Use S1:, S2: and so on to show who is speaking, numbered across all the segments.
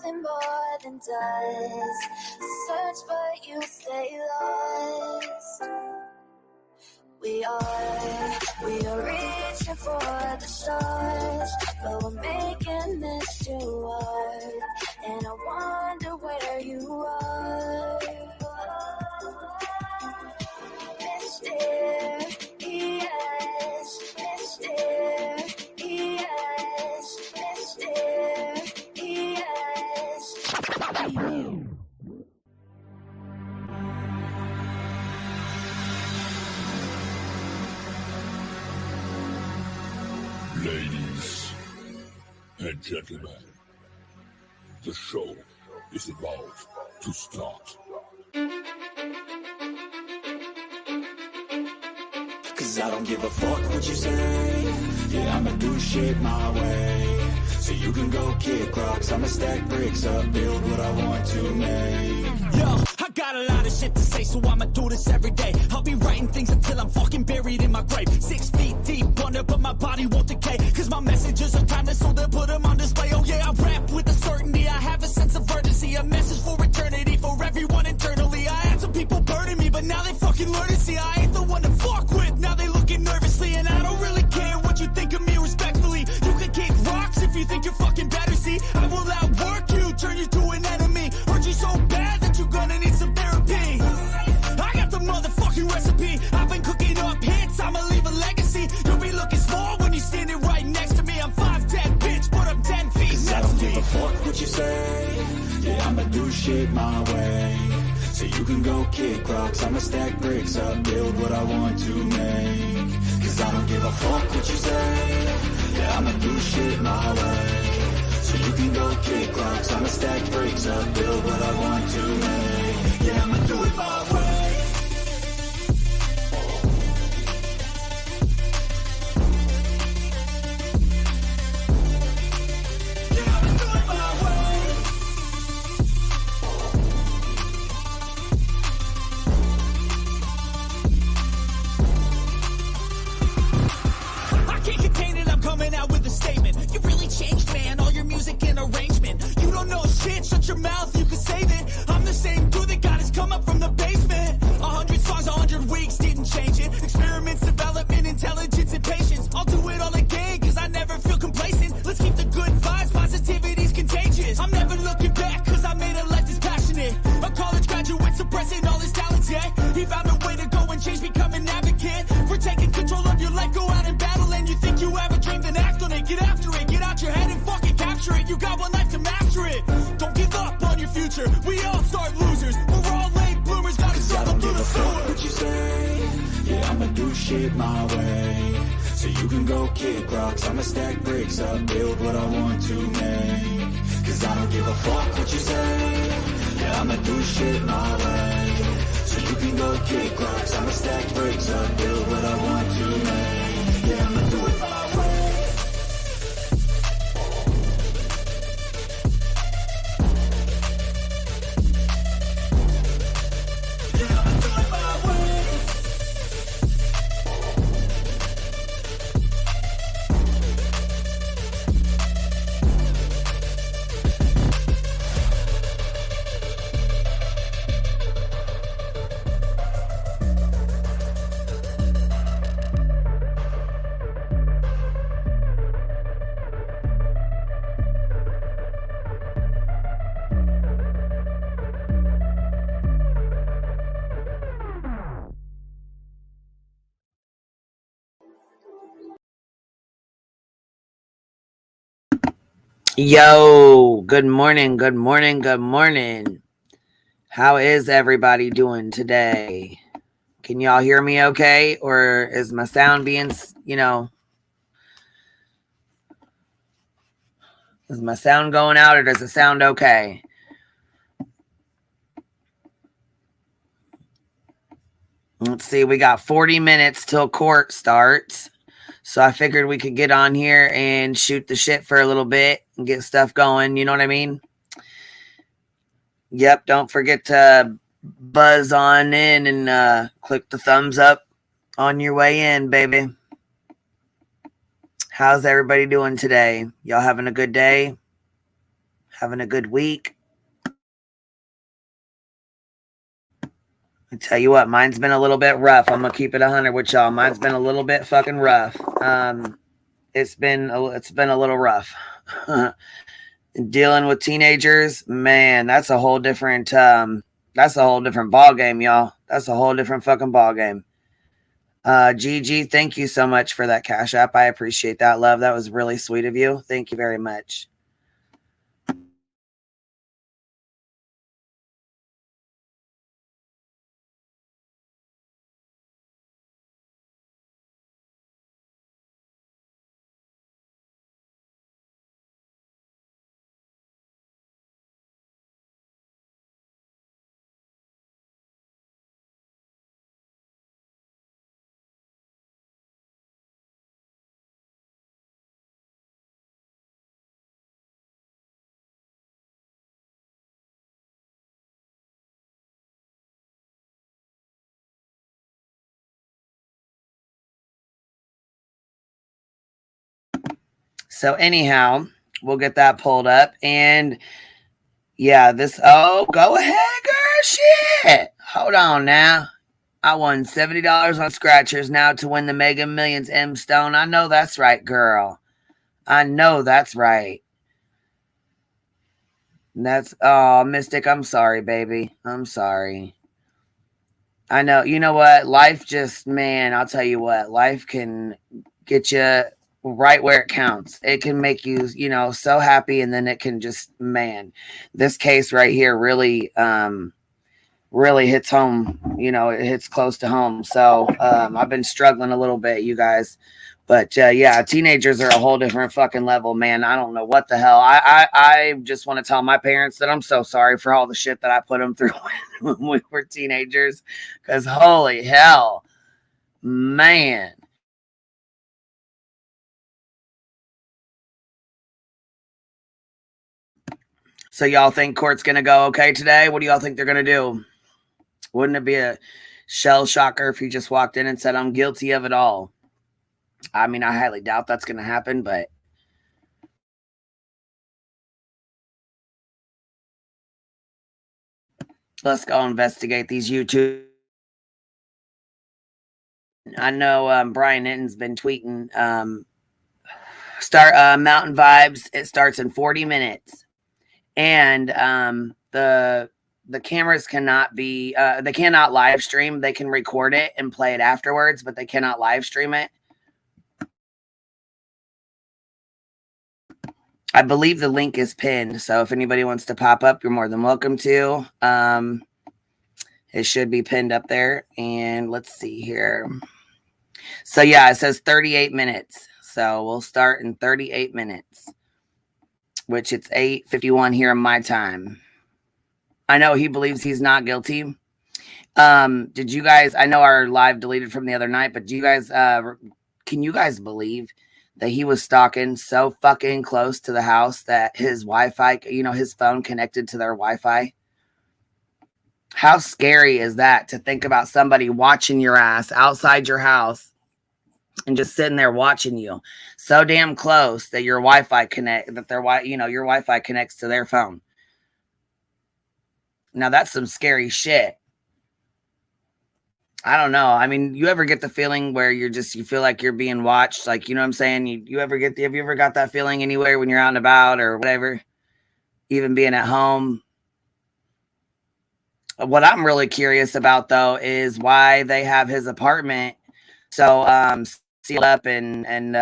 S1: nothing more than dust. Search but you stay lost. We are reaching for the stars, but we're making this too hard. And I wonder where you are. Mysterious, mysterious, mysterious.
S2: Ladies and gentlemen, the show is about to start.
S3: Cause I don't give a fuck what you say. Yeah, I'ma do shit my way. So you can go kick rocks, I'ma stack bricks up, build what I want to make. Yo, I got a lot of shit to say, so I'ma do this every day. I'll be writing things until I'm fucking buried in my grave. 6 feet deep under, but my body won't decay. Cause my messages are timeless, so they'll put them on display. Oh yeah, I rap with a certainty, I have a sense of urgency. A message for eternity, for everyone internally. I had some people burning me, but now they fucking learn to see I ain't the one to fuck with. Now they looking nervously, and I don't really care what you think of me respectfully. You can kick rocks if you think you're fucking better, see. I will outwork you, turn you to an enemy. Hurt you so bad that you're gonna need some therapy. I got the motherfucking recipe. I've been cooking up hits, I'ma leave a legacy. You'll be looking small when you're standing right next to me. I'm 5'10", bitch, but I'm 10 feet. Cause I don't give a fuck what you say. Yeah, I'ma do shit my way. So you can go kick rocks, I'ma stack bricks up, build what I want to make. Cause I don't give a fuck what you say. Yeah, I'ma do shit my way. So you can go kick rocks, I'ma stack bricks up, build what I want to make. Yeah, I'ma do it my way. Changed, man, all your music and arrangement. You don't know shit, shut your mouth, you can save it. I'm the same dude that got his come up from the basement. 100 songs, 100 weeks, didn't change it. Experiments, development, intelligence, and patience. I'll do it all again, cause I never feel complacent. Let's keep the good vibes, positivity's contagious. I'm never looking back, cause I made a life that's passionate. A college graduate suppressing all his talents, yeah. He found a way to go and change, become an advocate. For taking control of your life, go out and battle. And you think you have a dream, then act on it, get after it. Get out your head and fucking capture it. You got one life to master it. Don't give up on your future. We all start losers. We're all late bloomers. Gotta struggle through the sewer. What you say? Yeah, I'ma do shit my way. So you can go kick rocks, I'ma stack bricks up, build what I want to make. Cause I don't give a fuck what you say. Yeah, I'ma do shit my way. So you can go kick rocks, I'ma stack bricks up, build what I want to make. Yeah, I'ma do it my way.
S4: Yo, good morning, good morning, good morning. How is everybody doing today? Can y'all hear me okay? Or is my sound being, is my sound going out or does it sound okay? Let's see, we got 40 minutes till court starts. So I figured we could get on here and shoot the shit for a little bit and get stuff going. You know what I mean? Yep. Don't forget to buzz on in and click the thumbs up on your way in, baby. How's everybody doing today? Y'all having a good day? Having a good week. I tell you what, mine's been a little bit rough. I'm gonna keep it 100 with y'all. Mine's been a little bit fucking rough. It's been a little rough. Dealing with teenagers, man, that's a whole different ball game, y'all. That's a whole different fucking ball game. Gigi, thank you so much for that Cash App. I appreciate that, love. That was really sweet of you. Thank you very much. So anyhow, we'll get that pulled up. And yeah, go ahead, girl. Shit. Hold on now. I won $70 on Scratchers now to win the Mega Millions M Stone. I know that's right, girl. I know that's right. Mystic, I'm sorry, baby. I'm sorry. I know. You know what? Life just, man, I'll tell you what. Life can get you right where it counts. It can make you, so happy, and then it can just, man, this case right here really really hits home. It hits close to home. So I've been struggling a little bit, you guys. But yeah, teenagers are a whole different fucking level, man. I don't know what the hell. I just want to tell my parents that I'm so sorry for all the shit that I put them through when we were teenagers. Because holy hell, man. So y'all think court's going to go okay today? What do y'all think they're going to do? Wouldn't it be a shell shocker if he just walked in and said, I'm guilty of it all? I mean, I highly doubt that's going to happen, but let's go investigate these YouTube. I know Brian Hinton's been tweeting Mountain Vibes. It starts in 40 minutes. And the cameras cannot be they cannot live stream. They can record it and play it afterwards, but they cannot live stream it. I believe the link is pinned, so if anybody wants to pop up, you're more than welcome to. It should be pinned up there. And let's see here. So yeah, it says 38 minutes. So we'll start in 38 minutes, which it's 8:51 here in my time. I know he believes he's not guilty. Did you guys, I know our live deleted from the other night, but do you guys, can you guys believe that he was stalking so fucking close to the house that his Wi-Fi, his phone connected to their Wi-Fi? How scary is that to think about somebody watching your ass outside your house and just sitting there watching you so damn close that your Wi-Fi your Wi-Fi connects to their phone. Now that's some scary shit. I don't know. I mean, you ever get the feeling where you feel like you're being watched? Like, you know what I'm saying? Have you ever got that feeling anywhere when you're out and about or whatever? Even being at home? What I'm really curious about though is why they have his apartment so sealed up and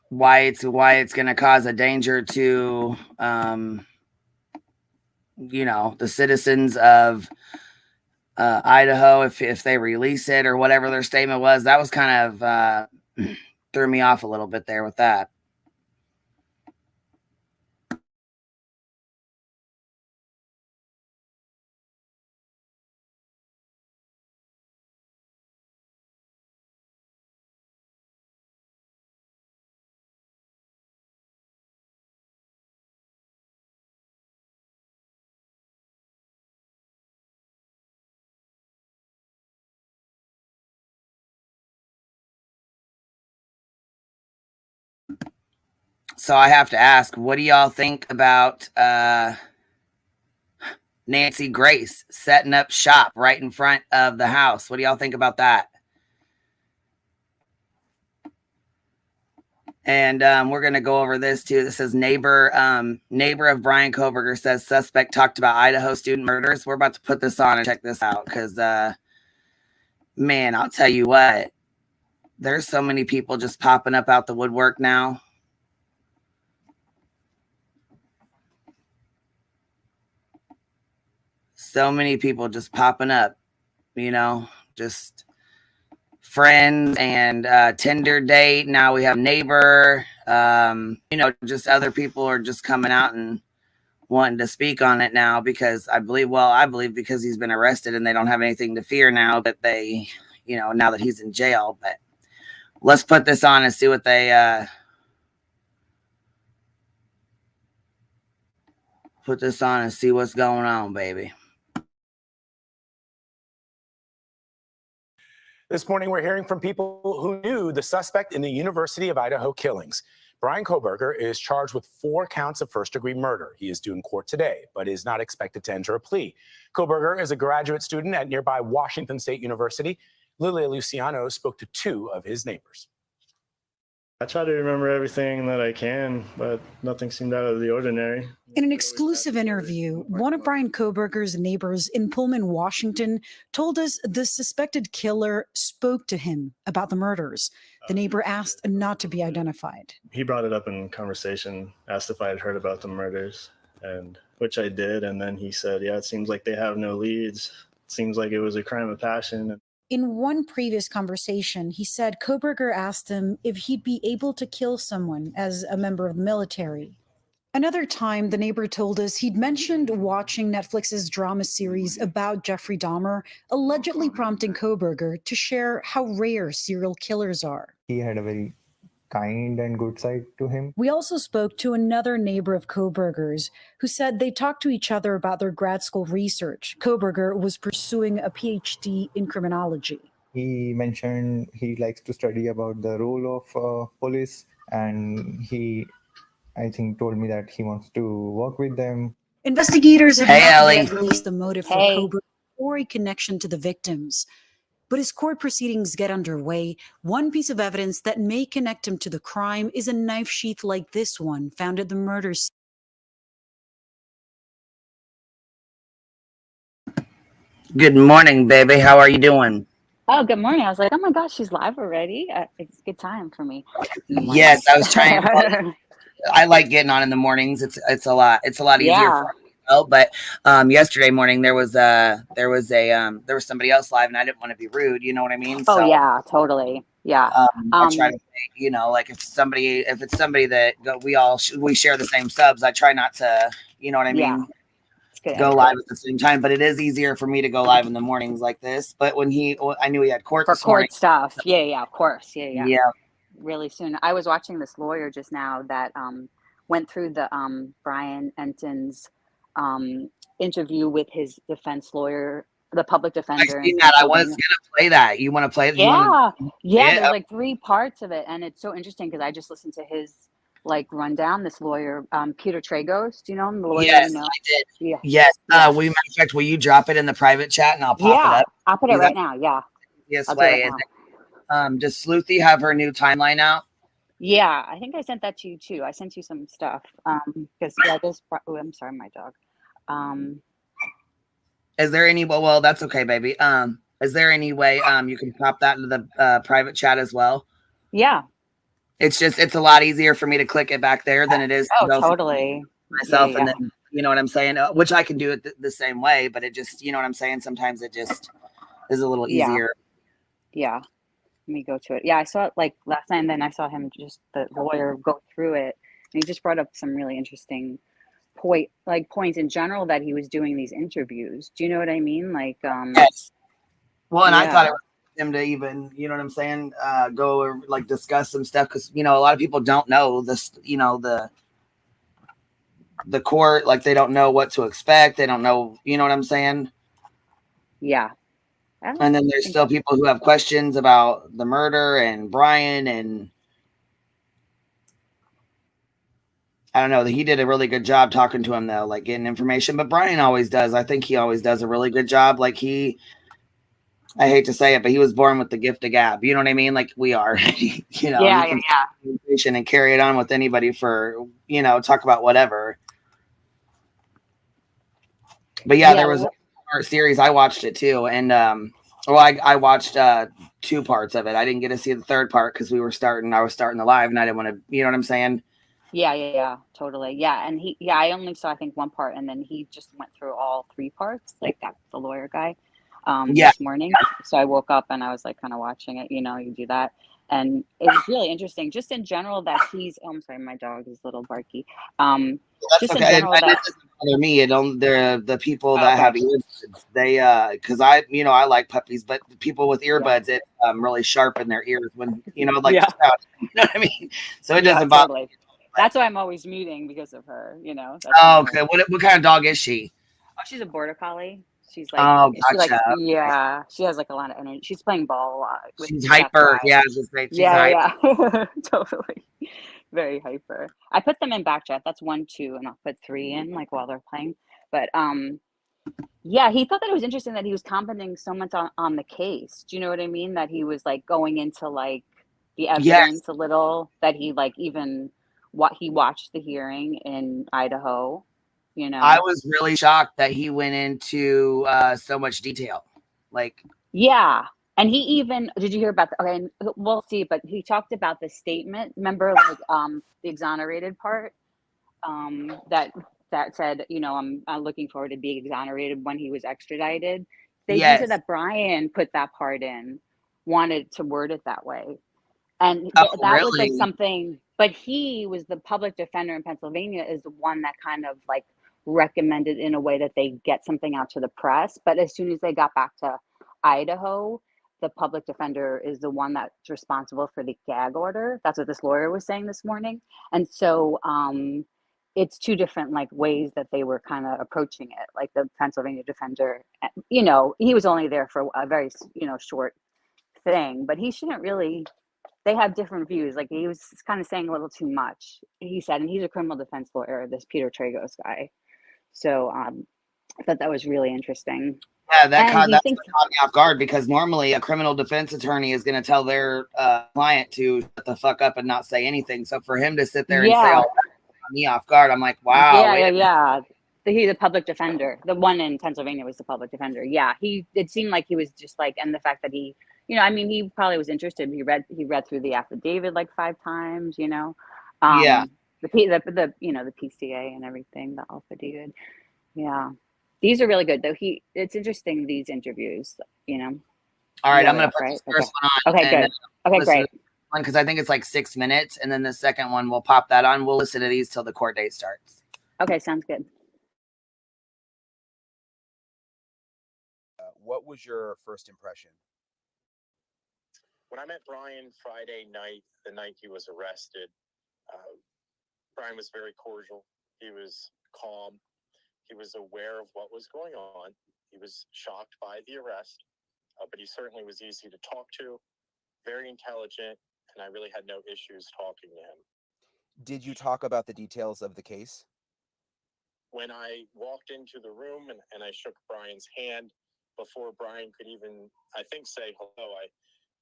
S4: why it's going to cause a danger to the citizens of Idaho if they release it or whatever their statement was. That was kind of threw me off a little bit there with that. So I have to ask, what do y'all think about Nancy Grace setting up shop right in front of the house? What do y'all think about that? And we're going to go over this too. This is neighbor of Brian Koberger says suspect talked about Idaho student murders. We're about to put this on and check this out because, man, I'll tell you what. There's so many people just popping up out the woodwork now. So many people just popping up, you know, just friends and Tinder date. Now we have neighbor, you know, just other people are just coming out and wanting to speak on it now because I believe because he's been arrested and they don't have anything to fear now that they, you know, now that he's in jail. But let's put this on and see what they put this on and see what's going on, baby.
S5: This morning, we're hearing from people who knew the suspect in the University of Idaho killings. Brian Koberger is charged with 4 counts of first-degree murder. He is due in court today, but is not expected to enter a plea. Koberger is a graduate student at nearby Washington State University. Lilia Luciano spoke to 2 of his neighbors.
S6: I try to remember everything that I can, but nothing seemed out of the ordinary.
S7: In an exclusive interview, one of Brian Koberger's neighbors in Pullman, Washington, told us the suspected killer spoke to him about the murders. The neighbor asked not to be identified.
S6: He brought it up in conversation, asked if I had heard about the murders, and which I did. And then he said, yeah, it seems like they have no leads. It seems like it was a crime of passion.
S7: In one previous conversation, he said Koberger asked him if he'd be able to kill someone as a member of the military. Another time, the neighbor told us he'd mentioned watching Netflix's drama series about Jeffrey Dahmer, allegedly prompting Koberger to share how rare serial killers are.
S8: He had a very kind and good side to him.
S7: We also spoke to another neighbor of Koberger's who said they talked to each other about their grad school research. Koberger was pursuing a PhD in criminology.
S8: He mentioned he likes to study about the role of police, and he, I think, told me that he wants to work with them.
S7: Investigators have
S4: Ellie.
S7: not yet released the motive for Koberger or a connection to the victims. But as court proceedings get underway, one piece of evidence that may connect him to the crime is a knife sheath like this one found at the murder scene.
S4: Good morning, baby. How are you doing?
S9: Oh, good morning. I was like, oh my gosh, she's live already. It's a good time for me.
S4: Yes, I was trying. I like getting on in the mornings. It's a lot easier for me. Oh, but yesterday morning there was somebody else live and I didn't want to be rude, you know what I mean?
S9: Oh, so, yeah, totally. Yeah.
S4: I try to, you know, like if it's somebody that we share the same subs, I try not to, you know what I mean? Go live at the same time, but it is easier for me to go live in the mornings like this. But when I knew he had court
S9: for
S4: this morning.
S9: Stuff. Yeah, of course. Yeah. Really soon. I was watching this lawyer just now that went through the Brian Enton's interview with his defense lawyer, the public defender.
S4: I seen that. I was gonna play that. You want to play it?
S9: Yeah. There's like 3 parts of it, and it's so interesting because I just listened to his rundown. This lawyer, Peter Tragos. Do you know him? The lawyer,
S4: yes,
S9: you know?
S4: I did.
S9: Yeah.
S4: Yes. Matter of fact, will you drop it in the private chat and I'll pop it up?
S9: I'll put it right now. Yeah.
S4: Yes, way. Does Sleuthy have her new timeline out?
S9: Yeah, I think I sent that to you too. I sent you some stuff. Because I'm sorry, my dog.
S4: Is there any? Well, that's okay, baby. Is there any way you can pop that into the private chat as well?
S9: Yeah.
S4: It's a lot easier for me to click it back there than it is to go
S9: totally
S4: myself and then you know what I'm saying, which I can do it the same way, but it just, you know what I'm saying, sometimes it just is a little easier.
S9: Yeah. Let me go to it. Yeah, I saw it last night, and then I saw him, just the lawyer, go through it, and he just brought up some really interesting points in general that he was doing these interviews. Do you know what I mean?
S4: Yes. Well, and I thought it was him to even, you know what I'm saying, go or discuss some stuff, because you know a lot of people don't know this, you know, the court, they don't know what to expect, they don't know, you know what I'm saying.
S9: Yeah.
S4: And then there's still people who have questions about the murder and Brian, and I don't know. He did a really good job talking to him, though, like getting information. But Brian always does. I think he always does a really good job. Like I hate to say it, but he was born with the gift of gab. You know what I mean? Like we are. You know,
S9: Yeah,
S4: he can communication and carry it on with anybody for, you know, talk about whatever. But yeah, there was a series. I watched it too, and well, I watched 2 parts of it. I didn't get to see the third part because I was starting the live, and I didn't want to. You know what I'm saying?
S9: Yeah, totally. Yeah, and I only saw I think 1 part, and then he just went through all 3 parts, like that the lawyer guy, this morning. So I woke up and I was like kind of watching it. You know, you do that, and it's really interesting, just in general that he's. Oh, I'm sorry, my dog is a little barky. Just in general that
S4: doesn't bother me. It don't. The people that have earbuds, they because I like puppies, but the people with earbuds, it really sharpen their ears when you know like just out, you know what I mean. So it doesn't bother me.
S9: That's why I'm always muting because of her, you know. That's
S4: okay. What kind of dog is she?
S9: Oh, she's a border collie. She's like,
S4: gotcha.
S9: She has like a lot of energy. She's playing ball a lot.
S4: She's hyper. Yeah, she's hyper.
S9: Totally. Very hyper. I put them in backchat. That's 1, 2, and I'll put 3 in like while they're playing. But yeah, he thought that it was interesting that he was commenting so much on the case. Do you know what I mean? That he was like going into like the evidence a little, that he like even what he watched the hearing in Idaho, you know.
S4: I was really shocked that he went into so much detail. Like
S9: yeah. And he even did you hear about the okay, we'll see, but he talked about the statement. Remember like the exonerated part? That said, you know, I'm looking forward to being exonerated when he was extradited. He said that Brian put that part in, wanted to word it that way. And that was like something, but he was the public defender in Pennsylvania is the one that kind of like recommended in a way that they get something out to the press. But as soon as they got back to Idaho, the public defender is the one that's responsible for the gag order. That's what this lawyer was saying this morning. And so it's 2 different like ways that they were kind of approaching it. Like the Pennsylvania defender, you know, he was only there for a very, you know, short thing, but he shouldn't really, they have different views. Like he was kind of saying a little too much, he said, and he's a criminal defense lawyer, this Peter Tragos guy. So I thought that was really interesting.
S4: Yeah, that caught me off guard because normally a criminal defense attorney is going to tell their client to shut the fuck up and not say anything. So for him to sit there and say all that caught me off guard, I'm like, wow.
S9: The public defender, the one in Pennsylvania was the public defender. Yeah, it seemed like he was just like, and the fact that he, you know, I mean, he probably was interested. He read through the affidavit like 5 times, you know. The you know, the PCA and everything, the affidavit. Yeah. These are really good though. It's interesting, these interviews, you know.
S4: All right, I'm gonna put this first one on.
S9: Okay, good. Okay, great.
S4: Because I think it's like 6 minutes, and then the second one we'll pop that on. We'll listen to these till the court date starts.
S9: Okay, sounds good.
S10: What was your first impression?
S11: When I met Brian Friday night, the night he was arrested, Brian was very cordial. He was calm. He was aware of what was going on. He was shocked by the arrest, but he certainly was easy to talk to, very intelligent, and I really had no issues talking to him.
S10: Did you talk about the details of the case?
S11: When I walked into the room and I shook Brian's hand, before Brian could even, I think, say hello, I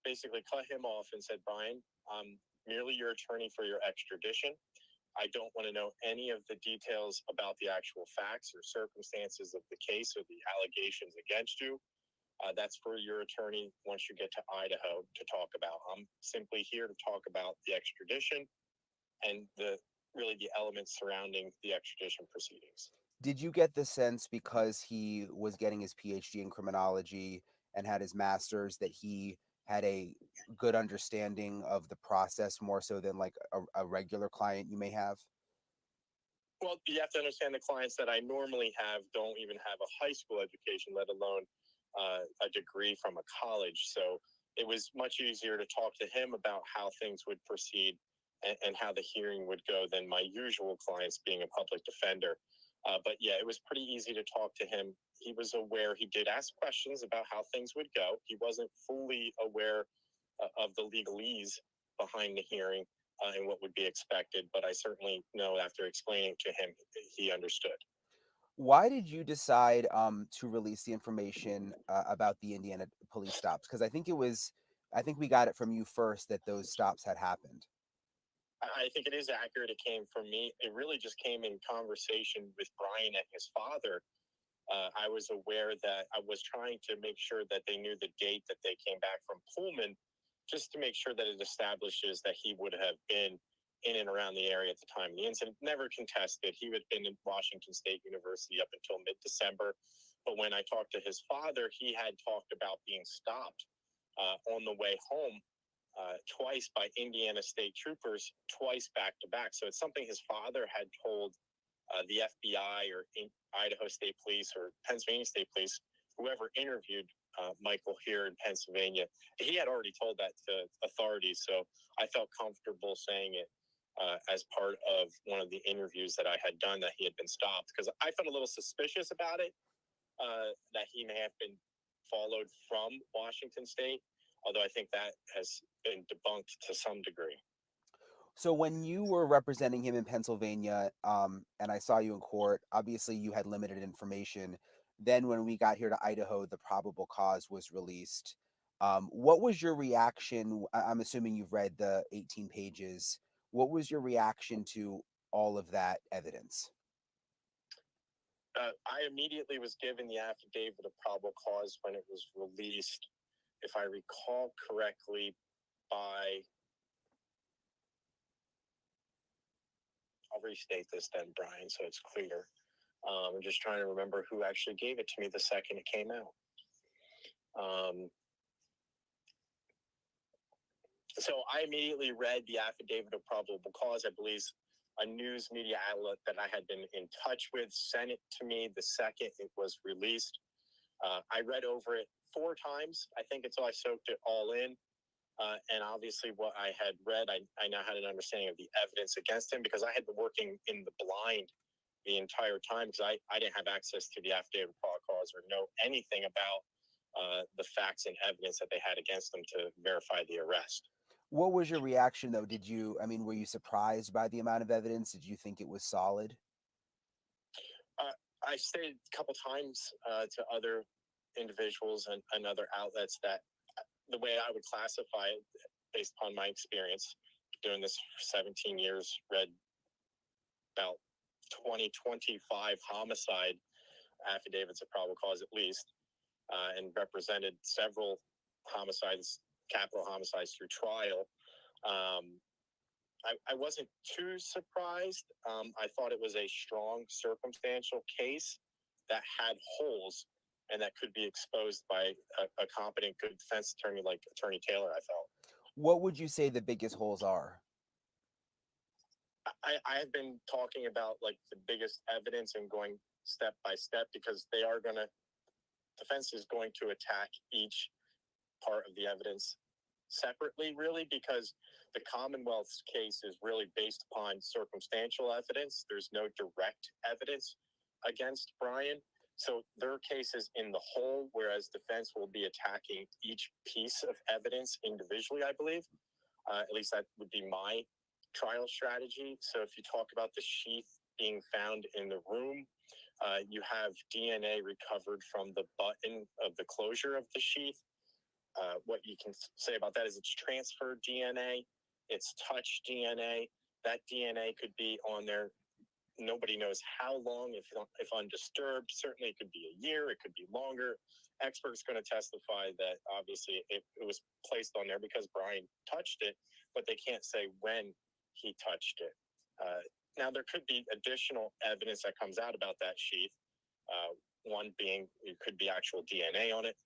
S11: basically cut him off and said, Brian, I'm merely your attorney for your extradition. I don't want to know any of the details about the actual facts or circumstances of the case or the allegations against you. That's for your attorney once you get to Idaho to talk about. I'm simply here to talk about the extradition and the elements surrounding the extradition proceedings.
S10: Did you get the sense, because he was getting his PhD in criminology and had his master's, that he had a good understanding of the process more so than like a regular client you may have?
S11: Well, you have to understand the clients that I normally have don't even have a high school education, let alone a degree from a college. So it was much easier to talk to him about how things would proceed and how the hearing would go than my usual clients being a public defender. But yeah, it was pretty easy to talk to him. He was aware. He did ask questions about how things would go. He wasn't fully aware of the legalese behind the hearing, and what would be expected. But I certainly know after explaining to him, he understood.
S10: Why did you decide to release the information about the Indiana police stops? Because I think we got it from you first that those stops had happened.
S11: I think it is accurate. It came from me. It really just came in conversation with Brian and his father. I was aware that I was trying to make sure that they knew the date that they came back from Pullman, just to make sure that it establishes that he would have been in and around the area at the time of the incident. Never contested. He had been in Washington State University up until mid-December. But when I talked to his father, he had talked about being stopped on the way home twice by Indiana State troopers, twice back to back. So it's something his father had told the FBI or Idaho State Police or Pennsylvania State Police, whoever interviewed Michael here in Pennsylvania. He had already told that to authorities, so I felt comfortable saying it as part of one of the interviews that I had done, that he had been stopped, because I felt a little suspicious about it, that he may have been followed from Washington State, although I think that has been debunked to some degree.
S10: So when you were representing him in Pennsylvania, and I saw you in court, obviously you had limited information. Then when we got here to Idaho, the probable cause was released. What was your reaction? I'm assuming you've read the 18 pages. What was your reaction to all of that evidence?
S11: I immediately was given the affidavit of probable cause when it was released, if I recall correctly, by... I'll restate this then, Brian, so it's clear. I'm just trying to remember who actually gave it to me the second it came out. So I immediately read the affidavit of probable cause. I believe a news media outlet that I had been in touch with sent it to me the second it was released. I read over it 4 times, I think, until I soaked it all in. And obviously what I had read, I now had an understanding of the evidence against him, because I had been working in the blind the entire time, because I didn't have access to the affidavit of probable cause or know anything about the facts and evidence that they had against them to verify the arrest.
S10: What was your reaction, though? Were you surprised by the amount of evidence? Did you think it was solid?
S11: I stated a couple times to other individuals and other outlets that the way I would classify it, based upon my experience doing this for 17 years, read about 25 homicide affidavits of probable cause at least, and represented several homicides, capital homicides, through trial. I wasn't too surprised. I thought it was a strong circumstantial case that had holes and that could be exposed by a competent, good defense attorney like Attorney Taylor, I felt.
S10: What would you say the biggest holes are?
S11: I have been talking about like the biggest evidence and going step by step, because defense is going to attack each part of the evidence separately, really, because the Commonwealth's case is really based upon circumstantial evidence. There's no direct evidence against Brian. So their case is in the whole, whereas defense will be attacking each piece of evidence individually, I believe. At least that would be my trial strategy. So if you talk about the sheath being found in the room, you have DNA recovered from the button of the closure of the sheath. What you can say about that is it's transferred DNA, it's touch DNA. That DNA could be on there. Nobody knows how long, if undisturbed. Certainly it could be a year, it could be longer. Experts going to testify that obviously it was placed on there because Brian touched it, but they can't say when he touched it. Now, there could be additional evidence that comes out about that sheath. One being, it could be actual DNA on it.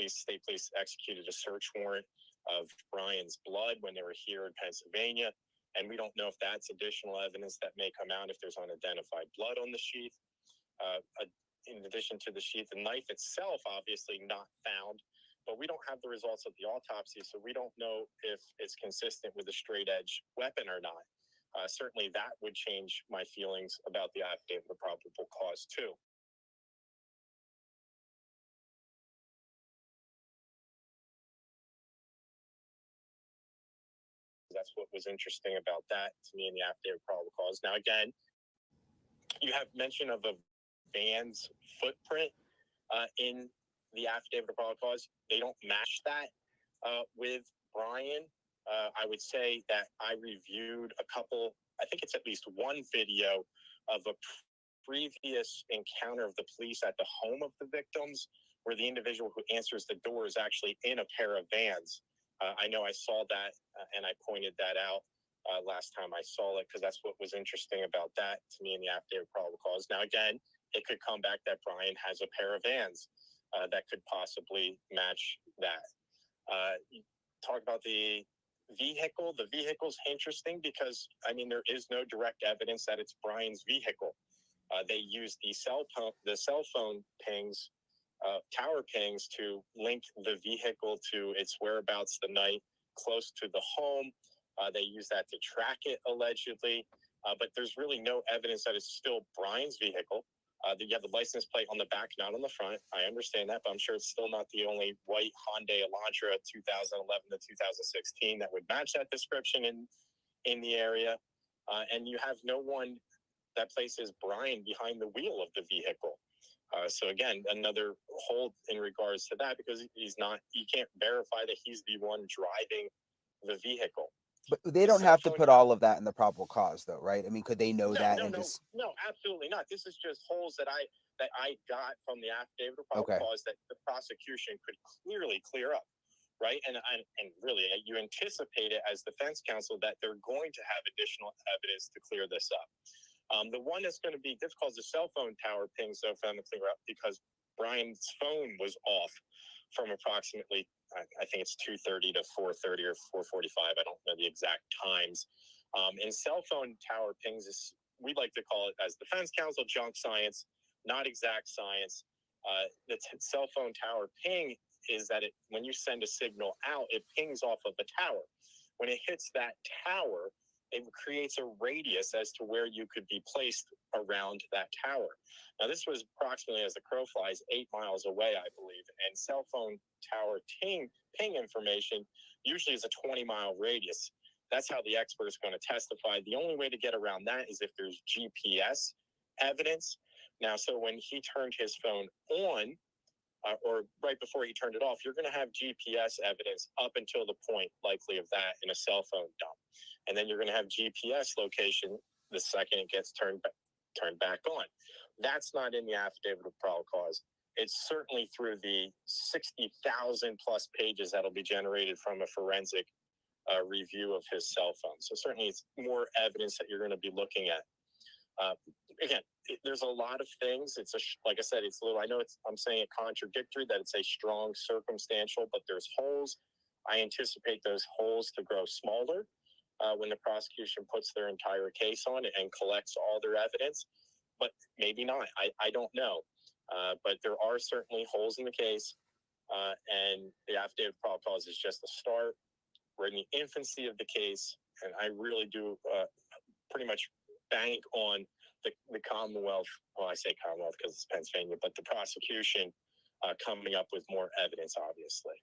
S11: State police executed a search warrant of Brian's blood when they were here in Pennsylvania, and we don't know if that's additional evidence that may come out if there's unidentified blood on the sheath. In addition to the sheath, the knife itself obviously not found, but we don't have the results of the autopsy, so we don't know if it's consistent with a straight edge weapon or not. Certainly that would change my feelings about the affidavit of probable cause too. that's what was interesting about that to me in the affidavit of probable cause. Now, again, you have mention of a van's footprint in the affidavit of probable cause. They don't match that with Brian. I would say that I reviewed a couple, I think it's at least one video of a previous encounter of the police at the home of the victims, where the individual who answers the door is actually in a pair of vans. I know I saw that and I pointed that out last time I saw it, because that's what was interesting about that to me in the affidavit of probable cause. Now, again, it could come back that Brian has a pair of vans that could possibly match that. Talk about the vehicle. The vehicle's interesting because, I mean, there is no direct evidence that it's Brian's vehicle. They used the cell phone pings, tower pings, to link the vehicle to its whereabouts the night close to the home. They use that to track it, allegedly. But there's really no evidence that it's still Brian's vehicle. You have the license plate on the back, not on the front. I understand that, but I'm sure it's still not the only white Hyundai Elantra 2011 to 2016 that would match that description in the area. And you have no one that places Brian behind the wheel of the vehicle. So again, another hold in regards to that, because you can't verify that he's the one driving the vehicle.
S10: But they don't have to put all of that in the probable cause, though, right? I mean, could they know that and just...
S11: No, absolutely not. This is just holes that I got from the affidavit of probable cause that the prosecution could clearly clear up, right? And really, you anticipate it as defense counsel that they're going to have additional evidence to clear this up. The one that's going to be difficult is the cell phone tower pings, though, found to clear up, because Brian's phone was off from approximately, I think it's 2:30 to 4:30 or 4:45. I don't know the exact times. And cell phone tower pings is, we like to call it as defense counsel, junk science, not exact science. The cell phone tower ping is that when you send a signal out, it pings off of a tower. When it hits that tower, it creates a radius as to where you could be placed around that tower. Now, this was approximately, as the crow flies, 8 miles away, I believe. And cell phone tower ping information usually is a 20-mile radius. That's how the expert is going to testify. The only way to get around that is if there's GPS evidence. Now, so when he turned his phone on, or right before he turned it off, you're going to have GPS evidence up until the point, likely, of that in a cell phone dump. And then you're going to have GPS location the second it gets turned back on. That's not in the affidavit of probable cause. It's certainly through the 60,000 plus pages that'll be generated from a forensic review of his cell phone. So certainly it's more evidence that you're going to be looking at. Again, there's a lot of things. It's like I said, it's a little, I know I'm saying it contradictory, that it's a strong circumstantial, but there's holes. I anticipate those holes to grow smaller when the prosecution puts their entire case on it and collects all their evidence, but maybe not. I don't know. But there are certainly holes in the case, and the affidavit of probable cause is just the start. We're in the infancy of the case, and I really do pretty much bank on the Commonwealth. Well, I say Commonwealth because it's Pennsylvania, but the prosecution coming up with more evidence, obviously.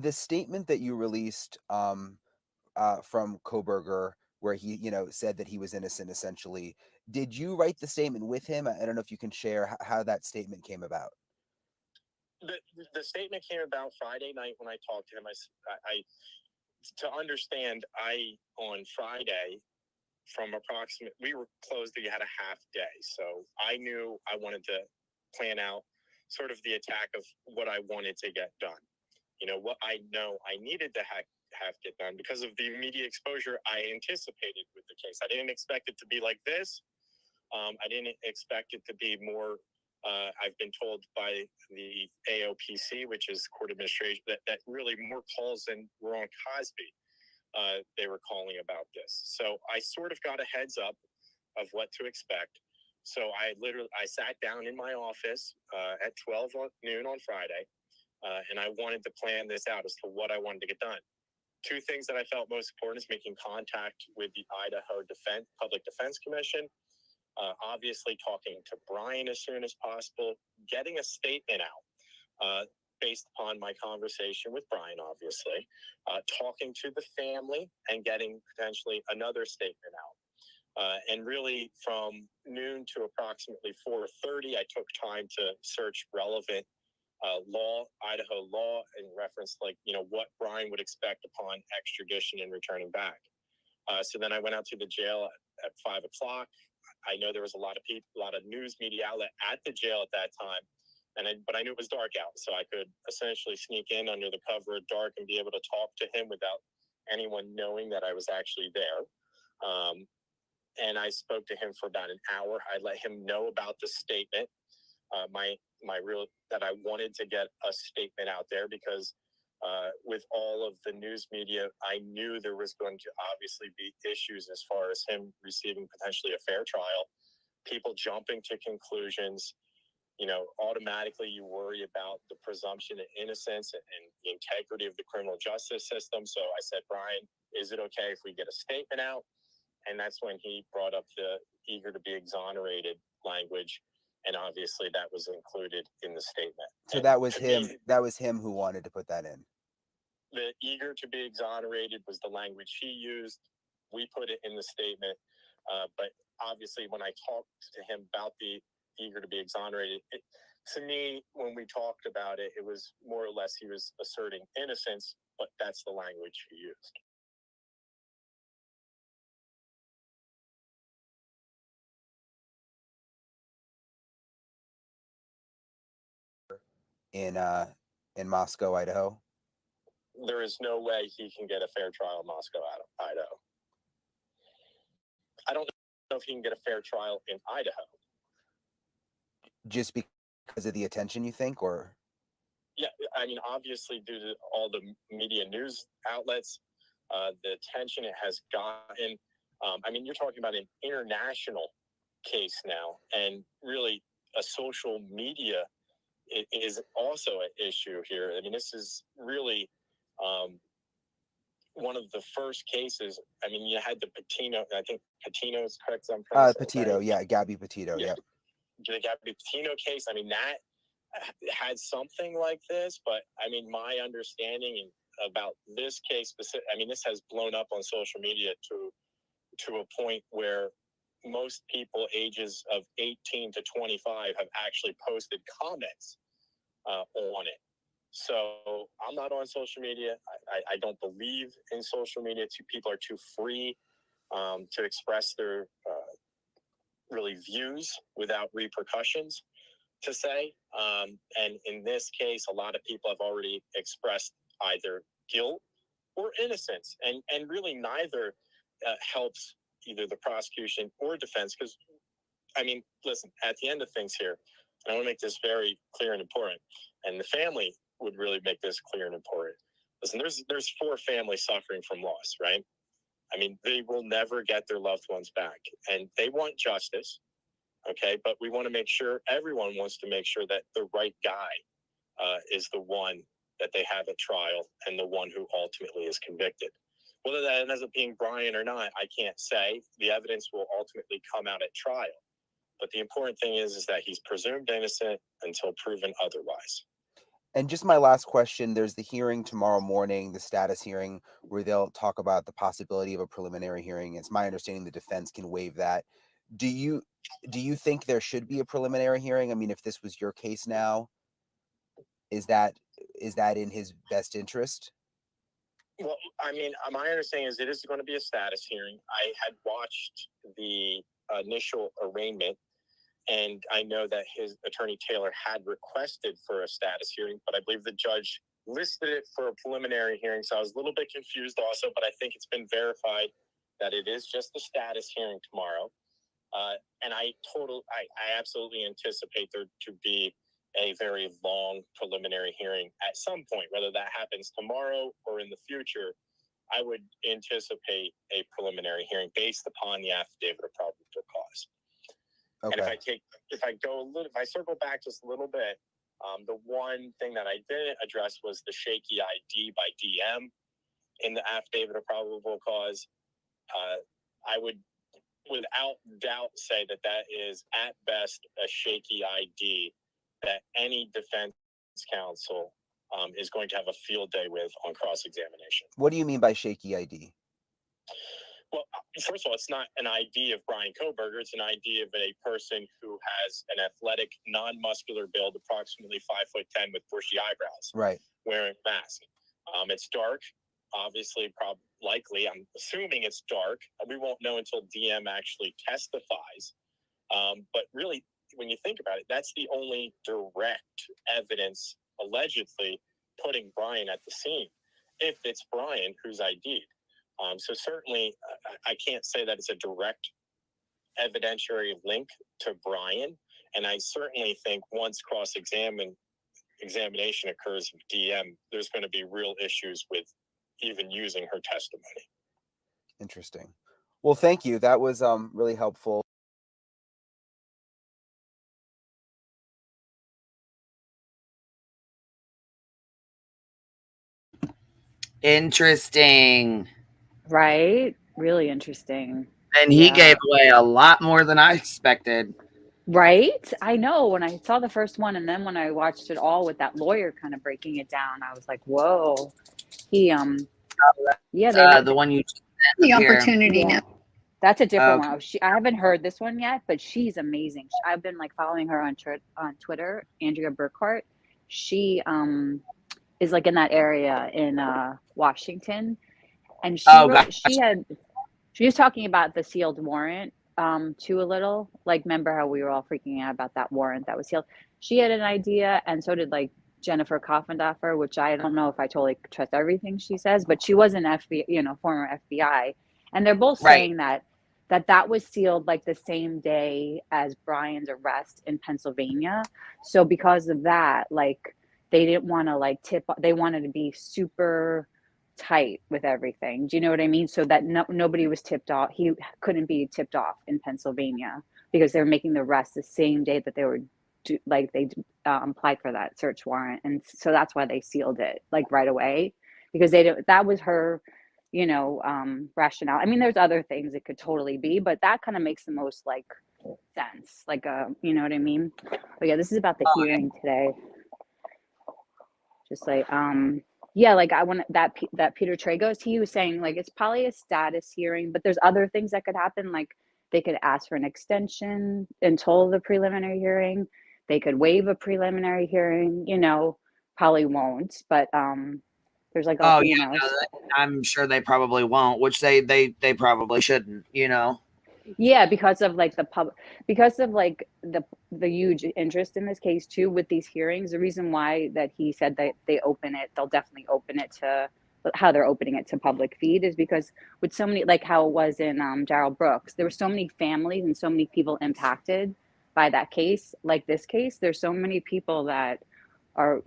S10: The statement that you released from Kohberger, where he, said that he was innocent, essentially, did you write the statement with him? I don't know if you can share how that statement came about.
S11: The statement came about Friday night when I talked to him. I to understand, on Friday, from we were closed, we had a half day. So I knew I wanted to plan out sort of the attack of what I wanted to get done. What I know I needed to have get done because of the media exposure I anticipated with the case. I didn't expect it to be like this. I didn't expect it to be more, I've been told by the AOPC, which is court administration, that really more calls than were on Cosby. They were calling about this. So I sort of got a heads up of what to expect. So I sat down in my office at 12 noon on Friday, and I wanted to plan this out as to what I wanted to get done. Two things that I felt most important is making contact with the Idaho Public Defense Commission, obviously talking to Brian as soon as possible, getting a statement out. based upon my conversation with Brian, obviously, talking to the family and getting potentially another statement out. And really from noon to approximately 4:30, I took time to search relevant law, Idaho law, in reference what Brian would expect upon extradition and returning back. So then I went out to the jail at 5 o'clock. I know there was a lot of people, a lot of news media outlet at the jail at that time. But I knew it was dark out, so I could essentially sneak in under the cover of dark and be able to talk to him without anyone knowing that I was actually there. And I spoke to him for about an hour. I let him know about the statement, that I wanted to get a statement out there because with all of the news media, I knew there was going to obviously be issues as far as him receiving potentially a fair trial, people jumping to conclusions. Automatically you worry about the presumption of innocence and the integrity of the criminal justice system. So I said, Brian, is it okay if we get a statement out? And that's when he brought up the eager to be exonerated language. And obviously that was included in the statement.
S10: So that was him. That was him who wanted to put that in.
S11: The eager to be exonerated was the language he used. We put it in the statement. But obviously when I talked to him about the eager to be exonerated, to me, when we talked about it, it was more or less he was asserting innocence, but that's the language he used.
S10: In Moscow, Idaho?
S11: There is no way he can get a fair trial in Moscow, Idaho. I don't know if he can get a fair trial in Idaho.
S10: Just because of the attention, you think, or?
S11: Yeah, I mean, obviously, due to all the media news outlets, the attention it has gotten. I mean, you're talking about an international case now, and really a social media is also an issue here. I mean, this is really one of the first cases. I mean, you had the Patino, I think Patino is correct.
S10: Petito, yeah, Gabby Petito, yeah.
S11: The Gabby Patino case, I mean, that had something like this, but I mean, my understanding about this case specific, I mean, this has blown up on social media to a point where most people ages of 18 to 25 have actually posted comments on it. So I'm not on social media. I don't believe in social media. People are too free to express their really views without repercussions, to say. And in this case, a lot of people have already expressed either guilt or innocence, and really neither helps either the prosecution or defense. Because, I mean, listen, at the end of things here, and I want to make this very clear and important, and the family would really make this clear and important. Listen, there's 4 families suffering from loss, right? I mean, they will never get their loved ones back, and they want justice, okay? But we want to make sure, everyone wants to make sure that the right guy is the one that they have at trial and the one who ultimately is convicted. Whether that ends up being Brian or not, I can't say. The evidence will ultimately come out at trial. But the important thing is that he's presumed innocent until proven otherwise.
S10: And just my last question, there's the hearing tomorrow morning, the status hearing, where they'll talk about the possibility of a preliminary hearing. It's my understanding the defense can waive that. Do you think there should be a preliminary hearing? I mean, if this was your case now, is that in his best interest?
S11: Well, I mean, my understanding is it is going to be a status hearing. I had watched the initial arraignment, and I know that his attorney Taylor had requested for a status hearing, but I believe the judge listed it for a preliminary hearing. So I was a little bit confused also, but I think it's been verified that it is just a status hearing tomorrow. And I absolutely anticipate there to be a very long preliminary hearing at some point, whether that happens tomorrow or in the future. I would anticipate a preliminary hearing based upon the affidavit of probable cause. Okay. And if I circle back just a little bit, the one thing that I didn't address was the shaky ID by DM in the affidavit of probable cause. I would, without doubt, say that is at best a shaky ID that any defense counsel is going to have a field day with on cross-examination.
S10: What do you mean by shaky ID?
S11: Well, first of all, it's not an ID of Brian Kohberger. It's an ID of a person who has an athletic, non-muscular build, approximately 5'10", with bushy eyebrows,
S10: right,
S11: wearing a mask. It's dark, obviously, likely. I'm assuming it's dark. We won't know until DM actually testifies. But really, when you think about it, that's the only direct evidence, allegedly, putting Brian at the scene, if it's Brian who's ID'd. So certainly, I can't say that it's a direct evidentiary link to Brian. And I certainly think once examination occurs with DM, there's going to be real issues with even using her testimony.
S10: Interesting. Well, thank you. That was really helpful.
S4: Interesting.
S9: Right? Really interesting.
S4: And he gave away a lot more than I expected.
S9: Right? I know. When I saw the first one, and then when I watched it all with that lawyer kind of breaking it down, I was like, whoa. He
S4: yeah, the one you just
S12: the opportunity now.
S9: That's a different one. I haven't heard this one yet, but she's amazing. I've been like following her on Twitter, Andrea Burkhart. She is like in that area in Washington, and she was talking about the sealed warrant too a little. Like, remember how we were all freaking out about that warrant that was sealed? She had an idea, and so did like Jennifer Koffendorfer, which I don't know if I totally trust everything she says, but she was an FBI, former FBI, and they're both saying that was sealed like the same day as Brian's arrest in Pennsylvania. So because of that, like, they didn't want to like they wanted to be super tight with everything. Do you know what I mean? So that nobody was tipped off. He couldn't be tipped off in Pennsylvania because they were making the arrest the same day that they were they applied for that search warrant. And so that's why they sealed it like right away, because that was her, rationale. I mean, there's other things it could totally be, but that kind of makes the most like sense. Like, you know what I mean? But yeah, this is about the hearing today. Just like, like I want that Peter Tragos, he was saying like it's probably a status hearing, but there's other things that could happen. Like they could ask for an extension until the preliminary hearing. They could waive a preliminary hearing, probably won't, but there's like
S4: I'm sure they probably won't, which they probably shouldn't,
S9: Yeah, because of like because of like the huge interest in this case too with these hearings. The reason why that he said that they'll definitely open it to how they're opening it to public feed is because with so many, like how it was in Darrell Brooks, there were so many families and so many people impacted by that case. Like this case, there's so many people that are,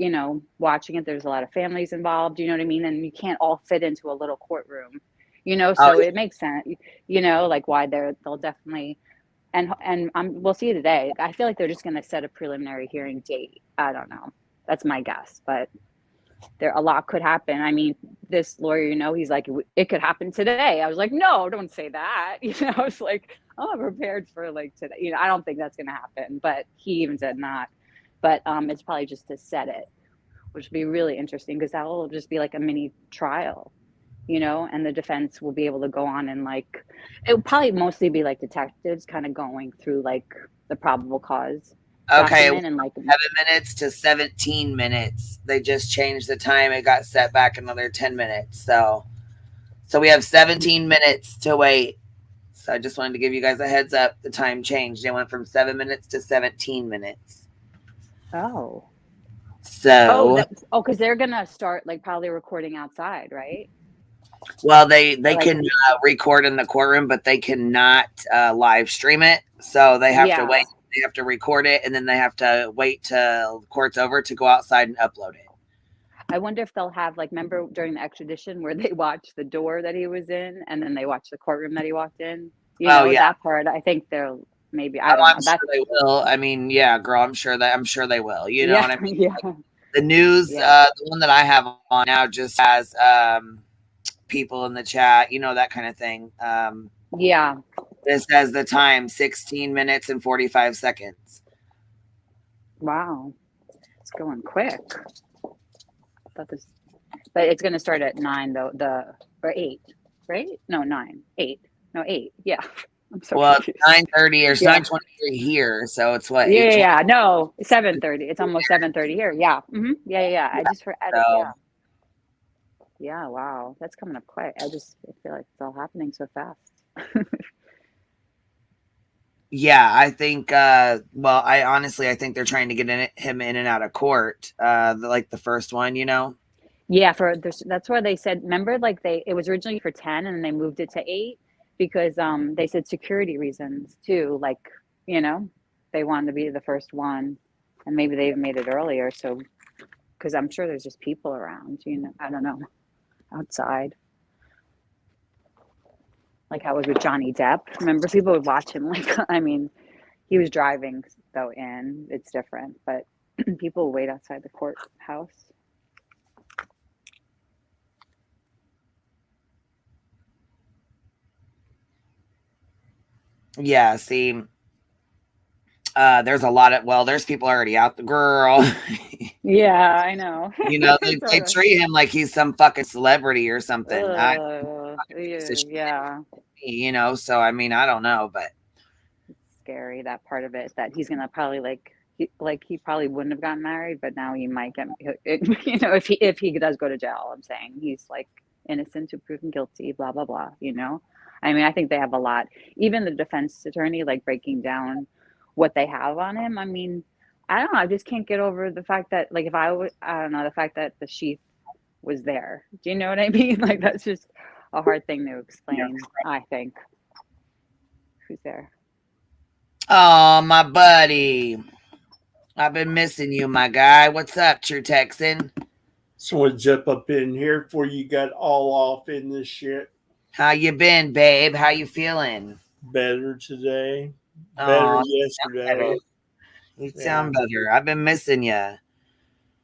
S9: watching it. There's a lot of families involved, you know what I mean? And you can't all fit into a little courtroom. So it makes sense, like why they'll definitely, and we'll see today. I feel like they're just going to set a preliminary hearing date. I don't know. That's my guess, but a lot could happen. I mean, this lawyer, he's like, it could happen today. I was like, no, don't say that. I was like, I'm prepared for like today. I don't think that's going to happen, but he even said not. But it's probably just to set it, which would be really interesting because that will just be like a mini trial. And the defense will be able to go on and like, it will probably mostly be like detectives kind of going through like the probable cause.
S4: Okay,
S9: and like
S4: 7 minutes to 17 minutes. They just changed the time. It got set back another 10 minutes. So we have 17 minutes to wait. So I just wanted to give you guys a heads up. The time changed. It went from 7 minutes to 17 minutes.
S9: Oh.
S4: So.
S9: Because they're gonna start like probably recording outside, right?
S4: Well, they can record in the courtroom, but they cannot live stream it. So they have to wait. They have to record it, and then they have to wait till court's over to go outside and upload it.
S9: I wonder if they'll have like, remember during the extradition where they watched the door that he was in, and then they watched the courtroom that he walked in. That part. I think they'll maybe. I don't know.
S4: I'm sure they will. I mean, yeah, girl. I'm sure they will. You know what I mean?
S9: Yeah.
S4: Like, the news, the one that I have on now, just has people in the chat, that kind of thing. This says the time 16 minutes and 45 seconds.
S9: Wow, it's going quick. thought this, but it's going to start at 9 though. Or 8, right? No, 9, 8, no 8. Yeah, I'm so confused.
S4: 9:30 or 9:23 here, so it's what?
S9: Yeah. No, 7:30. It's almost 7:30 here. Yeah. Yeah. I just forgot. Yeah. Yeah. Wow, that's coming up quick. I feel like it's all happening so fast.
S4: Yeah, I think. Well, I think they're trying to get him in and out of court. Like the first one, you know.
S9: Yeah, that's why they said. Remember, like it was originally for 10, and then they moved it to 8 because they said security reasons too. Like, you know, they wanted to be the first one, and maybe they made it earlier. So, because I'm sure there's just people around. You know, I don't know, outside. Like how it was with Johnny Depp. Remember, people would watch him. Like, I mean, he was driving though in. It's different, but people wait outside the courthouse.
S4: Yeah, see, there's a lot of there's people already out the girl.
S9: Yeah, I know.
S4: You know, they treat him like he's some fucking celebrity or something.
S9: Yeah.
S4: You know, so I mean, I don't know, but
S9: it's scary, that part of it, that he's gonna probably he probably wouldn't have gotten married, but now he might get, you know, if he does go to jail. I'm saying he's like innocent to proven guilty, blah blah blah. You know, I mean, I think they have a lot. Even the defense attorney, like breaking down what they have on him. I mean, I don't know. I just can't get over the fact that, like, I don't know, the fact that the sheath was there. Do you know what I mean? Like, that's just a hard thing to explain, I think. Who's there?
S4: Oh, my buddy. I've been missing you, my guy. What's up, True Texan?
S12: Someone jump up in here before you got all off in this shit.
S4: How you been, babe? How you feeling?
S12: Better today. Better yesterday.
S4: You sound better. I've been missing you.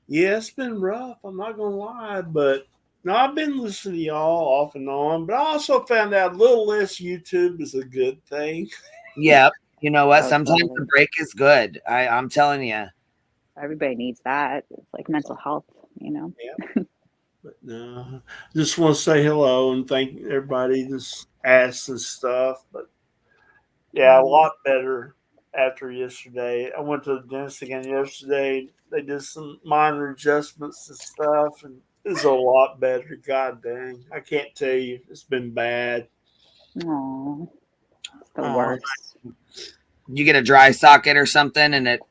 S12: Yeah, it's been rough. I'm not gonna lie, but no, I've been listening to y'all off and on. But I also found out a little less YouTube is a good thing.
S4: Yep. You know what? Sometimes the break is good. I'm telling you.
S9: Everybody needs that. It's like mental health, you know.
S12: Yeah. But no, just want to say hello and thank everybody that's asked and stuff. But yeah, a lot better after yesterday. I went to the dentist again yesterday. They did some minor adjustments and stuff, and it's a lot better. God dang, I can't tell you, it's been bad.
S9: Oh, the worst.
S4: You get a dry socket or something, and it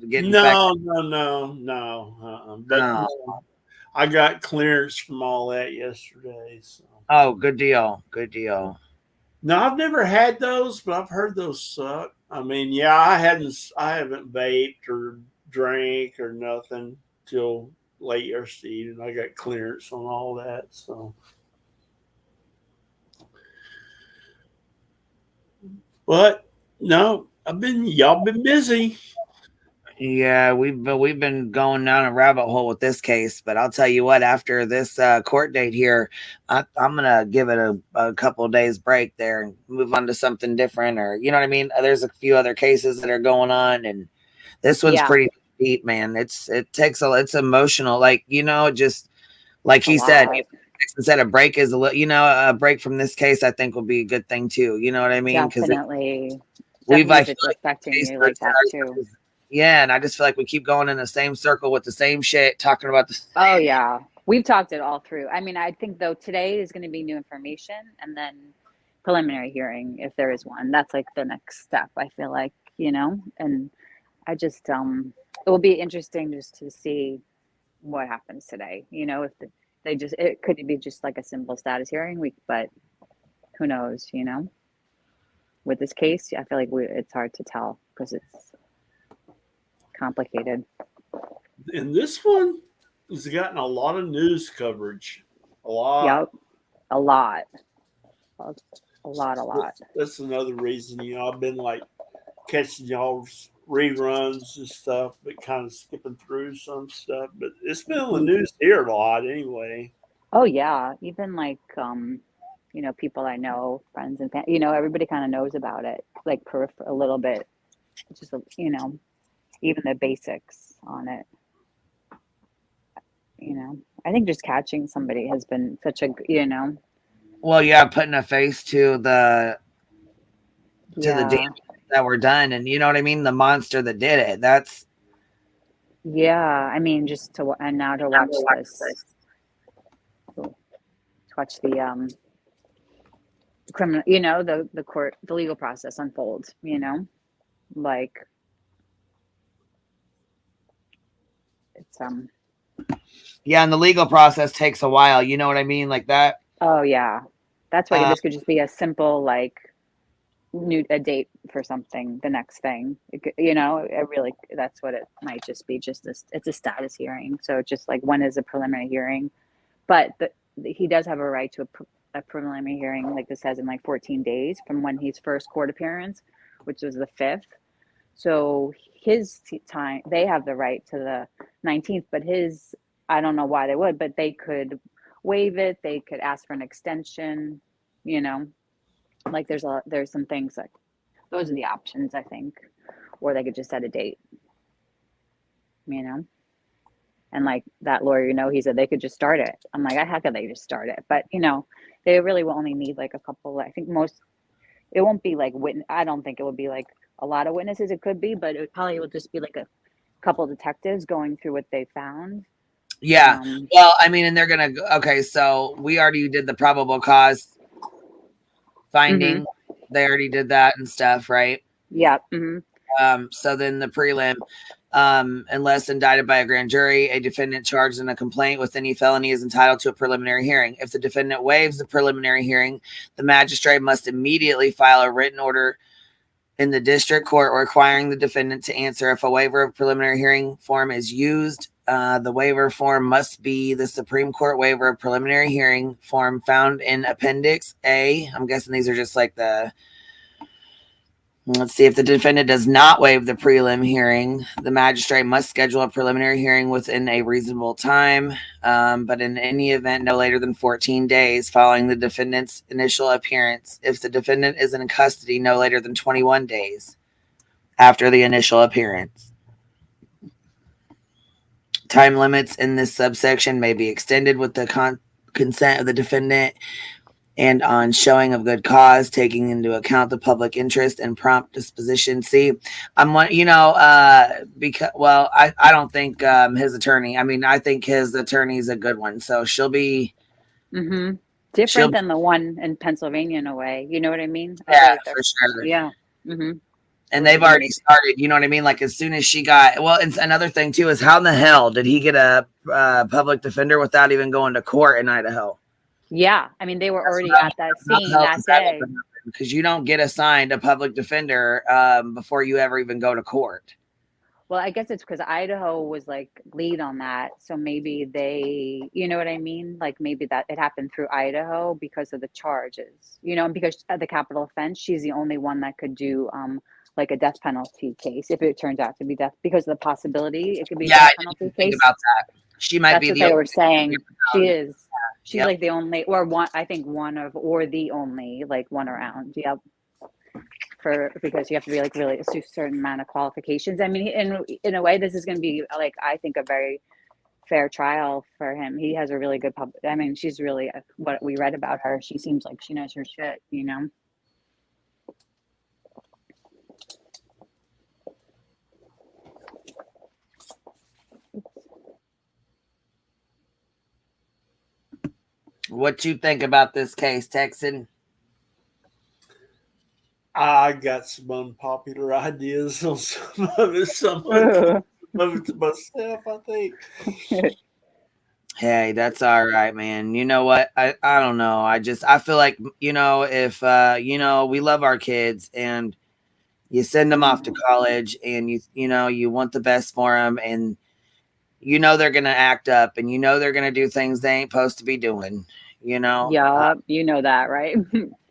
S4: get infected?
S12: No. But I got clearance from all that yesterday. So.
S4: Oh, good deal. Good deal.
S12: No, I've never had those, but I've heard those suck. I mean, yeah, I haven't vaped or drank or nothing till late yesterday, and I got clearance on all that. So, but no, y'all been busy.
S4: Yeah, we've been going down a rabbit hole with this case, but I'll tell you what, after this court date here, I'm gonna give it a couple of days break there and move on to something different, or you know what I mean. There's a few other cases that are going on, and this one's pretty deep, man. It's emotional, like, you know, just like he said. Instead of break is a break from this case, I think will be a good thing too. You know what I mean?
S9: Definitely.
S4: It's
S9: affecting you like that too.
S4: Yeah, and I just feel like we keep going in the same circle with the same shit, talking about this.
S9: Oh yeah, we've talked it all through. I mean, I think though today is going to be new information, and then preliminary hearing if there is one. That's like the next step. I feel like, you know, and I just it will be interesting just to see what happens today. You know, if it could be just like a simple status hearing week, but who knows? You know, with this case, I feel like it's hard to tell because it's complicated.
S12: And this one has gotten a lot of news coverage. A lot.
S9: Yep. A lot.
S12: That's another reason, you know, I've been like catching y'all's reruns and stuff, but kind of skipping through some stuff. But it's been on the news here a lot anyway.
S9: Oh yeah. Even like you know, people I know, friends and family, you know, everybody kind of knows about it, like a little bit. Just, you know, even the basics on it. You know, I think just catching somebody has been such a, you know.
S4: Well, yeah, putting a face to the
S9: Yeah.
S4: damage that were done, and you know what I mean. The monster that did it. That's
S9: Yeah. I mean, just to and now to watch this, to watch the criminal, you know, the court, the legal process unfold. You know, like it's
S4: yeah, and the legal process takes a while. You know what I mean, like that.
S9: Oh yeah, that's why this could just be a simple like a date for something, the next thing. You know, it really, that's what it might just be. Just this, it's a status hearing. So just like when is a preliminary hearing, but he does have a right to a preliminary hearing, like this says, in like 14 days from when his first court appearance, which was the 5th. So his time, they have the right to the 19th, but his, I don't know why they would, but they could waive it. They could ask for an extension, you know, like there's some things like those are the options, I think, or they could just set a date, you know. And like that lawyer, you know, he said they could just start it. I'm like, how could they just start it? But you know, they really will only need like a couple. I think most, it won't be like I don't think it would be like a lot of witnesses. It could be, but it probably will just be like a couple of detectives going through what they found.
S4: Yeah. Well, I mean, and they're gonna. Okay, so we already did the probable cause finding. They already did that and stuff, right?
S9: Yeah.
S4: So then the prelim, unless indicted by a grand jury, a defendant charged in a complaint with any felony is entitled to a preliminary hearing. If the defendant waives the preliminary hearing, the magistrate must immediately file a written order in the district court requiring the defendant to answer. If a waiver of preliminary hearing form is used, the waiver form must be the Supreme Court waiver of preliminary hearing form found in Appendix A. I'm guessing these are just like the... Let's see. If the defendant does not waive the prelim hearing, the magistrate must schedule a preliminary hearing within a reasonable time, but in any event, no later than 14 days following the defendant's initial appearance. If the defendant is in custody, no later than 21 days after the initial appearance. Time limits in this subsection may be extended with the consent of the defendant and on showing of good cause, taking into account the public interest and prompt disposition. See, because, well, I don't think his attorney, I mean, I think his attorney's a good one. So she'll be
S9: different than the one in Pennsylvania in a way. You know what I mean?
S4: Yeah, for sure.
S9: Yeah.
S4: And they've already started, you know what I mean? Like as soon as she got, well, it's another thing too, is how in the hell did he get a public defender without even going to court in Idaho?
S9: Yeah, I mean, they were already at that scene that day.
S4: Because you don't get assigned a public defender before you ever even go to court.
S9: Well, I guess it's because Idaho was like lead on that. So maybe they, you know what I mean? Like maybe that it happened through Idaho because of the charges, you know, and because of the capital offense, she's the only one that could do like a death penalty case if it turns out to be death, because of the possibility it could be a death penalty case.
S4: About that. She might be
S9: the they were saying. She is. She's
S4: Yep.
S9: like the only, or one, I think one of, or the only, like one around. Yep. Because you have to be like really a certain amount of qualifications. I mean, in a way, this is going to be like, I think, a very fair trial for him. He has a really good I mean, she's really, what we read about her, she seems like she knows her shit, you know?
S4: What you think about this case, Texan?
S12: I got some unpopular ideas on some of it. Some of it to myself, I think.
S4: Hey, that's all right, man. You know what? I don't know. I feel like, you know, if, you know, we love our kids and you send them off to college and you know, you want the best for them and you know, they're going to act up and you know, they're going to do things they ain't supposed to be doing, you know?
S9: Yeah. You know that, right?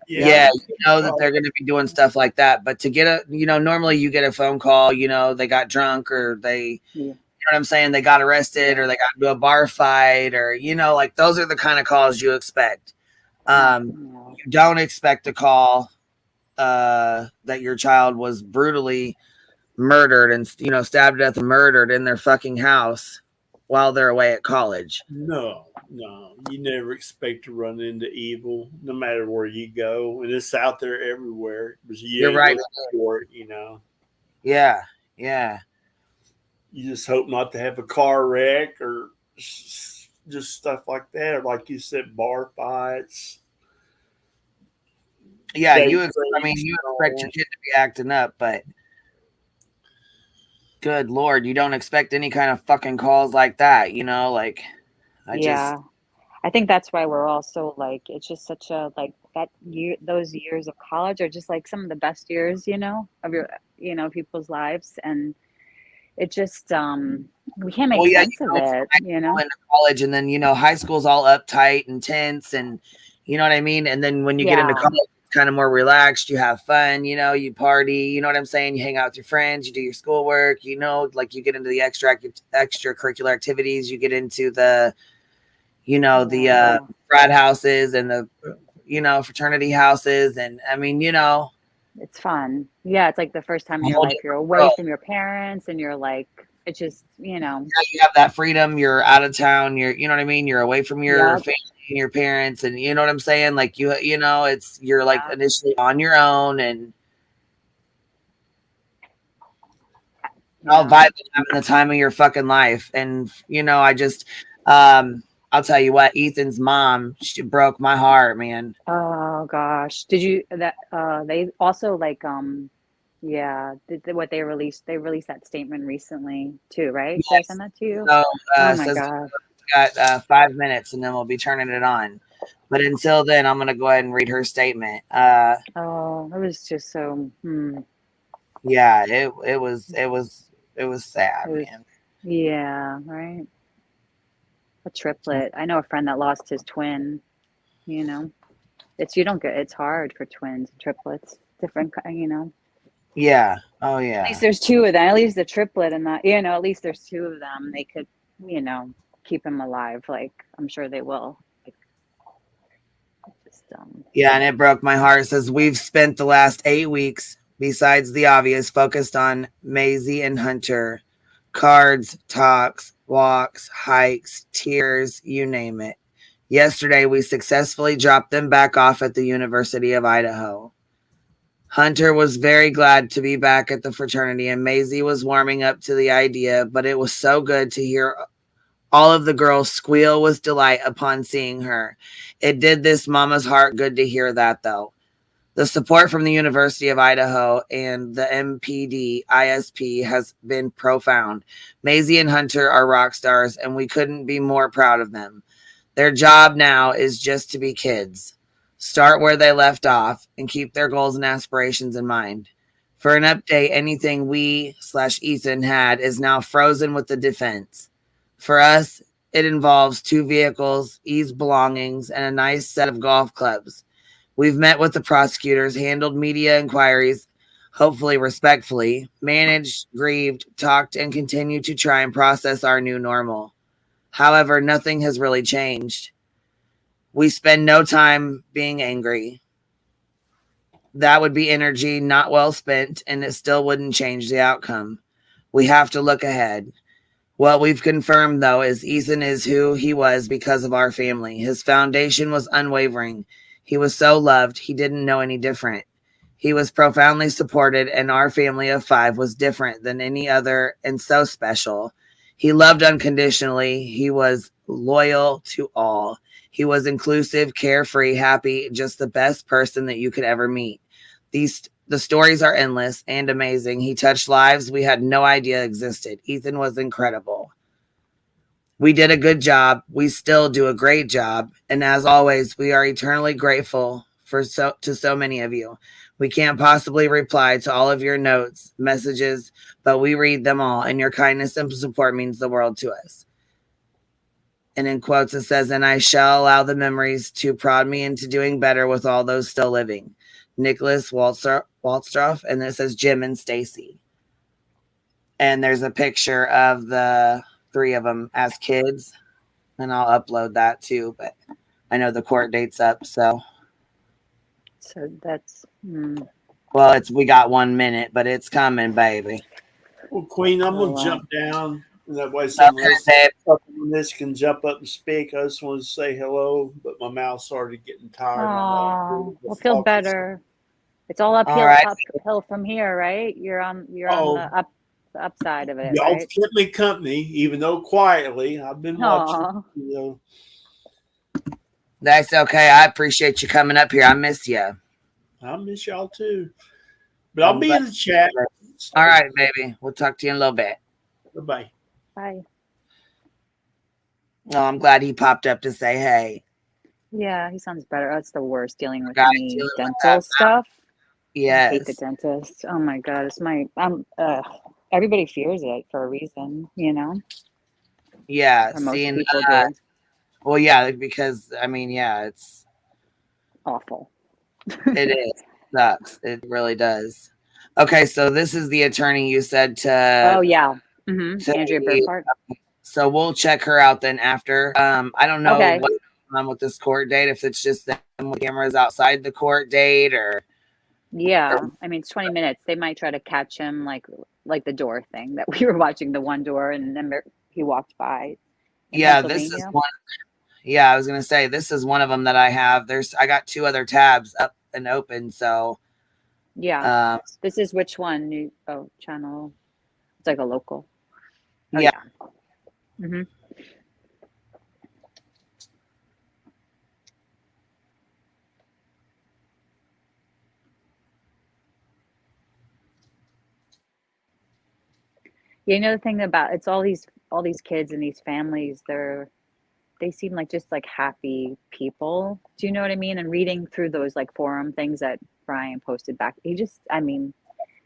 S4: Yeah, you know that they're going to be doing stuff like that. But to get normally you get a phone call, you know, they got drunk or they, you know what I'm saying? They got arrested or they got into a bar fight or, you know, like those are the kind of calls you expect. You don't expect a call that your child was brutally murdered and, you know, stabbed to death and murdered in their fucking house. while they're away at college.
S12: No, you never expect to run into evil, no matter where you go, and it's out there everywhere. But
S4: You're right.
S12: For it,
S4: Yeah.
S12: You just hope not to have a car wreck or just stuff like that, or like you said, bar fights.
S4: Yeah, you expect your kid to be acting up, but good Lord, you don't expect any kind of fucking calls like that,
S9: I think that's why we're all so like, it's just such a like that year, those years of college are just like some of the best years, of your, people's lives. And it just, we can't make sense of it,
S4: into college, and then, high school's all uptight and tense, and you know what I mean? And then when you get into college, it's kind of more relaxed, you have fun, you party, you know what I'm saying? You hang out with your friends, you do your schoolwork, like you get into the extracurricular activities, you get into the the frat houses and the fraternity houses, and I mean,
S9: it's fun. Yeah, it's like the first time in your life you're away from your parents, and you're like, it's just,
S4: you have that freedom, you're out of town, you know what I mean, you're away from your family and your parents, and you know what I'm saying, like you're like initially on your own, and all vibing, having the time of your fucking life. And I just I'll tell you what, Ethan's mom, she broke my heart, man.
S9: Oh gosh. Did you they also like what they released that statement recently too, right? Did I send that to you?
S4: So,
S9: oh my god.
S4: Got 5 minutes and then we'll be turning it on. But until then, I'm gonna go ahead and read her statement.
S9: It was just so
S4: yeah, it was sad, man.
S9: Yeah, right. A triplet. I know a friend that lost his twin. It's hard for twins, triplets, different.
S4: Yeah. Oh yeah.
S9: At least there's two of them. At least the triplet and that. At least there's two of them. They could, keep him alive. Like I'm sure they will.
S4: Yeah, and it broke my heart. It says we've spent the last 8 weeks, besides the obvious, focused on Maisie and Hunter. Cards, talks, walks, hikes, tears, you name it. Yesterday, we successfully dropped them back off at the University of Idaho. Hunter was very glad to be back at the fraternity, and Maisie was warming up to the idea, but it was so good to hear all of the girls squeal with delight upon seeing her. It did this mama's heart good to hear that, though. The support from the University of Idaho and the MPD ISP has been profound. Maisie and Hunter are rock stars, and we couldn't be more proud of them. Their job now is just to be kids, start where they left off, and keep their goals and aspirations in mind. For an update, anything we/Ethan had is now frozen with the defense. For us, it involves 2 vehicles, E's belongings, and a nice set of golf clubs. We've met with the prosecutors, handled media inquiries, hopefully respectfully, managed, grieved, talked, and continue to try and process our new normal. However, nothing has really changed. We spend no time being angry. That would be energy not well spent, and it still wouldn't change the outcome. We have to look ahead. What we've confirmed, though, is Ethan is who he was because of our family. His foundation was unwavering. He was so loved, he didn't know any different. He was profoundly supported, and our family of 5 was different than any other and so special. He loved unconditionally. He was loyal to all. He was inclusive, carefree, happy, just the best person that you could ever meet. The stories are endless and amazing. He touched lives we had no idea existed. Ethan was incredible. We did a good job. We still do a great job. And as always, we are eternally grateful to so many of you. We can't possibly reply to all of your notes, messages, but we read them all, and your kindness and support means the world to us. And in quotes, it says, and I shall allow the memories to prod me into doing better with all those still living. Nicholas Walstroff, and it says Jim and Stacy. And there's a picture of the 3 of them as kids, and I'll upload that too, but I know the court date's up, so
S9: that's
S4: well, we got 1 minute, but it's coming, baby.
S12: Well, Queen, I'm gonna jump down And that way someone else
S4: babe.
S12: on this can jump up and speak. I just want to say hello, but my mouth started getting tired.
S9: Oh, we'll feel better. It's all uphill from here, right? You're on the upside of it,
S12: y'all
S9: right?
S12: kept me company, even though quietly. I've been watching.
S4: That's okay. I appreciate you coming up here. I miss you.
S12: I miss y'all too. But I'll be in the chat.
S4: All right, baby. We'll talk to you in a little bit.
S12: Bye-bye.
S9: Bye.
S4: Oh, I'm glad he popped up to say hey.
S9: Yeah, he sounds better. That's the worst, dealing with
S4: Guys,
S9: any dental stuff.
S4: Yes.
S9: I hate the dentist. Oh my God, it's everybody fears it for a reason, you know?
S4: Yeah,
S9: or most people do.
S4: Well, yeah, because I mean, yeah, it's
S9: awful.
S4: It is. Sucks. It really does. Okay, so this is the attorney you said to.
S9: Oh yeah, Andrea Burkhart.
S4: So we'll check her out then after. I don't know
S9: Okay.
S4: what's going on with this court date. If it's just them with cameras outside the court date, or
S9: yeah, I mean it's 20 minutes. They might try to catch him like the door thing that we were watching, the one door, and then he walked by.
S4: Yeah, this is one. Yeah, I was gonna say this is one of them that I have. I got 2 other tabs up and open. So
S9: yeah, this is which one? Channel. It's like a local. Oh,
S4: yeah.
S9: Mm-hmm. You know the thing about it's all these kids and these families, they seem like just like happy people. Do you know what I mean? And reading through those like forum things that Brian posted back, I mean,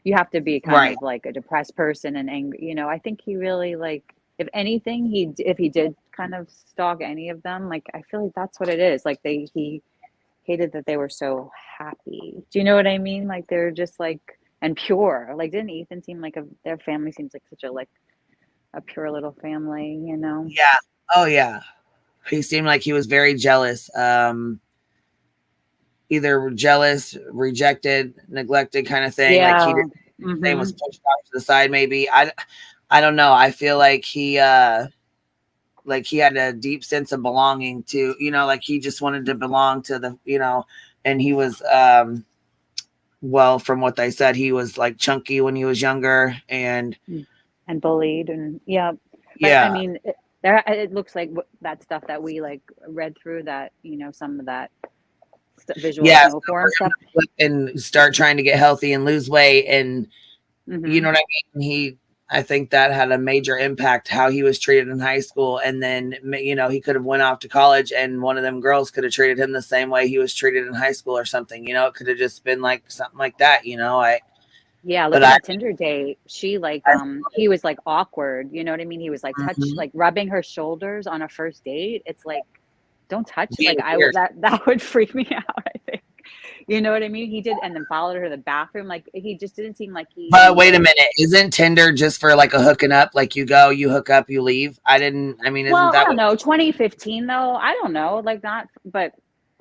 S9: you have to be kind of like a depressed person and angry. You know, I think he really like, if anything, if he did kind of stalk any of them, like I feel like that's what it is. Like he hated that they were so happy. Do you know what I mean? Like they're just like and pure. Like didn't Ethan seem like their family seems like such a pure little family, you know?
S4: Yeah. Oh yeah. He seemed like he was very jealous. Either jealous, rejected, neglected kind of thing.
S9: Yeah.
S4: Like he didn't was pushed off to the side, maybe. I don't know. I feel like he had a deep sense of belonging to, like he just wanted to belong to the, and he was well, from what they said, he was like chunky when he was younger and
S9: bullied and yeah.
S4: Yeah.
S9: I mean, it looks like that stuff that we like read through that, some of that visual forum stuff.
S4: And start trying to get healthy and lose weight. And you know what I mean? I think that had a major impact how he was treated in high school. And then, he could have went off to college and one of them girls could have treated him the same way he was treated in high school or something, it could have just been like something like that,
S9: Yeah, look at that Tinder date. She he was like awkward. You know what I mean? He was like like rubbing her shoulders on a first date. It's like, don't touch. Like that would freak me out, I think. You know what I mean? He did, and then followed her to the bathroom. Like he just didn't seem like he.
S4: But wait a minute, isn't Tinder just for like a hooking up? Like you go, you hook up, you leave. Isn't that?
S9: I don't know. 2015 though, I don't know. Like not, but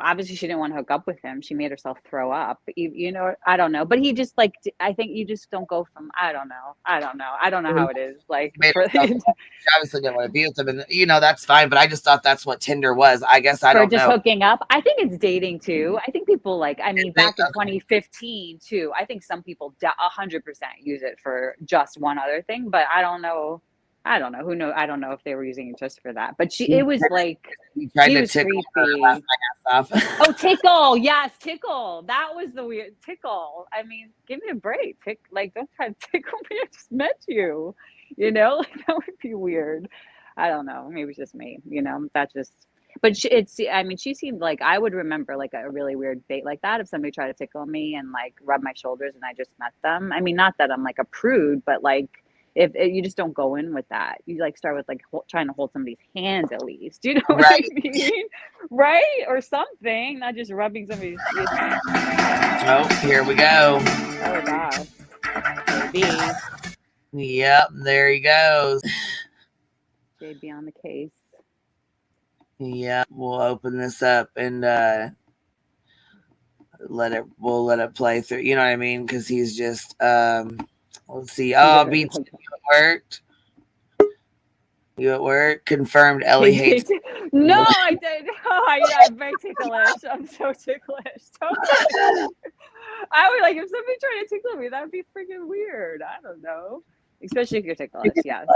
S9: obviously she didn't want to hook up with him. She made herself throw up. You know, I don't know. But he just like, I think you just don't go from. I don't know. I don't know how it is. Like
S4: obviously didn't want to be with him, and that's fine. But I just thought that's what Tinder was. I guess I don't know.
S9: For just hooking up. I think it's dating too. I think people back in 2015 too. I think some people 100% use it for just one other thing. But I don't know. Who knows? I don't know if they were using it just for that. But it was like
S4: he was creepy.
S9: Oh, tickle! Yes, tickle. That was the weird tickle. I mean, give me a break. Don't try to tickle me. I just met you. That would be weird. I don't know. Maybe it's just me. That just. But she seemed like I would remember like a really weird date like that if somebody tried to tickle me and like rub my shoulders and I just met them. I mean, not that I'm like a prude, but like. If you just don't go in with that, you like start with like trying to hold somebody's hands at least. Do you know what I mean? Right? Or something, not just rubbing somebody's.
S4: Oh, here we go.
S9: Oh God. JB.
S4: Yep, there he goes.
S9: JB on the case.
S4: Yeah, we'll open this up and we'll let it play through. You know what I mean? Because he's just let's see. Oh, beats worked. You at work? Confirmed. Ellie hates.
S9: No, I did. Oh, I'm very ticklish. I'm so ticklish. Totally. I would like if somebody tried to tickle me, that would be freaking weird. I don't know. Especially if you're ticklish, yes.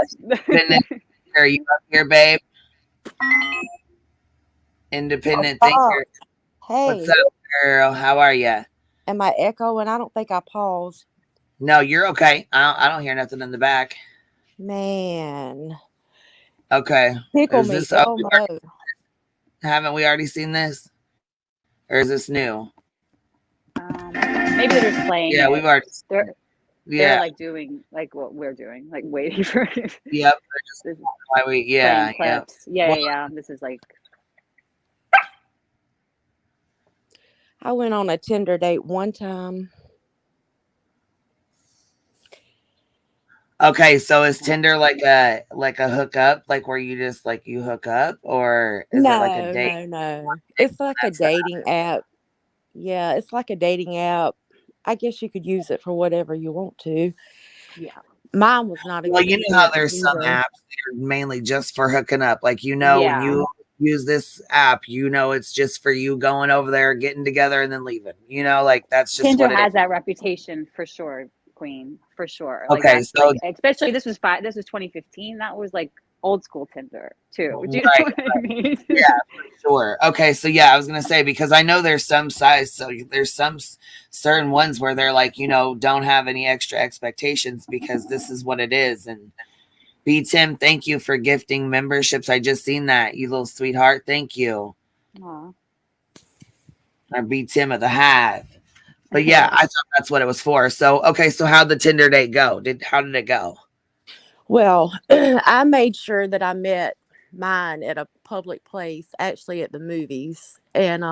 S4: Are you up here, babe? Independent thinker.
S13: Hey.
S4: What's up, girl? How are you?
S13: Am I echoing? I don't think I paused.
S4: No, you're okay. I don't hear nothing in the back.
S13: Man.
S4: Okay.
S13: Tickle
S4: Is
S13: me.
S4: this haven't we already seen this? Or is this new?
S9: Maybe they're just playing.
S4: Yeah, we've already.
S9: They're like doing like what we're doing, like waiting for it.
S4: Yep. Why we? Yeah.
S9: Clips. Yeah. This is like.
S13: I went on a Tinder date one time.
S4: Okay, so is Tinder like a hookup, like where you just like you hook up, or is it like a date?
S13: No. It's like a dating app. Yeah, it's like a dating app. I guess you could use it for whatever you want to.
S9: Yeah.
S13: Mine was not a
S4: Well,
S13: good
S4: you know how there's
S13: experience
S4: some
S13: either.
S4: apps that are mainly just for hooking up. Like, when you use this app, it's just for you going over there, getting together, and then leaving. Like that's just
S9: Tinder
S4: what it
S9: has
S4: is.
S9: that reputation for sure, Queen, for sure.
S4: Okay, so
S9: especially this was 2015. That was like old school Tinder too. Do you know what I mean?
S4: Yeah, for sure. Okay, so yeah, I was gonna say, because I know there's some sites, so there's some certain ones where they're like, don't have any extra expectations because this is what it is. And B Tim, thank you for gifting memberships. I just seen that, you little sweetheart. Thank you.
S9: Aww.
S13: I
S4: beat Tim of the Hive. But yeah, I thought that's what it was for. So, okay, so how'd the Tinder date go? How did it go?
S13: Well, I made sure that I met mine at a public place, actually at the movies. And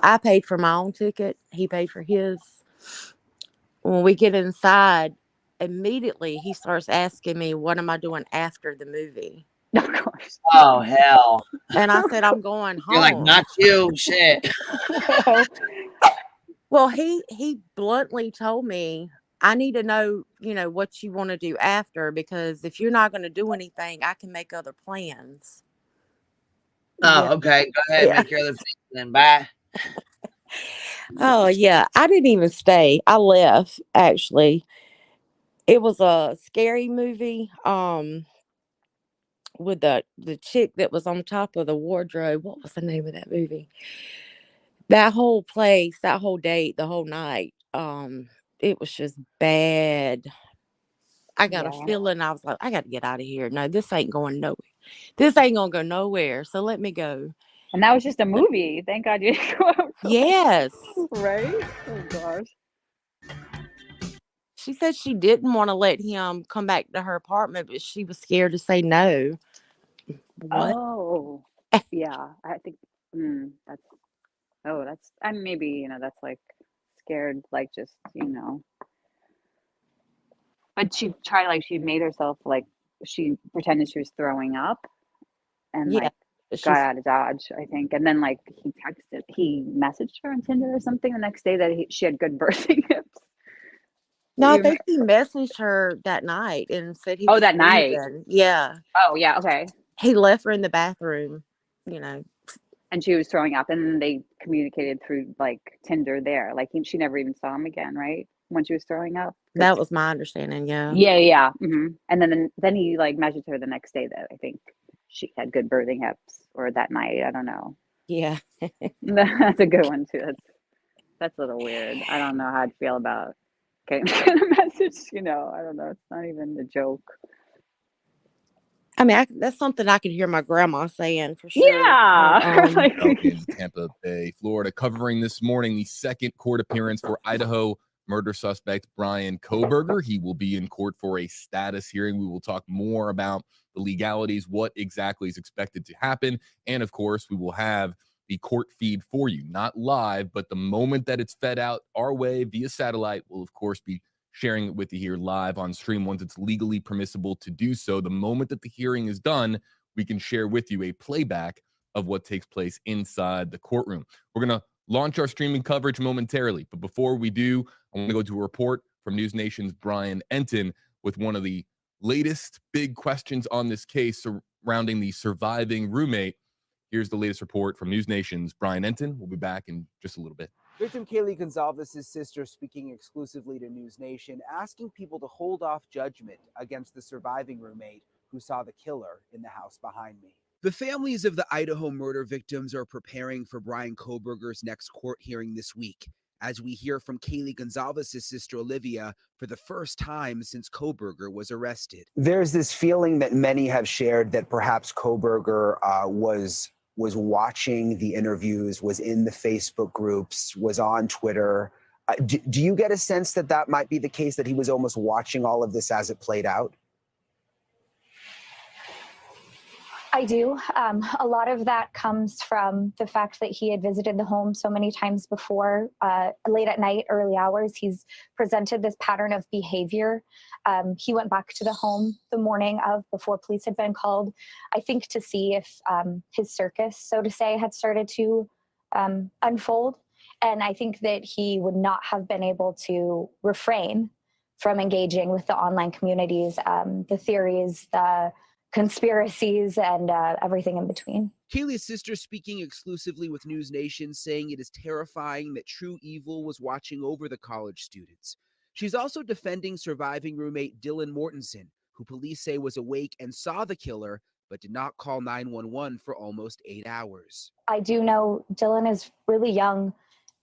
S13: I paid for my own ticket. He paid for his. When we get inside, immediately he starts asking me, what am I doing after the movie?
S9: Of course.
S4: Oh, hell.
S13: And I said, I'm going home.
S4: You're like, not you, shit.
S13: Well, he bluntly told me, I need to know, what you want to do after, because if you're not going to do anything, I can make other plans.
S4: Oh, okay. Go ahead. Make your other plans then. Bye.
S13: Oh, yeah. I didn't even stay. I left, actually. It was a scary movie. With the chick that was on top of the wardrobe. What was the name of that movie? That whole place, that whole date, the whole night, it was just bad. I got a feeling. I was like, I got to get out of here. No, this ain't going nowhere. This ain't gonna go nowhere. So let me go.
S9: And that was just a movie. Thank God you didn't go out.
S13: Yes.
S9: Right? Oh gosh.
S13: She said she didn't want to let him come back to her apartment, but she was scared to say no. What?
S9: Oh, yeah. I think that's. Oh, that's. Maybe that's like scared, like just But she tried, like she made herself like she pretended she was throwing up, and like got out of Dodge, I think. And then like he messaged her on Tinder or something the next day that she had good birthing hips.
S13: No, I think he messaged her that night and said he.
S9: Oh, that night.
S13: Yeah.
S9: Oh, yeah. Okay.
S13: He left her in the bathroom,
S9: and she was throwing up, and then they communicated through like Tinder there. Like she never even saw him again, right? When she was throwing up.
S13: That was my understanding. Yeah.
S9: Yeah. Mm-hmm. And then he like messaged her the next day that I think she had good birthing hips, or that night. I don't know.
S13: Yeah.
S9: That's a good one too. That's a little weird. I don't know how I'd feel about getting a message. I don't know. It's not even a joke.
S13: I mean, that's something I could hear my grandma saying for sure.
S9: Yeah.
S14: In Tampa Bay, Florida, covering this morning the second court appearance for Idaho murder suspect Bryan Kohberger. He will be in court for a status hearing. We will talk more about the legalities, what exactly is expected to happen. And of course, we will have the court feed for you, not live, but the moment that it's fed out our way via satellite, we'll of course be sharing it with you here live on stream once it's legally permissible to do so. The moment that the hearing is done, we can share with you a playback of what takes place inside the courtroom. We're going to launch our streaming coverage momentarily, but before we do, I want to go to a report from News Nation's Brian Enton with one of the latest big questions on this case surrounding the surviving roommate. Here's the latest report from News Nation's Brian Enton. We'll be back in just a little bit.
S10: Victim Kaylee Gonzalez's sister speaking exclusively to News Nation, asking people to hold off judgment against the surviving roommate who saw the killer in the house behind me. The families of the Idaho murder victims are preparing for Brian Kohberger's next court hearing this week, as we hear from Kaylee Gonzalez's sister Olivia for the first time since Kohberger was arrested. There's this feeling that many have shared that perhaps Kohberger was watching the interviews, was in the Facebook groups, was on Twitter. Do you get a sense that that might be the case, that he was almost watching all of this as it played out?
S15: I do. A lot of that comes from the fact that he had visited the home so many times before, late at night, early hours. He's presented this pattern of behavior. He went back to the home the morning of, before police had been called, I think to see if his circus, so to say, had started to unfold. And I think that he would not have been able to refrain from engaging with the online communities, the theories, the conspiracies, and everything in between.
S10: Kaylee's sister speaking exclusively with News Nation, saying it is terrifying that true evil was watching over the college students. She's also defending surviving roommate Dylan Mortensen, who police say was awake and saw the killer, but did not call 911 for almost 8 hours.
S15: I do know Dylan is really young,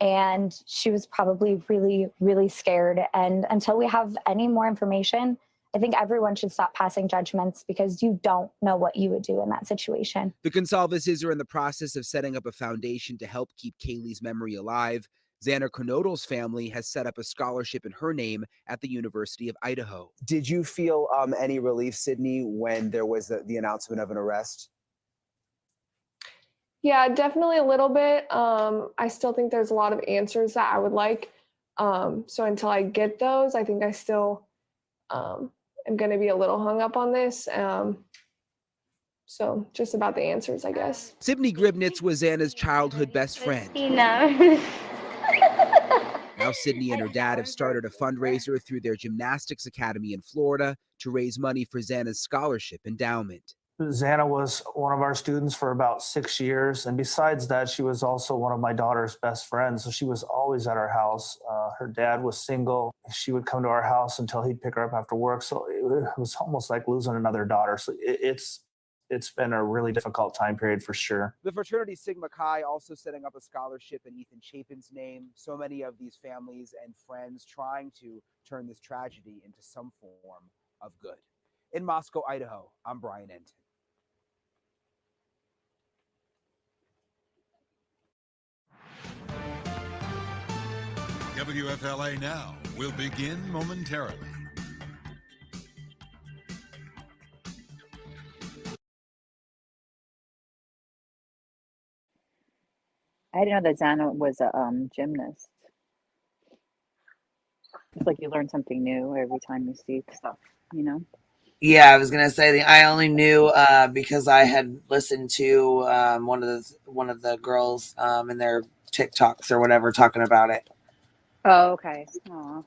S15: and she was probably really, really scared. And until we have any more information, I think everyone should stop passing judgments, because you don't know what you would do in that situation.
S10: The Gonzalezes are in the process of setting up a foundation to help keep Kaylee's memory alive. Xana Kernodle's family has set up a scholarship in her name at the University of Idaho. Did you feel any relief, Sydney, when there was the announcement of an arrest?
S16: Yeah, definitely a little bit. I still think there's a lot of answers that I would like. So until I get those, I think I still am going to be a little hung up on this. So just about the answers, I guess.
S10: Sydney Gribnitz was Xana's childhood best friend. Now Sydney and her dad have started a fundraiser through their gymnastics academy in Florida to raise money for Xana's scholarship endowment.
S17: Xana was one of our students for about 6 years. And besides that, she was also one of my daughter's best friends. So she was always at our house. Her dad was single. She would come to our house until he'd pick her up after work. So it was almost like losing another daughter. So it's been a really difficult time period for sure.
S10: The fraternity Sigma Chi also setting up a scholarship in Ethan Chapin's name. So many of these families and friends trying to turn this tragedy into some form of good. In Moscow, Idaho, I'm Brian Enton.
S2: WFLA Now will begin momentarily.
S9: I didn't know that Xana was a gymnast. It's like you learn something new every time you see stuff, you know?
S4: Yeah, I was gonna say I only knew because I had listened to one of the girls in their TikToks or whatever talking about it.
S9: Oh, okay. Aw.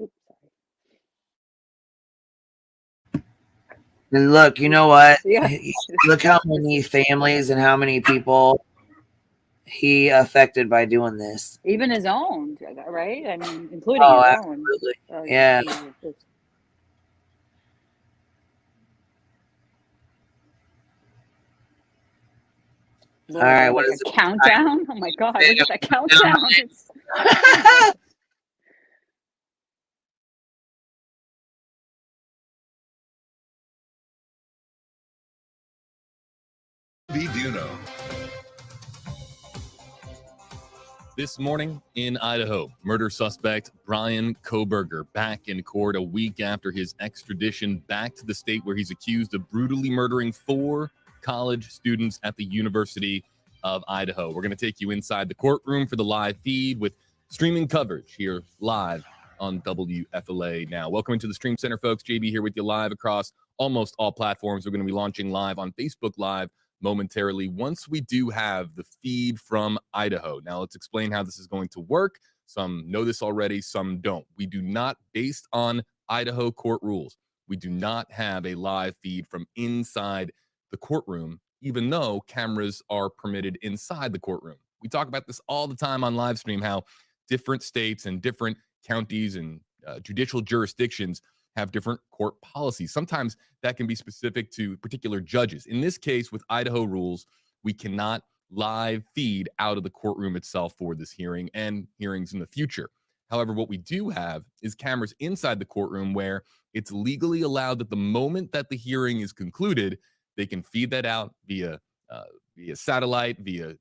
S9: Oops,
S4: And look, you know what?
S9: Yeah.
S4: Look how many families and how many people he affected by doing this.
S9: Even his own, right? I mean, including
S4: Oh,
S9: his
S4: absolutely.
S9: own.
S4: Yeah.
S9: All
S4: right,
S9: what
S4: what
S9: is
S4: is
S9: a
S4: it?
S9: countdown? Oh my God, look at that countdown.
S2: Did you know?
S14: This morning in Idaho, murder suspect Brian Kohberger back in court a week after his extradition back to the state where he's accused of brutally murdering 4 college students at the University of Idaho. We're going to take you inside the courtroom for the live feed with streaming coverage here live on WFLA Now. Welcome into the Stream Center, folks. JB here with you live across almost all platforms. We're going to be launching live on Facebook Live momentarily once we do have the feed from Idaho. Now let's explain how this is going to work. Some know this already, some don't. We do not, based on Idaho court rules, we do not have a live feed from inside the courtroom, even though cameras are permitted inside the courtroom. We talk about this all the time on live stream, how different states and different counties and judicial jurisdictions have different court policies. Sometimes that can be specific to particular judges. In this case, with Idaho rules, we cannot live feed out of the courtroom itself for this hearing and hearings in the future. However, what we do have is cameras inside the courtroom where it's legally allowed that the moment that the hearing is concluded, they can feed that out via satellite, via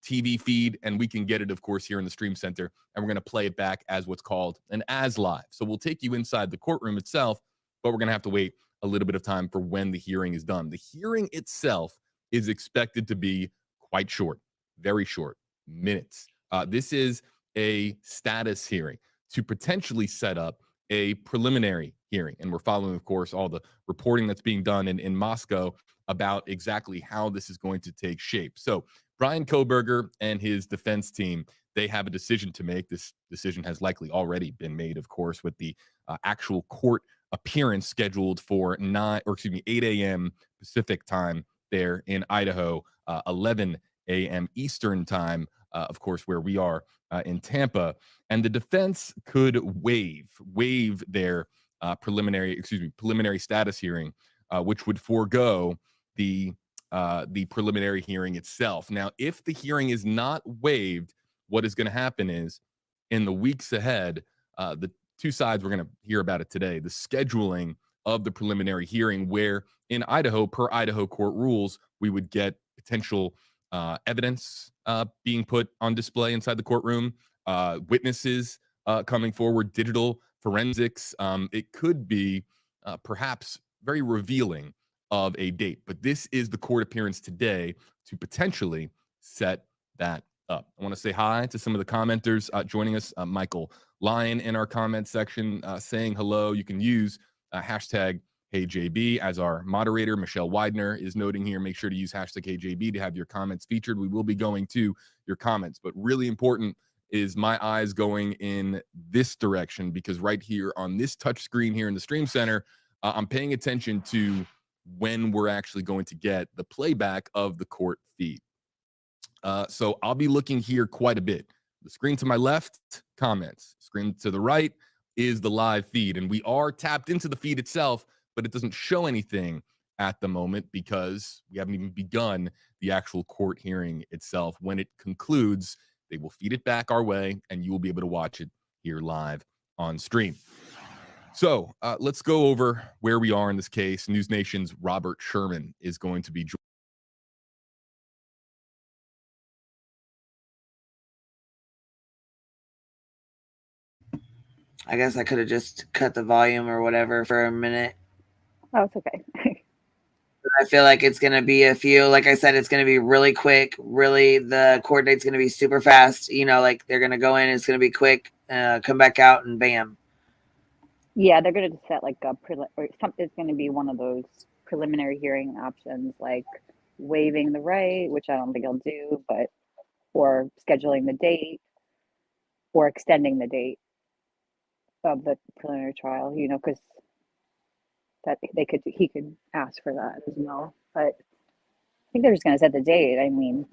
S14: TV feed, and we can get it, of course, here in the Stream Center, and we're going to play it back as what's called an as live. So we'll take you inside the courtroom itself, but we're going to have to wait a little bit of time for when the hearing is done. The hearing itself is expected to be quite short, very short, minutes. This is a status hearing to potentially set up a preliminary hearing. And we're following, of course, all the reporting that's being done in Moscow about exactly how this is going to take shape. So Bryan Kohberger and his defense team, they have a decision to make. This decision has likely already been made, of course, with the actual court appearance scheduled for 8 a.m. Pacific time there in Idaho, 11 a.m. Eastern time, of course, where we are in Tampa. And the defense could waive their preliminary status hearing, which would forego the preliminary hearing itself. Now, if the hearing is not waived, what is going to happen is in the weeks ahead, the two sides, we're going to hear about it today, the scheduling of the preliminary hearing, where in Idaho, per Idaho court rules, we would get potential evidence being put on display inside the courtroom, witnesses coming forward, digital forensics. It could be perhaps very revealing of a date, but this is the court appearance today to potentially set that up. I want to say hi to some of the commenters joining us. Michael Lyon in our comment section saying hello. You can use hashtag HeyJB as our moderator. Michelle Widener is noting here, make sure to use hashtag HeyJB to have your comments featured. We will be going to your comments, but really important is my eyes going in this direction, because right here on this touch screen here in the Stream Center, I'm paying attention to when we're actually going to get the playback of the court feed. So I'll be looking here quite a bit. The screen to my left, comments. Screen to the right is the live feed. And we are tapped into the feed itself, but it doesn't show anything at the moment because we haven't even begun the actual court hearing itself. When it concludes, they will feed it back our way, and you will be able to watch it here live on stream. So let's go over where we are in this case. News Nation's Robert Sherman is going to be joining.
S4: I guess I could have just cut the volume or whatever for a minute.
S9: Oh, it's okay.
S4: I feel like it's going to be a few, like I said, it's going to be really quick. Really, the court date's going to be super fast. Like they're going to go in, it's going to be quick, come back out, and bam.
S9: Yeah, they're going to set like it's going to be one of those preliminary hearing options, like waiving the right, which I don't think I'll do, or scheduling the date, or extending the date of the preliminary trial. Because that he could ask for that as well. But I think they're just going to set the date. I mean,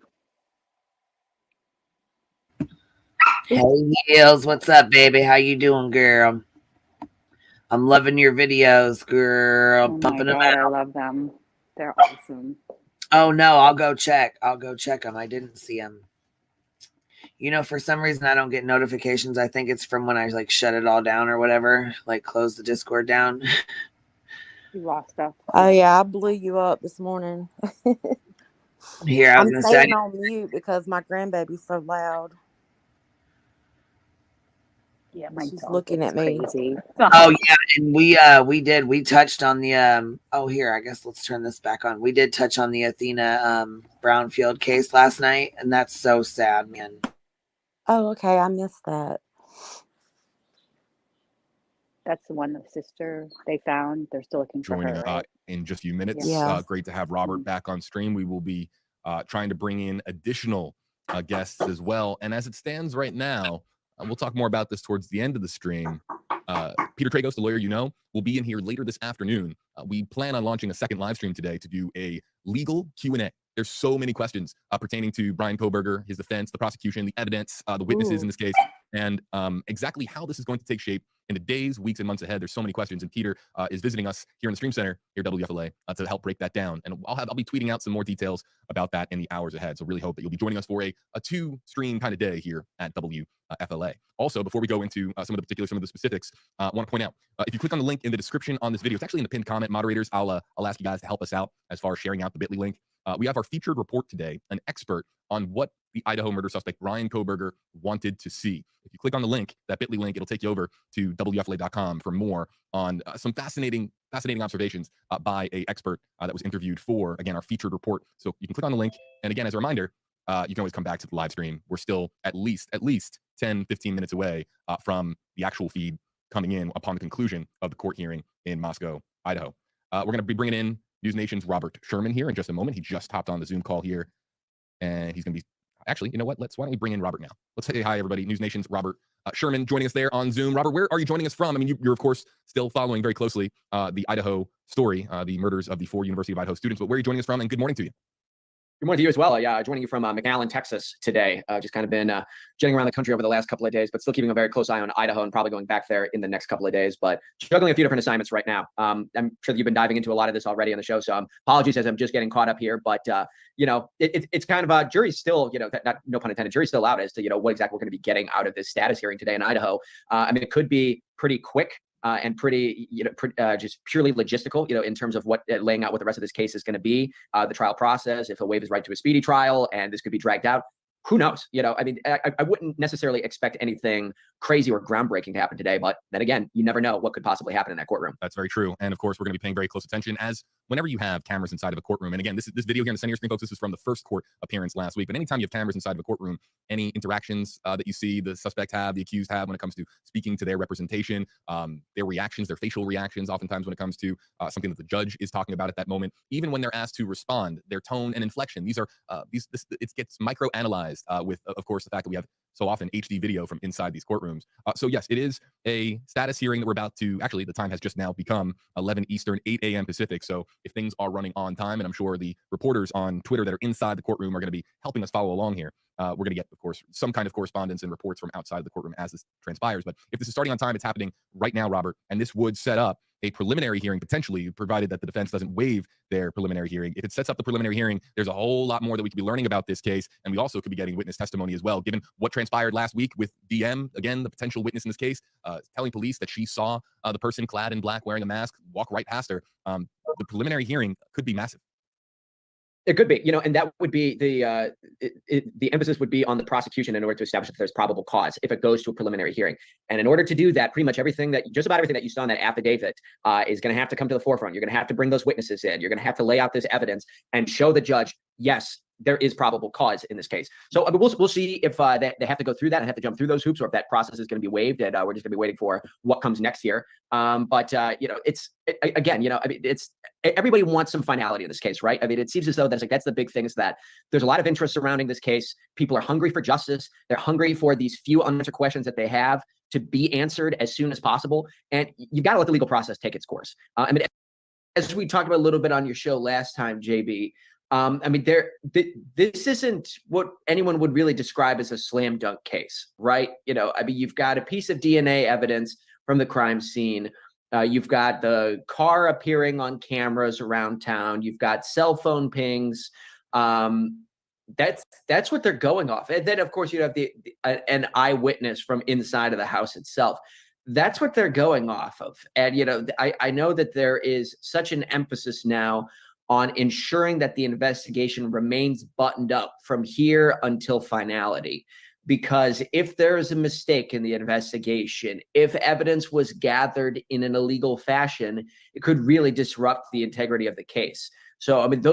S4: hey Heels, what's up, baby? How you doing, girl? I'm loving your videos, girl.
S9: Oh
S4: Pumping
S9: my God,
S4: them out.
S9: I love them. They're awesome.
S4: Oh no, I'll go check them. I didn't see them. For some reason I don't get notifications. I think it's from when I like shut it all down or whatever, like close the Discord down.
S9: You lost stuff.
S13: Oh yeah, I blew you up this morning.
S4: Here,
S13: I'm staying on mute because my grandbaby's so loud.
S9: Yeah,
S13: she's looking at me.
S9: Crazy.
S4: Oh yeah, and we touched on the here, I guess let's turn this back on. We did touch on the Athena Brownfield case last night, and that's so sad, man.
S13: Oh, okay, I missed that.
S9: That's the one, the sister they found. They're still looking for her, right?
S14: In just a few minutes.
S13: Yeah.
S14: Great to have Robert back on stream. We will be trying to bring in additional guests as well. And as it stands right now, We'll talk more about this towards the end of the stream. Peter Tragos, the lawyer you know, will be in here later this afternoon. We plan on launching a second live stream today to do a legal Q&A. There's so many questions pertaining to Bryan Kohberger, his defense, the prosecution, the evidence, the witnesses in this case, and exactly how this is going to take shape in the days, weeks, and months ahead. There's so many questions, and Peter is visiting us here in the Stream Center here at WFLA to help break that down. And I'll be tweeting out some more details about that in the hours ahead. So really hope that you'll be joining us for a two-stream kind of day here at WFLA. Also, before we go into some of the specifics, I want to point out, if you click on the link in the description on this video, it's actually in the pinned comment. Moderators, I'll ask you guys to help us out as far as sharing out the bit.ly link. We have our featured report today, an expert on what the Idaho murder suspect Bryan Kohberger wanted to see. If you click on the link, that bit.ly link, it'll take you over to WFLA.com for more on some fascinating observations by an expert that was interviewed for, again, our featured report. So you can click on the link. And again, as a reminder, you can always come back to the live stream. We're still at least 10, 15 minutes away from the actual feed coming in upon the conclusion of the court hearing in Moscow, Idaho. We're going to be bringing in News Nation's Robert Sherman here in just a moment. He just hopped on the Zoom call here, and he's going to be, actually, you know what? Why don't we bring in Robert now? Let's say hi, everybody. News Nation's Robert Sherman joining us there on Zoom. Robert, where are you joining us from? I mean, you're of course still following very closely the Idaho story, the murders of the 4 University of Idaho students, but where are you joining us from? And good morning to you.
S18: Good morning to you as well. Yeah, joining you from McAllen, Texas today. Just kind of been jetting around the country over the last couple of days, but still keeping a very close eye on Idaho and probably going back there in the next couple of days, but juggling a few different assignments right now. I'm sure that you've been diving into a lot of this already on the show, so apologies as I'm just getting caught up here, but you know, it's kind of jury's still, you know, no pun intended, jury's still out as to, you know, what exactly we're going to be getting out of this status hearing today in Idaho. I mean, it could be pretty quick. And pretty, you know, just purely logistical, you know, in terms of what laying out what the rest of this case is going to be, the trial process, if he'll waive his right to a speedy trial, and this could be dragged out. Who knows? You know, I mean, I wouldn't necessarily expect anything crazy or groundbreaking to happen today, but then again, you never know what could possibly happen in that courtroom.
S14: That's very true. And of course, we're going to be paying very close attention as whenever you have cameras inside of a courtroom. And again, this video here in the center of your screen, folks, this is from the first court appearance last week. But anytime you have cameras inside of a courtroom, any interactions that you see the suspect have, the accused have when it comes to speaking to their representation, their reactions, their facial reactions, oftentimes when it comes to something that the judge is talking about at that moment, even when they're asked to respond, their tone and inflection, these are it gets micro analyzed with, of course, the fact that we have so often HD video from inside these courtrooms. So yes, it is a status hearing that we're about to, actually the time has just now become 11 Eastern, 8 a.m. Pacific. So if things are running on time, and I'm sure the reporters on Twitter that are inside the courtroom are going to be helping us follow along here, we're going to get, of course, some kind of correspondence and reports from outside of the courtroom as this transpires. But if this is starting on time, it's happening right now, Robert, and this would set up a preliminary hearing, potentially, provided that the defense doesn't waive their preliminary hearing. If it sets up the preliminary hearing, there's a whole lot more that we could be learning about this case, and we also could be getting witness testimony as well, given what transpired last week with DM, again, the potential witness in this case, telling police that she saw the person clad in black wearing a mask walk right past her. The preliminary hearing could be massive.
S18: It could be, you know, and that would be the emphasis would be on the prosecution in order to establish if there's probable cause if it goes to a preliminary hearing. And in order to do that, pretty much just about everything that you saw in that affidavit is going to have to come to the forefront. You're going to have to bring those witnesses in. You're going to have to lay out this evidence and show the judge, yes, there is probable cause in this case. So I mean, we'll see if they have to go through that and have to jump through those hoops, or if that process is going to be waived, and we're just going to be waiting for what comes next here. But you know, again, you know, I mean, everybody wants some finality in this case, right? I mean, it seems as though that's the big thing, is that there's a lot of interest surrounding this case. People are hungry for justice. They're hungry for these few unanswered questions that they have to be answered as soon as possible. And you've got to let the legal process take its course. I mean, as we talked about a little bit on your show last time, JB, I mean, this isn't what anyone would really describe as a slam dunk case, right? You know, I mean, you've got a piece of DNA evidence from the crime scene. You've got the car appearing on cameras around town. You've got cell phone pings. That's what they're going off. And then, of course, you have an eyewitness from inside of the house itself. That's what they're going off of. And, you know, I know that there is such an emphasis now on ensuring that the investigation remains buttoned up from here until finality. Because if there is a mistake in the investigation, if evidence was gathered in an illegal fashion, it could really disrupt the integrity of the case. So, I mean,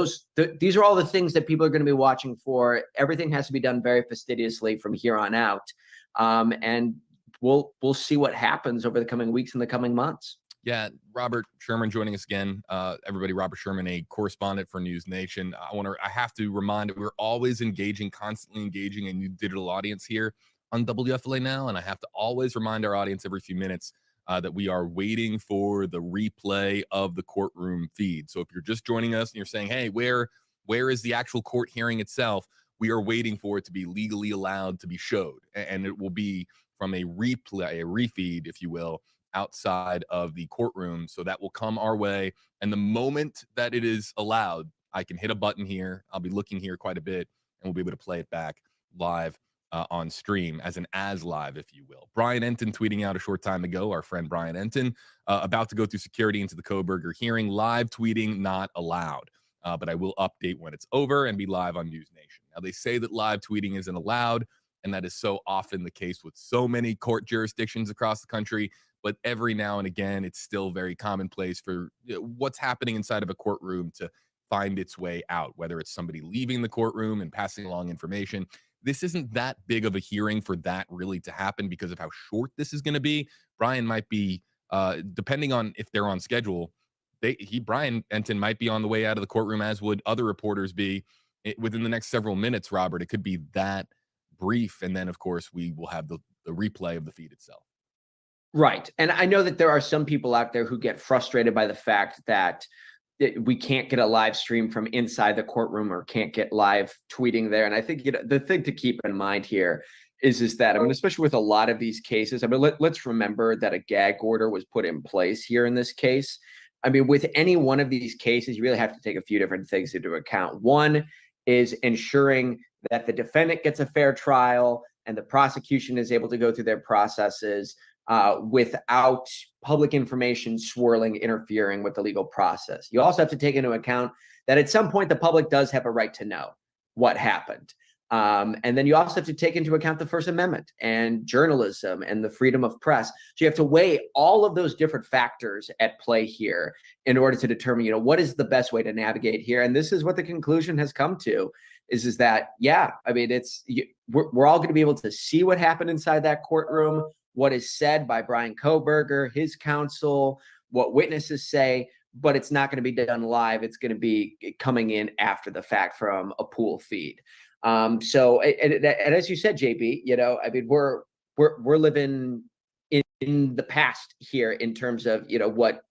S18: these are all the things that people are going to be watching for. Everything has to be done very fastidiously from here on out. And we'll see what happens over the coming weeks and the coming months.
S14: Yeah, Robert Sherman joining us again. Everybody, Robert Sherman, a correspondent for News Nation. I have to remind that we're always constantly engaging a new digital audience here. on WFLA Now, and I have to always remind our audience every few minutes that we are waiting for the replay of the courtroom feed. So if you're just joining us and you're saying, hey, where is the actual court hearing itself? We are waiting for it to be legally allowed to be showed. And it will be from a replay, a refeed, if you will, outside of the courtroom. So that will come our way. And the moment that it is allowed, I can hit a button here. I'll be looking here quite a bit, and we'll be able to play it back live on stream as live, if you will. Brian Enton tweeting out a short time ago, our friend Brian Enton, about to go through security into the Kohberger hearing, live tweeting not allowed. But I will update when it's over and be live on News Nation. Now, they say that live tweeting isn't allowed, and that is so often the case with so many court jurisdictions across the country. But every now and again, it's still very commonplace for what's happening inside of a courtroom to find its way out, whether it's somebody leaving the courtroom and passing along information. This isn't that big of a hearing for that really to happen because of how short this is going to be. Brian might be, depending on if they're on schedule, Brian Enton might be on the way out of the courtroom, as would other reporters be within the next several minutes, Robert. It could be that brief. And then, of course, we will have the replay of the feed itself.
S18: Right. And I know that there are some people out there who get frustrated by the fact that we can't get a live stream from inside the courtroom or can't get live tweeting there. And I think the thing to keep in mind here is that, I mean, especially with a lot of these cases, I mean, let's remember that a gag order was put in place here in this case. I mean, with any one of these cases, you really have to take a few different things into account. One is ensuring that the defendant gets a fair trial and the prosecution is able to go through their processes without public information swirling, interfering with the legal process. You also have to take into account that at some point the public does have a right to know what happened. And then you also have to take into account the First Amendment and journalism and the freedom of press. So you have to weigh all of those different factors at play here in order to determine, what is the best way to navigate here. And this is what the conclusion has come to is that, yeah, I mean, we're all going to be able to see what happened inside that courtroom, what is said by Brian Kohberger, his counsel, what witnesses say, but it's not going to be done live. It's going to be coming in after the fact from a pool feed. So, and as you said, JB, I mean, we're living in the past here in terms of,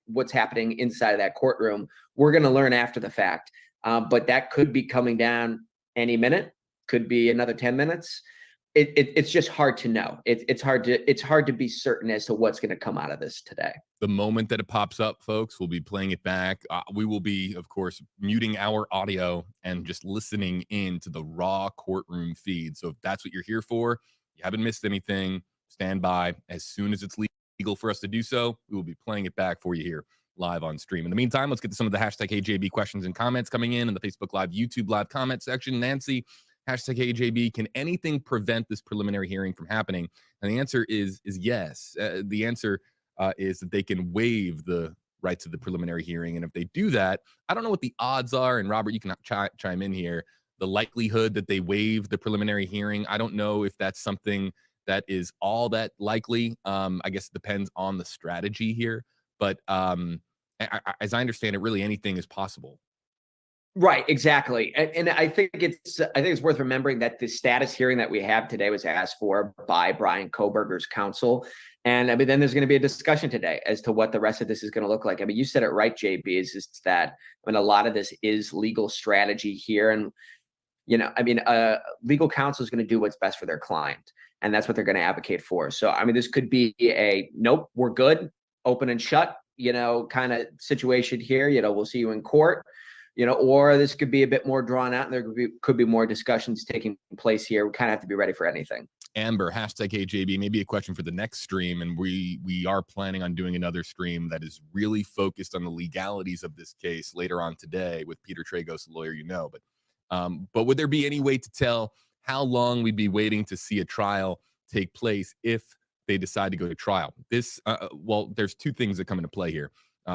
S18: what's happening inside of that courtroom. We're going to learn after the fact, but that could be coming down any minute, could be another 10 minutes. It's just hard to know. It's hard to be certain as to what's going to come out of this today.
S14: The moment that it pops up, folks, we'll be playing it back. We will be, of course, muting our audio and just listening in to the raw courtroom feed. So if that's what you're here for, you haven't missed anything, stand by. As soon as it's legal for us to do so, we will be playing it back for you here live on stream. In the meantime, let's get to some of the hashtag HJB questions and comments coming in the Facebook Live, YouTube Live comment section. Nancy, hashtag HJB, can anything prevent this preliminary hearing from happening? And the answer is yes. The answer is that they can waive the rights of the preliminary hearing. And if they do that, I don't know what the odds are. And Robert, you can chime in here. The likelihood that they waive the preliminary hearing, I don't know if that's something that is all that likely. I guess it depends on the strategy here. But as I understand it, really anything is possible.
S18: Right, exactly. And I think it's worth remembering that the status hearing that we have today was asked for by Brian Kohberger's counsel. And I mean, then there's going to be a discussion today as to what the rest of this is going to look like. I mean, you said it right, JB, is just that, I mean, a lot of this is legal strategy here. And, legal counsel is going to do what's best for their client. And that's what they're going to advocate for. So, I mean, this could be a, nope, we're good, open and shut, kind of situation here. We'll see you in court. Or this could be a bit more drawn out and there could be more discussions taking place here. We kind of have to be ready for anything.
S14: Amber, hashtag HJB, maybe a question for the next stream. And we are planning on doing another stream that is really focused on the legalities of this case later on today with Peter Tragos, the lawyer, but would there be any way to tell how long we'd be waiting to see a trial take place if they decide to go to trial? There's two things that come into play here.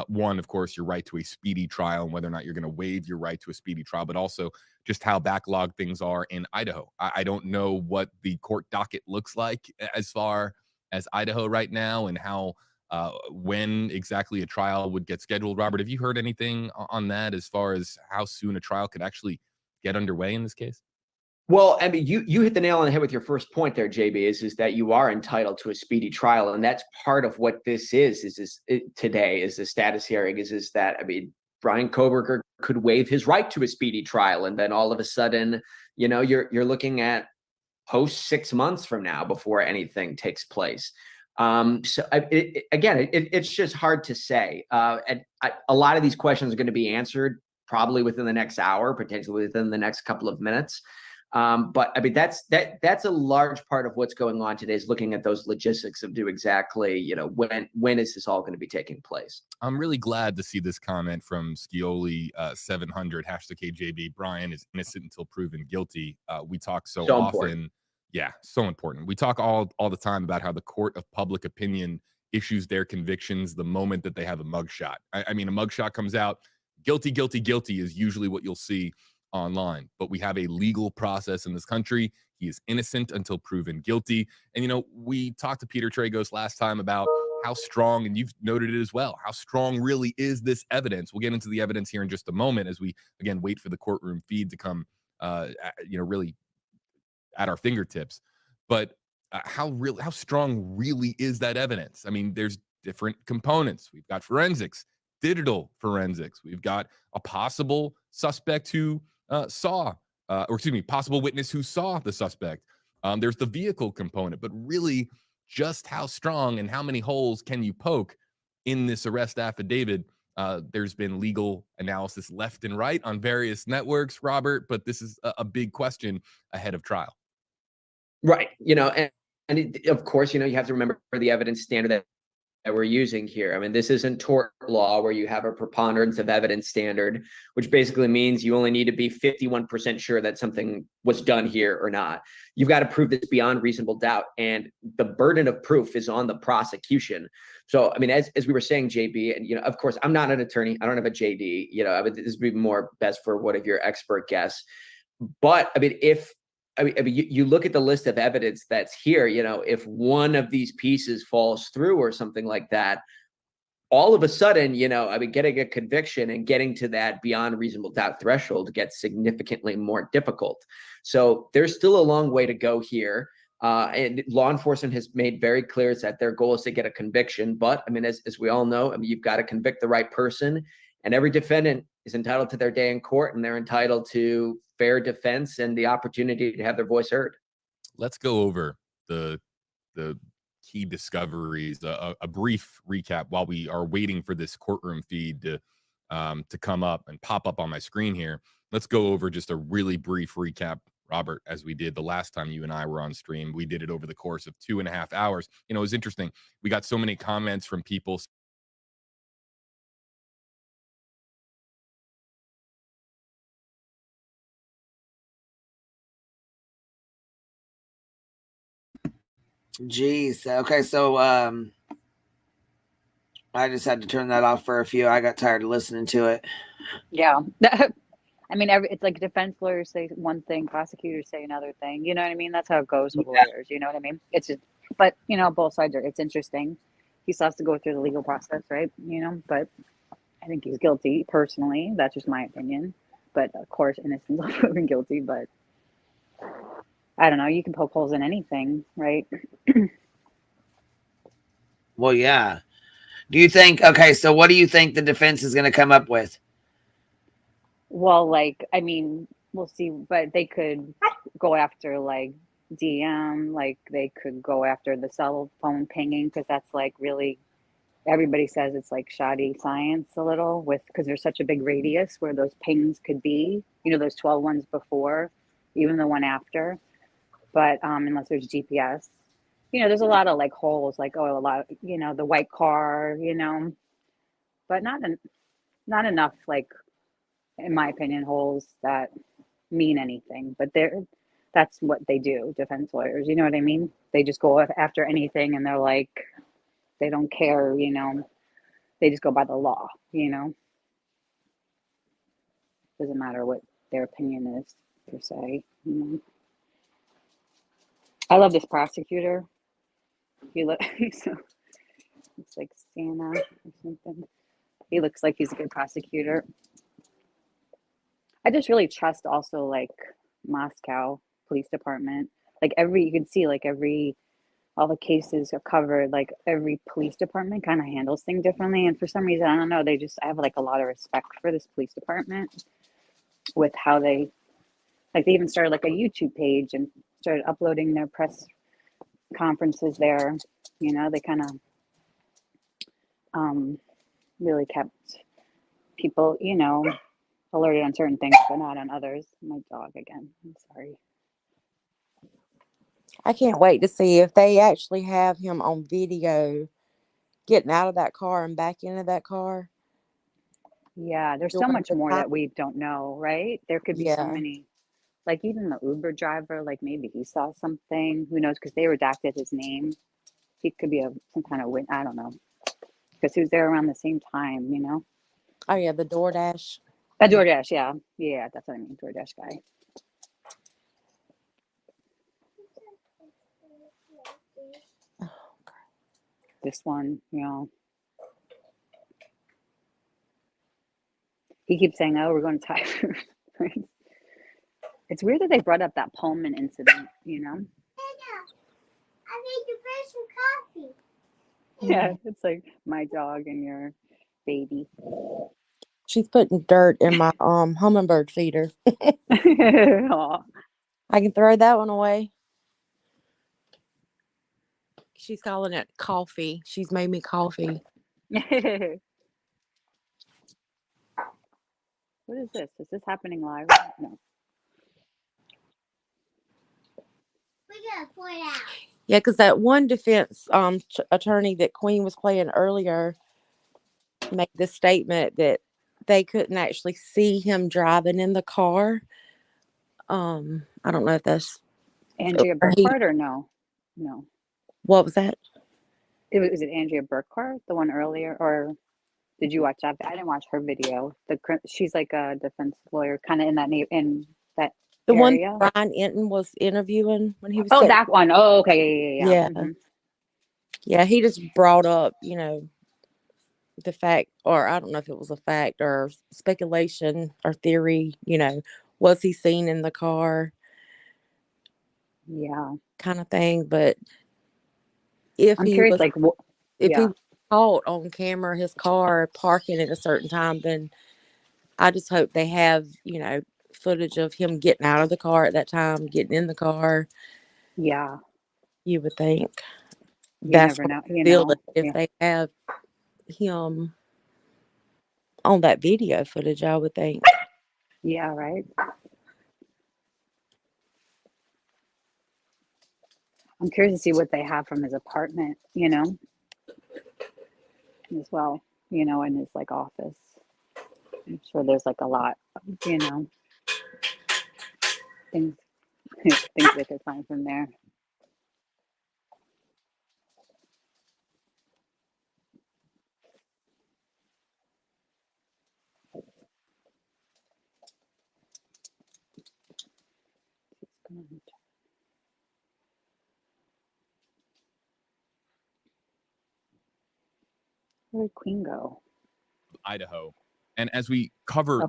S14: One, of course, your right to a speedy trial and whether or not you're going to waive your right to a speedy trial, but also just how backlogged things are in Idaho. I don't know what the court docket looks like as far as Idaho right now and how when exactly a trial would get scheduled. Robert, have you heard anything on that as far as how soon a trial could actually get underway in this case?
S18: Well, I mean, you hit the nail on the head with your first point there, JB, is that you are entitled to a speedy trial. And that's part of what this today is the status hearing is that, I mean, Brian Koberger could waive his right to a speedy trial. And then all of a sudden, you're looking at post 6 months from now before anything takes place. It's just hard to say. A lot of these questions are going to be answered probably within the next hour, potentially within the next couple of minutes. But I mean, that's a large part of what's going on today is looking at those logistics of do exactly, when is this all going to be taking place?
S14: I'm really glad to see this comment from Scioli 700 #KJB. Brian is innocent until proven guilty. We talk so often. Important. Yeah, so important. We talk all the time about how the court of public opinion issues their convictions the moment that they have a mugshot. I mean, a mugshot comes out, guilty, guilty, guilty is usually what you'll see online, but we have a legal process in this country. He is innocent until proven guilty. And, we talked to Peter Tragos last time about how strong, and you've noted it as well, how strong really is this evidence. We'll get into the evidence here in just a moment as we, again, wait for the courtroom feed to come, really at our fingertips. But how strong really is that evidence? I mean, there's different components. We've got forensics, digital forensics. We've got a possible suspect who possible witness who saw the suspect. There's the vehicle component, but really just how strong and how many holes can you poke in this arrest affidavit? There's been legal analysis left and right on various networks, Robert, but this is a big question ahead of trial.
S18: Right. Of course, you have to remember the evidence standard that we're using here. I mean, this isn't tort law where you have a preponderance of evidence standard, which basically means you only need to be 51% sure that something was done here or not. You've got to prove this beyond reasonable doubt. And the burden of proof is on the prosecution. So, I mean, as we were saying, JB, and, of course, I'm not an attorney. I don't have a JD, this would be more best for one of your expert guests. But I mean, you look at the list of evidence that's here, if one of these pieces falls through or something like that, all of a sudden, getting a conviction and getting to that beyond reasonable doubt threshold gets significantly more difficult. So there's still a long way to go here. And law enforcement has made very clear that their goal is to get a conviction. But I mean, as we all know, you've got to convict the right person. And every defendant is entitled to their day in court, and they're entitled to fair defense and the opportunity to have their voice heard.
S14: Let's go over the key discoveries, a brief recap while we are waiting for this courtroom feed to come up and pop up on my screen here. Let's go over just a really brief recap, Robert, as we did the last time you and I were on stream. We did it over the course of 2.5 hours. It was interesting. We got so many comments from people.
S4: Jeez. Okay, so I just had to turn that off for a few. I got tired of listening to it.
S9: Yeah. I mean, it's like defense lawyers say one thing, prosecutors say another thing. You know what I mean? That's how it goes with lawyers. You know what I mean? It's just, but both sides it's interesting. He still has to go through the legal process, right? But I think he's guilty personally. That's just my opinion. But of course, innocent until proven guilty. But I don't know. You can poke holes in anything, right?
S4: Well, yeah. Do you think, okay, so what do you think the defense is going to come up with?
S9: Well, I mean, we'll see, but they could go after DM, they could go after the cell phone pinging, because that's really, everybody says it's shoddy science a little because there's such a big radius where those pings could be, those 12 ones before, even the one after. But unless there's GPS, there's a lot of holes, a lot, the white car, but not enough, in my opinion, holes that mean anything. But that's what they do, defense lawyers. You know what I mean? They just go after anything, and they're they don't care, they just go by the law, Doesn't matter what their opinion is, per se, I love this prosecutor. He looks like Santa or something. He looks like he's a good prosecutor. I just really trust also Moscow. police department. Like you can see like all the cases are covered. Like every police department kind of handles things differently. And for some reason, I don't know, I have like a lot of respect for this police department with how they even started like a YouTube page and started uploading their press conferences there. You know, they kind of really kept people, you know, alerted on certain things, but not on others. My dog again. I'm sorry.
S13: I can't wait to see if they actually have him on video getting out of that car and back into that car.
S9: Yeah, there's so much more that we don't know, right? There could be so many, like even the Uber driver, like maybe he saw something. Who knows? Because they redacted his name. He could be some kind of I don't know. Because he was there around the same time, you know?
S13: Oh, yeah, the DoorDash.
S9: DoorDash, yeah. Yeah, that's what I mean, DoorDash guy. This one, you know. He keeps saying, oh, we're going to Tyler. It's weird that they brought up that Pullman incident, you know?
S1: I made you fresh some coffee.
S9: Yeah, it's like my dog and your baby.
S13: She's putting dirt in my hummingbird feeder.
S9: Aw.
S13: I can throw that one away. She's calling it coffee. She's made me coffee.
S9: What is this? Is this happening live? No.
S1: We gotta point out.
S13: Yeah, because that one defense attorney that Queen was playing earlier made the statement that they couldn't actually see him driving in the car. I don't know if that's
S9: Andrea Burkhart or no? No.
S13: What was that?
S9: Is it Andrea Burkhart, the one earlier, or did you watch that? I didn't watch her video. She's like a defense lawyer, kind of in that
S13: The
S9: area.
S13: One Brian Enton was interviewing when he was.
S9: Oh, that one. Oh, okay. Yeah.
S13: Yeah. Yeah, he just brought up, you know, the fact, or I don't know if it was a fact or speculation or theory, you know, was he seen in the car?
S9: Yeah.
S13: Kind of thing. But if
S9: I'm
S13: he
S9: curious,
S13: was, if
S9: yeah.
S13: he was caught on camera, his car parking at a certain time, then I just hope they have, you know, footage of him getting out of the car at that time, getting in the car.
S9: Yeah.
S13: You would think.
S9: You
S13: That's
S9: never know,
S13: what I feel if they have him on that video footage, I would think.
S9: Yeah, right. I'm curious to see what they have from his apartment, you know, as well, you know, in his like office. I'm sure there's like a lot, you know, things they could find from there. Where did Queen go?
S14: Idaho. And as we cover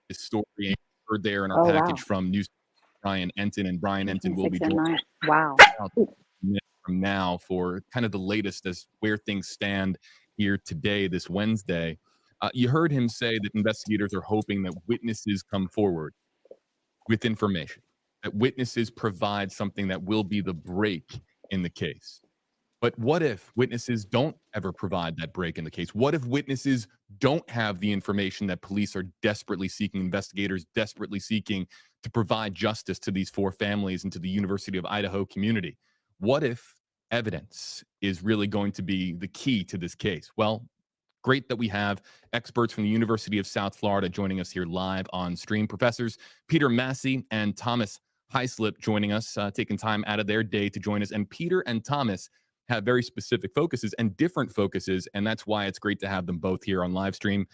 S14: this story, and heard there in our package from news Brian Enton, and Brian Enton will be joining from now for kind of the latest as where things stand here today, this Wednesday. You heard him say that investigators are hoping that witnesses come forward with information, that witnesses provide something that will be the break in the case. But what if witnesses don't ever provide that break in the case? What if witnesses don't have the information that police are desperately seeking, investigators desperately seeking to provide justice to these four families and to the University of Idaho community? What if evidence is really going to be the key to this case? Well, great that we have experts from the University of South Florida joining us here live on stream. Professors Peter Massey and Thomas Heislip joining us, taking time out of their day to join us. And Peter and Thomas have very specific focuses and different focuses, and that's why it's great to have them both here on the live stream.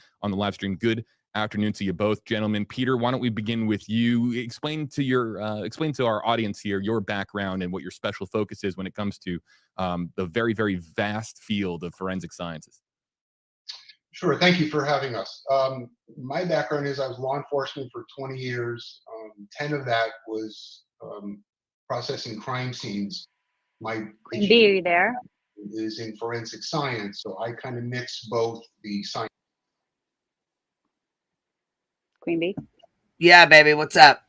S14: Good afternoon to you both, gentlemen. Peter, why don't we begin with you? Explain to our audience here your background and what your special focus is when it comes to the very, very vast field of forensic sciences.
S19: Sure. Thank you for having us. My background is I was law enforcement for 20 years. 10 of that was processing crime scenes. My
S9: QueenBee, are you there?
S19: is in forensic science, so I kind of mix both the science.
S9: QueenBee?
S4: Yeah, baby, what's up?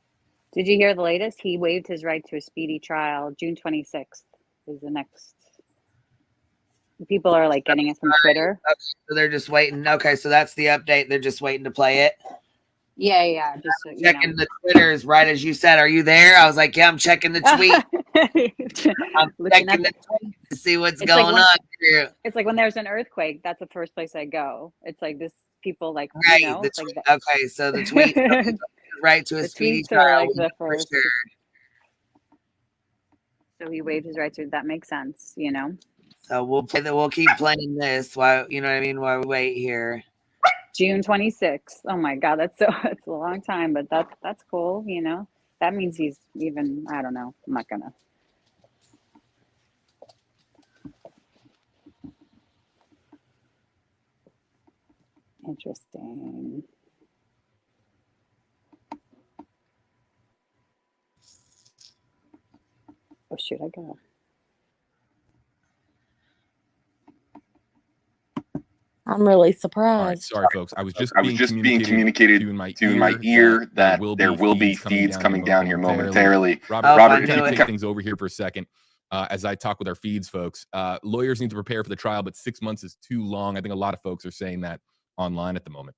S9: Did you hear the latest? He waived his right to a speedy trial. June 26th is the next. People are like getting it from Twitter.
S4: Okay, so they're just waiting. Okay, so that's the update. They're just waiting to play it.
S9: Yeah. Just
S4: checking the Twitters, right as you said. Are you there? I was like, yeah, I'm checking the tweet. I'm checking the tweet to see what's going on here.
S9: It's like when there's an earthquake, that's the first place I go. It's like this people like,
S4: right.
S9: You know, it's like that.
S4: Okay, so the tweet right to a speedy trial.
S9: Like the first. Sure. So he waived his right to. That makes sense, you know.
S4: So we'll play that. We'll keep playing this while you know what I mean. While we wait here.
S9: June 26th. Oh my God, that's a long time, but that's cool. You know, that means he's even. I don't know. I'm not gonna. Interesting. Oh shoot, I got.
S13: I'm really
S14: All right,
S13: surprised.
S14: sorry, folks. I was just being communicated to in my ear that there will be feeds coming down here momentarily. Robert, can you take things over here for a second? As I talk with our feeds folks, lawyers need to prepare for the trial, but 6 months is too long. I think a lot of folks are saying that online at the moment.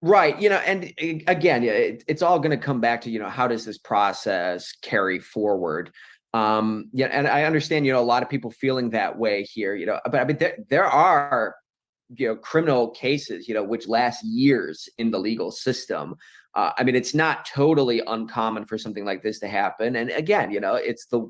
S18: Right. You know, and again, it's all going to come back to, you know, how does this process carry forward? Yeah, and I understand, you know, a lot of people feeling that way here, you know, but I mean, there are, you know, criminal cases, you know, which last years in the legal system. I mean, it's not totally uncommon for something like this to happen. And again, you know, it's the,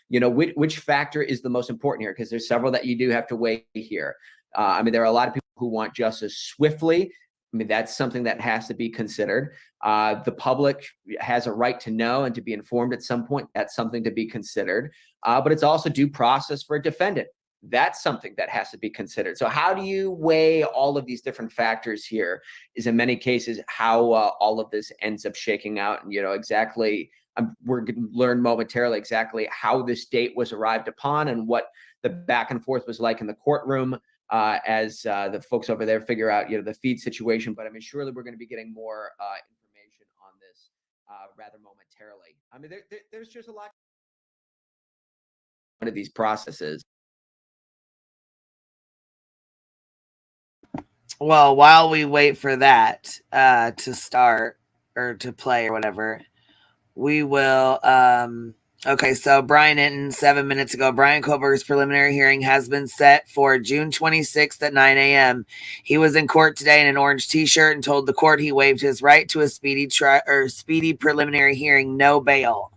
S18: you know, which factor is the most important here? Because there's several that you do have to weigh here. I mean, there are a lot of people who want justice swiftly. I mean, that's something that has to be considered. The public has a right to know and to be informed at some point. That's something to be considered. But it's also due process for a defendant. That's something that has to be considered. So how do you weigh all of these different factors here is in many cases how all of this ends up shaking out. And, you know, exactly, we're going to learn momentarily exactly how this date was arrived upon and what the back and forth was like in the courtroom as the folks over there figure out, you know, the feed situation. But I mean, surely we're going to be getting more information on this rather momentarily. I mean, there's just a lot of these processes.
S4: Well, while we wait for that to start or to play or whatever, we will. Okay, so Brian Hinton, 7 minutes ago, Brian Koberger's preliminary hearing has been set for June 26th at 9 a.m. He was in court today in an orange t-shirt and told the court he waived his right to a speedy preliminary hearing, no bail.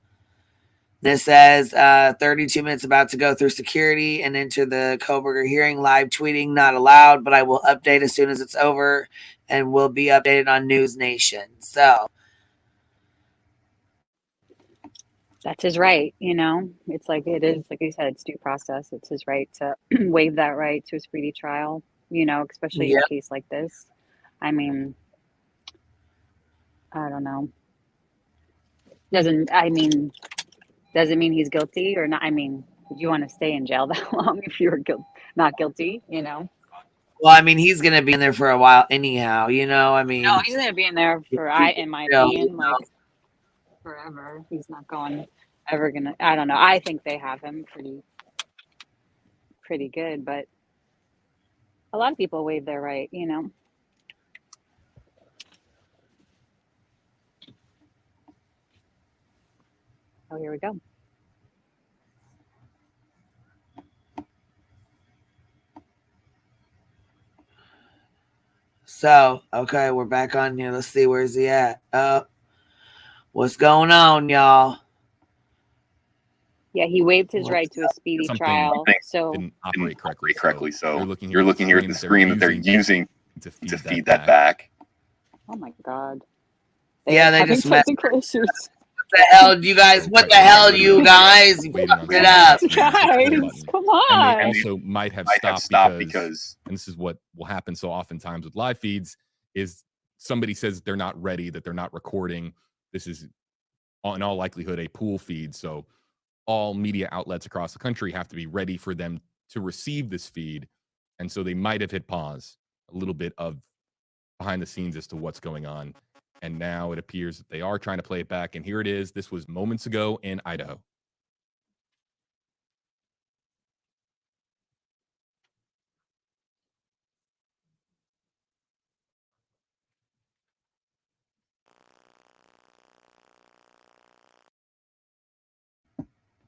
S4: This says 32 minutes about to go through security and enter the Koberger hearing. Live tweeting not allowed, but I will update as soon as it's over and will be updated on News Nation. So
S9: that's his right, you know. It's like it is, like you said, it's due process. It's his right to waive that right to a speedy trial, you know, especially in a case like this. I mean, I don't know. Doesn't mean he's guilty or not. I mean, would you want to stay in jail that long if you were not guilty, you know?
S4: Well, I mean, he's going to be in there for a while anyhow, you know? I mean,
S9: no, he's going to be in there for, in my opinion, like forever. He's not ever going to, I don't know. I think they have him pretty good, but a lot of people waive their right, you know? Oh, here we go.
S4: So, okay, we're back on here. Let's see, where's he at? What's going on, y'all?
S9: Yeah, he waived his right to a speedy trial. So
S14: didn't operate correctly. So
S10: you're looking here at the screen that they're using to feed that back.
S9: Oh my God.
S4: Yeah, they just met.
S9: Technical issues.
S4: What the hell, you guys? What the hell, you guys? You fucked it up.
S9: Guys, come on.
S14: And they also might have stopped because, and this is what will happen so oftentimes with live feeds, is somebody says they're not ready, that they're not recording. This is in all likelihood, a pool feed. So all media outlets across the country have to be ready for them to receive this feed. And so they might have hit pause, a little bit of behind the scenes as to what's going on. And now it appears that they are trying to play it back. And here it is. This was moments ago in Idaho.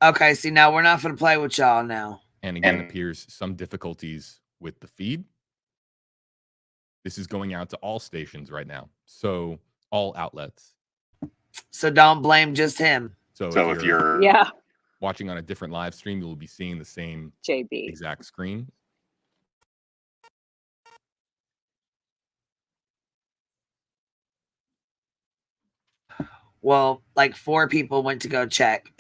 S4: Okay, see, now we're not going to play with y'all now.
S14: And again, appears some difficulties with the feed. This is going out to all stations right now. So all outlets.
S4: So don't blame just him.
S14: So if you're watching on a different live stream, you'll be seeing the same exact screen.
S4: Well, like 4 people went to go check.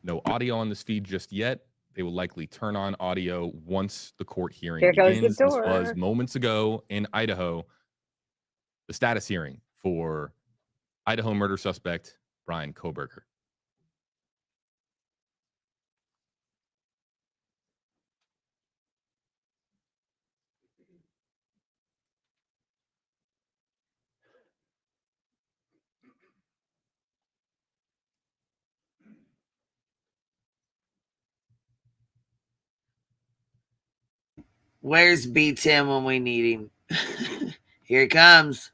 S14: No audio on this feed just yet. They will likely turn on audio once the court hearing
S9: Here goes
S14: begins.
S9: the
S14: This
S9: door.
S14: was moments ago in Idaho, the status hearing for Idaho murder suspect Bryan Kohberger.
S4: Where's B10 when we need him? Here he comes.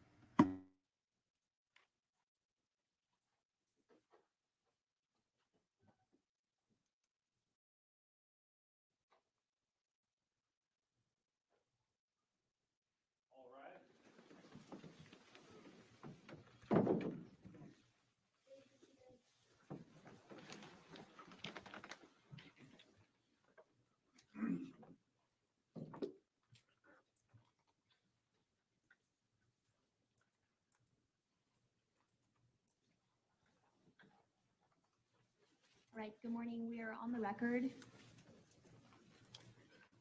S20: Right, good morning. We are on the record.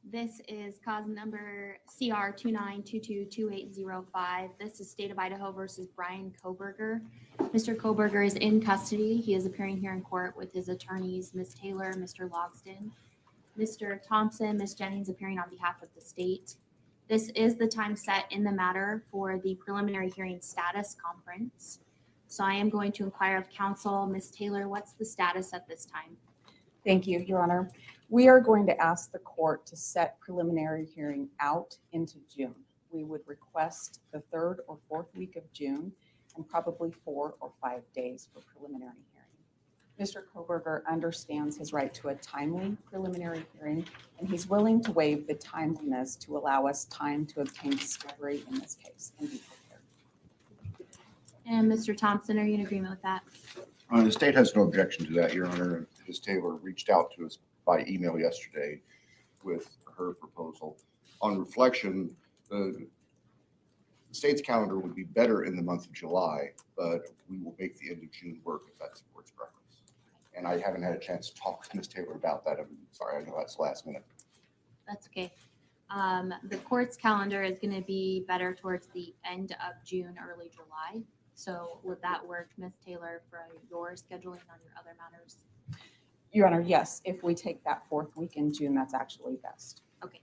S20: This is cause number CR 29222805. This is State of Idaho versus Bryan Kohberger. Mr. Kohberger is in custody. He is appearing here in court with his attorneys, Ms. Taylor, Mr. Logston, Mr. Thompson, Ms. Jennings appearing on behalf of the state. This is the time set in the matter for the preliminary hearing status conference. So I am going to inquire of counsel. Ms. Taylor, what's the status at this time?
S21: Thank you, Your Honor. We are going to ask the court to set preliminary hearing out into June. We would request the 3rd or 4th week of June and probably 4 or 5 days for preliminary hearing. Mr. Kohberger understands his right to a timely preliminary hearing, and he's willing to waive the timeliness to allow us time to obtain discovery in this case and be prepared.
S20: And Mr. Thompson, are you in agreement with that?
S22: The state has no objection to that, Your Honor. Ms. Taylor reached out to us by email yesterday with her proposal. On reflection, the state's calendar would be better in the month of July, but we will make the end of June work if that's the court's preference. And I haven't had a chance to talk to Ms. Taylor about that. I'm sorry, I know that's last minute.
S20: That's okay. The court's calendar is going to be better towards the end of June, early July. So would that work, Ms. Taylor, for your scheduling on your other matters?
S21: Your Honor, yes. If we take that 4th week in June, that's actually best.
S20: Okay.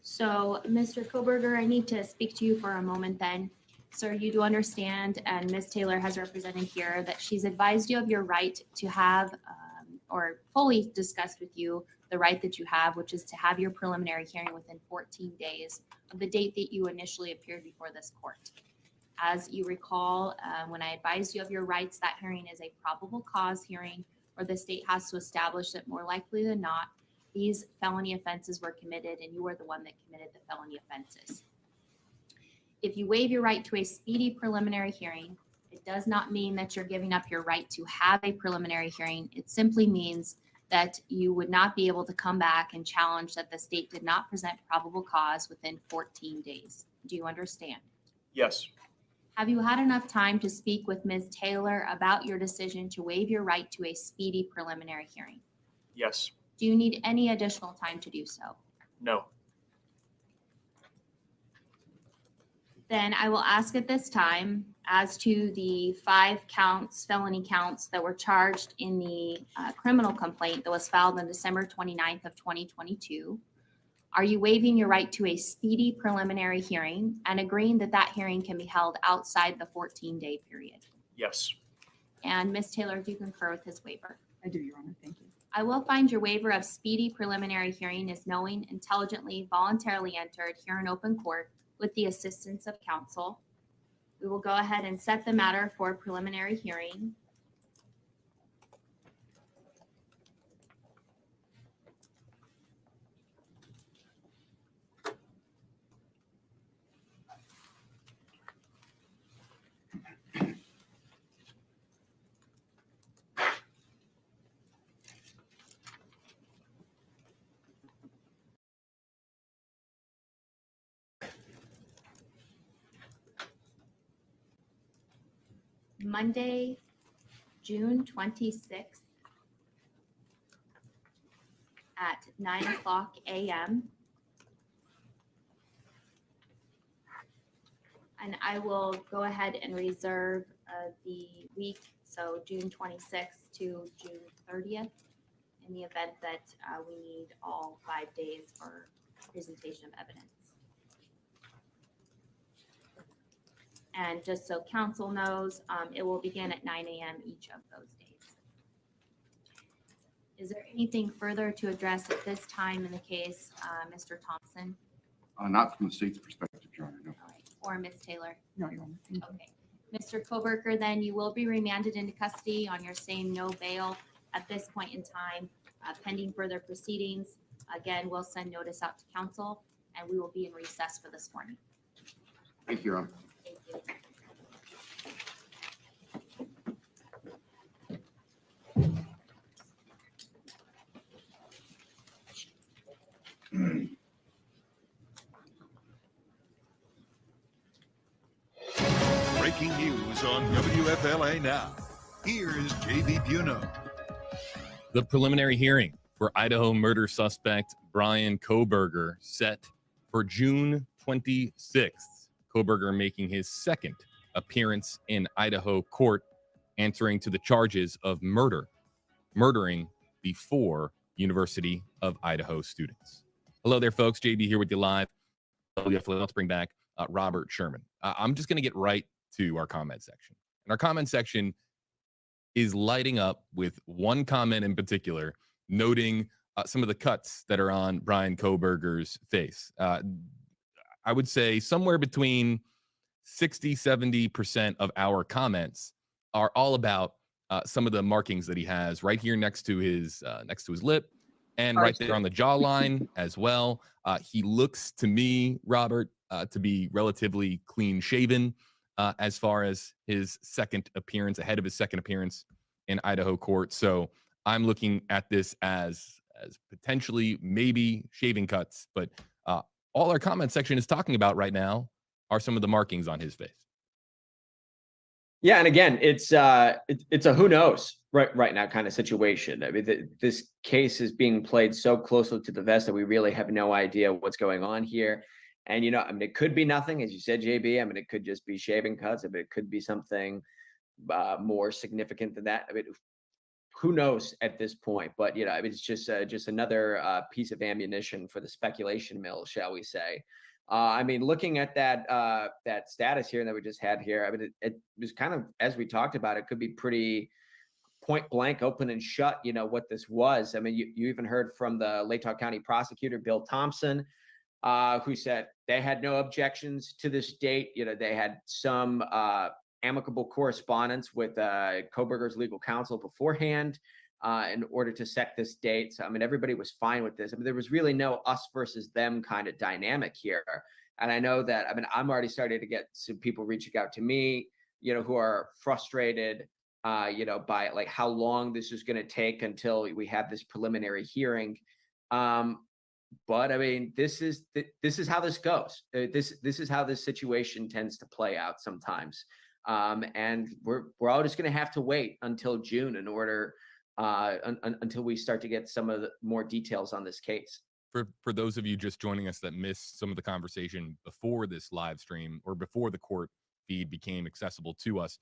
S20: So, Mr. Kohberger, I need to speak to you for a moment then. Sir, you do understand, and Ms. Taylor has represented here, that she's advised you of your right to have or fully discussed with you the right that you have, which is to have your preliminary hearing within 14 days of the date that you initially appeared before this court. As you recall, when I advised you of your rights, that hearing is a probable cause hearing where the state has to establish that more likely than not, these felony offenses were committed and you were the one that committed the felony offenses. If you waive your right to a speedy preliminary hearing, it does not mean that you're giving up your right to have a preliminary hearing. It simply means that you would not be able to come back and challenge that the state did not present probable cause within 14 days. Do you understand?
S23: Yes.
S20: Have you had enough time to speak with Ms. Taylor about your decision to waive your right to a speedy preliminary hearing?
S23: Yes.
S20: Do you need any additional time to do so?
S23: No.
S20: Then I will ask at this time, as to the 5 counts, felony counts that were charged in the criminal complaint that was filed on December 29th of 2022, are you waiving your right to a speedy preliminary hearing and agreeing that that hearing can be held outside the 14-day period?
S3: Yes.
S20: And Ms. Taylor, do you concur with his waiver?
S21: I do, Your Honor. Thank you.
S20: I will find your waiver of speedy preliminary hearing is knowing, intelligently, voluntarily entered here in open court with the assistance of counsel. We will go ahead and set the matter for preliminary hearing. Monday, June 26th at 9:00 a.m. And I will go ahead and reserve the week, so June 26th to June 30th, in the event that we need all 5 days for presentation of evidence. And just so council knows, it will begin at 9 a.m. each of those days. Is there anything further to address at this time in the case, Mr. Thompson?
S22: Not from the state's perspective, Your Honor, no.
S20: All right. Or Ms. Taylor?
S21: No, Your Honor. Thank you.
S20: Okay. Mr. Koberger, then you will be remanded into custody on your same no bail at this point in time, pending further proceedings. Again, we'll send notice out to council, and we will be in recess for this morning.
S22: Thank you, Your Honor.
S20: Thank you.
S2: Breaking news on WFLA Now. Here is JB Buno.
S14: The preliminary hearing for Idaho murder suspect Brian Koberger set for June 26th. Koberger making his second appearance in Idaho court, answering to the charges of murdering the 4 University of Idaho students. Hello there, folks. JB here with you live. Let's bring back Robert Sherman. I'm just going to get right to our comment section. And our comment section is lighting up with one comment in particular, noting some of the cuts that are on Brian Koberger's face. I would say somewhere between 60-70% of our comments are all about some of the markings that he has right here next to his lip, and right there on the jawline as well. He looks to me, Robert, to be relatively clean shaven as far as his second appearance, ahead of his second appearance in Idaho court. So I'm looking at this as potentially maybe shaving cuts, but all our comment section is talking about right now are some of the markings on his face.
S18: Yeah, and again, it's a who knows right now kind of situation. I mean, this case is being played so closely to the vest that we really have no idea what's going on here. And I mean, it could be nothing, as you said, JB. I mean, it could just be shaving cuts. I mean, it could be something more significant than that. I mean, who knows at this point? But I mean, it's just another piece of ammunition for the speculation mill, shall we say? I mean, looking at that status here that we just had here, I mean, it was kind of, as we talked about, it could be pretty point blank, open and shut, what this was. I mean, you even heard from the Latah County prosecutor, Bill Thompson, who said they had no objections to this date. They had some amicable correspondence with Koberger's legal counsel beforehand in order to set this date. So, I mean, everybody was fine with this. I mean, there was really no us versus them kind of dynamic here. And I know that, I mean, I'm already starting to get some people reaching out to me, who are frustrated, by like how long this is going to take until we have this preliminary hearing. But I mean, this is how this goes. This is how this situation tends to play out sometimes. And we're all just going to have to wait until June in order until we start to get some of the more details on this case.
S14: For those of you just joining us that missed some of the conversation before this live stream or before the court feed became accessible to us,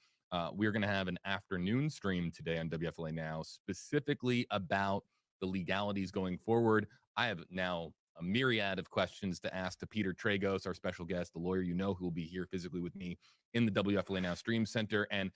S14: we're going to have an afternoon stream today on WFLA Now, specifically about the legalities going forward. I have now a myriad of questions to ask to Peter Tragos, our special guest, the lawyer who will be here physically with me in the WFLA Now Stream Center, and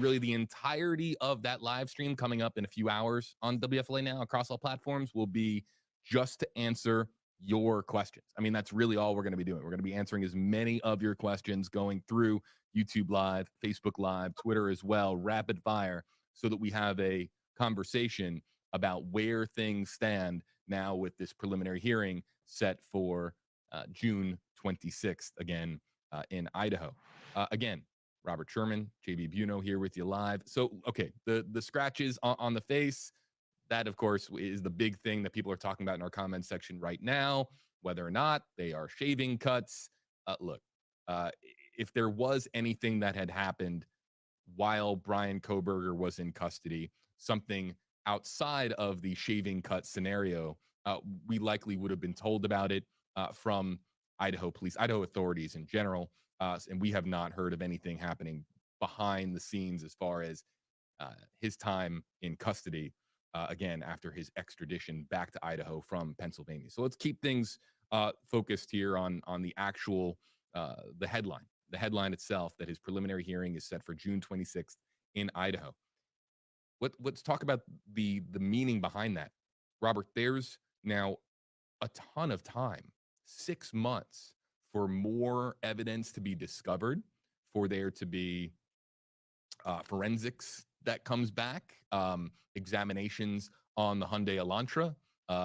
S14: really the entirety of that live stream coming up in a few hours on WFLA Now across all platforms will be just to answer your questions. I mean, that's really all we're going to be doing. We're going to be answering as many of your questions going through YouTube Live, Facebook Live, Twitter as well, rapid fire, so that we have a conversation about where things stand now with this preliminary hearing set for June 26th, again, in Idaho. Again, Robert Sherman, JB Buno here with you live. So, okay, the scratches on the face, that, of course, is the big thing that people are talking about in our comments section right now, whether or not they are shaving cuts. Look, if there was anything that had happened while Bryan Kohberger was in custody, something outside of the shaving cut scenario, we likely would have been told about it from Idaho police, Idaho authorities in general, and we have not heard of anything happening behind the scenes as far as his time in custody, again, after his extradition back to Idaho from Pennsylvania. So let's keep things focused here on the actual, the headline itself, that his preliminary hearing is set for June 26th in Idaho. Let's talk about the meaning behind that. Robert, there's now a ton of time, 6 months, for more evidence to be discovered, for there to be forensics that comes back, examinations on the Hyundai Elantra,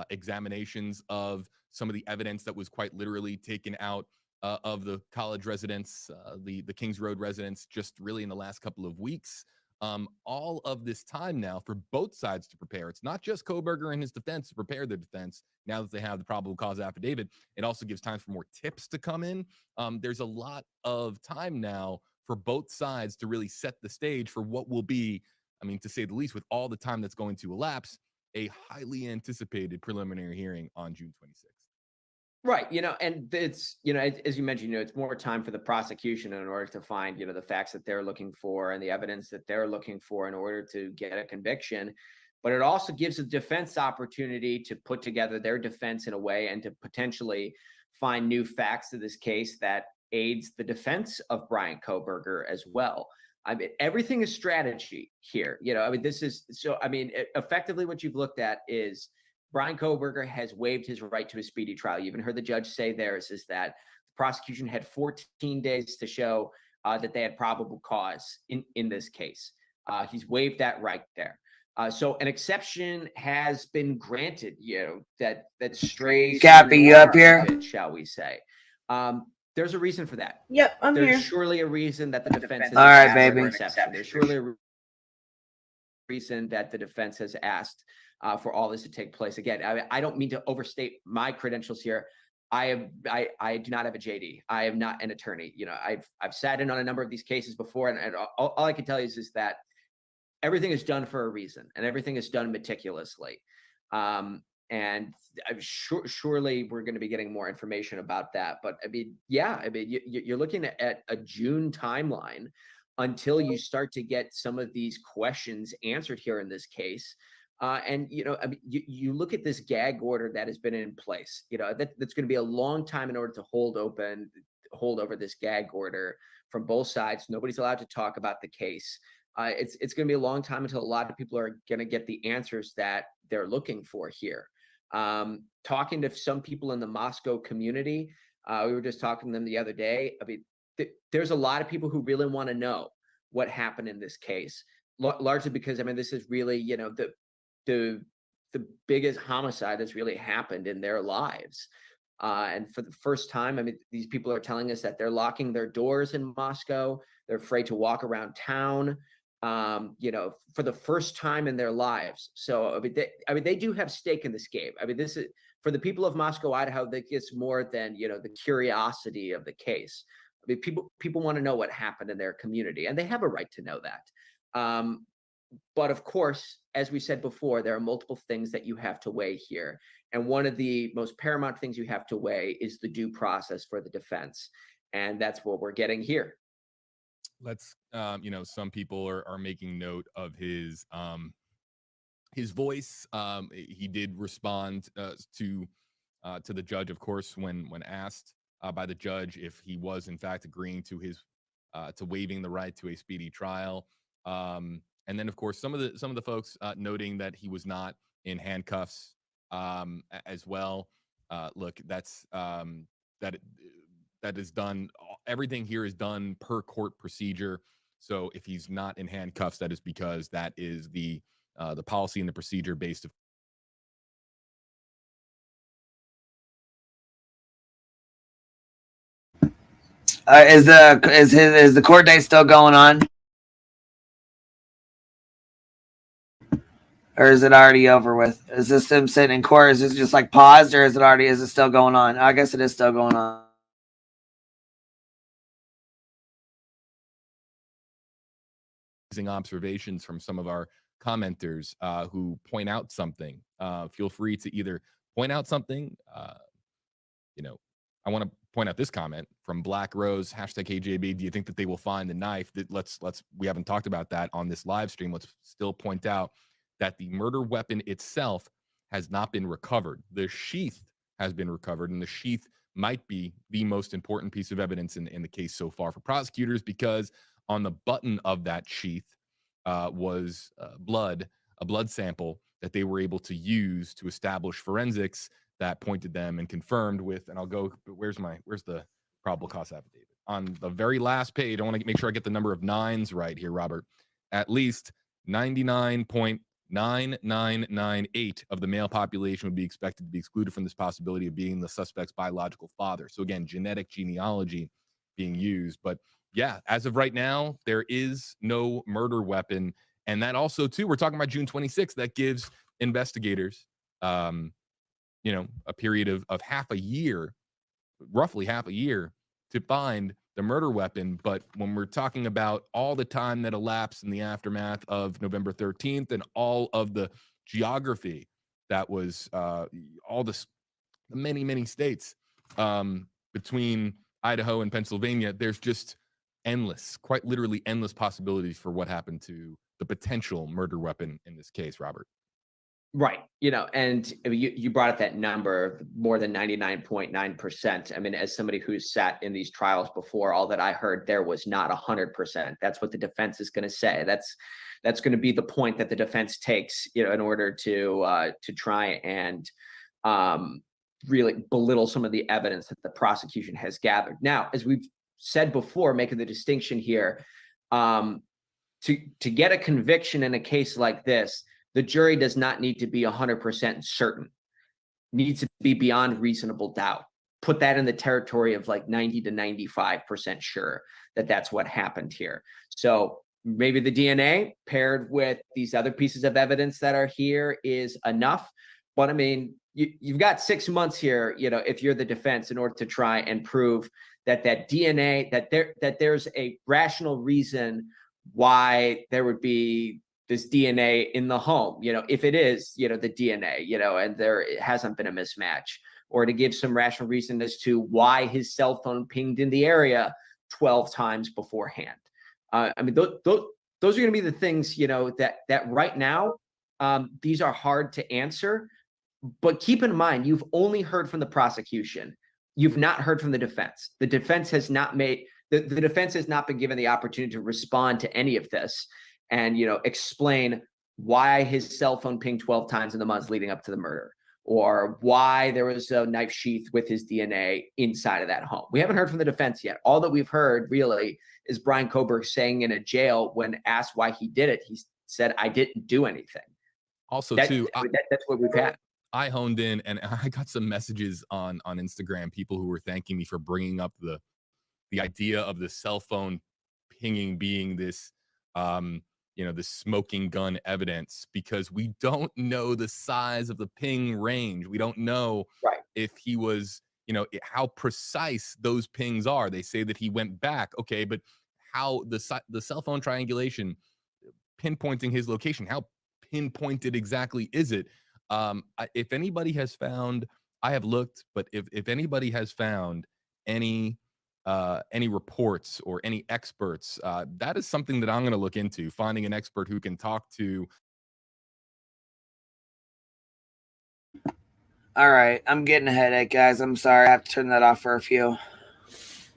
S14: examinations of some of the evidence that was quite literally taken out of the college residents, the Kings Road residents, just really in the last couple of weeks. All of this time now for both sides to prepare. It's not just Kohberger and his defense to prepare their defense now that they have the probable cause affidavit. It also gives time for more tips to come in. There's a lot of time now for both sides to really set the stage for what will be, I mean, to say the least, with all the time that's going to elapse, a highly anticipated preliminary hearing on June 26th.
S18: Right. And it's, as you mentioned, it's more time for the prosecution in order to find, the facts that they're looking for and the evidence that they're looking for in order to get a conviction. But it also gives the defense opportunity to put together their defense in a way and to potentially find new facts to this case that aids the defense of Bryan Kohberger as well. I mean, everything is strategy here. Effectively what you've looked at is Bryan Kohberger has waived his right to a speedy trial. You even heard the judge say there is that the prosecution had 14 days to show that they had probable cause in this case. He's waived that right there. So an exception has been granted, that strays.
S4: Cappy, you up here?
S18: Bit, shall we say. There's a reason for that.
S3: Yep, I'm here.
S18: There's surely a reason that the defense has
S4: All right,
S18: asked
S4: baby.
S18: for an exception. There's surely a reason that the defense has asked for all this to take place. Again, I don't mean to overstate my credentials here. I do not have a JD. I am not an attorney. I've sat in on a number of these cases before, and all I can tell you is that everything is done for a reason, and everything is done meticulously. And I'm surely we're going to be getting more information about that. But you're looking at a June timeline until you start to get some of these questions answered here in this case. You look at this gag order that has been in place. That's going to be a long time in order to hold over this gag order from both sides. Nobody's allowed to talk about the case. It's going to be a long time until a lot of people are going to get the answers that they're looking for here. Talking to some people in the Moscow community, we were just talking to them the other day. There's a lot of people who really want to know what happened in this case, largely because this is really the biggest homicide that's really happened in their lives. And for the first time, these people are telling us that they're locking their doors in Moscow. They're afraid to walk around town, for the first time in their lives. So, they do have stake in this game. This is for the people of Moscow, Idaho, that gets more than, the curiosity of the case. People want to know what happened in their community, and they have a right to know that. But of course, as we said before, there are multiple things that you have to weigh here. And one of the most paramount things you have to weigh is the due process for the defense. And that's what we're getting here.
S14: Let's, some people are making note of his voice. He did respond to the judge, of course, when asked by the judge if he was in fact agreeing to his to waiving the right to a speedy trial. And then, of course, some of the folks noting that he was not in handcuffs as well. Look, that's that is done. Everything here is done per court procedure. So if he's not in handcuffs, that is because that is the policy and the procedure based of.
S4: Is the court date still going on, or is it already over with? Is this him sitting in court? Is this just like paused, or is it still going on? I guess it is still going on.
S14: Observations from some of our commenters who point out something. Feel free to either point out something. I want to point out this comment from Black Rose, #KJB. Do you think that they will find the knife? We haven't talked about that on this live stream. Let's still point out that the murder weapon itself has not been recovered. The sheath has been recovered, and the sheath might be the most important piece of evidence in the case so far for prosecutors, because on the button of that sheath was a blood sample that they were able to use to establish forensics that pointed them and confirmed with, and I'll go, where's the probable cause affidavit? On the very last page, I want to make sure I get the number of nines right here, Robert. At least 99.9998 of the male population would be expected to be excluded from this possibility of being the suspect's biological father. So again, genetic genealogy being used. But yeah, as of right now, there is no murder weapon. And that also, too, we're talking about June 26th. That gives investigators, a period of half a year, roughly half a year, to find the murder weapon. But when we're talking about all the time that elapsed in the aftermath of November 13th and all of the geography that was all the many, many states between Idaho and Pennsylvania, there's just endless, quite literally endless possibilities for what happened to the potential murder weapon in this case, Robert.
S18: Right. And you brought up that number, more than 99.9%. I mean, as somebody who's sat in these trials before, all that I heard there was not 100%. That's what the defense is going to say. That's going to be the point that the defense takes, in order to try and really belittle some of the evidence that the prosecution has gathered. Now, as we've said before, making the distinction here, to get a conviction in a case like this, the jury does not need to be 100% certain. It needs to be beyond reasonable doubt. Put that in the territory of like 90 to 95% sure that that's what happened here. So maybe the DNA paired with these other pieces of evidence that are here is enough. But I mean, you've got 6 months here, if you're the defense, in order to try and prove that DNA, that there's a rational reason why there would be this DNA in the home, if it is, the DNA, and it hasn't been a mismatch, or to give some rational reason as to why his cell phone pinged in the area 12 times beforehand. I mean, those are going to be the things, that right now, these are hard to answer. But keep in mind, you've only heard from the prosecution. You've not heard from the defense. The defense has not the defense has not been given the opportunity to respond to any of this and, explain why his cell phone pinged 12 times in the months leading up to the murder, or why there was a knife sheath with his DNA inside of that home. We haven't heard from the defense yet. All that we've heard really is Bryan Kohberger saying in a jail, when asked why he did it, he said, "I didn't do anything."
S14: Also,
S18: that's what we've had.
S14: I honed in and I got some messages on Instagram, people who were thanking me for bringing up the idea of the cell phone pinging being this, the smoking gun evidence, because we don't know the size of the ping range. We don't know if he was, how precise those pings are. They say that he went back. Okay, but how the cell phone triangulation, pinpointing his location. How pinpointed exactly is it? If anybody has found, I have looked, but if anybody has found any reports or any experts, that is something that I'm going to look into, finding an expert who can talk to.
S4: All right, I'm getting a headache, guys. I'm sorry. I have to turn that off for a few.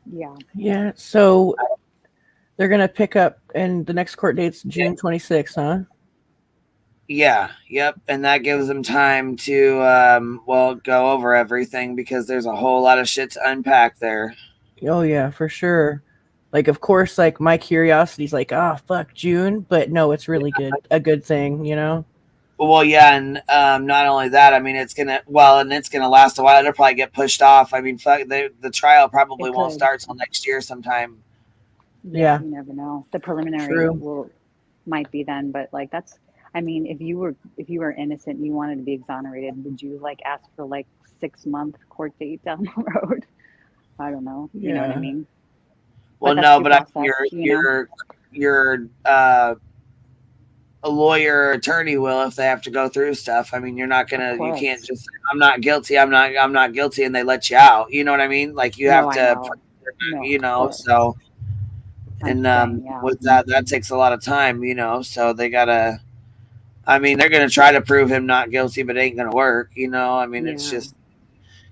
S9: Yeah.
S3: Yeah. So they're going to pick up, and the next court date's June 26th, huh?
S4: Yeah, yep. And that gives them time to, go over everything because there's a whole lot of shit to unpack there.
S3: Oh, yeah, for sure. Like, of course, like, my curiosity's like, fuck, June. But no, it's really a good thing, you know?
S4: Well, yeah, and not only that, I mean, it's going to last a while. It'll probably get pushed off. I mean, fuck, the trial probably won't start till next year sometime.
S9: Yeah. You never know. The preliminary
S3: True.
S9: might be then, but like I mean, if you were innocent and you wanted to be exonerated, would you like ask for like 6-month court date down the road? I don't know. You know what I mean?
S4: Well, no, but a lawyer or attorney will if they have to go through stuff. I mean, you can't just say, I'm not guilty, I'm not guilty, and they let you out. You know what I mean? Like you have to, so. And with that takes a lot of time, so they gotta, I mean, they're gonna try to prove him not guilty, but it ain't gonna work, I mean, it's just,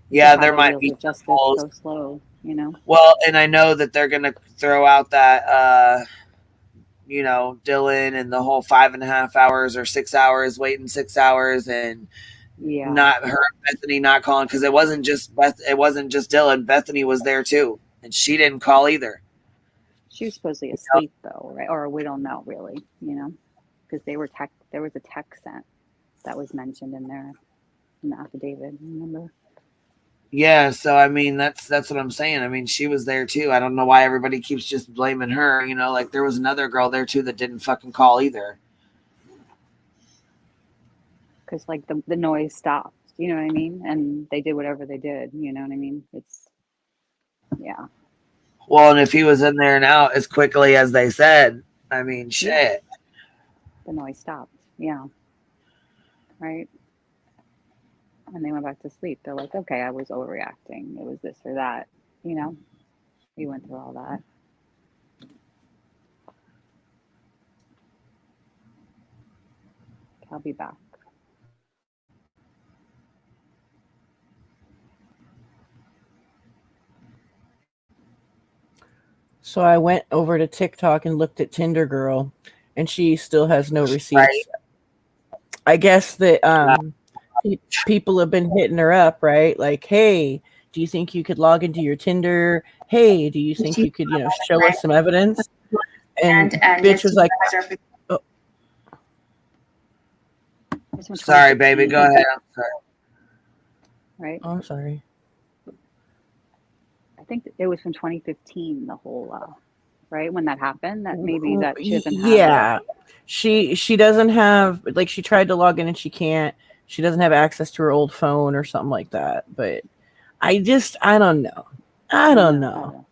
S4: there might be
S9: justice so slow,
S4: Well, and I know that they're gonna throw out that Dylan and the whole 5.5 hours or 6 hours, waiting 6 hours, and Bethany not calling, because it wasn't just Dylan. Bethany was there too, and she didn't call either.
S9: She was supposedly asleep though, right? Or we don't know really, because there was a text sent that was mentioned in the affidavit. Remember?
S4: Yeah, so I mean that's what I'm saying. I mean, she was there too. I don't know why everybody keeps just blaming her. Like there was another girl there too that didn't fucking call either.
S9: Because like the noise stopped, you know what I mean? And they did whatever they did, you know what I mean?
S4: Well, and if he was in there and out as quickly as they said, I mean, shit.
S9: The noise stopped. Yeah. Right. And they went back to sleep. They're like, okay, I was overreacting. It was this or that, We went through all that. I'll be back.
S3: So I went over to TikTok and looked at Tinder Girl, and she still has no receipts. Right. I guess that people have been hitting her up, right? Like, hey, do you think you could log into your Tinder? Hey, do you think you could, show us some evidence? And bitch was like, oh.
S4: Sorry, baby, go ahead. I'm sorry.
S9: Right?
S3: Oh, I'm sorry.
S9: I think it was from 2015, the whole, right? When that happened, that maybe that she doesn't have.
S3: She doesn't have, like, she tried to log in and she can't. She doesn't have access to her old phone or something like that. But I don't know.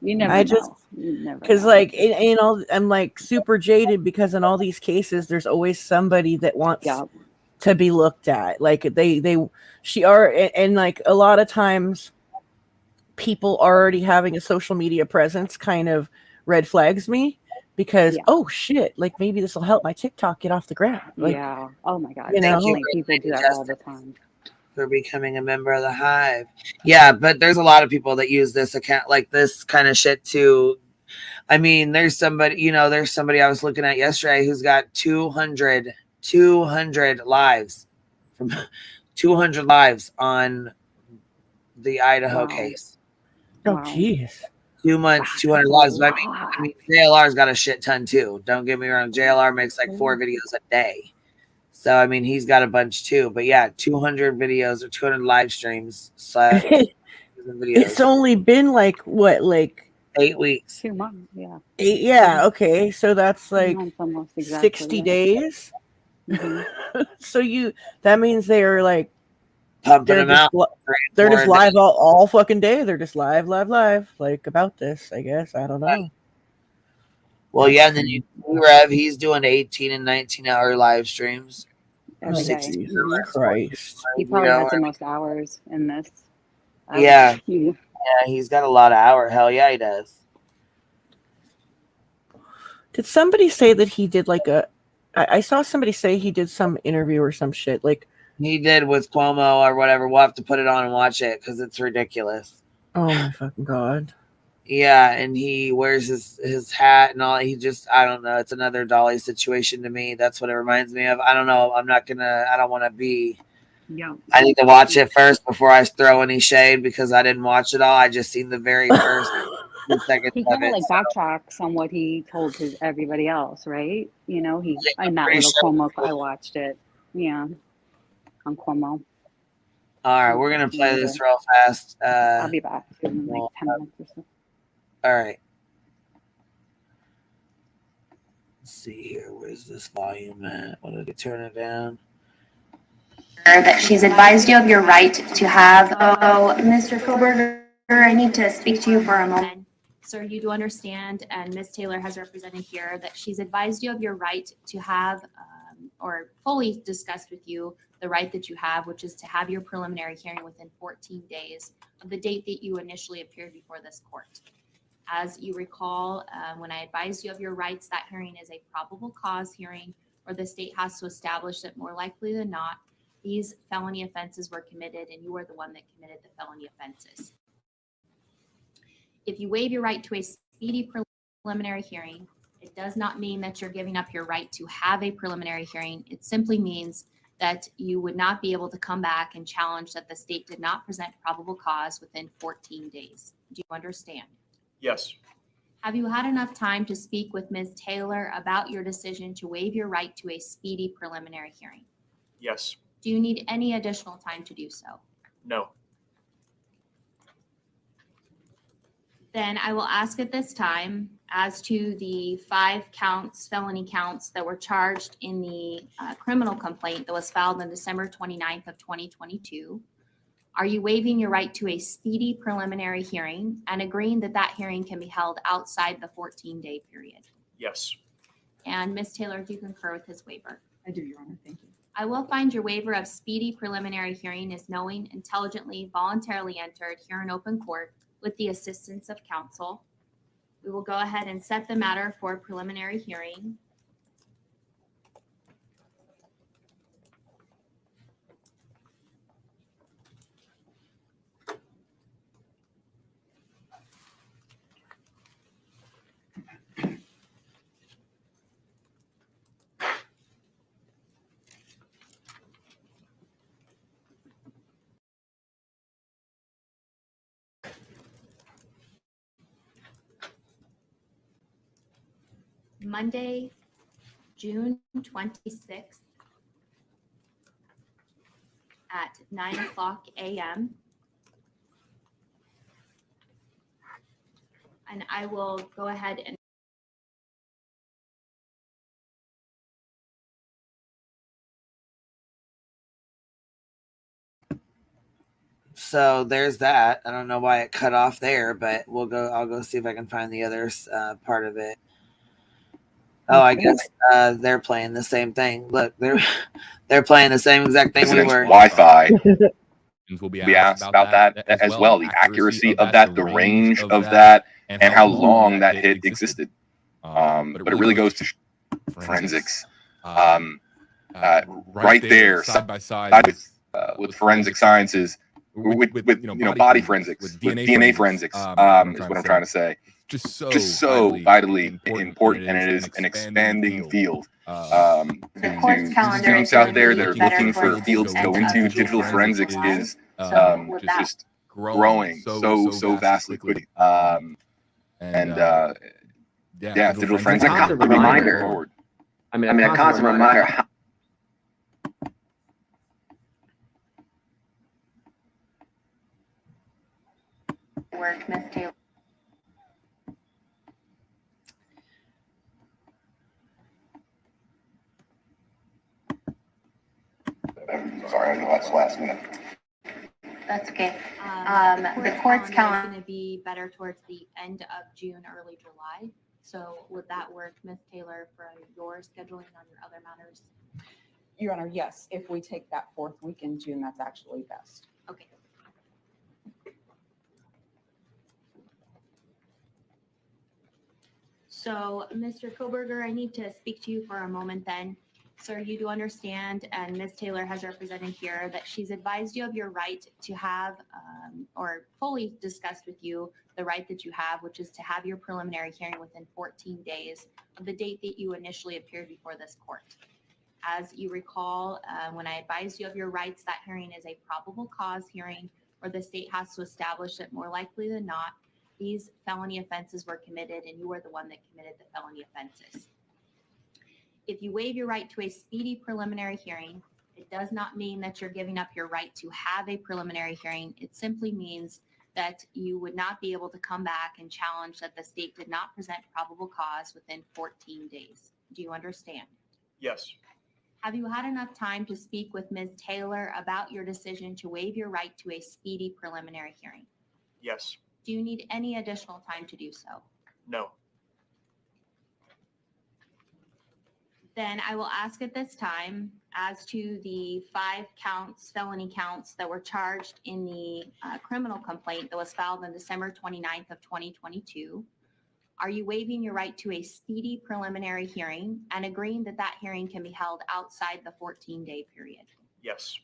S9: You never know.
S3: Because like in all, I'm like super jaded because in all these cases, there's always somebody that wants to be looked at. Like and like a lot of times, people already having a social media presence kind of red flags me. Because oh shit, like maybe this will help my TikTok get off the ground. Like,
S9: oh my god, definitely people do that all the time.
S4: For becoming a member of the Hive, but there's a lot of people that use this account, like this kind of shit too. I mean, there's somebody I was looking at yesterday who's got 200 lives from 200 lives on the Idaho case.
S3: Oh jeez.
S4: 2 months, 200 lives. I mean, JLR's got a shit ton too. Don't get me wrong. JLR makes like 4 videos a day. So, I mean, he's got a bunch too. But 200 videos or 200 live streams.
S3: It's only been like, what, like
S4: 8 weeks.
S9: 2 months, yeah.
S3: 8, yeah, okay. So that's like
S9: almost exactly,
S3: 60 days.
S9: Mm-hmm.
S3: So that means they're like,
S4: pumping them out.
S3: They're just live all fucking day. They're just live, like about this, I guess. I don't know.
S4: Well, yeah, and then you Rev, he's doing 18 and 19-hour live streams.
S9: Every day.
S4: 60
S9: Mhm.
S3: Christ.
S9: He probably has the most hours in this.
S4: Yeah. Yeah, he's got a lot of hours. Hell yeah, he does.
S3: Did somebody say that he did like I saw somebody say he did some interview or some shit. Like
S4: he did with Cuomo or whatever. We'll have to put it on and watch it because it's ridiculous.
S3: Oh my fucking God.
S4: Yeah, and he wears his hat and all. He just, I don't know. It's another Dolly situation to me. That's what it reminds me of. I don't know. I don't want to be.
S9: Yeah.
S4: I need to watch it first before I throw any shade because I didn't watch it all. I just seen the very first 2 seconds
S9: He
S4: of
S9: kind of
S4: it.
S9: like
S4: So.
S9: backtracks on what he told everybody else, right? You know, in that
S4: pretty
S9: little
S4: sure.
S9: Cuomo, I watched it. Yeah, on Cuomo.
S4: All right, we're gonna play this real fast.
S9: I'll be back in like 10 minutes or so.
S4: All right. Let's see here. Where's this volume at? What did I turn it down?
S20: That she's advised you of your right to have. Oh, Mr. Koberger, I need to speak to you for a moment. Sir, you do understand, and Ms. Taylor has represented here, that she's advised you of your right to have, or fully discussed with you the right that you have, which is to have your preliminary hearing within 14 days of the date that you initially appeared before this court. As you recall, when I advised you of your rights, that hearing is a probable cause hearing, where the state has to establish that more likely than not, these felony offenses were committed and you are the one that committed the felony offenses. If you waive your right to a speedy preliminary hearing, it does not mean that you're giving up your right to have a preliminary hearing. It simply means that you would not be able to come back and challenge that the state did not present probable cause within 14 days. Do you understand?
S5: Yes.
S20: Have you had enough time to speak with Ms. Taylor about your decision to waive your right to a speedy preliminary hearing?
S5: Yes.
S20: Do you need any additional time to do so?
S5: No.
S20: Then I will ask at this time, as to the 5 felony counts that were charged in the criminal complaint that was filed on December 29th of 2022, are you waiving your right to a speedy preliminary hearing and agreeing that that hearing can be held outside the 14-day period?
S5: Yes.
S20: And Ms. Taylor, do you concur with his waiver?
S21: I do, Your Honor. Thank you.
S20: I will find your waiver of speedy preliminary hearing is knowing, intelligently, voluntarily entered here in open court with the assistance of counsel. We will go ahead and set the matter for preliminary hearing. Monday, June 26th at 9:00 a.m. And I will go ahead and
S4: So there's that. I don't know why it cut off there, but I'll go see if I can find the other part of it. Oh, I guess they're playing the same thing. Look, they're playing the same exact thing we were.
S6: Wi-Fi. We'll be asked about that as well. The accuracy of that, the range of that, and how long that hit existed. But it really goes to forensics. Right there, side by side with forensic sciences, with body forensics, with DNA forensics, is what I'm trying to say. Just so vitally important, and it is an expanding field. To students out there that are looking for fields to go into, digital forensics is just growing so vastly quickly. Digital forensics. A constant reminder. A constant reminder.
S20: work, Ms. Taylor.
S6: Sorry, I know that's last minute.
S20: That's okay. The court's calendar is going to be better towards the end of June, early July. So would that work, Ms. Taylor, for your scheduling on your other matters?
S21: Your Honor, yes. If we take that fourth week in June, that's actually best.
S20: Okay. So, Mr. Koberger, I need to speak to you for a moment then. Sir, you do understand, and Ms. Taylor has represented here, that she's advised you of your right to have, or fully discussed with you the right that you have, which is to have your preliminary hearing within 14 days of the date that you initially appeared before this court. As you recall, when I advised you of your rights, that hearing is a probable cause hearing where the state has to establish that more likely than not, these felony offenses were committed and you were the one that committed the felony offenses. If you waive your right to a speedy preliminary hearing, it does not mean that you're giving up your right to have a preliminary hearing. It simply means that you would not be able to come back and challenge that the state did not present probable cause within 14 days. Do you understand?
S11: Yes.
S20: Have you had enough time to speak with Ms. Taylor about your decision to waive your right to a speedy preliminary hearing?
S11: Yes.
S20: Do you need any additional time to do so?
S11: No.
S20: Then I will ask at this time, as to the 5 counts, felony counts that were charged in the criminal complaint that was filed on December 29th of 2022, are you waiving your right to a speedy preliminary hearing and agreeing that that hearing can be held outside the 14-day period?
S11: Yes.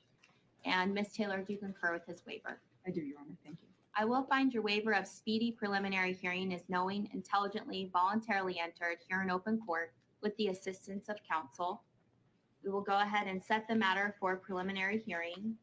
S20: And Ms. Taylor, do you concur with his waiver?
S21: I do, Your Honor. Thank you.
S20: I will find your waiver of speedy preliminary hearing is knowing, intelligently, voluntarily entered here in open court with the assistance of counsel. We will go ahead and set the matter for a preliminary hearing.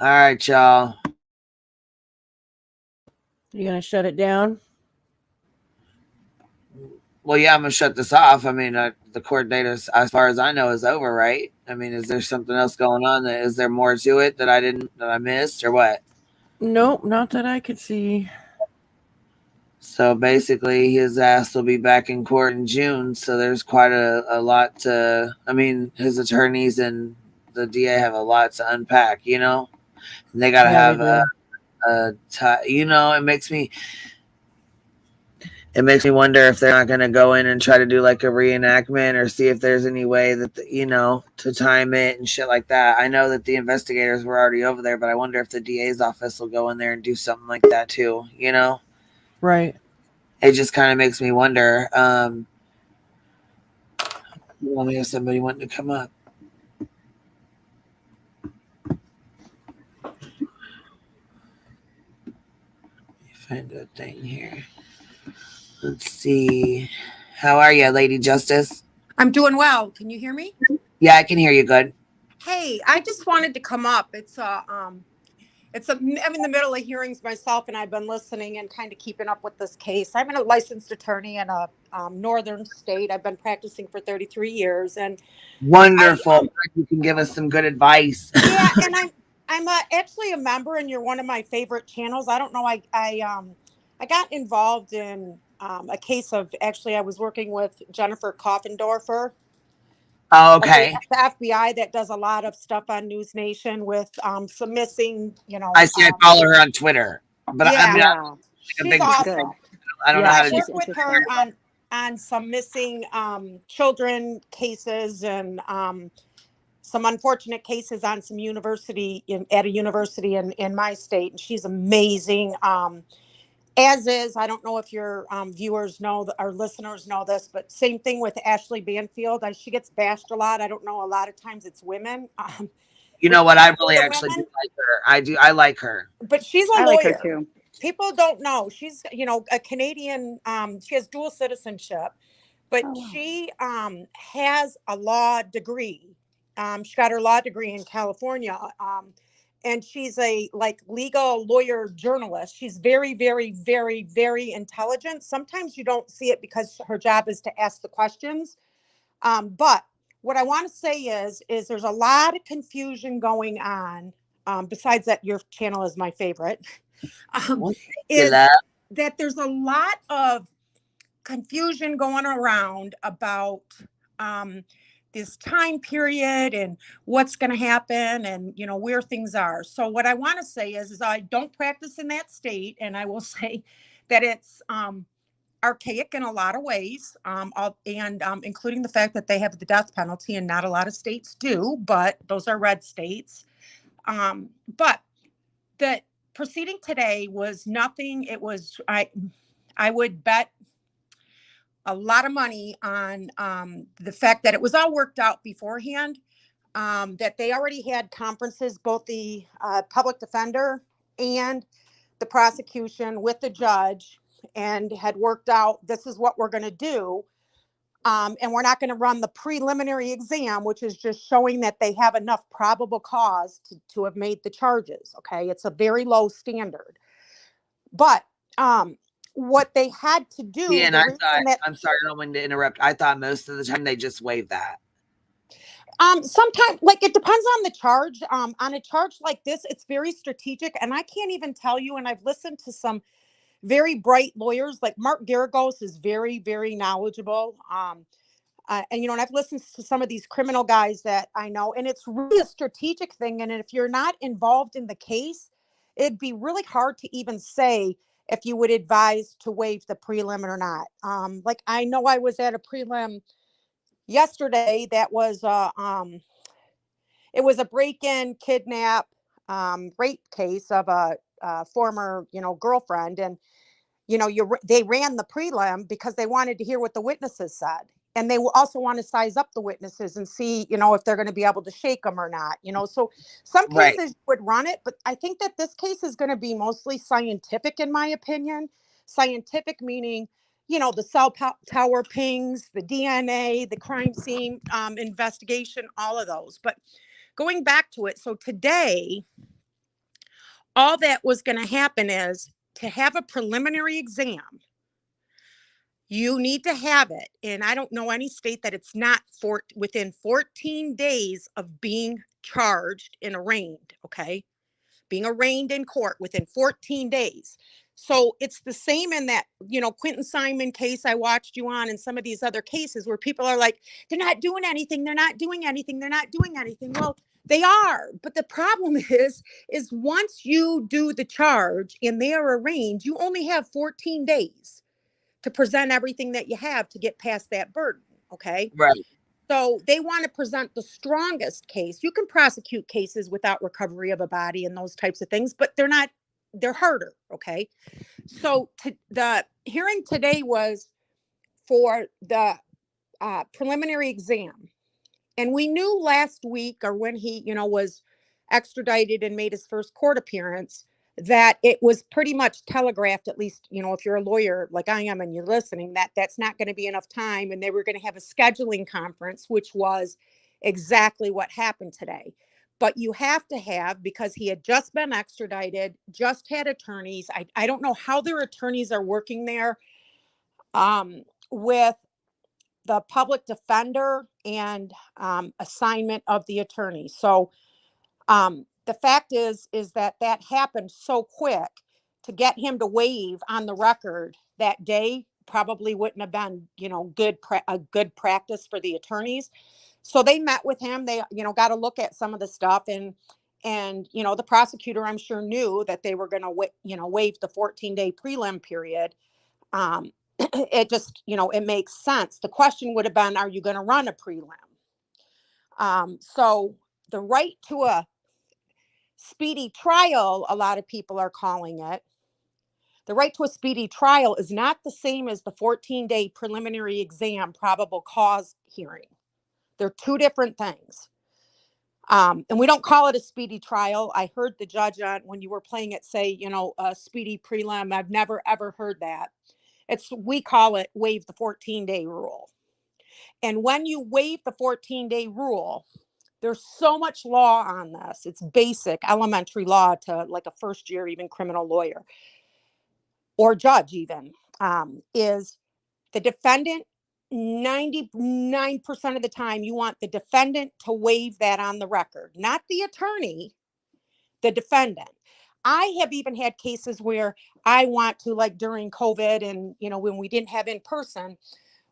S4: All right, y'all.
S3: You gonna shut it down?
S4: Well, yeah, I'm gonna shut this off. I mean, the court date, as far as I know, is over, right? I mean, is there something else going on? Is there more to it that I missed, or what?
S3: Nope, not that I could see.
S4: So basically, his ass will be back in court in June. So there's quite a lot to. I mean, his attorneys and the DA have a lot to unpack, you know. And they gotta have you know, it makes me wonder if they're not going to go in and try to do like a reenactment or see if there's any way that, you know, to time it and shit like that. I know that the investigators were already over there, but I wonder if the DA's office will go in there and do something like that too, you know?
S3: Right.
S4: It just kind of makes me wonder. Let me have somebody wanting to come up. Find a thing here. Let's see. How are you, Lady Justice?
S5: I'm doing well. Can you hear me?
S4: Yeah, I can hear you good.
S5: Hey, I just wanted to come up. I'm in the middle of hearings myself, and I've been listening and kind of keeping up with this case. I'm a licensed attorney in a northern state. I've been practicing for 33 years, and
S4: wonderful. You can give us some good advice.
S5: Yeah, and I'm actually a member, and you're one of my favorite channels. I don't know. I got involved in a case of I was working with Jennifer Koffendorfer.
S4: Oh, okay.
S5: The FBI that does a lot of stuff on News Nation with some missing, you know.
S4: I see. I follow her on Twitter, but I'm not
S5: she's
S4: a big
S5: awesome.
S4: I don't know how to
S5: work with her on some missing children cases and some unfortunate cases on some at a university in my state, and she's amazing. As is, I don't know if your viewers know, our listeners know this, but same thing with Ashley Banfield. She gets bashed a lot. I don't know. A lot of times it's women.
S4: You know what? I really actually do like her. I like her.
S5: But she's a lawyer.
S9: like her too.
S5: People don't know. She's, a Canadian. She has dual citizenship, but she has a law degree. She got her law degree in California. And she's a legal lawyer journalist. She's very, very, very, very intelligent. Sometimes you don't see it because her job is to ask the questions. But what I want to say is there's a lot of confusion going on. Besides that, your channel is my favorite. Is that there's a lot of confusion going around about this time period and what's going to happen and where things are. So what I want to say is I don't practice in that state, and I will say that it's archaic in a lot of ways, including the fact that they have the death penalty and not a lot of states do, but those are red states. But the proceeding today was nothing. It was I would bet a lot of money on the fact that it was all worked out beforehand, that they already had conferences, both the public defender and the prosecution with the judge, and had worked out, this is what we're going to do. And we're not going to run the preliminary exam, which is just showing that they have enough probable cause to have made the charges. Okay. It's a very low standard. But what they had to do.
S4: Yeah, and I'm sorry, I don't mean to interrupt. I thought most of the time they just waive that.
S5: Sometimes, it depends on the charge. On a charge like this, it's very strategic, and I can't even tell you. And I've listened to some very bright lawyers, like Mark Garagos is very, very knowledgeable. And I've listened to some of these criminal guys that I know, and it's really a strategic thing. And if you're not involved in the case, it'd be really hard to even say if you would advise to waive the prelim or not. I know I was at a prelim yesterday that was it was a break-in, kidnap, rape case of a former girlfriend, and they ran the prelim because they wanted to hear what the witnesses said, and they also want to size up the witnesses and see if they're going to be able to shake them or not. So some cases would run it, but I think that this case is going to be mostly scientific, in my opinion. Scientific meaning the cell tower pings, the DNA, the crime scene investigation, all of those. But going back to it, so today, all that was going to happen is to have a preliminary exam. You need to have it. And I don't know any state that it's not within 14 days of being charged and arraigned. Okay. Being arraigned in court within 14 days. So it's the same in that, Quentin Simon case I watched you on, and some of these other cases where people are like, they're not doing anything. They're not doing anything. They're not doing anything. Well, they are. But the problem is once you do the charge and they are arraigned, you only have 14 days to present everything that you have to get past that burden. Okay.
S4: Right.
S5: So they want to present the strongest case. You can prosecute cases without recovery of a body and those types of things, but they're harder. Okay. So the hearing today was for the preliminary exam. And we knew last week, or when he, was extradited and made his first court appearance, that it was pretty much telegraphed, at least, if you're a lawyer like I am and you're listening, that that's not going to be enough time. And they were going to have a scheduling conference, which was exactly what happened today. But you have to have, because he had just been extradited, just had attorneys. I don't know how their attorneys are working there with the public defender and assignment of the attorney. So the fact is that happened so quick. To get him to waive on the record that day probably wouldn't have been, a good practice for the attorneys. So they met with him. They, got to look at some of the stuff, and the prosecutor, I'm sure, knew that they were going to, waive the 14-day prelim period. It just, it makes sense. The question would have been, are you going to run a prelim? So the right to a speedy trial, a lot of people are calling it. The right to a speedy trial is not the same as the 14-day preliminary exam probable cause hearing. They're two different things. And we don't call it a speedy trial. I heard the judge when you were playing it say, a speedy prelim. I've never, ever heard that. We call it waive the 14-day rule. And when you waive the 14-day rule, there's so much law on this. It's basic elementary law to like a first year, even criminal lawyer or judge even, is the defendant, 99% of the time, you want the defendant to waive that on the record, not the attorney, the defendant. I have even had cases where I want to, like during COVID and, when we didn't have in person,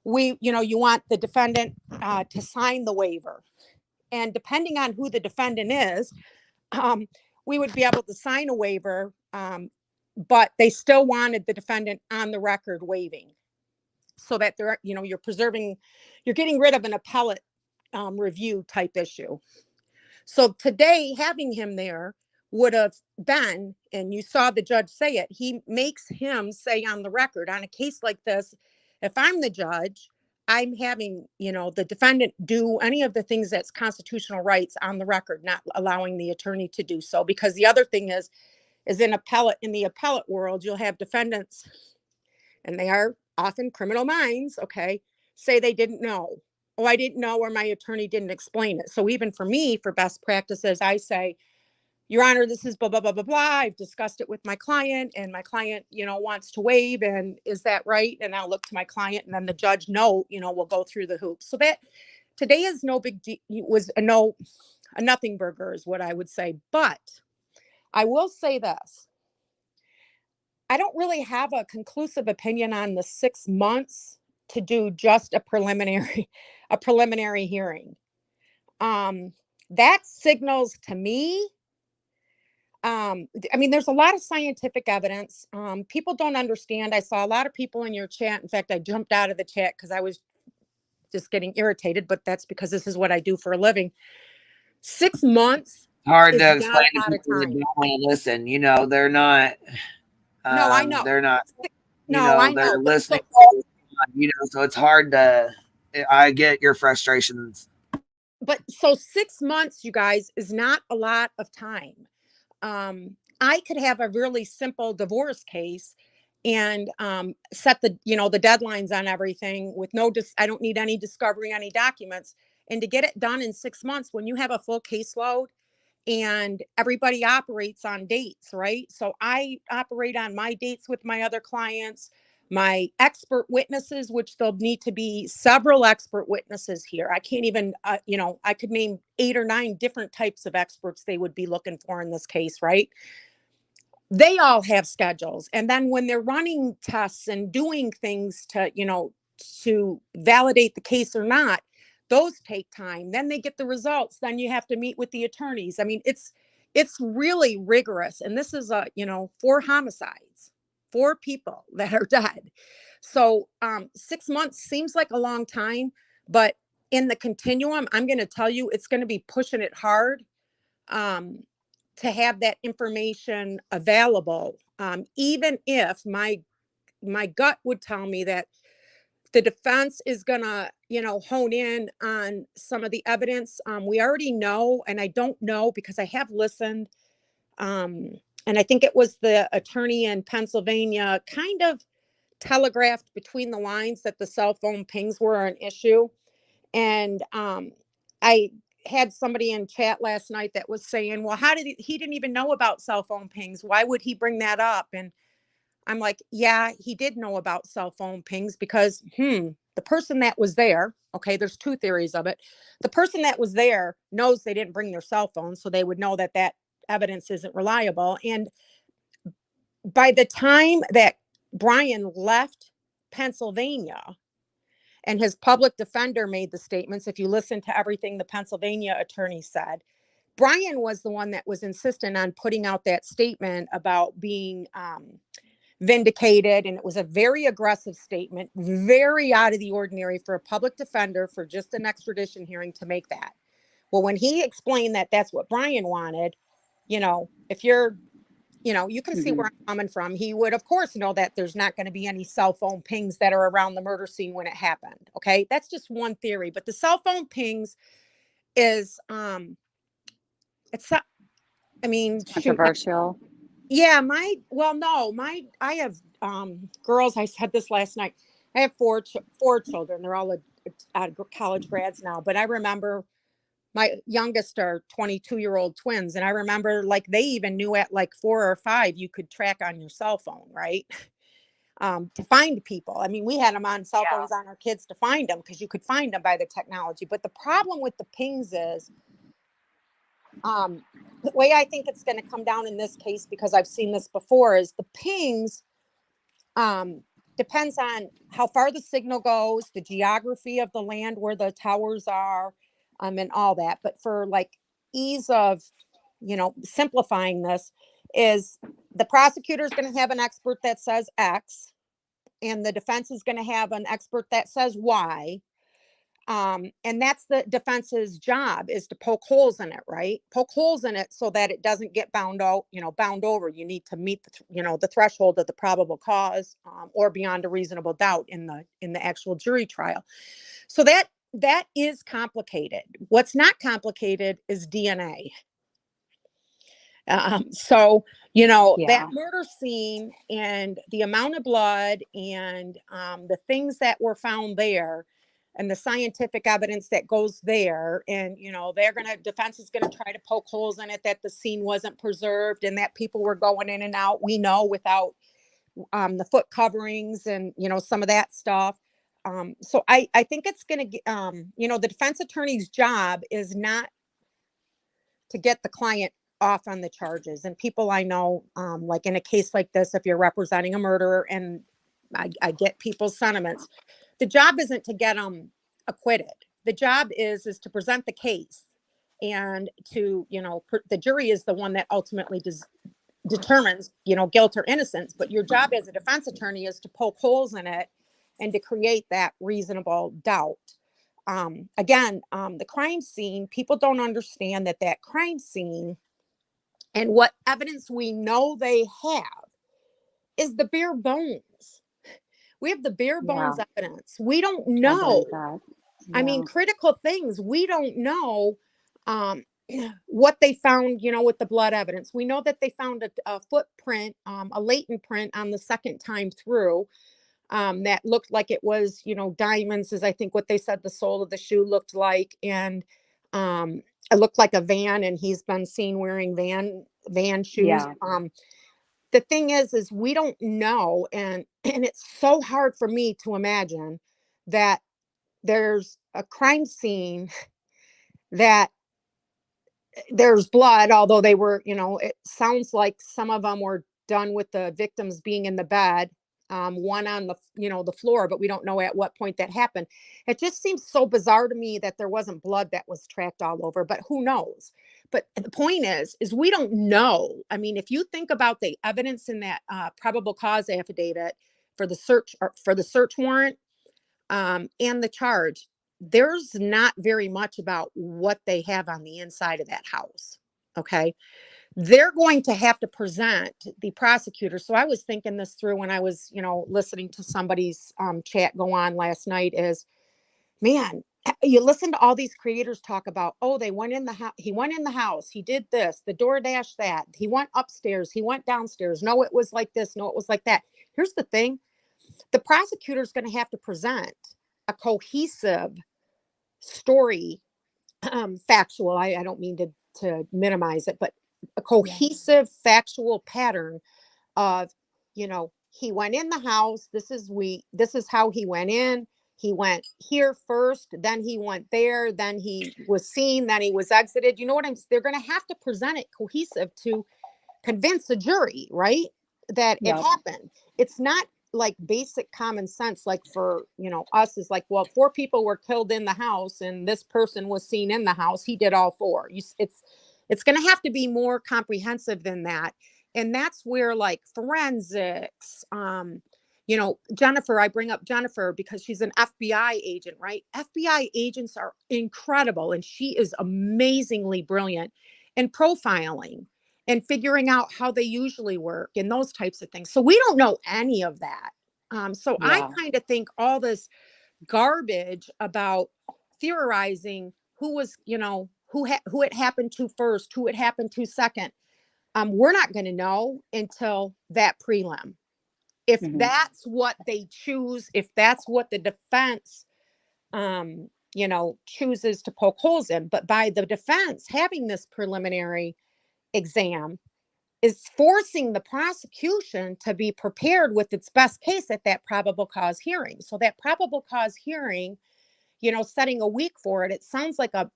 S5: you want the defendant to sign the waiver. And depending on who the defendant is, we would be able to sign a waiver, but they still wanted the defendant on the record waiving, so that they're, you're getting rid of an appellate review type issue. So today, having him there would have been, and you saw the judge say it, he makes him say on the record on a case like this, if I'm the judge, I'm having, the defendant do any of the things that's constitutional rights on the record, not allowing the attorney to do so. Because the other thing is in the appellate world, you'll have defendants, and they are often criminal minds, okay, say they didn't know. Oh, I didn't know, or my attorney didn't explain it. So even for me, for best practices, I say, Your Honor, this is blah, blah, blah, blah, blah. I've discussed it with my client, and my client, wants to waive. And is that right? And I'll look to my client, and then the judge, no, we'll go through the hoops. So that today is no big deal, was a nothing burger is what I would say. But I will say this. I don't really have a conclusive opinion on the 6 months to do just a preliminary hearing. That signals to me, there's a lot of scientific evidence. People don't understand. I saw a lot of people in your chat. In fact, I jumped out of the chat because I was just getting irritated, but that's because this is what I do for a living. 6 months.
S4: Hard to explain to people that don't want to listen. They're not.
S5: No, I know.
S4: They're not.
S5: I know.
S4: They're listening. So it's hard to. I get your frustrations.
S5: But so 6 months, you guys, is not a lot of time. I could have a really simple divorce case and set the deadlines on everything with I don't need any discovery, any documents. And to get it done in 6 months, when you have a full caseload and everybody operates on dates, right? So I operate on my dates with my other clients, my expert witnesses, which there'll need to be several expert witnesses here. I can't even, I could name 8 or 9 different types of experts they would be looking for in this case, right? They all have schedules. And then when they're running tests and doing things to validate the case or not, those take time. Then they get the results. Then you have to meet with the attorneys. It's really rigorous. And this is 4 homicides, 4 people that are dead. So 6 months seems like a long time, but in the continuum, I'm going to tell you, it's going to be pushing it hard to have that information available. Even if my gut would tell me that the defense is going to, hone in on some of the evidence. We already know, and I don't know because I have listened. And I think it was the attorney in Pennsylvania kind of telegraphed between the lines that the cell phone pings were an issue. And I had somebody in chat last night that was saying, well, he didn't even know about cell phone pings. Why would he bring that up? And I'm like, yeah, he did know about cell phone pings because, the person that was there, okay, there's 2 theories of it. The person that was there knows they didn't bring their cell phone, so they would know that evidence isn't reliable. And by the time that Brian left Pennsylvania and his public defender made the statements, if you listen to everything the Pennsylvania attorney said, Brian was the one that was insistent on putting out that statement about being vindicated. And it was a very aggressive statement, very out of the ordinary for a public defender for just an extradition hearing to make that. Well, when he explained that that's what Brian wanted, if you're, you can see where I'm coming from. He would, of course, know that there's not going to be any cell phone pings that are around the murder scene when it happened. Okay. That's just one theory, but the cell phone pings is, it's
S9: controversial.
S5: Yeah, I have girls. I said this last night. I have four children. They're all college grads now, but I remember my youngest are 22-year-old twins. And I remember like they even knew at like 4 or 5, you could track on your cell phone, right? To find people. I mean, we had them on cell phones on our kids to find them because you could find them by the technology. But the problem with the pings is, the way I think it's going to come down in this case, because I've seen this before, is the pings depends on how far the signal goes, the geography of the land where the towers are, and all that. But for like ease of, simplifying this, is the prosecutor is going to have an expert that says X, and the defense is going to have an expert that says Y. And that's the defense's job, is to poke holes in it, right? Poke holes in it so that it doesn't get bound over. You need to meet the threshold of the probable cause, or beyond a reasonable doubt in the actual jury trial. So that is complicated. What's not complicated is DNA. So, that murder scene and the amount of blood and the things that were found there and the scientific evidence that goes there. And, defense is going to try to poke holes in it, that the scene wasn't preserved and that people were going in and out, without the foot coverings and, some of that stuff. So I think it's going to get, the defense attorney's job is not to get the client off on the charges. And people I know, like in a case like this, if you're representing a murderer, and I get people's sentiments, the job isn't to get them acquitted. The job is to present the case, and to, the jury is the one that ultimately determines, guilt or innocence. But your job as a defense attorney is to poke holes in it and to create that reasonable doubt. The crime scene, people don't understand that crime scene and what evidence we know they have is the bare bones. We have the bare bones evidence. We don't know. I mean, critical things. We don't know what they found, with the blood evidence. We know that they found a footprint, a latent print on the second time through. That looked like it was, diamonds is I think what they said the sole of the shoe looked like. And it looked like a van, and he's been seen wearing van shoes. The thing is we don't know. And it's so hard for me to imagine that there's a crime scene that there's blood, although they were, it sounds like some of them were done with the victims being in the bed. One on the, the floor, but we don't know at what point that happened. It just seems so bizarre to me that there wasn't blood that was tracked all over, but who knows? But the point is we don't know. I mean, if you think about the evidence in that probable cause affidavit for the search warrant and the charge, there's not very much about what they have on the inside of that house. Okay. They're going to have to present the prosecutor. So I was thinking this through when I was, listening to somebody's chat go on last night, is, man, you listen to all these creators talk about, oh, they went in the house. He went in the house. He did this, the DoorDash that. He went upstairs. He went downstairs. No, it was like this. No, it was like that. Here's the thing. The prosecutor is going to have to present a cohesive story, factual. I don't mean to minimize it, but a cohesive factual pattern of, he went in the house. This is how he went in. He went here first, then he went there, then he was seen, then he was exited. You know what they're going to have to present it cohesive to convince a jury, right? That it happened. It's not like basic common sense. Like for, us is like, well, 4 people were killed in the house and this person was seen in the house. He did all 4. It's going to have to be more comprehensive than that. And that's where like forensics, Jennifer, I bring up Jennifer because she's an FBI agent, right? FBI agents are incredible. And she is amazingly brilliant in profiling and figuring out how they usually work and those types of things. So we don't know any of that. I kind of think all this garbage about theorizing who was, who it happened to first, who it happened to second. We're not going to know until that prelim. If that's what they choose, if that's what the defense chooses to poke holes in. But by the defense having this preliminary exam is forcing the prosecution to be prepared with its best case at that probable cause hearing. So that probable cause hearing, setting a week for it sounds like a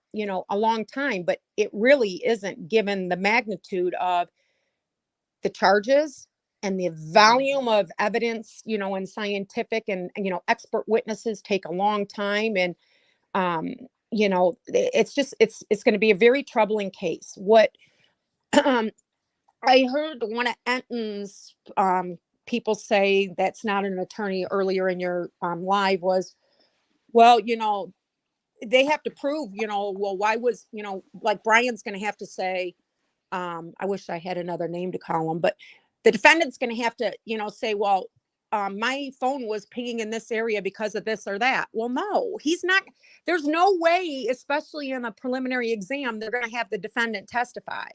S5: long time, but it really isn't, given the magnitude of the charges and the volume of evidence, and scientific and expert witnesses take a long time. And, it's going to be a very troubling case. What I heard one of Enton's people say, that's not an attorney, earlier in your live was, well, they have to prove, well, why was, like Brian's going to have to say, I wish I had another name to call him, but the defendant's going to have to, say, well, my phone was pinging in this area because of this or that. Well, no, he's not. There's no way, especially in a preliminary exam, they're going to have the defendant testify.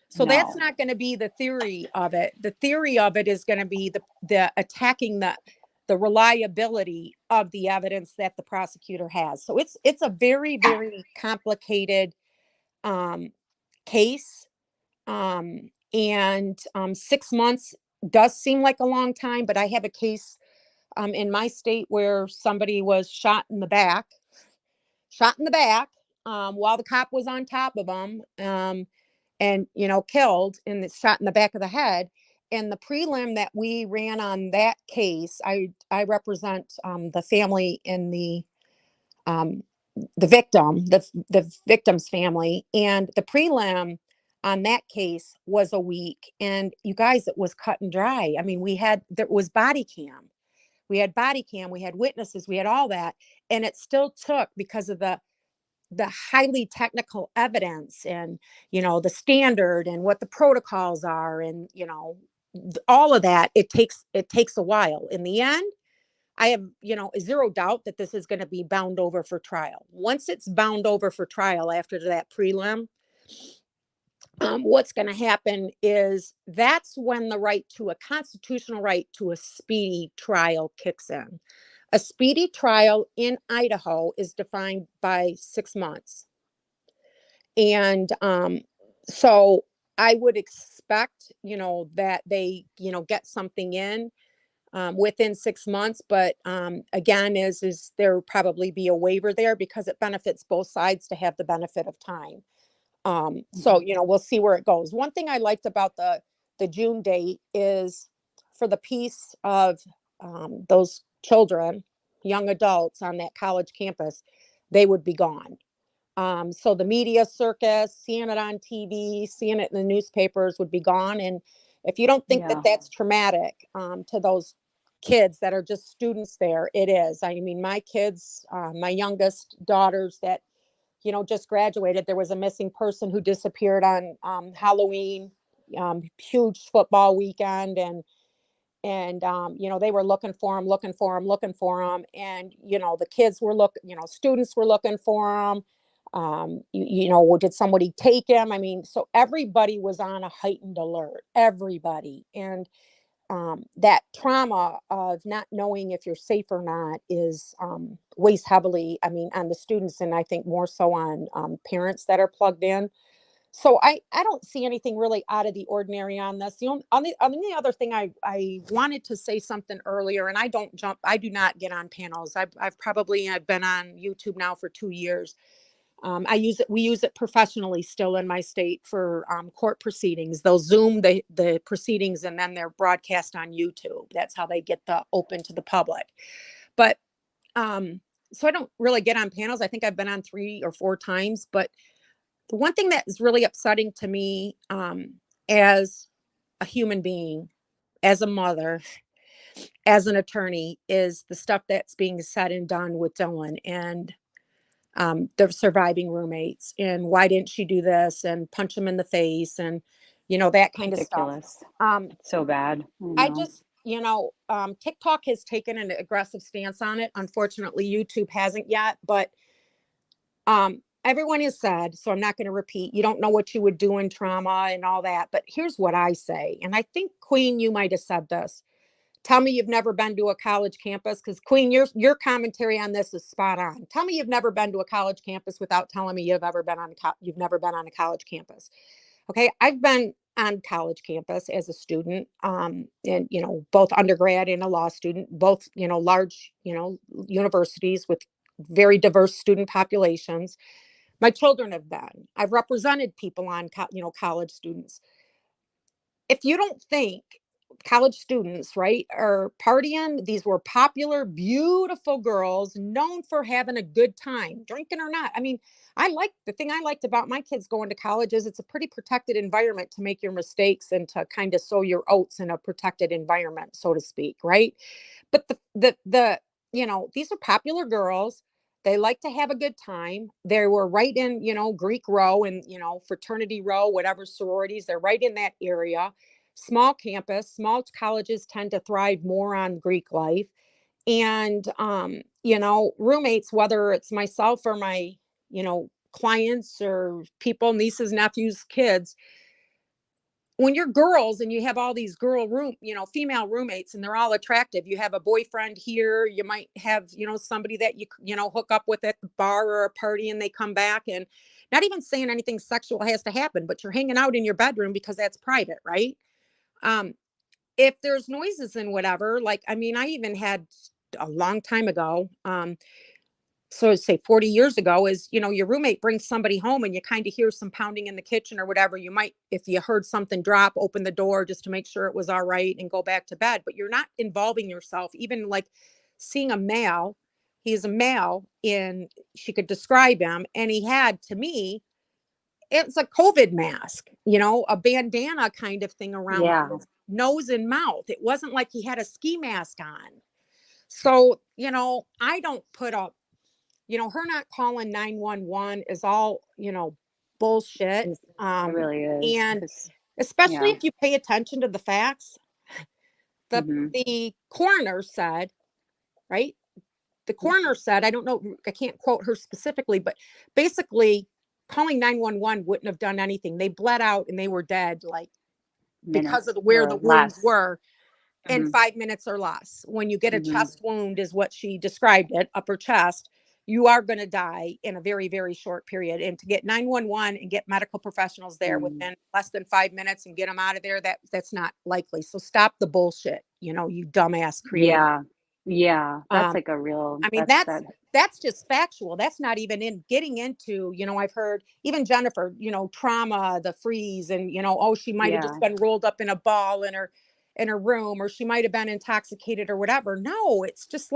S5: So that's not going to be the theory of it. The theory of it is going to be the attacking the reliability of the evidence that the prosecutor has. So it's a very, very complicated case. And 6 months does seem like a long time, but I have a case in my state where somebody was shot in the back while the cop was on top of them, and killed, and shot in the back of the head. And the prelim that we ran on that case, I represent the family in the victim's family, and the prelim on that case was a week. And you guys, it was cut and dry. I mean, there was body cam. We had body cam, we had witnesses, we had all that. And it still took, because of the highly technical evidence and, the standard and what the protocols are, and, all of that, it takes a while. In the end, I have, zero doubt that this is going to be bound over for trial. Once it's bound over for trial after that prelim, what's going to happen is that's when the constitutional right to a speedy trial kicks in. A speedy trial in Idaho is defined by 6 months. And so I would expect, that they, get something in within 6 months. But again, is there probably be a waiver there, because it benefits both sides to have the benefit of time. So, we'll see where it goes. One thing I liked about the June date is, for the piece of those children, young adults on that college campus, they would be gone. So the media circus, seeing it on TV, seeing it in the newspapers, would be gone. And if you don't think that that's traumatic to those kids that are just students there, it is. I mean, my kids, my youngest daughters that, just graduated, there was a missing person who disappeared on Halloween, huge football weekend. And they were looking for him. And, the kids were students were looking for him. Did somebody take him? I mean, so everybody was on a heightened alert, everybody. And that trauma of not knowing if you're safe or not is weighs heavily, on the students, and I think more so on parents that are plugged in. So I don't see anything really out of the ordinary on this. The only other thing, I wanted to say something earlier, and I do not get on panels. I've been on YouTube now for 2 years. We use it professionally still in my state for court proceedings. They'll Zoom the proceedings, and then they're broadcast on YouTube. That's how they get open to the public. But so I don't really get on panels. I think I've been on 3 or 4 times. But the one thing that is really upsetting to me, as a human being, as a mother, as an attorney, is the stuff that's being said and done with Dylan and the surviving roommates. And why didn't she do this, and punch him in the face, and that kind of stuff.
S9: So bad.
S5: I just, TikTok has taken an aggressive stance on it. Unfortunately, YouTube hasn't yet, but everyone has said, so I'm not going to repeat, you don't know what you would do in trauma and all that. But here's what I say, and I think, Queen, you might have said this. Tell me you've never been to a college campus, because Queen, your commentary on this is spot on. Tell me you've never been to a college campus without telling me you've never been on a college campus. Okay, I've been on college campus as a student, and both undergrad and a law student, both large universities with very diverse student populations. My children have been. I've represented people on college students. If you don't think college students, right, are partying, these were popular, beautiful girls known for having a good time, drinking or not. I mean, the thing I liked about my kids going to college is it's a pretty protected environment to make your mistakes and to kind of sow your oats in a protected environment, so to speak, right? But these are popular girls. They like to have a good time. They were right in, Greek row and, fraternity row, whatever sororities, they're right in that area. Small campus, small colleges tend to thrive more on Greek life. And, roommates, whether it's myself or my, clients or people, nieces, nephews, kids, when you're girls and you have all these female roommates and they're all attractive, you have a boyfriend here, you might have, somebody that you hook up with at the bar or a party, and they come back, and not even saying anything sexual has to happen, but you're hanging out in your bedroom because that's private, right? If there's noises and whatever, I even had a long time ago, so say 40 years ago, is, your roommate brings somebody home and you kind of hear some pounding in the kitchen or whatever. You might, if you heard something drop, open the door just to make sure it was all right and go back to bed. But you're not involving yourself. Even seeing a male, he's a male, and she could describe him. And he had, to me, it's a COVID mask, a bandana kind of thing around his nose and mouth. It wasn't like he had a ski mask on. So, I don't put up, her not calling 911 is all, bullshit.
S9: It really is.
S5: And especially
S9: Yeah.
S5: if you pay attention to the facts,
S9: Mhm.
S5: the coroner said, right? The coroner said, I don't know, I can't quote her specifically, but basically calling 911 wouldn't have done anything. They bled out and they were dead, because
S9: Minutes
S5: of where
S9: or
S5: the wounds
S9: less.
S5: were. In
S9: Mhm.
S5: 5 minutes or less. When you get a
S9: Mhm.
S5: chest wound, is what she described it, upper chest, you are going to die in a very, very short period. And to get 911 and get medical professionals there within less than 5 minutes and get them out of there, that's not likely. So stop the bullshit, you dumbass creator.
S9: Yeah. Yeah. That's like a real,
S5: I mean,
S9: that.
S5: that's just factual. That's not even in getting into, I've heard even Jennifer, trauma, the freeze, and, oh, she might have just
S9: Yeah.
S5: been rolled up in a ball in her room, or she might have been intoxicated or whatever. No, it's just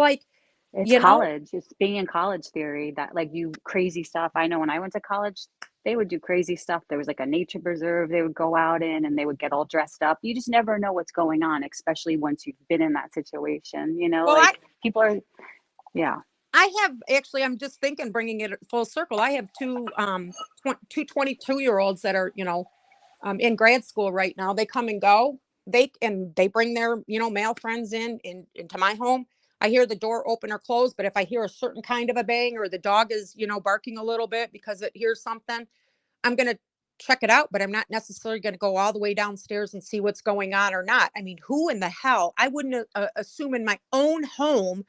S9: It's college. It's being in college theory that you crazy stuff. I know when I went to college, they would do crazy stuff. There was a nature preserve they would go out in, and they would get all dressed up. You just never know what's going on, especially once you've been in that situation,
S5: Well,
S9: people are, yeah.
S5: I have actually, I'm just thinking, bringing it full circle. I have two 22-year-olds that are, in grad school right now. They come and go. They bring their, male friends into my home. I hear the door open or close, but if I hear a certain kind of a bang, or the dog is, barking a little bit because it hears something, I'm going to check it out, but I'm not necessarily going to go all the way downstairs and see what's going on or not. I mean, who in the hell? I wouldn't assume in my own home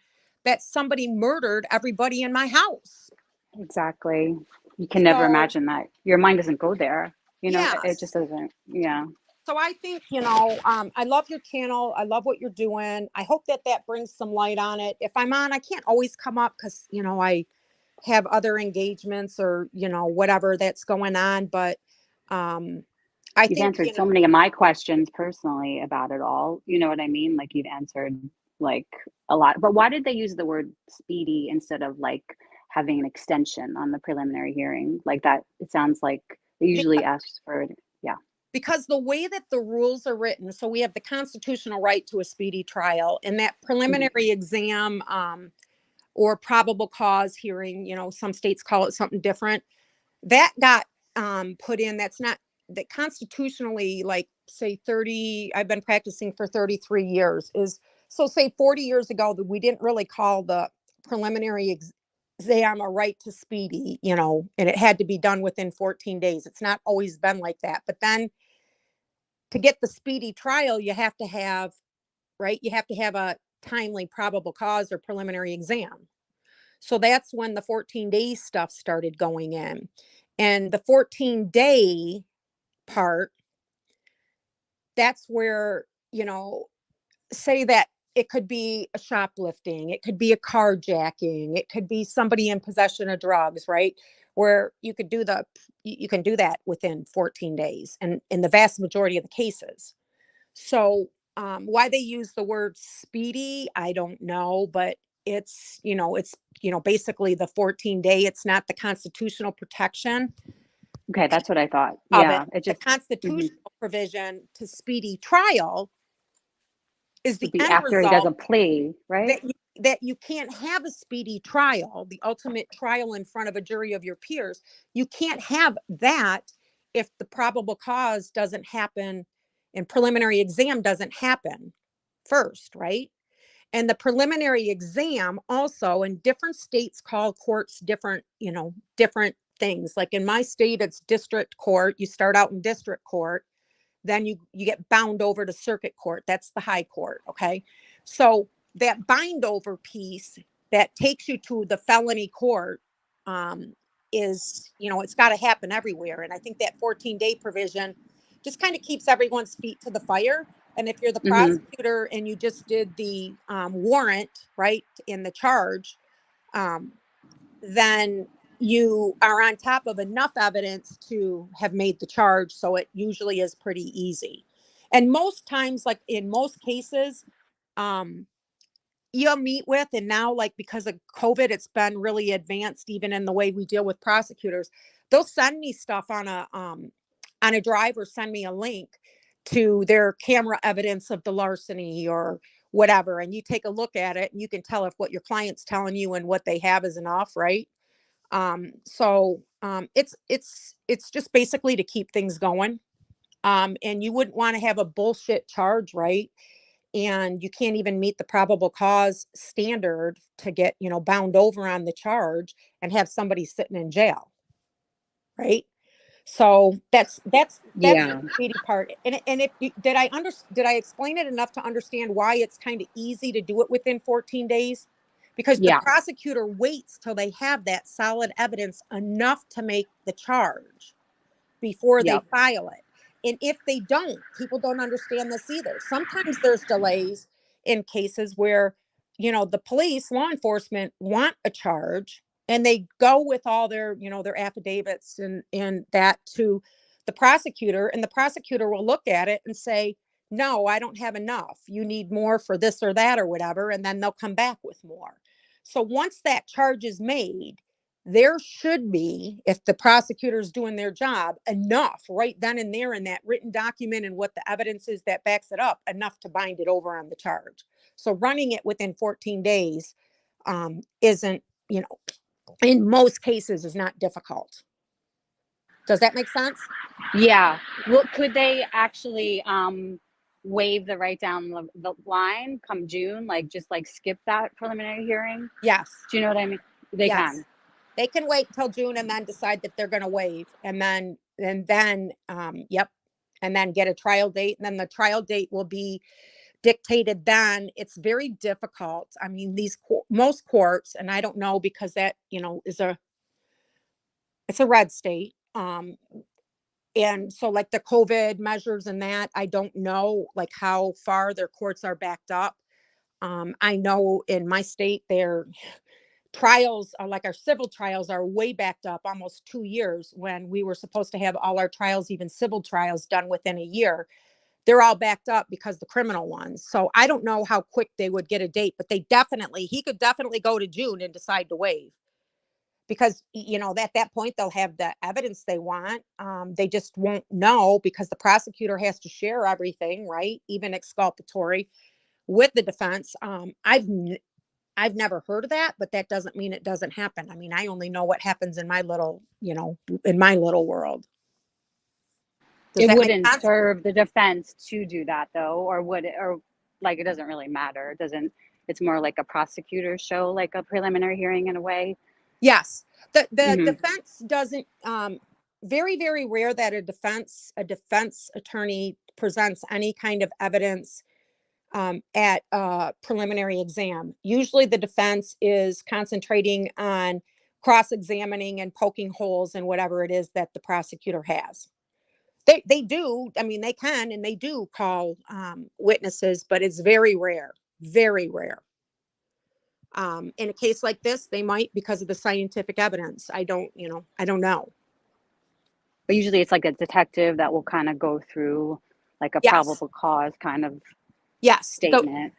S5: that somebody murdered everybody in my house.
S9: Exactly. You can never
S5: So,
S9: imagine that. Your mind doesn't go there. It
S5: yes.
S9: just doesn't. Yeah.
S5: So I think, I love your channel. I love what you're doing. I hope that brings some light on it. If I'm on, I can't always come up because, I have other engagements or, whatever that's going on. But I
S9: You've
S5: think,
S9: answered so many of my questions personally about it all. You know what I mean? You've answered a lot. But why did they use the word speedy instead of having an extension on the preliminary hearing? That, it sounds like they usually ask for it. Yeah.
S5: Because the way that the rules are written, so we have the constitutional right to a speedy trial, and that preliminary exam or probable cause hearing, some states call it something different, that got put in. That's not that constitutionally, say 30, I've been practicing for 33 years, is so say 40 years ago that we didn't really call the preliminary exam a right to speedy, and it had to be done within 14 days. It's not always been like that. But then to get the speedy trial, you have to have right? You have to have a timely probable cause or preliminary exam. So that's when the 14-day stuff started going in. And the 14-day part, that's where, say that it could be a shoplifting, it could be a carjacking, it could be somebody in possession of drugs, right? Where you can do that within 14 days and in the vast majority of the cases. So why they use the word speedy, I don't know, but it's basically the 14-day. It's not the constitutional protection.
S9: Okay, that's what I thought.
S5: Of
S9: Yeah,
S5: it.
S9: it just
S5: The constitutional provision to speedy trial is the
S9: would be
S5: end
S9: after he does a
S5: result
S9: plea, right?
S5: that you can't have a speedy trial, the ultimate trial in front of a jury of your peers. You can't have that if the probable cause doesn't happen and preliminary exam doesn't happen first, right? And the preliminary exam also, in different states call courts different things. Like in my state, it's district court. You start out in district court, then you get bound over to circuit court. That's the high court. Okay. So that bind over piece that takes you to the felony court is, it's got to happen everywhere. And I think that 14-day provision just kind of keeps everyone's feet to the fire. And if you're the prosecutor and you just did the warrant, right, in the charge, then you are on top of enough evidence to have made the charge. So it usually is pretty easy. And most times, like in most cases, you'll meet with, and now like because of COVID, it's been really advanced even in the way we deal with prosecutors. They'll send me stuff on a drive or send me a link to their camera evidence of the larceny or whatever. And you take a look at it and you can tell if what your client's telling you and what they have is enough, right? It's just basically to keep things going. And you wouldn't want to have a bullshit charge, right? And you can't even meet the probable cause standard to get, bound over on the charge and have somebody sitting in jail. Right. So that's the speedy part. And if did I explain it enough to understand why it's kind of easy to do it within 14 days? Because the prosecutor waits till they have that solid evidence enough to make the charge before they file it. And if they don't, people don't understand this either. Sometimes there's delays in cases where, the police, law enforcement want a charge and they go with all their, their affidavits and that to the prosecutor, and the prosecutor will look at it and say, no, I don't have enough. You need more for this or that or whatever. And then they'll come back with more. So once that charge is made, there should be, if the prosecutor is doing their job, enough right then and there in that written document and what the evidence is that backs it up, enough to bind it over on the charge. So running it within 14 days isn't, in most cases is not difficult. Does that make sense?
S9: Yeah. Well, could they actually waive the right down the line come June, just skip that preliminary hearing?
S5: Yes.
S9: Do you know what I mean? They can.
S5: They can wait till June and then decide that they're going to waive, and then and then get a trial date, and then the trial date will be dictated then. It's very difficult. I mean, most courts, and I don't know because that, it's a red state. And so like the COVID measures and that, I don't know like how far their courts are backed up. I know in my state, their trials are like our civil trials are way backed up almost 2 years, when we were supposed to have all our trials, even civil trials, done within a year. They're all backed up because the criminal ones. So I don't know how quick they would get a date, but he could definitely go to June and decide to waive. Because, at that point, they'll have the evidence they want. They just won't know because the prosecutor has to share everything, right? Even exculpatory with the defense. I've never heard of that, but that doesn't mean it doesn't happen. I mean, I only know what happens in my little, in my little world.
S9: It wouldn't serve the defense to do that though, or would it, or it doesn't really matter. It's more like a prosecutor show, like a preliminary hearing in a way.
S5: Yes. The defense doesn't, very, very rare that a defense attorney presents any kind of evidence at a preliminary exam. Usually the defense is concentrating on cross-examining and poking holes in whatever it is that the prosecutor has. They do, I mean, they can and they do call witnesses, but it's very rare, very rare. In a case like this, they might because of the scientific evidence. I don't know.
S9: But usually it's like a detective that will kind of go through like a probable cause kind of statement.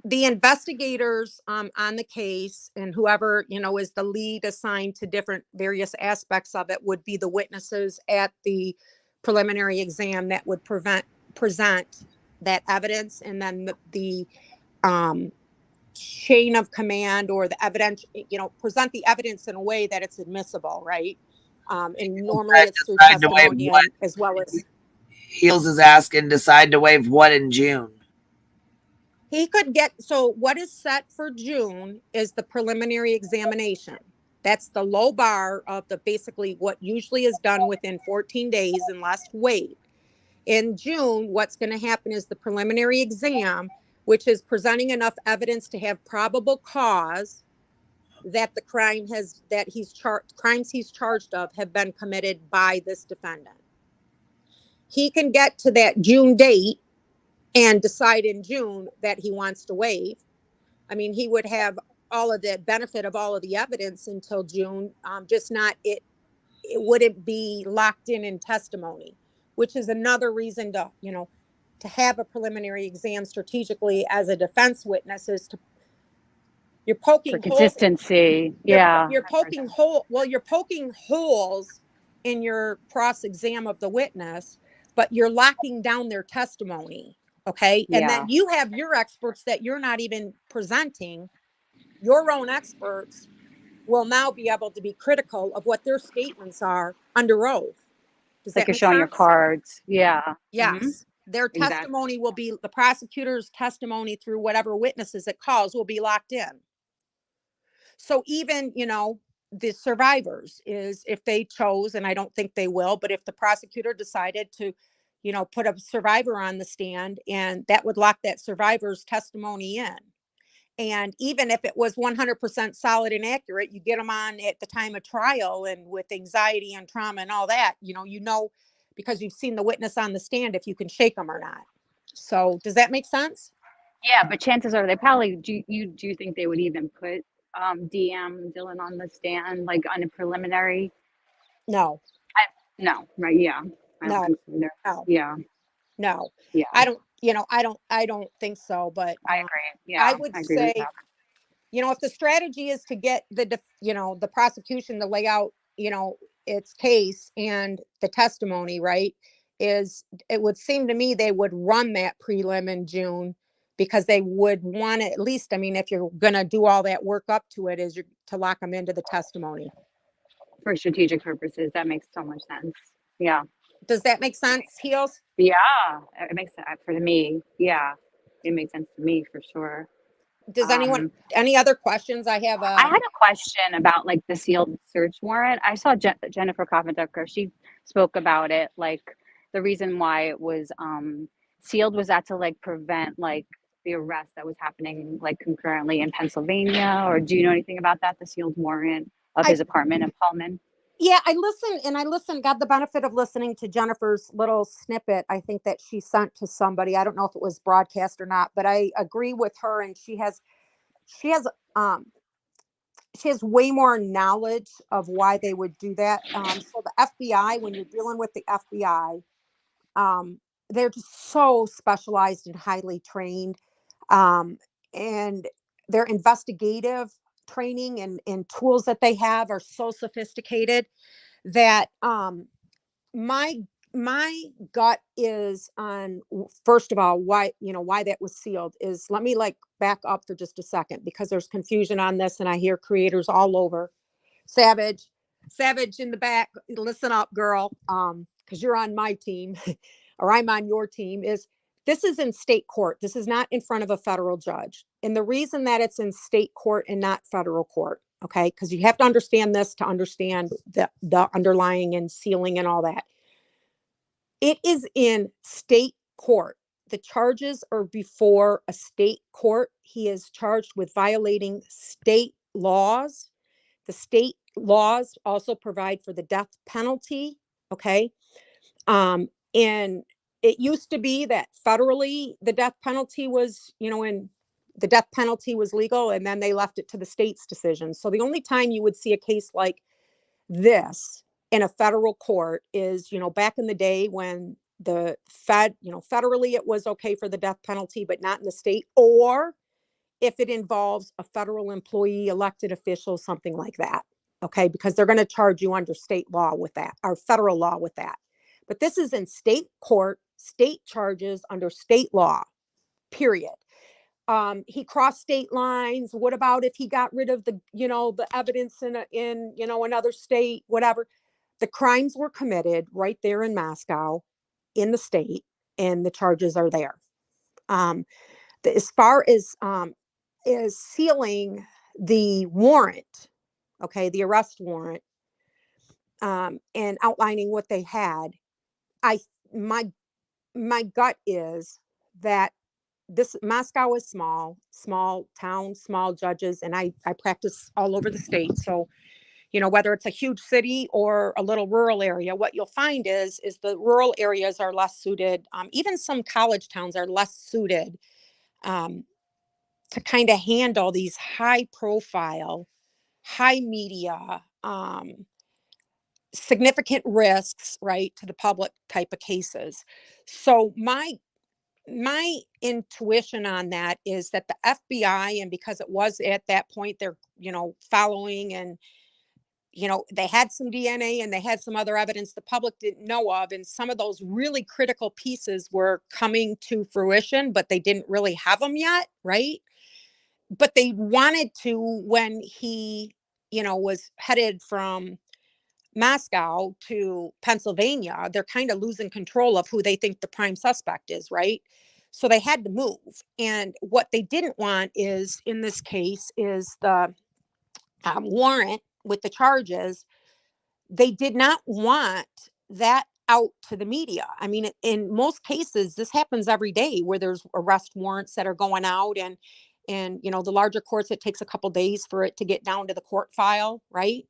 S5: The investigators on the case and whoever, is the lead assigned to different various aspects of it would be the witnesses at the preliminary exam that would present that evidence. And then the chain of command or the evidence, present the evidence in a way that it's admissible, right? And normally it's through testimony as well as.
S4: Heels is asking, decide to waive what in June?
S5: He could get, so what is set for June is the preliminary examination. That's the low bar of the basically what usually is done within 14 days unless waived. In June, what's going to happen is the preliminary exam, which is presenting enough evidence to have probable cause that the crimes he's charged of have been committed by this defendant. He can get to that June date and decide in June that he wants to waive. I mean, he would have all of the benefit of all of the evidence until June, just not it wouldn't be locked in testimony, which is another reason to have a preliminary exam strategically as a defense witness is to you're poking
S9: for consistency.
S5: You're poking holes in your cross exam of the witness, but you're locking down their testimony. Okay. And then you have your experts that you're not even presenting. Your own experts will now be able to be critical of what their statements are under oath. Does
S9: like
S5: that
S9: you're
S5: make
S9: showing your
S5: sense?
S9: cards. Yeah.
S5: Yes. Their testimony will be, the prosecutor's testimony through whatever witnesses it calls will be locked in. So even, the survivors is if they chose, and I don't think they will, but if the prosecutor decided to, put a survivor on the stand and that would lock that survivor's testimony in. And even if it was 100% solid and accurate, you get them on at the time of trial and with anxiety and trauma and all that, because you've seen the witness on the stand, if you can shake them or not. So does that make sense?
S9: Yeah, but chances are they probably, do you think they would even put DM Dylan on the stand, like on a preliminary?
S5: No.
S9: No, right? Yeah. I don't think so either.
S5: No.
S9: Yeah.
S5: No.
S9: Yeah.
S5: I don't think so, but
S9: I agree. Yeah.
S5: I would
S9: agree
S5: say,
S9: with that.
S5: if the strategy is to get the prosecution to lay out, its case and the testimony, right, it would seem to me they would run that prelim in June because they would want to at least, if you're going to do all that work up to it, is to lock them into the testimony.
S9: For strategic purposes, that makes so much sense. Yeah.
S5: Does that make sense, Heels?
S9: Yeah, it makes sense for me. Yeah, it makes sense to me for sure.
S5: Does anyone, any other questions? I had
S9: a question about like the sealed search warrant. I saw Jennifer Coffin-Tucker. She spoke about it. Like the reason why it was sealed was that to like prevent like the arrest that was happening like concurrently in Pennsylvania. Or do you know anything about that? The sealed warrant of his apartment in Pullman.
S5: Yeah, I got the benefit of listening to Jennifer's little snippet, I think that she sent to somebody. I don't know if it was broadcast or not, but I agree with her, and she has way more knowledge of why they would do that. So the FBI, when you're dealing with the FBI, they're just so specialized and highly trained, and their investigative training and tools that they have are so sophisticated that my gut is on, first of all, why that was sealed is, let me like back up for just a second because there's confusion on this and I hear creators all over. Savage in the back, listen up, girl, because you're on my team or I'm on your team. This is in state court. This is not in front of a federal judge. And the reason that it's in state court and not federal court, okay, because you have to understand this to understand the underlying and sealing and all that. It is in state court. the charges are before a state court. He is charged with violating state laws. The state laws also provide for the death penalty. Okay. And it used to be that federally the death penalty was, and the death penalty was legal, and then they left it to the state's decision. So the only time you would see a case like this in a federal court is, back in the day when the federally it was okay for the death penalty, but not in the state, or if it involves a federal employee, elected official, something like that. Okay, because they're going to charge you under state law with that, or federal law with that. But this is in state court, state charges under state law, period. He crossed state lines. What about if he got rid of the evidence in another state, whatever? The crimes were committed right there in Moscow, in the state, and the charges are there. As far as sealing the warrant, okay, the arrest warrant, and outlining what they had, my gut is that this Moscow is small town, small judges, and I practice all over the state. So, whether it's a huge city or a little rural area, what you'll find is the rural areas are less suited. Even some college towns are less suited to kind of handle these high profile, high media, significant risks, right, to the public type of cases. So my intuition on that is that the FBI, and because it was at that point, they're, following, and, they had some DNA and they had some other evidence the public didn't know of. And some of those really critical pieces were coming to fruition, but they didn't really have them yet. Right. But they wanted to, when he, was headed from Moscow to Pennsylvania, they're kind of losing control of who they think the prime suspect is, right? So they had to move. And what they didn't want is, in this case, is the warrant with the charges. They did not want that out to the media. I mean, in most cases, this happens every day where there's arrest warrants that are going out, and the larger courts, it takes a couple days for it to get down to the court file, right?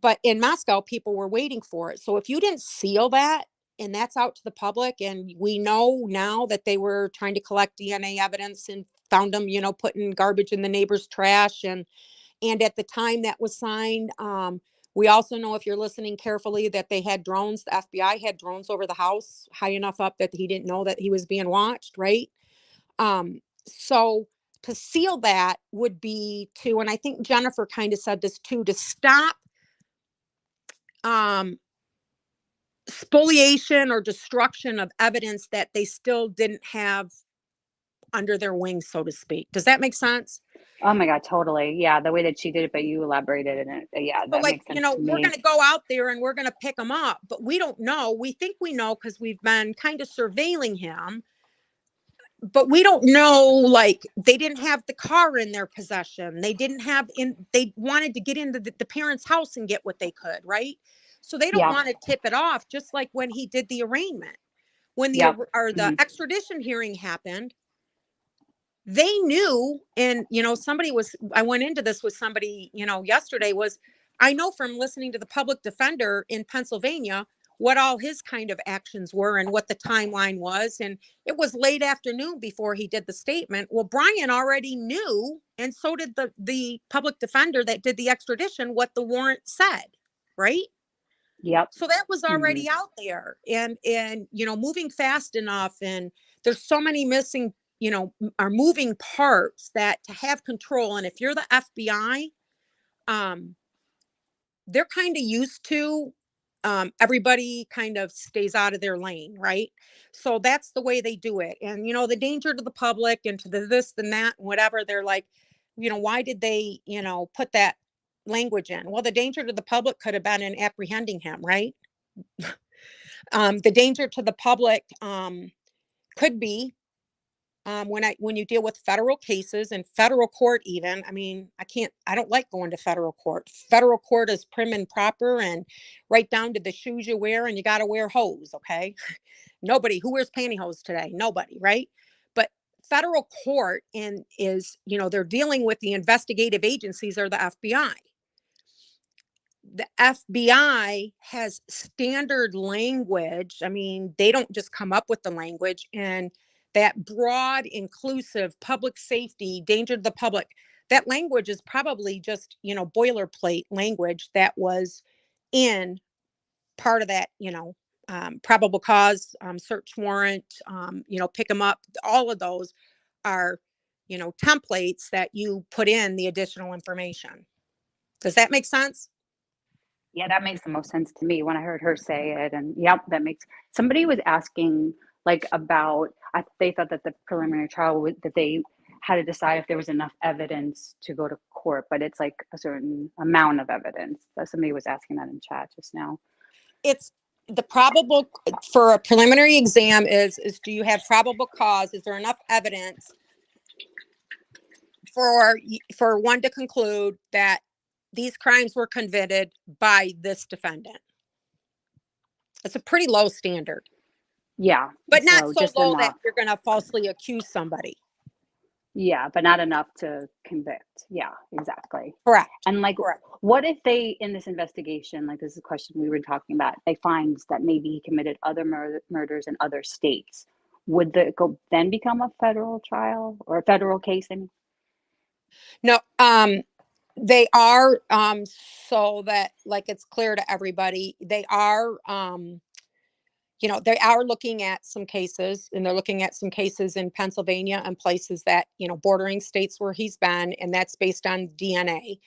S5: But in Moscow, people were waiting for it. So if you didn't seal that, and that's out to the public, and we know now that they were trying to collect DNA evidence and found them, putting garbage in the neighbor's trash. And at the time that was signed, we also know, if you're listening carefully, that they had drones. The FBI had drones over the house high enough up that he didn't know that he was being watched, right? So to seal that would be to, and I think Jennifer kind of said this too, to stop spoliation or destruction of evidence that they still didn't have under their wings, so to speak. Does that make sense?
S9: Oh my God, totally. Yeah, the way that she did it, but you elaborated in it. Yeah,
S5: So,
S9: that makes sense to
S5: we're
S9: me.
S5: going to go out there and we're going to pick them up, but we don't know. We think we know because we've been kind of surveilling him, but we don't know. Like, they didn't have the car in their possession. They didn't have they wanted to get into the parents' house and get what they could, right? So they don't want to tip it off, just like when he did the arraignment. When the extradition hearing happened, they knew, and I went into this with somebody, yesterday, I know from listening to the public defender in Pennsylvania what all his kind of actions were and what the timeline was. And it was late afternoon before he did the statement. Well, Brian already knew, and so did the public defender that did the extradition, what the warrant said, right?
S9: Yep.
S5: So that was already out there, and moving fast enough, and there's so many missing, are moving parts, that to have control. And if you're the FBI, they're kind of used to everybody kind of stays out of their lane, right? So that's the way they do it. And the danger to the public and to the this and that, whatever, they're like, why did they put that language in? Well, the danger to the public could have been in apprehending him, right? The danger to the public could be when you deal with federal cases and federal court, even, I mean, I don't like going to federal court. Federal court is prim and proper and right down to the shoes you wear, and you got to wear hose. Okay. Nobody who wears pantyhose today, nobody. Right. But federal court is, they're dealing with the investigative agencies or the FBI. The FBI has standard language. I mean, they don't just come up with the language, and that broad, inclusive, public safety, danger to the public, that language is probably just, boilerplate language that was in part of that, probable cause, search warrant, pick them up. All of those are, templates that you put in the additional information. Does that make sense?
S9: Yeah, that makes the most sense to me when I heard her say it. And yep, somebody was asking like about, they thought that the preliminary trial that they had to decide if there was enough evidence to go to court, but it's like a certain amount of evidence. Somebody was asking that in chat just now.
S5: It's the probable for a preliminary exam is do you have probable cause? Is there enough evidence for one to conclude that these crimes were committed by this defendant? It's a pretty low standard.
S9: Yeah.
S5: But not so low
S9: enough
S5: that you're going to falsely accuse somebody.
S9: Yeah, but not enough to convict. Yeah, exactly.
S5: Correct.
S9: And like, what if they, in this investigation, like this is a question we were talking about, they find that maybe he committed other murders in other states? Would then become a federal trial or a federal case?
S5: No, they are, so that like it's clear to everybody, they are, they are looking at some cases, and they're looking at some cases in Pennsylvania and places that, bordering states where he's been, and that's based on DNA.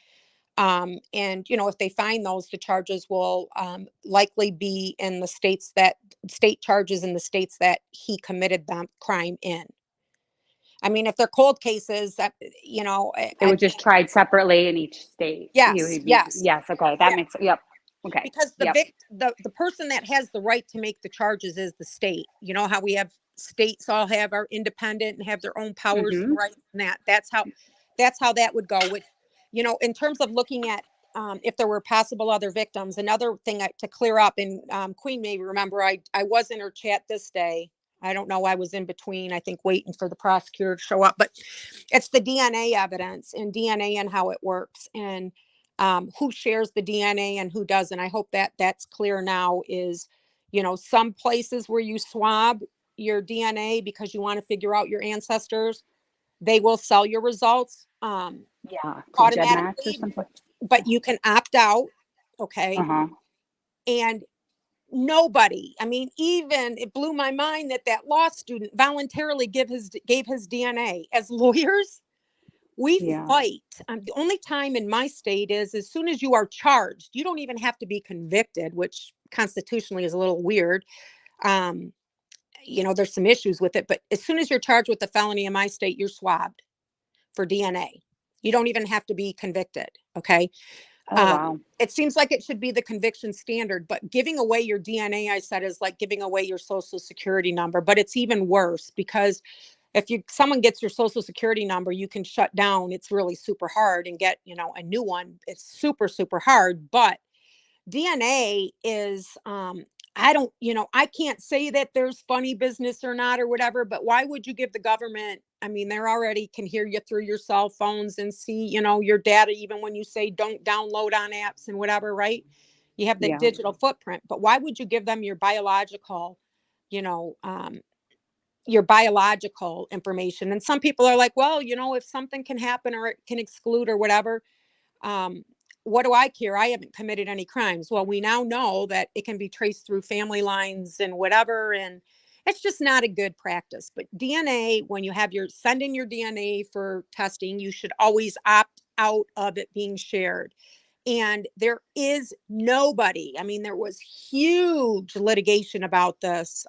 S5: And, if they find those, the charges will likely be in the state charges in the states that he committed the crime in. I mean, if they're cold cases, that,
S9: They were just tried separately in each state.
S5: Yes.
S9: Yes. Okay. That makes, yep. Okay.
S5: Because the person that has the right to make the charges is the state. You know how we have states all have our independent and have their own powers and rights, and that's how that would go. With, in terms of looking at if there were possible other victims. Another thing to clear up, and Queen may remember, I was in her chat this day. I don't know. I was in between, I think, waiting for the prosecutor to show up, but it's the DNA evidence and DNA and how it works, and who shares the DNA and who doesn't. I hope that that's clear now. Is, some places where you swab your DNA because you want to figure out your ancestors, they will sell your results automatically, but you can opt out. Okay. And nobody, I mean, even it blew my mind that law student voluntarily gave his DNA. As lawyers, we fight. The only time in my state is as soon as you are charged, you don't even have to be convicted, which constitutionally is a little weird. There's some issues with it, but as soon as you're charged with a felony in my state, you're swabbed for DNA. You don't even have to be convicted. Okay.
S9: Wow.
S5: It seems like it should be the conviction standard, but giving away your DNA, I said, is like giving away your social security number. But it's even worse, because if someone gets your social security number, you can shut down. It's really super hard, and get, a new one. It's super, super hard. But DNA is, I can't say that there's funny business or not or whatever, but why would you give the government? I mean, they already can hear you through your cell phones and see, your data, even when you say don't download on apps and whatever, right? You have the digital footprint, but why would you give them your biological, your biological information? And some people are like, well, if something can happen or it can exclude or whatever, what do I care? I haven't committed any crimes. Well, we now know that it can be traced through family lines and whatever, and it's just not a good practice. But DNA, when you have send in your DNA for testing, you should always opt out of it being shared. And there is nobody, I mean, there was huge litigation about this,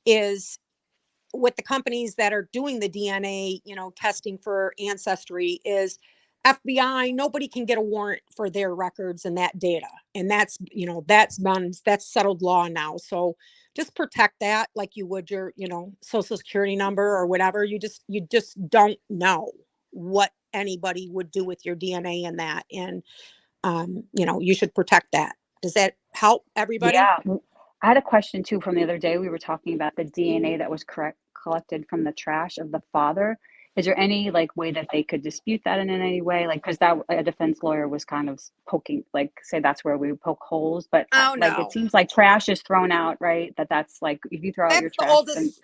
S5: is with the companies that are doing the DNA, testing for ancestry, is FBI, nobody can get a warrant for their records and that data. And that's, you know, that's settled law now. So just protect that like you would your, you know, social security number or whatever. You just don't know what anybody would do with your DNA in that. And, you know, you should protect that. Does that help everybody?
S9: Yeah. I had a question too from the other day. We were talking about the DNA that was collected from the trash of the father. Is there any like way that they could dispute that in any way? Like, because that a defense lawyer was kind of poking, like, say that's where we poke holes. But like, it seems like trash is thrown out, right? That's like if you throw out your trash,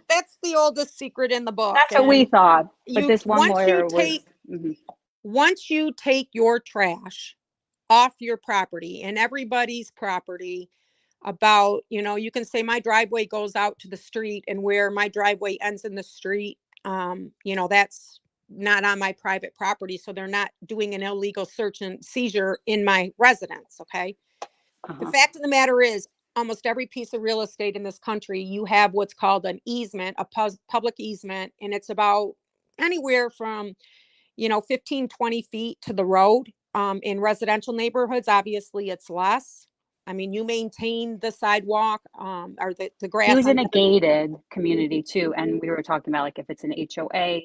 S5: that's the oldest secret in the book.
S9: That's what we thought. But this one lawyer
S5: once you take your trash off your property and everybody's property, about, you know, you can say my driveway goes out to the street, and where my driveway ends in the street, you know, that's not on my private property. So they're not doing an illegal search and seizure in my residence. Okay. The fact of the matter is, almost every piece of real estate in this country, you have what's called an easement, a public easement. And it's about anywhere from, you know, 15, 20 feet to the road. In residential neighborhoods, obviously it's less. I mean, you maintain the sidewalk, or the grass.
S9: He was in a gated community too. And we were talking about like, if it's an HOA,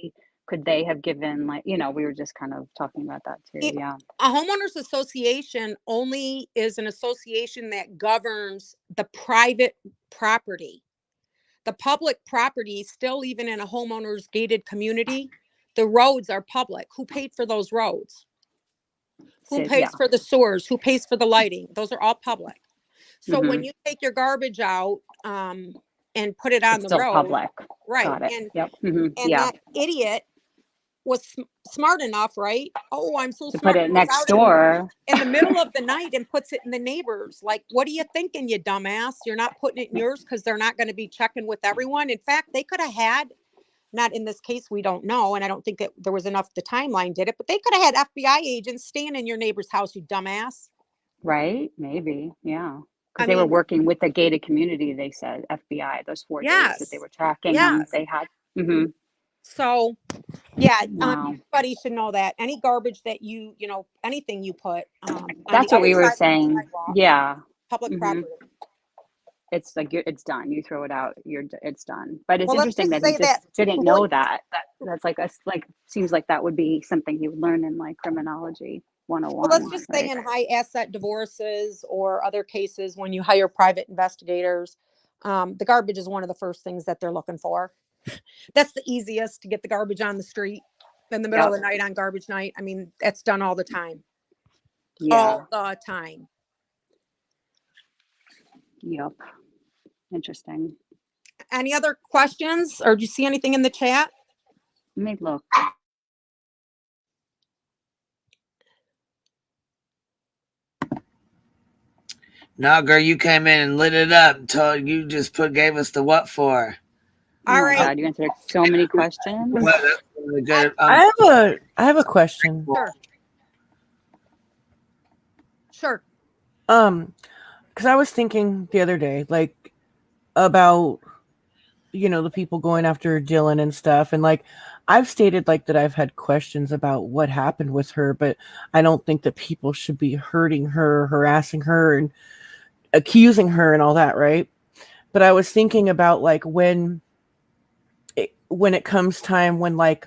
S9: could they have given, like, you know, we were just kind of talking about that too. Yeah.
S5: A homeowners association only is an association that governs the private property. The public property, still even in a homeowners gated community, the roads are public. Who paid for those roads? Who pays for the sewers? Who pays for the lighting? Those are all public. So when you take your garbage out and put it on the road,
S9: public.
S5: Right?
S9: Got it.
S5: And that idiot was smart enough, right? Oh, I'm so
S9: to
S5: smart.
S9: Put it next door
S5: in the middle of the night and puts it in the neighbors. Like, what are you thinking, you dumbass? You're not putting it in yours because they're not going to be checking with everyone. In fact, they could have had. Not in this case, we don't know. And I don't think that there was enough, the timeline did it, but they could have had FBI agents staying in your neighbor's house, you dumbass.
S9: Right? Maybe. Yeah. Because they were working with the gated community, they said, FBI, those 4 days that they were tracking them, they had.
S5: So, yeah, everybody should know that. Any garbage that you know, anything you put.
S9: That's what we were saying. Yeah.
S5: Public property.
S9: It's like it's done. You throw it out. It's done. But it's
S5: Well,
S9: interesting that he just didn't know that. That's like seems like that would be something he would learn in like criminology 101.
S5: Well, let's just say in high asset divorces or other cases when you hire private investigators, the garbage is one of the first things that they're looking for. That's the easiest, to get the garbage on the street in the middle of the night on garbage night. I mean, that's done all the time. All the time.
S9: Yep. Interesting.
S5: Any other questions, or do you see anything in the chat?
S9: Let me look.
S4: No, girl, you came in and lit it up. You just gave us the what for.
S5: All right.
S9: God, you answered so many questions.
S4: Well, that's really good.
S3: I have a question.
S5: Sure.
S3: Because I was thinking the other day, like, about, you know, the people going after Dylan and stuff, and like, I've stated like that I've had questions about what happened with her, but I don't think that people should be hurting her, harassing her, and accusing her and all that, right? But I was thinking about like when it comes time when like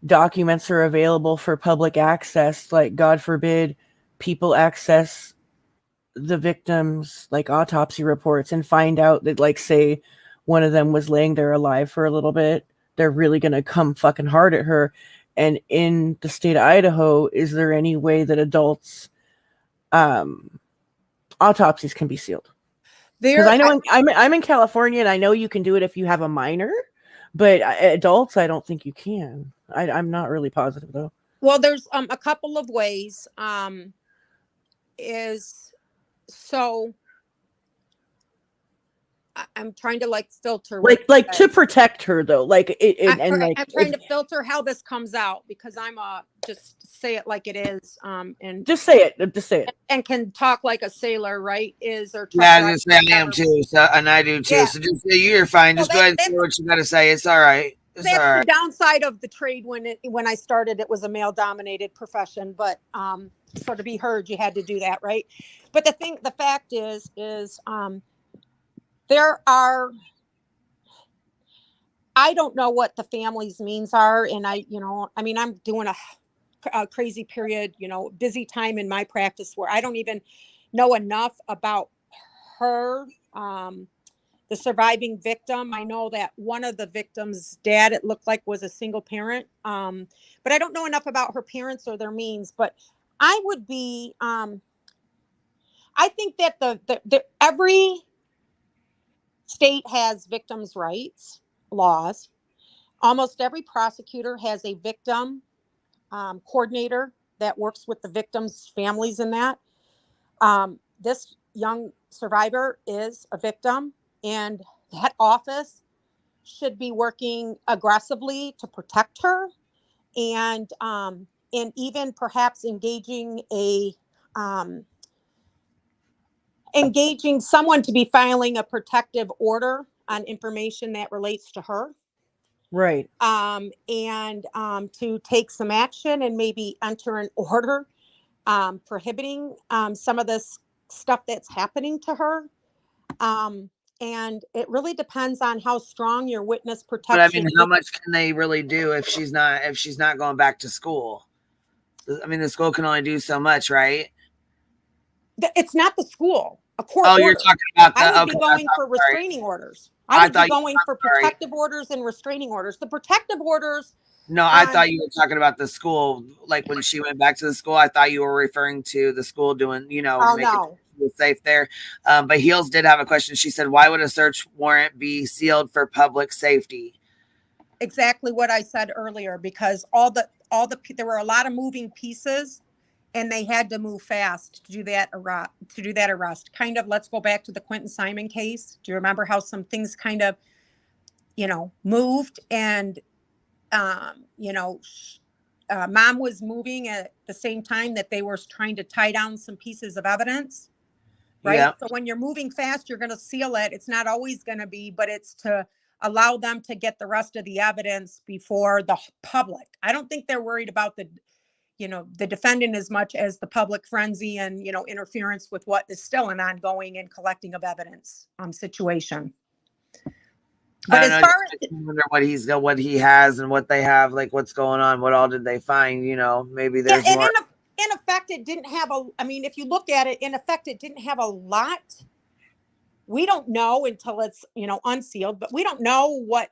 S3: documents are available for public access, like God forbid people access the victims' like autopsy reports and find out that, like, say one of them was laying there alive for a little bit, they're really going to come fucking hard at her. And in the state of Idaho, is there any way that adults autopsies can be sealed? Because I know I'm in California, and I know you can do it if you have a minor, but adults, I don't think you can. I'm not really positive though.
S5: Well, there's a couple of ways. I'm trying to like filter
S3: like to protect her though, like I'm
S5: trying to filter how this comes out, because I'm just say it like it is, and
S3: just say it
S5: and can talk like a sailor, right? I
S4: am too, and I do too. So just say you're fine. Just go ahead and say what you got to say. It's all right.
S5: That's the downside of the trade. When I started, it was a male dominated profession, but so to be heard, you had to do that, right? But the fact is there are, I don't know what the family's means are, and I'm doing a crazy period, busy time in my practice where I don't even know enough about her, the surviving victim. I know that one of the victims' dad, it looked like, was a single parent, but I don't know enough about her parents or their means. But I would be, I think that every state has victims' rights laws. Almost every prosecutor has a victim coordinator that works with the victims' families in that. This young survivor is a victim, and that office should be working aggressively to protect her, and even perhaps engaging someone to be filing a protective order on information that relates to her.
S3: Right.
S5: And to take some action and maybe enter an order prohibiting some of this stuff that's happening to her. And it really depends on how strong your witness protection.
S4: But I mean, how much can they really do if she's not going back to school? I mean, the school can only do so much, right?
S5: It's not the school. A court.
S4: Oh,
S5: order.
S4: you're talking about
S5: I would be going for restraining orders. I would be going for protective orders and restraining orders. The protective orders.
S4: No, I thought you were talking about the school. Like when she went back to the school, I thought you were referring to the school doing, making it safe there. But Heels did have a question. She said, why would a search warrant be sealed for public safety?
S5: Exactly what I said earlier, because there were a lot of moving pieces, and they had to move fast to do that arrest. Kind of, let's go back to the Quentin Simon case. Do you remember how some things kind of, moved, and mom was moving at the same time that they were trying to tie down some pieces of evidence, right? Yeah. So when you're moving fast, you're going to seal it. It's not always going to be, but it's to allow them to get the rest of the evidence before the public. I don't think they're worried about the defendant as much as the public frenzy and, interference with what is still an ongoing and collecting of evidence situation.
S4: But as far as I wonder what he has and what they have, like what's going on, what all did they find? Maybe there's more.
S5: In effect, it didn't have if you look at it, in effect, it didn't have a lot. We don't know until it's, unsealed, but we don't know what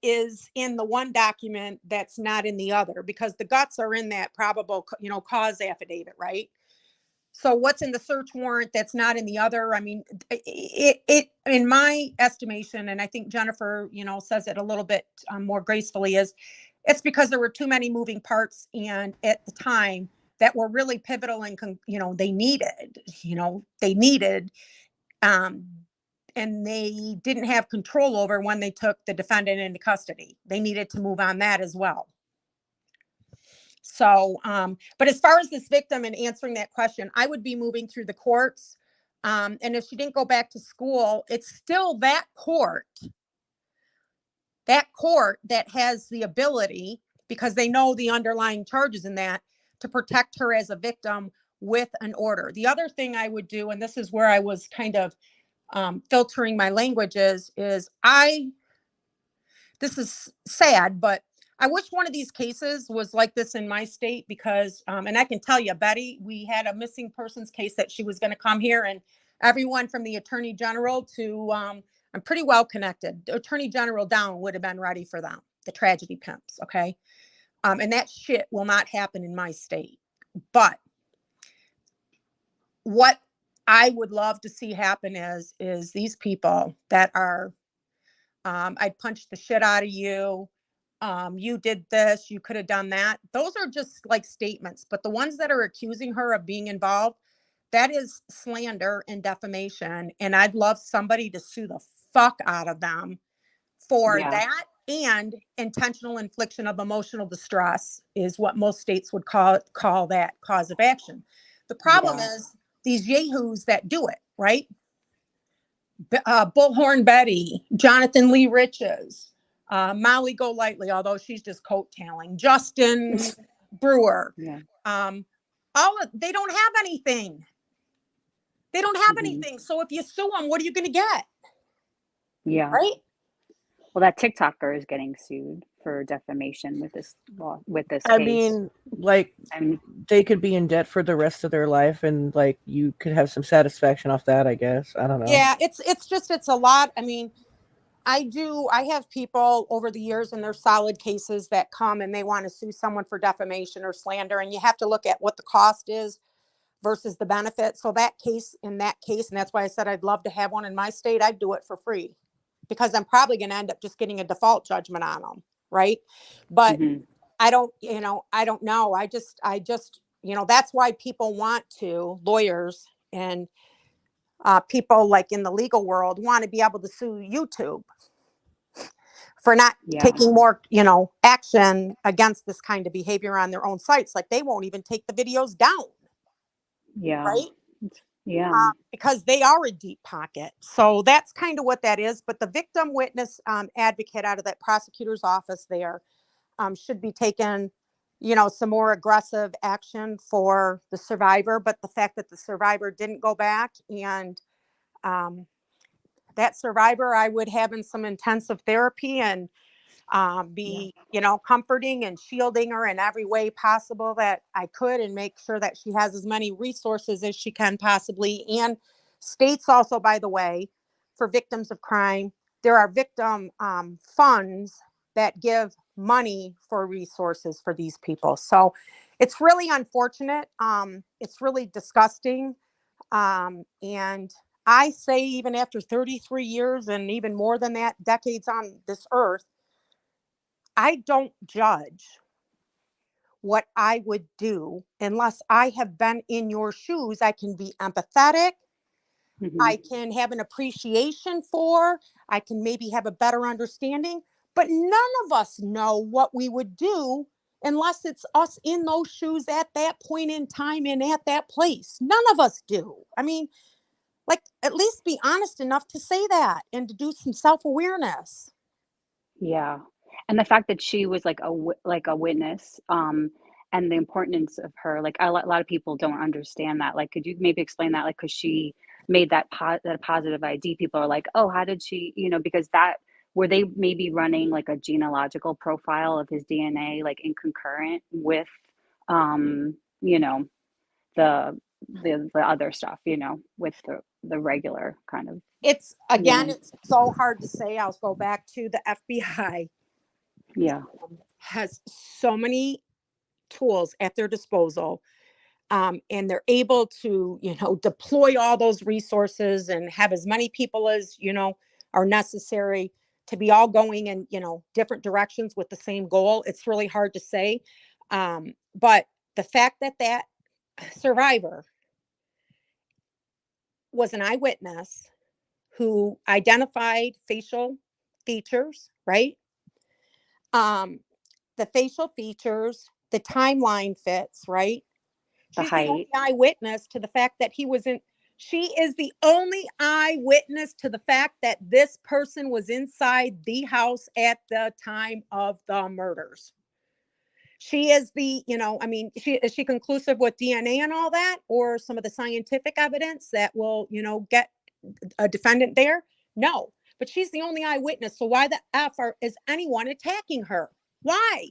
S5: is in the one document that's not in the other, because the guts are in that probable, cause affidavit, right? So what's in the search warrant that's not in the other? I mean, it in my estimation, and I think Jennifer, says it a little bit more gracefully, is it's because there were too many moving parts, and at the time that were really pivotal, and they needed, and they didn't have control over when they took the defendant into custody. They needed to move on that as well. So, but as far as this victim and answering that question, I would be moving through the courts. And if she didn't go back to school, it's still that court that has the ability, because they know the underlying charges in that, to protect her as a victim with an order. The other thing I would do, and this is where I was kind of filtering my language, is this is sad, but I wish one of these cases was like this in my state, because, and I can tell you, Betty, we had a missing persons case that she was going to come here, and everyone from the Attorney General to, I'm pretty well connected. The Attorney General down would have been ready for them, the tragedy pimps, okay? And that shit will not happen in my state. But what I would love to see happen is these people that are, I'd punch the shit out of you. You did this, you could have done that. Those are just like statements, but the ones that are accusing her of being involved, that is slander and defamation. And I'd love somebody to sue the fuck out of them for that. And intentional infliction of emotional distress is what most states would call that cause of action. The problem is these yahoos that do it, right? Bullhorn Betty, Jonathan Lee Riches, Molly Golightly, although she's just coattailing, Justin Brewer.
S9: Yeah.
S5: They don't have anything. They don't have anything. So if you sue them, what are you going to get?
S9: Yeah.
S5: Right.
S9: Well, that TikToker is getting sued for defamation with this law, with this
S3: I
S9: case.
S3: mean, like, they could be in debt for the rest of their life, and like you could have some satisfaction off that, I guess. I don't know.
S5: Yeah, it's a lot. I mean, I have people over the years, and there's solid cases that come and they want to sue someone for defamation or slander, and you have to look at what the cost is versus the benefit. So in that case, and that's why I said I'd love to have one in my state, I'd do it for free, because I'm probably going to end up just getting a default judgment on them. Right. But I don't know. I just, that's why people want to, lawyers and people like in the legal world want to be able to sue YouTube for not taking more, action against this kind of behavior on their own sites. Like they won't even take the videos down.
S9: Yeah.
S5: Right.
S9: Yeah.
S5: Because they are a deep pocket. So that's kind of what that is. But the victim witness advocate out of that prosecutor's office there should be taken, some more aggressive action for the survivor. But the fact that the survivor didn't go back, and that survivor, I would have in some intensive therapy and be, comforting and shielding her in every way possible that I could, and make sure that she has as many resources as she can possibly. And states also, by the way, for victims of crime, there are victim funds that give money for resources for these people. So it's really unfortunate. It's really disgusting. And I say, even after 33 years and even more than that, decades on this earth, I don't judge what I would do unless I have been in your shoes. I can be empathetic. I can have an appreciation for, I can maybe have a better understanding, but none of us know what we would do unless it's us in those shoes at that point in time and at that place. None of us do. I mean, like, at least be honest enough to say that and to do some self-awareness.
S9: Yeah. And the fact that she was like a witness, and the importance of her, like a lot of people don't understand that. Like, could you maybe explain that? Like, because she made that positive ID, people are like, oh, how did she, because were they maybe running like a genealogical profile of his DNA, like in concurrent with, the other stuff, with the regular kind of.
S5: It's again, it's so hard to say. I'll go back to the FBI.
S9: Yeah.
S5: Has so many tools at their disposal. And they're able to, deploy all those resources and have as many people as, are necessary to be all going in, different directions with the same goal. It's really hard to say. But the fact that that survivor was an eyewitness who identified facial features, right? The facial features, the timeline fits, right? She's the only eyewitness to the fact that she is the only eyewitness to the fact that this person was inside the house at the time of the murders. She is is she conclusive with DNA and all that, or some of the scientific evidence that will, get a defendant there? No, but she's the only eyewitness. So why the F is anyone attacking her? Why?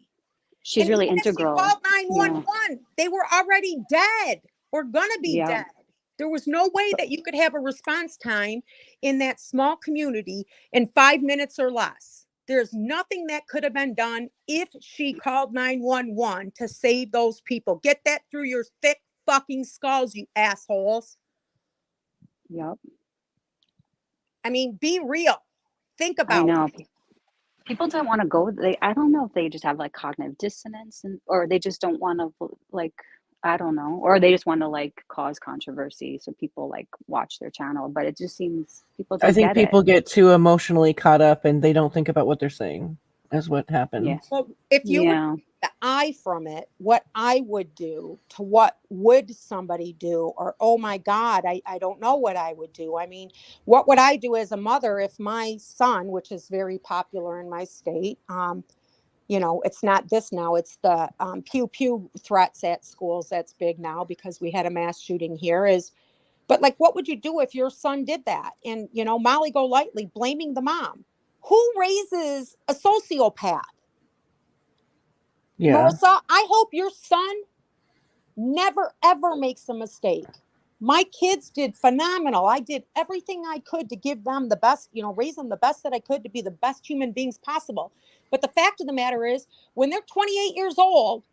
S9: She's really integral.
S5: She called 911. They were already dead or gonna be dead. There was no way that you could have a response time in that small community in 5 minutes or less. There's nothing that could have been done if she called 911 to save those people. Get that through your thick fucking skulls, you assholes.
S9: Yep.
S5: I mean, be real. Think about it.
S9: People don't want to go. I don't know if they just have like cognitive dissonance, or they just don't want to, like, I don't know, or they just want to like cause controversy so people like watch their channel. But it just seems people don't
S3: I think
S9: get
S3: people
S9: it.
S3: get too emotionally caught up and they don't think about what they're saying. is what happens.
S5: Well, if you were the I from it, what I would do to what would somebody do, or, oh my God, I don't know what I would do. I mean, what would I do as a mother if my son, which is very popular in my state, you know, it's not this now, it's the pew pew threats at schools. That's big now because we had a mass shooting here but like, what would you do if your son did that? And, you know, Molly Golightly blaming the mom. Who raises a sociopath?
S3: Yeah.
S5: Marissa, I hope your son never, ever makes a mistake. My kids did phenomenal. I did everything I could to give them the best, you know, raise them the best that I could to be the best human beings possible. But the fact of the matter is, when they're 28 years old,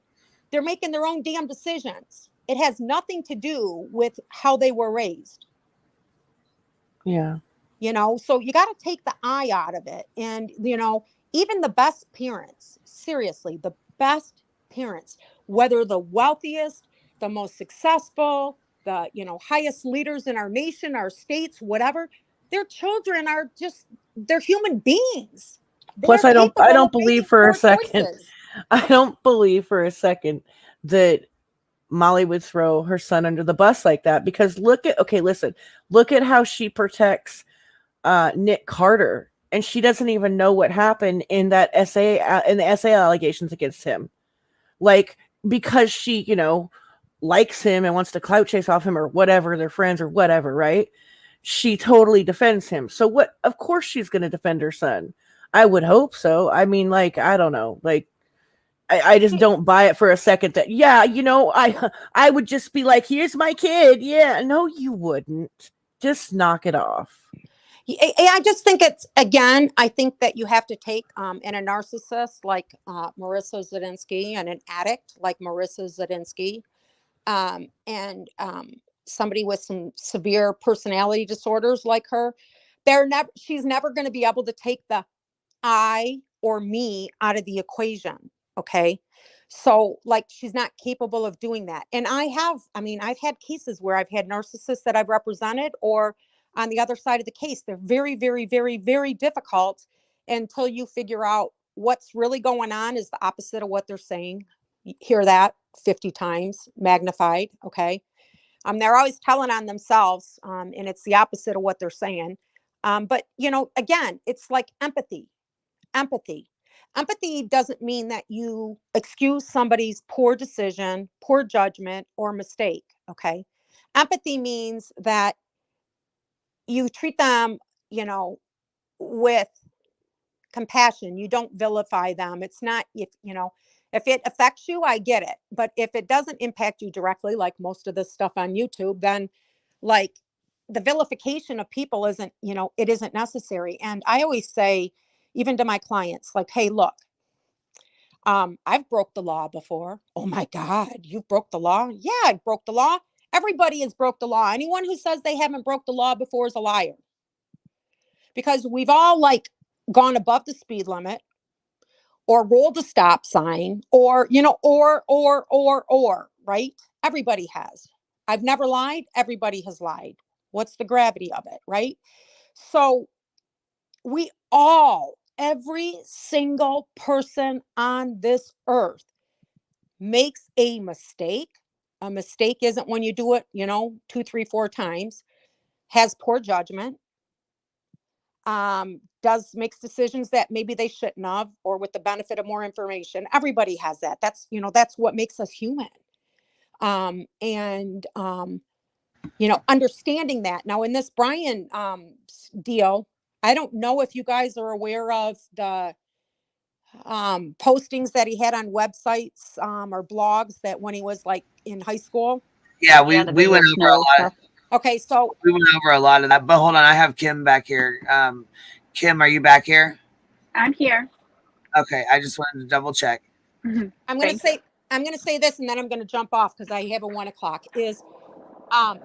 S5: they're making their own damn decisions. It has nothing to do with how they were raised.
S3: Yeah.
S5: You know, so you got to take the I out of it. And, you know, even the best parents, seriously, the best parents, whether the wealthiest, the most successful, the, you know, highest leaders in our nation, our states, whatever, their children are just, they're human beings.
S3: Plus,
S5: They're
S3: I don't
S5: capable of
S3: believe
S5: making
S3: for a
S5: poor
S3: second.
S5: choices.
S3: I don't believe for a second that Molly would throw her son under the bus like that, because look at how she protects Nick Carter, and she doesn't even know what happened in that essay, in the essay allegations against him. Like, because she, you know, likes him and wants to clout chase off him or whatever, they're friends or whatever, right? She totally defends him. So what, of course she's going to defend her son. I would hope so. I mean, like, I don't know. Like, I just don't buy it for a second that, yeah, you know, I would just be like, here's my kid. Yeah. No, you wouldn't. Just knock it off.
S5: I just think it's, again, I think that you have to take in a narcissist like Marissa Zadinsky, and an addict like Marissa Zadinsky, and somebody with some severe personality disorders like her. She's never going to be able to take the I or me out of the equation. Okay. So, like, she's not capable of doing that. And I've had cases where I've had narcissists that I've represented, or on the other side of the case, they're very, very, very, very difficult until you figure out what's really going on is the opposite of what they're saying. You hear that 50 times magnified. Okay. They're always telling on themselves, and it's the opposite of what they're saying. But, you know, again, it's like empathy. Empathy doesn't mean that you excuse somebody's poor decision, poor judgment, or mistake. Okay. Empathy means that you treat them, you know, with compassion. You don't vilify them. It's not, if, you know, if it affects you, I get it. But if it doesn't impact you directly, like most of this stuff on YouTube, then, like, the vilification of people isn't, you know, it isn't necessary. And I always say, even to my clients, like, hey, look, I've broke the law before. Oh my God, you broke the law? Yeah, I broke the law. Everybody has broke the law. Anyone who says they haven't broke the law before is a liar. Because we've all, like, gone above the speed limit, or rolled the stop sign, or, you know, or, right? Everybody has. I've never lied. Everybody has lied. What's the gravity of it, right? So we all, every single person on this earth makes a mistake. A mistake isn't when you do it, you know, 2, 3, 4 times, has poor judgment, makes decisions that maybe they shouldn't have, or with the benefit of more information. Everybody has that. That's, you know, that's what makes us human. You know, understanding that. Now, in this Brian deal, I don't know if you guys are aware of the postings that he had on websites or blogs, that when he was, like, in high school.
S4: Yeah, we went over a lot.
S5: Okay, so
S4: we went over a lot of that. But hold on, I have Kim back here. Kim, are you back here?
S9: I'm here.
S4: Okay, I just wanted to double check.
S5: I'm going to say this, and then I'm going to jump off because I have a 1 o'clock. Oh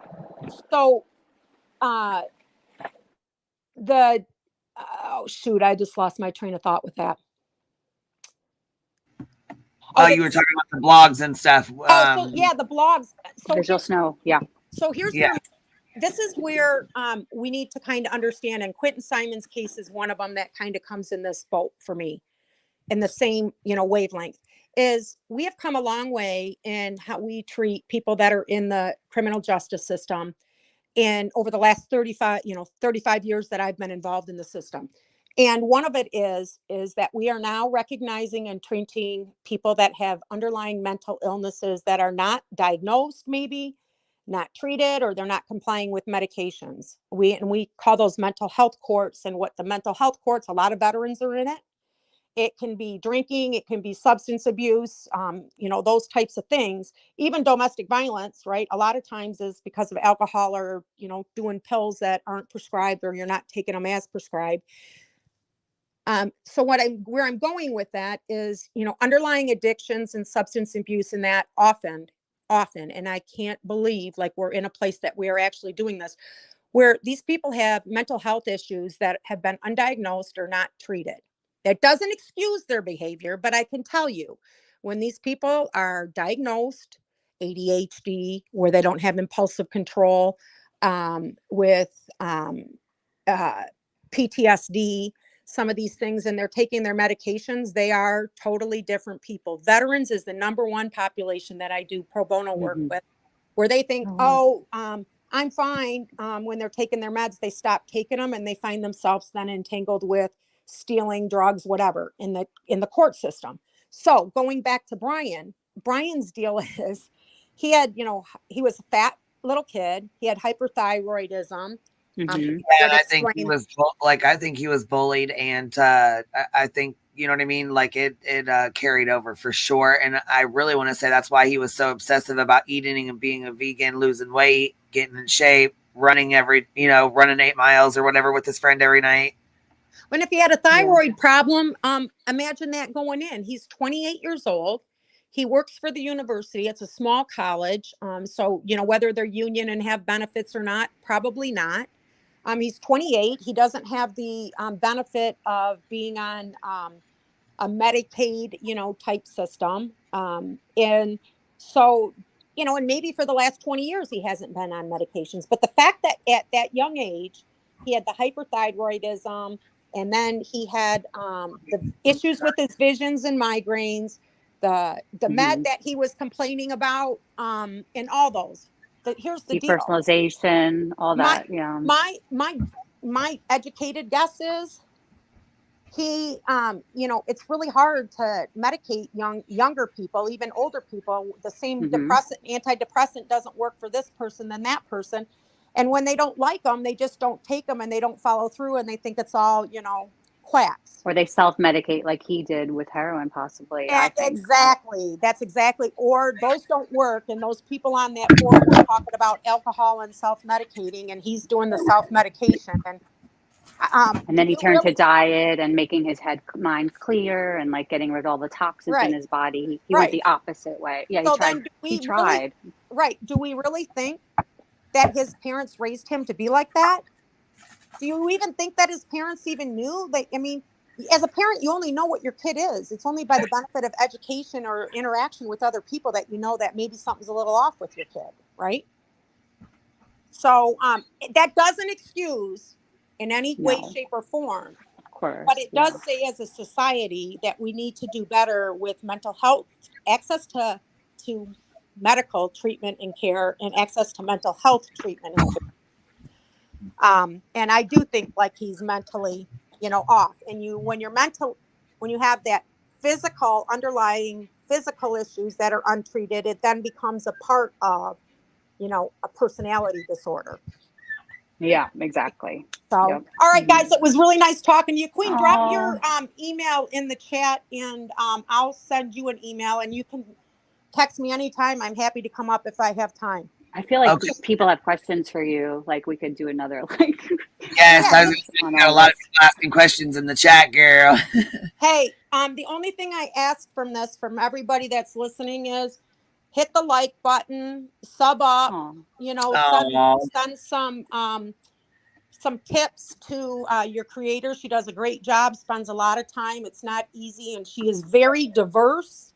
S5: shoot, I just lost my train of thought with that.
S4: Oh, you were talking about the blogs and stuff.
S5: So yeah, the blogs. So
S9: Visual Snow, yeah.
S5: So here's where this is where we need to kind of understand, and Quentin Simon's case is one of them that kind of comes in this boat for me. the same, wavelength. Is we have come a long way in how we treat people that are in the criminal justice system. And over the last 35 years that I've been involved in the system. And one of it is that we are now recognizing and treating people that have underlying mental illnesses that are not diagnosed, maybe not treated, or they're not complying with medications. We call those mental health courts. And what the mental health courts, a lot of veterans are in it. It can be drinking, it can be substance abuse, those types of things. Even domestic violence, right? A lot of times is because of alcohol or, doing pills that aren't prescribed, or you're not taking them as prescribed. So where I'm going with that is, underlying addictions and substance abuse, and that often, and I can't believe like we're in a place that we are actually doing this, where these people have mental health issues that have been undiagnosed or not treated. That doesn't excuse their behavior, but I can tell you, when these people are diagnosed, ADHD, where they don't have impulsive control, with PTSD, some of these things, and they're taking their medications, they are totally different people. Veterans is the number one population that I do pro bono work with, where they think, I'm fine. When they're taking their meds, they stop taking them, and they find themselves then entangled with stealing, drugs, whatever, in the court system. So going back to Brian's deal is he had, he was a fat little kid. He had hyperthyroidism.
S4: And I think he was bullied, and I think, you know what I mean? Like it carried over for sure. And I really want to say that's why he was so obsessive about eating and being a vegan, losing weight, getting in shape, running 8 miles or whatever with his friend every night.
S5: When if he had a thyroid problem, imagine that going in. He's 28 years old. He works for the university. It's a small college. So, whether they're union and have benefits or not, probably not. He's 28. He doesn't have the benefit of being on a Medicaid, type system. And so, and maybe for the last 20 years, he hasn't been on medications. But the fact that at that young age, he had the hyperthyroidism, and then he had the issues with his visions and migraines, the med that he was complaining about, and all those. Here's the deal.
S9: Depersonalization, all that. Yeah.
S5: My educated guess is he, it's really hard to medicate younger people, even older people. The same antidepressant doesn't work for this person than that person. And when they don't like them, they just don't take them, and they don't follow through, and they think it's all, quacks.
S9: Or they self-medicate like he did with heroin, possibly. I think.
S5: Exactly. That's exactly. Or those don't work. And those people on that board were talking about alcohol and self-medicating, and he's doing the self-medication.
S9: And then he turned to diet and making his mind clear and like getting rid of all the toxins in his body. He went the opposite way. Yeah,
S5: so
S9: he tried.
S5: Do we really think that his parents raised him to be like that? Do you even think that his parents even knew? As a parent, you only know what your kid is. It's only by the benefit of education or interaction with other people that you know that maybe something's a little off with your kid, right? So that doesn't excuse in any way, shape, or form.
S9: Of course.
S5: But it does say as a society that we need to do better with mental health, access to medical treatment and care, and access to mental health treatment and care. And I do think like he's mentally, off. And when you have that underlying physical issues that are untreated, it then becomes a part of, a personality disorder.
S9: Yeah, exactly.
S5: So, all right, guys, it was really nice talking to you. Queen, drop your email in the chat, and I'll send you an email, and you can text me anytime. I'm happy to come up if I have time.
S9: I feel like people have questions for you. Like we could do another
S4: Yes, I was got a lot of people asking questions in the chat, girl.
S5: Hey, the only thing I ask from everybody that's listening is hit the like button, sub up, send some tips to your creator. She does a great job, spends a lot of time. It's not easy, and she is very diverse.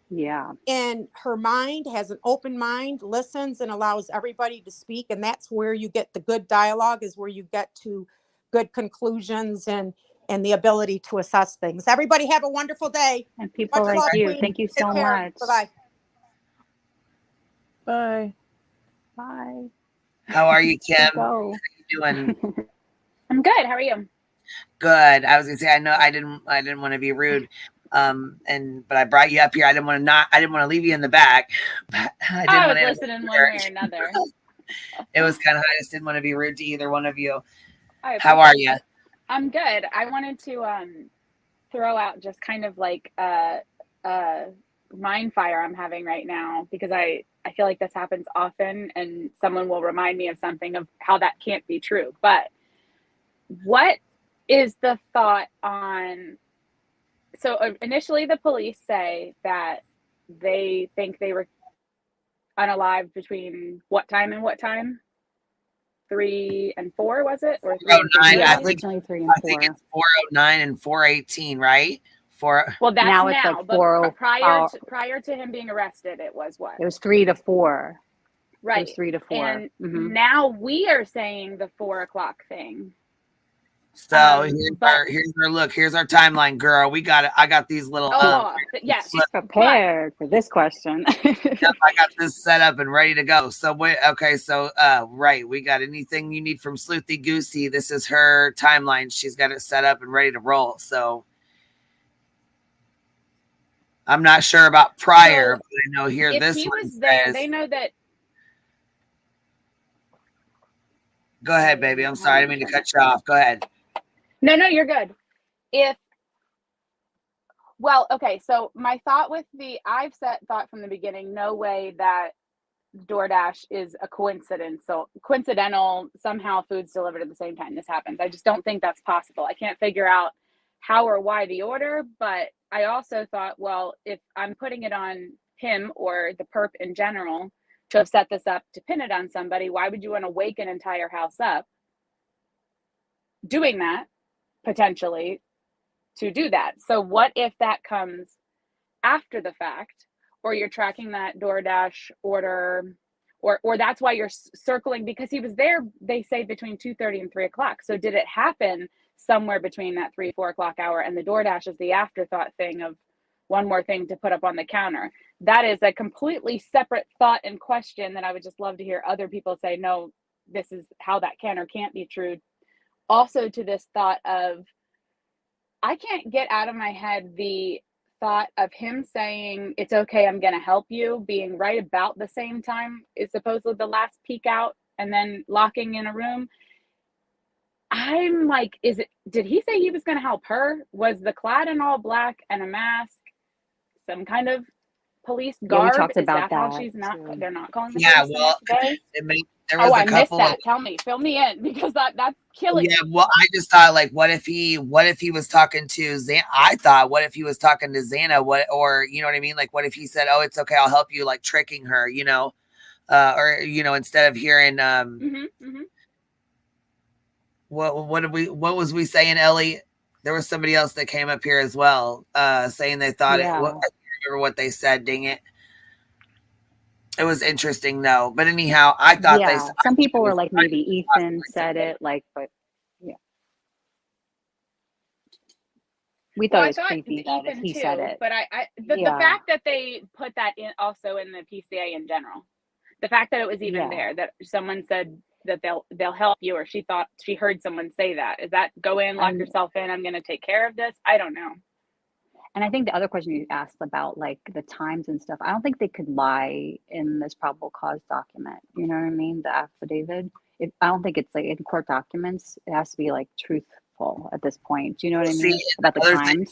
S9: Yeah.
S5: And her mind has an open mind, listens, and allows everybody to speak. And that's where you get the good dialogue, is where you get to good conclusions. And and the ability to assess things. Everybody have a wonderful day.
S9: And people
S5: Much
S9: like
S5: love,
S9: you.
S5: Queen.
S9: Thank you so
S5: Take care.
S9: much.
S5: Bye-bye.
S3: Bye.
S9: Bye.
S4: How are you, Kim?
S9: Go.
S4: How you doing?
S7: I'm good. How are you?
S4: Good. I was gonna say, I know I didn't want to be rude. But I brought you up here. I didn't want to leave you in the back. But
S7: I was listening one way or another.
S4: It was kind of, I just didn't want to be rude to either one of you.
S7: How
S4: are you?
S7: I'm good. I wanted to throw out just kind of like a mind fire I'm having right now, because I feel like this happens often and someone will remind me of something of how that can't be true. But what is the thought on, so initially the police say that they think they were unalived between what time and what time? 3 and 4, was it? Or 3 and
S4: 409.
S9: Yeah, originally 3 and 4.
S4: I think it's 409 and 418, right?
S7: Well, that's
S9: now it's like
S7: but
S9: 4:00.
S7: prior to him being arrested, it was what?
S9: It was 3 to 4.
S7: Right.
S9: It was 3 to 4.
S7: And now we are saying the 4 o'clock thing.
S4: So here's our timeline, girl. We got it. I got these little.
S7: Yes,
S9: prepared for this question.
S4: Yep, I got this set up and ready to go. So wait, okay. So right, we got anything you need from Sleuthy Goosey. This is her timeline. She's got it set up and ready to roll. So I'm not sure about prior, but I know here
S7: if
S4: this
S7: he
S4: one
S7: was there,
S4: says,
S7: they know that.
S4: Go ahead, baby. I'm sorry, I didn't mean to cut you off. Go ahead.
S7: No, you're good. Okay, so my thought with I've thought from the beginning, no way that DoorDash is a coincidence. So coincidental, somehow food's delivered at the same time this happens. I just don't think that's possible. I can't figure out how or why the order, but I also thought, well, if I'm putting it on him or the perp in general to have set this up to pin it on somebody, why would you want to wake an entire house up doing that? Potentially to do that. So what if that comes after the fact, or you're tracking that DoorDash order, or that's why you're circling, because he was there, they say, between 2:30 and 3 o'clock. So did it happen somewhere between that 3-4 o'clock hour, and the DoorDash is the afterthought thing of one more thing to put up on the counter? That is a completely separate thought and question that I would just love to hear other people say, no, this is how that can or can't be true. Also, to this thought of, I can't get out of my head the thought of him saying, it's okay, I'm going to help you, being right about the same time is supposedly the last peek out, and then locking in a room. I'm like, did he say he was going to help her? Was the clad in all black and a mask some kind of police garb?
S9: We talked about
S7: how
S9: that
S7: she's not, they're not calling the
S4: Yeah,
S7: police
S4: well,
S7: today?
S4: there was
S7: I
S4: a
S7: missed
S4: couple
S7: that.
S4: of,
S7: Tell me, fill me in, because that's killing
S4: yeah,
S7: me.
S4: well, I just thought, like, what if he was talking to Xana? I thought, what if he was talking to Xana? Or you know what I mean? Like, what if he said, oh, it's okay, I'll help you, like tricking her, or, instead of hearing, what was we saying, Ellie? There was somebody else that came up here as well, saying they thought I can't remember what they said, dang it. It was interesting, though. But anyhow, I thought
S9: some people were like, maybe Ethan said it, but yeah. We thought it was creepy that he said it.
S7: But the fact that they put that in also in the PCA in general, the fact that it was even there, that someone said that they'll help you, or she thought she heard someone say that, is that go in, lock yourself in, I'm going to take care of this? I don't know.
S9: And I think the other question you asked about like the times and stuff, I don't think they could lie in this probable cause document. You know what I mean? The affidavit. I don't think it's like in court documents. It has to be like truthful at this point. Do you know what I mean about the times?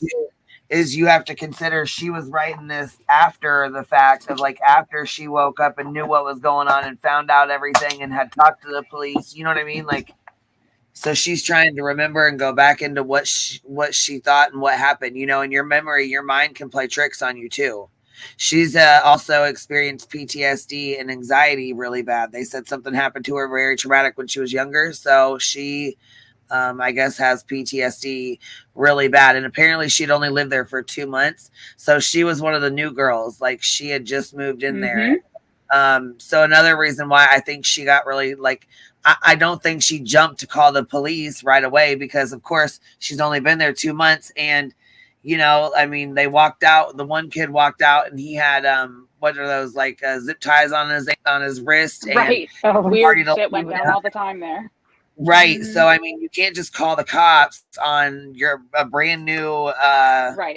S4: Is you have to consider she was writing this after the fact of, like, after she woke up and knew what was going on and found out everything and had talked to the police. You know what I mean? Like, so she's trying to remember and go back into what she thought and what happened. In your memory, your mind can play tricks on you too. She's also experienced PTSD and anxiety really bad. They said something happened to her very traumatic when she was younger. So she, I guess, has PTSD really bad. And apparently she'd only lived there for 2 months. So she was one of the new girls. Like, she had just moved in there. So another reason why I think she got really like, I don't think she jumped to call the police right away, because of course she's only been there 2 months. And, you know, I mean, they walked out, the one kid walked out and he had, what are those, like zip ties on his wrist.
S7: Right.
S4: And
S7: Weird shit went down all the time there.
S4: Right. So, I mean, you can't just call the cops on a brand new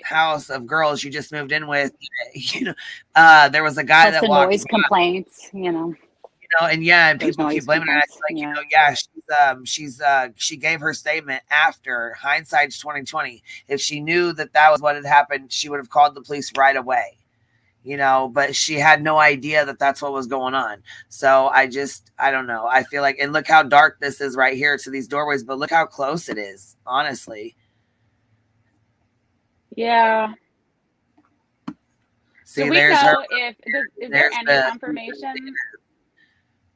S4: house of girls you just moved in with. You know, there was a guy
S9: Plus
S4: that
S9: the
S4: walked
S9: noise complaints, you know.
S4: and and
S9: There's
S4: people keep
S9: noise
S4: blaming her.
S9: complaints,
S4: It's like, she gave her statement after. Hindsight's 2020. If she knew that was what had happened, she would have called the police right away. You know, but she had no idea that that's what was going on. So I don't know. I feel like, and look how dark this is right here to these doorways, but look how close it is, honestly.
S7: Yeah.
S4: See,
S7: do we know if is there any confirmation?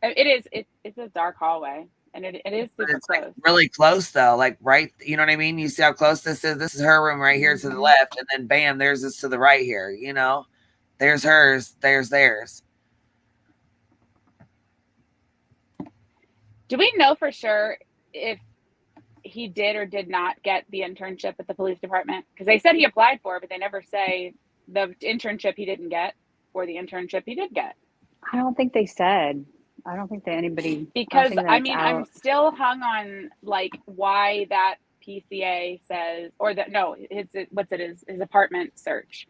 S7: It's a dark hallway, and it is super close.
S4: Like really close though, like right. You know what I mean? You see how close this is? This is her room right here to the left, and then bam, there's this to the right here. You know. There's hers, there's theirs.
S7: Do we know for sure if he did or did not get the internship at the police department? Because they said he applied for it, but they never say the internship he didn't get or the internship he did get.
S9: I don't think they said. I don't think that anybody.
S7: Because I mean, I'm still hung on like why that PCA says, or that his apartment search,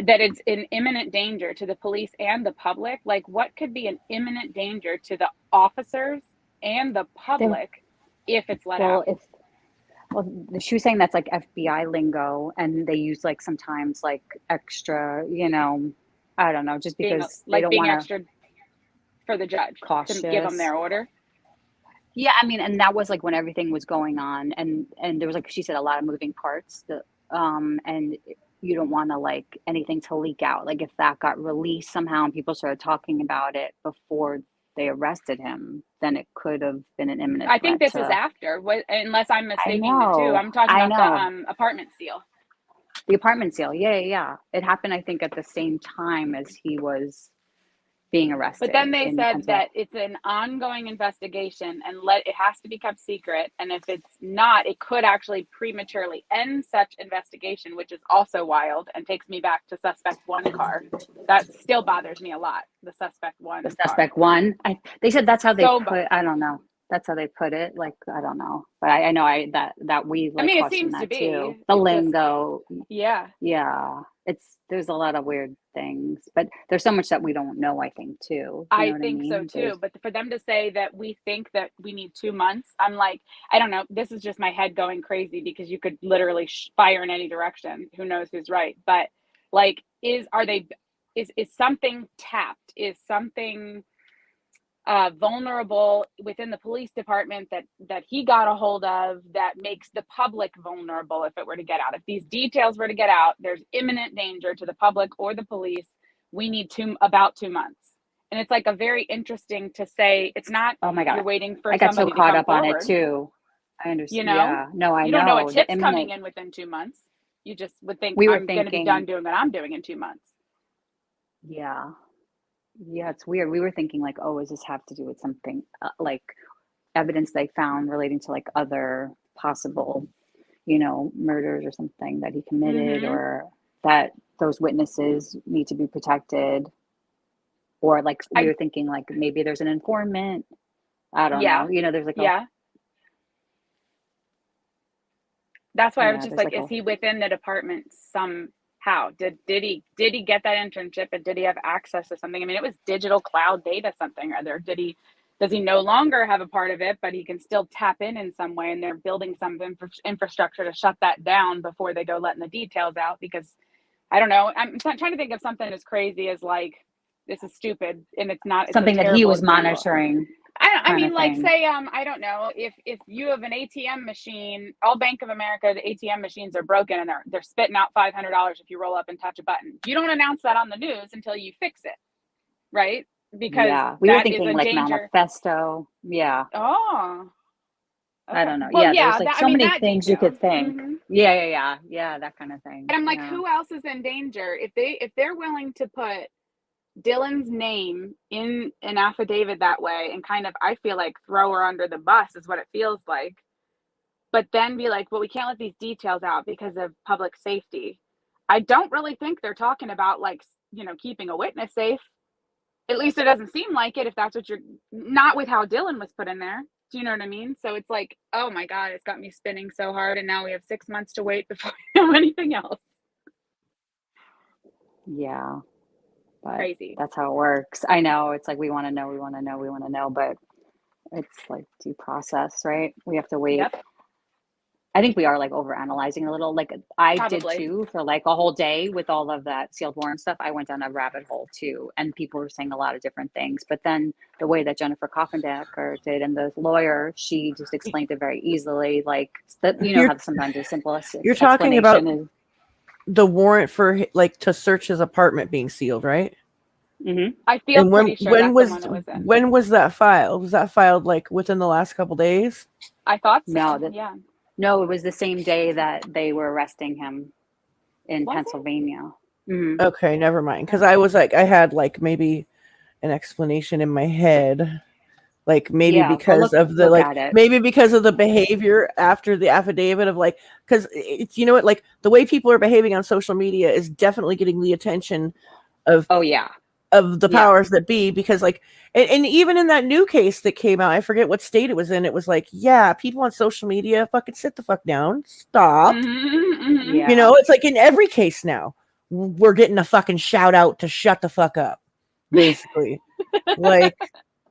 S7: that it's an imminent danger to the police and the public. Like, what could be an imminent danger to the officers and the public if it's let out?
S9: She was saying that's like FBI lingo, and they use like sometimes like extra, you know, I don't know, just because they don't want
S7: extra for the judge
S9: cautious.
S7: To give them their order.
S9: Yeah, I mean, and that was like when everything was going on, and there was, like she said, a lot of moving parts. And you don't want to like anything to leak out. Like if that got released somehow and people started talking about it before they arrested him, then it could have been an imminent.
S7: I think this is after, unless I'm mistaking the two. I'm talking about the apartment seal.
S9: The apartment seal, yeah. It happened, I think, at the same time as he was being arrested.
S7: But then they said that it's an ongoing investigation and it has to be kept secret. And if it's not, it could actually prematurely end such investigation, which is also wild and takes me back to suspect one car. That still bothers me a lot. The suspect one.
S9: The suspect one. They said that's how they put. I don't know. That's how they put it. Like, I don't know, but I know that we. Like,
S7: I mean, it seems to be
S9: too. The lingo.
S7: Yeah.
S9: There's a lot of weird things, but there's so much that we don't know. I think too.
S7: I think so too. But for them to say that we think that we need 2 months, I'm like, I don't know. This is just my head going crazy because you could literally fire in any direction. Who knows who's right? But like, is something tapped? Is something vulnerable within the police department that he got a hold of that makes the public vulnerable if it were to get out? If these details were to get out, there's imminent danger to the public or the police. We need about 2 months. And it's like a very interesting to say, it's not,
S9: oh my God,
S7: you're waiting for
S9: I got
S7: somebody
S9: so caught
S7: to come
S9: up
S7: forward.
S9: on it too. I understand.
S7: You know,
S9: yeah. No, I know.
S7: You don't know a tip's coming in within 2 months. You just would think I'm going to be done doing what I'm doing in 2 months.
S9: Yeah. Yeah, it's weird. We were thinking like, oh, does this have to do with something like evidence they found relating to like other possible, you know, murders or something that he committed, or that those witnesses need to be protected, or like we were thinking like maybe there's an informant. I don't know. You know, there's like
S7: that's why I was just like, is he within the department somehow? Did he get that internship, and did he have access to something? I mean, it was digital cloud data something or other. Does he no longer have a part of it, but he can still tap in some way, and they're building some infrastructure to shut that down before they go letting the details out? Because I don't know. I'm trying to think of something as crazy as like, this is stupid, and it's not. It's
S9: something that he was monitoring.
S7: I mean, like, say, I don't know, if you have an ATM machine, all Bank of America, the ATM machines are broken and they're spitting out $500 if you roll up and touch a button. You don't announce that on the news until you fix it, right? Because
S9: we were thinking like manifesto. Yeah.
S7: Oh. Okay.
S9: I don't know.
S7: Well,
S9: there's like so many things
S7: detail.
S9: You could think. Yeah, that kind of thing.
S7: And I'm like, who else is in danger if they're willing to put Dylan's name in an affidavit that way and kind of, I feel like, throw her under the bus is what it feels like. But then be like, well, we can't let these details out because of public safety. I don't really think they're talking about, like, you know, keeping a witness safe. At least it doesn't seem like it, if that's what you're, not with how Dylan was put in there. Do you know what I mean? So it's like, oh my God, it's got me spinning so hard. And now we have 6 months to wait before we know anything else.
S9: Yeah. But
S7: Crazy.
S9: that's how it works. I know. It's like, we want to know, but it's like due process, right? We have to wait.
S7: Yep.
S9: I think we are like overanalyzing a little. Like I
S7: Probably.
S9: did too, for like a whole day with all of that sealed warrant stuff. I went down a rabbit hole too, and people were saying a lot of different things. But then the way that Jennifer Koffendecker did, and the lawyer, she just explained it very easily. Like that, you know, how sometimes the simplest
S3: You're talking about
S9: is
S3: the warrant for like to search his apartment being sealed, right?
S9: Mm-hmm.
S7: I feel pretty sure that's the one that was in.
S3: When was that filed? Was that filed like within the last couple days?
S7: I thought so.
S9: No,
S7: yeah.
S9: No, it was the same day that they were arresting him in
S7: Was it?
S9: Pennsylvania. Mm-hmm.
S3: Okay, never mind. Because I was like, I had like maybe an explanation in my head, like maybe because of the like maybe because of the behavior after the affidavit of like, because it's, you know what, like the way people are behaving on social media is definitely getting the attention of of the powers that be, because like and even in that new case that came out, I forget what state it was in, it was like, yeah, people on social media, fucking sit the fuck down, stop. You know, it's like in every case now we're getting a fucking shout out to shut the fuck up, basically. Like,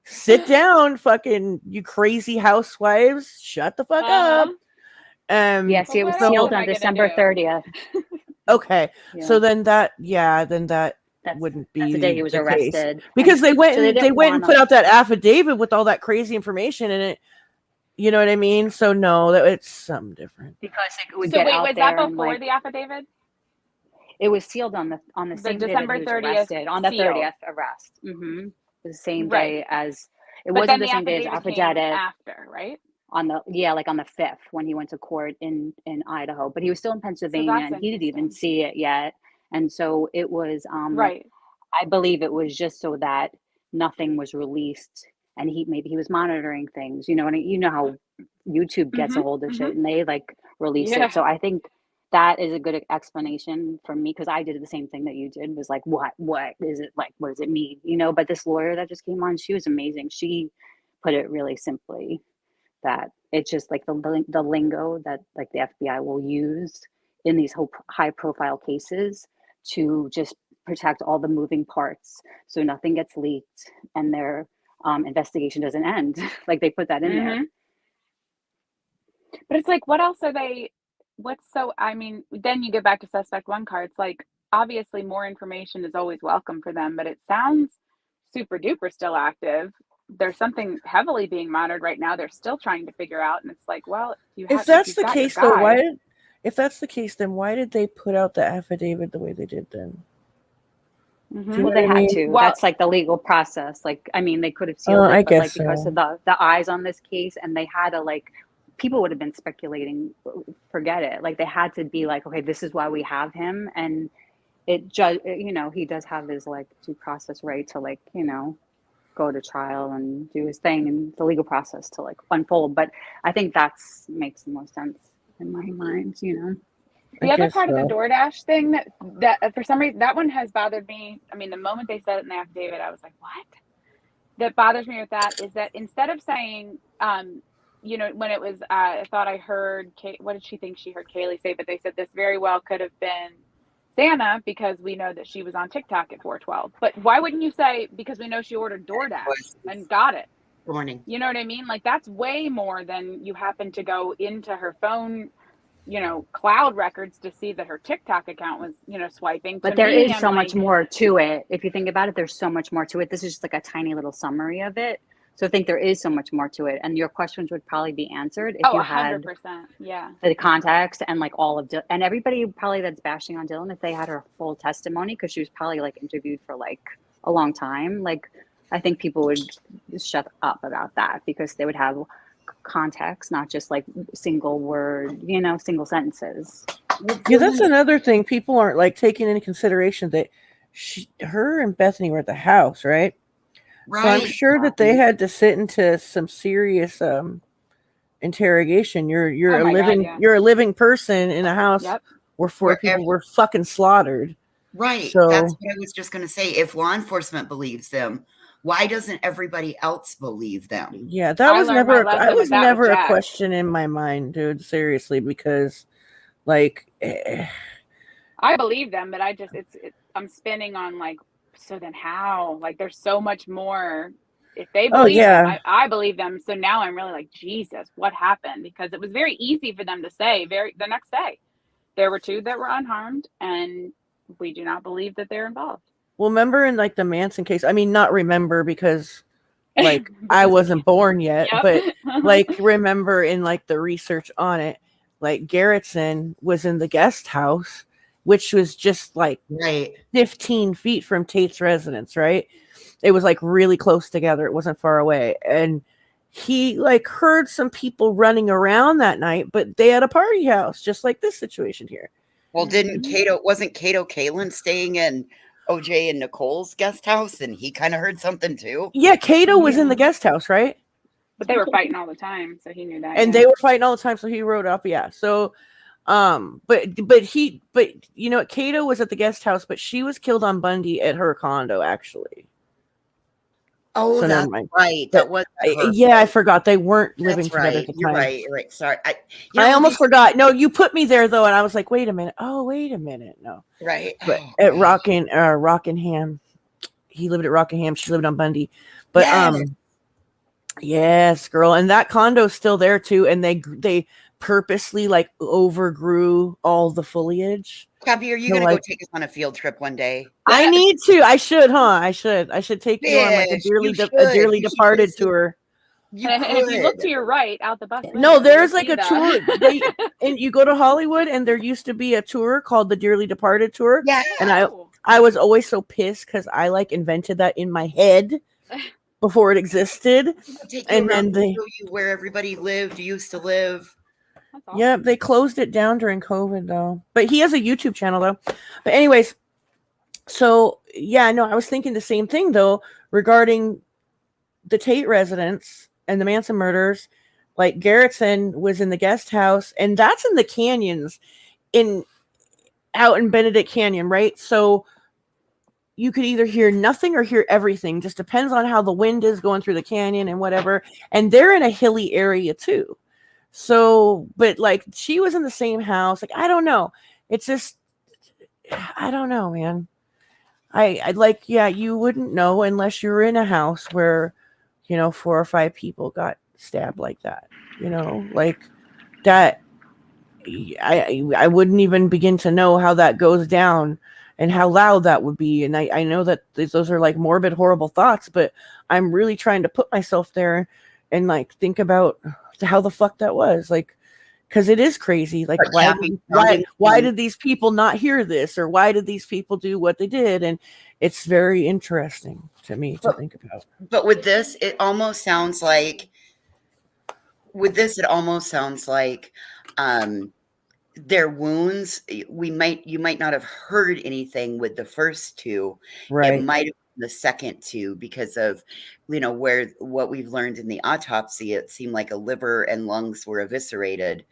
S3: sit down, fucking you crazy housewives, shut the fuck up.
S9: Yes, it was sealed on December 30th.
S3: Okay, so then that wouldn't be
S9: that's the day he was arrested.
S3: Because they went
S9: So
S3: they went and put out that affidavit with all that crazy information in it. You know what I mean? So no, that it's something different.
S9: Because it would
S7: So
S9: get
S7: wait,
S9: out
S7: was
S9: there
S7: that
S9: and,
S7: before
S9: like,
S7: the affidavit?
S9: it was sealed on the same
S7: December
S9: day that he was
S7: 30th
S9: arrested, on the
S7: sealed.
S9: 30th arrest. Mm-hmm. The same
S7: Right.
S9: day as it
S7: But
S9: wasn't
S7: then
S9: the same day as
S7: affidavit came
S9: affidavit
S7: after, right?
S9: on the like on the 5th when he went to court in Idaho, but he was still in Pennsylvania and he didn't even see it yet. And so it was
S7: right.
S9: I believe it was just so that nothing was released, and maybe he was monitoring things, you know, and you know how YouTube gets a hold of shit and they like release it. So I think that is a good explanation for me, because I did the same thing that you did, was like, what is it, like, what does it mean, you know? But this lawyer that just came on, she was amazing. She put it really simply, that it's just like the lingo that like the FBI will use in these high profile cases to just protect all the moving parts so nothing gets leaked and their investigation doesn't end. Like they put that in there.
S7: But it's like, what else are they, I mean, then you get back to suspect one card. It's like, obviously more information is always welcome for them, but it sounds super duper still active. There's something heavily being monitored right now. They're still trying to figure out. And it's like, well,
S3: if that's the case though, if that's the case, then why did they put out the affidavit the way they did then?
S9: Well, they had to. Well, that's like the legal process. Like, I mean, they could have sealed it, but like because of the eyes on this case, and they had to, like, people would have been speculating, forget it. Like they had to be like, okay, this is why we have him, and it just, you know, he does have his like due process right to, like, you know, go to trial and do his thing and the legal process to like unfold. But I think that's makes the most sense in my mind, you know.
S7: The other part of the DoorDash thing that for some reason, that one has bothered me. I mean, the moment they said it in the affidavit, I was like, what? That bothers me with that is that instead of saying, you know, when it was, I thought I heard, what did she think she heard Kaylee say? But they said this very well could have been Santa, because we know that she was on TikTok at 4:12. But why wouldn't you say, because we know she ordered DoorDash and got it?
S8: Good morning.
S7: You know what I mean? Like, that's way more than you happen to go into her phone, you know, cloud records to see that her TikTok account was, you know, swiping.
S9: But there is so much more to it. If you think about it, there's so much more to it. This is just like a tiny little summary of it. So I think there is so much more to it. And your questions would probably be answered if you had
S7: 100%. Yeah.
S9: the context and like all of and everybody probably that's bashing on Dylan, if they had her full testimony, because she was probably like interviewed for like a long time. Like, I think people would shut up about that, because they would have context, not just like single word, you know, single sentences.
S3: Yeah, that's another thing. People aren't like taking into consideration that her and Bethany were at the house, right?
S8: Right.
S3: So I'm sure that they had to sit into some serious interrogation. You're a living person in a house where 4 people were fucking slaughtered.
S8: Right.
S3: So
S8: that's what I was just going to say. If law enforcement believes them, why doesn't everybody else believe them?
S3: yeah, that was never a question in my mind, dude. Seriously, because like
S7: I believe them, but I'm spinning on like, so then how? Like, there's so much more. If they believe them, I believe them. So now I'm really like, Jesus, what happened? Because it was very easy for them to say the next day. There were 2 that were unharmed, and we do not believe that they're involved.
S3: Well, remember in like the Manson case, I mean, not remember because like I wasn't born yet, but like remember in like the research on it, like Garrettson was in the guest house, which was just like 15 feet from Tate's residence, right? It was like really close together. It wasn't far away. And he like heard some people running around that night, but they had a party house, just like this situation here.
S8: Well, wasn't Cato Kalin staying in OJ and Nicole's guest house, and he kind of heard something too?
S3: Yeah, Cato was in the guest house, right?
S7: But they were fighting all the time, so he knew that.
S3: And they were fighting all the time, so he rode up. Yeah. So, but you know, Cato was at the guest house, but she was killed on Bundy at her condo, actually.
S8: Oh,
S3: so
S8: that's right. That was her.
S3: Yeah, I forgot they weren't living
S8: That's
S3: together
S8: right.
S3: at the
S8: You're
S3: time.
S8: right. You're right. Sorry.
S3: I almost forgot. No, you put me there though, and I was like, wait a minute. Oh, wait a minute. No.
S8: Right.
S3: But at Rockingham, he lived at Rockingham. She lived on Bundy. But yes, girl, and that condo's still there too. And they purposely like overgrew all the foliage.
S8: Gabby, are you gonna go take us on a field trip one day?
S3: I need to. I should, huh? I should take you on like a dearly departed tour.
S7: And if you look to your right out the bus window,
S3: No, there's like
S7: you'll
S3: a
S7: see
S3: tour.
S7: that.
S3: And you go to Hollywood, and there used to be a tour called the Dearly Departed tour.
S8: Yeah.
S3: And I was always so pissed because I like invented that in my head before it existed. And then they
S8: show you where everybody used to live.
S3: Yeah, they closed it down during COVID though. But he has a YouTube channel though. But anyways, so yeah, no, I was thinking the same thing though regarding the Tate residence and the Manson murders. Like Garrettson was in the guest house, and that's in the canyons out in Benedict Canyon, right? So you could either hear nothing or hear everything. Just depends on how the wind is going through the canyon and whatever. And they're in a hilly area too. So, but like she was in the same house. Like, I don't know. It's just, I don't know, man. I like, yeah, you wouldn't know unless you were in a house where, 4 or 5 people got stabbed like that, like that. I wouldn't even begin to know how that goes down and how loud that would be. And I know that those are like morbid, horrible thoughts, but I'm really trying to put myself there and like think about how the fuck that was, like, because it is crazy. Like, why did these people not hear this, or why did these people do what they did? And it's very interesting to me to think about.
S8: But with this, it almost sounds like their wounds. You might not have heard anything with the first 2.
S3: Right.
S8: It might have been the second 2 because of what we've learned in the autopsy. It seemed like a liver and lungs were eviscerated.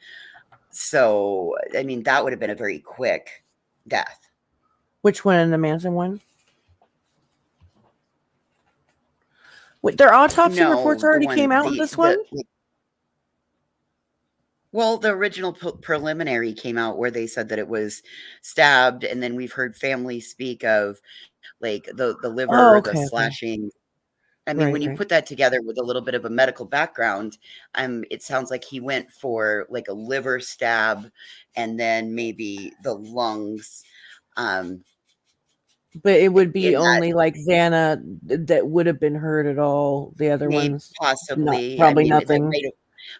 S8: So I mean, that would have been a very quick death.
S3: Which one? In the Manson one? Wait, their autopsy reports already came out in this one?
S8: Well, the original preliminary came out where they said that it was stabbed, and then we've heard families speak of like the liver, the slashing. I mean, when you put that together with a little bit of a medical background, it sounds like he went for like a liver stab and then maybe the lungs.
S3: But it would be only like Xana that would have been hurt at all. The other ones,
S8: possibly,
S3: probably nothing.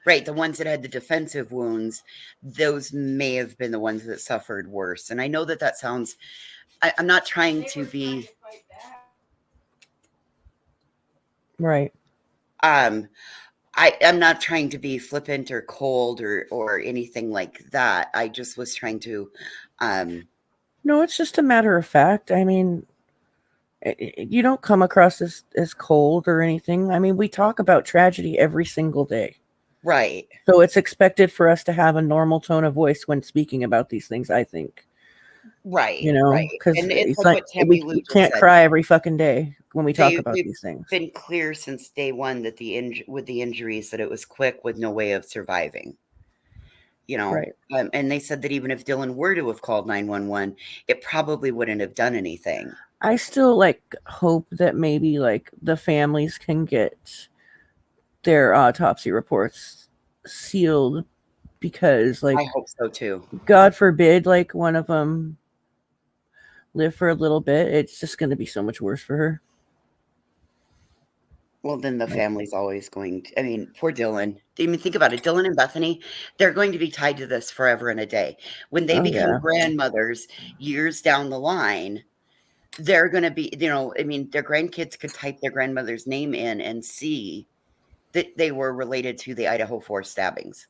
S8: Right, the ones that had the defensive wounds, those may have been the ones that suffered worse. And I know that sounds. I'm not trying to be.
S3: Right.
S8: I'm not trying to be flippant or cold or anything like that. I just was trying to.
S3: No, it's just a matter of fact. I mean, you don't come across as cold or anything. I mean, we talk about tragedy every single day.
S8: Right.
S3: So it's expected for us to have a normal tone of voice when speaking about these things, I think.
S8: Right.
S3: You know,
S8: Right.
S3: because
S8: And it's
S3: it's
S8: like
S3: like
S8: what Tammy Lou
S3: we
S8: just
S3: can't
S8: said.
S3: cry every fucking day when we talk about
S8: They've
S3: these things.
S8: been clear since day one that with the injuries that it was quick with no way of surviving. You know,
S3: Right.
S8: And they said that even if Dylan were to have called 911, it probably wouldn't have done anything.
S3: I still like hope that maybe like the families can get their autopsy reports sealed, because like
S8: I hope so too.
S3: God forbid like one of them live for a little bit, it's just going to be so much worse for her.
S8: Well, then the family's always going to, I mean, poor Dylan. I mean, think about it. Dylan and Bethany, they're going to be tied to this forever and a day. When they become grandmothers years down the line, they're going to be, you know, I mean, their grandkids could type their grandmother's name in and see that they were related to the Idaho 4 stabbings.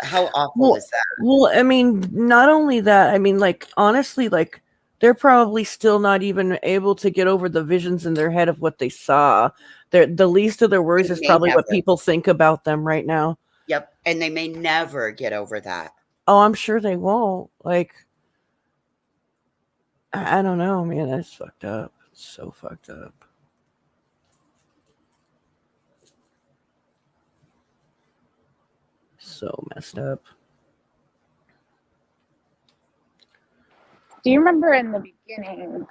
S8: How awful is that?
S3: Well, I mean, not only that, I mean, like, honestly, like, they're probably still not even able to get over the visions in their head of what they saw. The least of their worries is probably what people think about them right now.
S8: Yep. And they may never get over that.
S3: Oh, I'm sure they won't. Like, I don't know, man. That's fucked up. It's so fucked up. So messed up.
S7: Do you remember in the beginning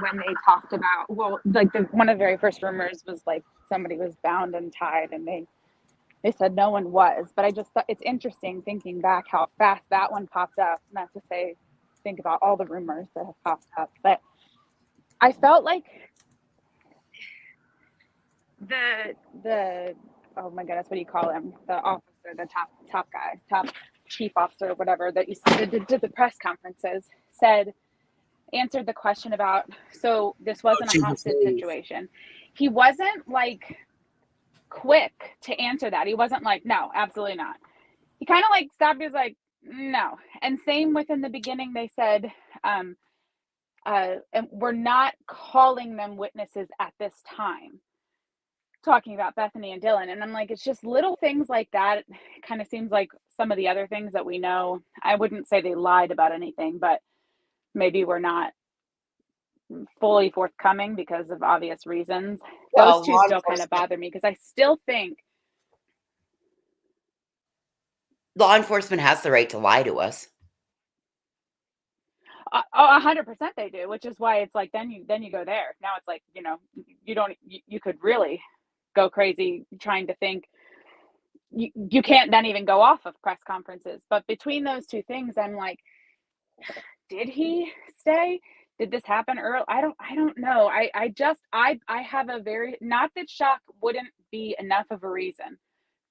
S7: when they talked about, well, like one of the very first rumors was like somebody was bound and tied, and they said no one was. But I just thought it's interesting thinking back how fast that one popped up. Not to say think about all the rumors that have popped up, but I felt like the oh my goodness, what do you call him? The officer, the top guy, top chief officer, whatever, that you did the press conferences, answered the question about, so this wasn't a hostage situation. He wasn't like quick to answer that. He wasn't like, no, absolutely not. He kind of like stopped. He was like, no. And same within the beginning, they said, and we're not calling them witnesses at this time, talking about Bethany and Dylan. And I'm like, it's just little things like that. It kind of seems like some of the other things that we know. I wouldn't say they lied about anything, but maybe we're not fully forthcoming because of obvious reasons. Those two still kind of bother me, because I still think
S8: law enforcement has the right to lie to us.
S7: 100% they do, which is why it's like then you go there. Now it's like, you know, you could really go crazy trying to think. You can't then even go off of press conferences. But between those two things, I'm like, did he stay? Did this happen early? I don't know. I have a very, not that shock wouldn't be enough of a reason,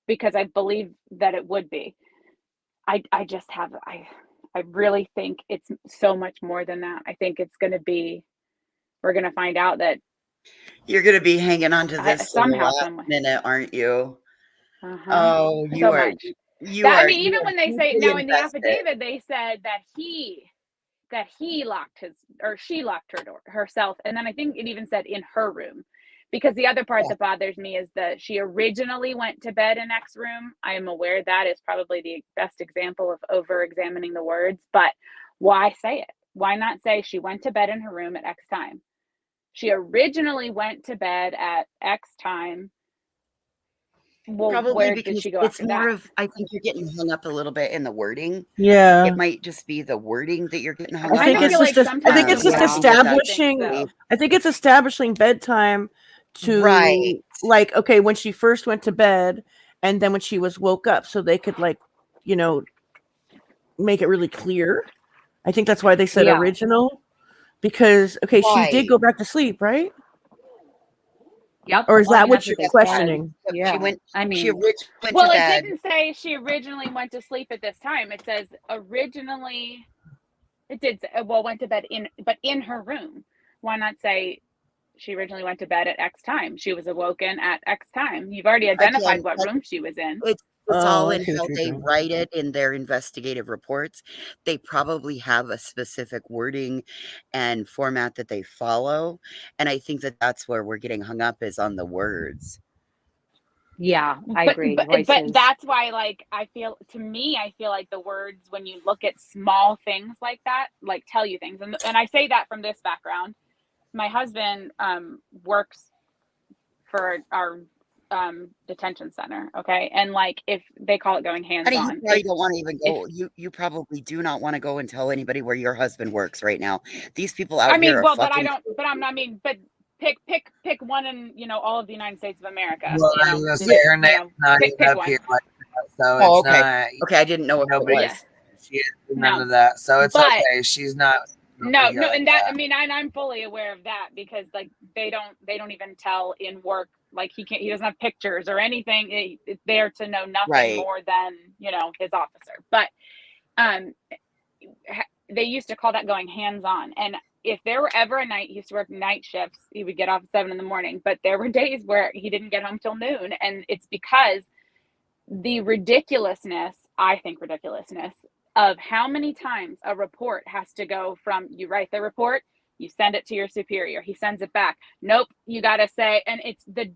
S7: because I believe that it would be. I really think it's so much more than that. I think it's going to be, we're going to find out that
S8: you're going to be hanging on to this
S7: somehow,
S8: some minute, aren't you?
S7: Uh-huh.
S8: Oh, you
S7: so
S8: are.
S7: Much.
S8: You are.
S7: I mean, even when they say now in the
S8: invested.
S7: affidavit, they said that he locked she locked her door herself, and then I think it even said in her room. Because the other part that bothers me is that she originally went to bed in X room. I am aware that is probably the best example of over-examining the words, but why say it? Why not say she went to bed in her room at X time? She originally went to bed at X time. Well,
S8: probably
S7: where
S8: because
S7: did she go
S8: it's
S7: after
S8: more
S7: that?
S8: of, I think you're getting hung up a little bit in the wording.
S3: Yeah.
S8: It might just be the wording that you're getting hung up on.
S3: I think it's just establishing. I think it's establishing bedtime to like, okay, when she first went to bed, and then when she was woke up, so they could like, you know, make it really clear. I think that's why they said original, because okay, she did go back to sleep, right?
S9: Yep.
S3: Or is that what you're questioning?
S9: Yeah.
S8: She went
S7: to
S8: bed.
S7: It didn't say she originally went to sleep at this time. It says originally. It did say, well, went to bed in her room. Why not say she originally went to bed at X time? She was awoken at X time. You've already identified what room she was in.
S8: It's all in how they write it in their investigative reports. They probably have a specific wording and format that they follow. And I think that that's where we're getting hung up, is on the words.
S9: Yeah, I agree.
S7: But that's why, like, I feel like the words, when you look at small things like that, like, tell you things. And I say that from this background. My husband works for our detention center, okay, and like, if they call it going hands-on,
S8: you probably don't want to even go. You probably do not want to go and tell anybody where your husband works right now. These people out here are fucking.
S7: Pick one in, all of the United States of America.
S4: Well, I was gonna say her name's not even up here like that, so it's
S8: okay.
S4: not.
S8: Okay, I didn't know what it was.
S4: She is none of that, so it's okay. She's not.
S7: No, and that, I mean, I'm fully aware of that, because like they don't even tell in work, like he doesn't have pictures or anything. It's there to know nothing more than, his officer. But they used to call that going hands-on. And if there were ever a night, he used to work night shifts, he would get off at 7 a.m, but there were days where he didn't get home till noon. And it's because the ridiculousness of how many times a report has to go from, you write the report, you send it to your superior, he sends it back. Nope, you got to say, and it's the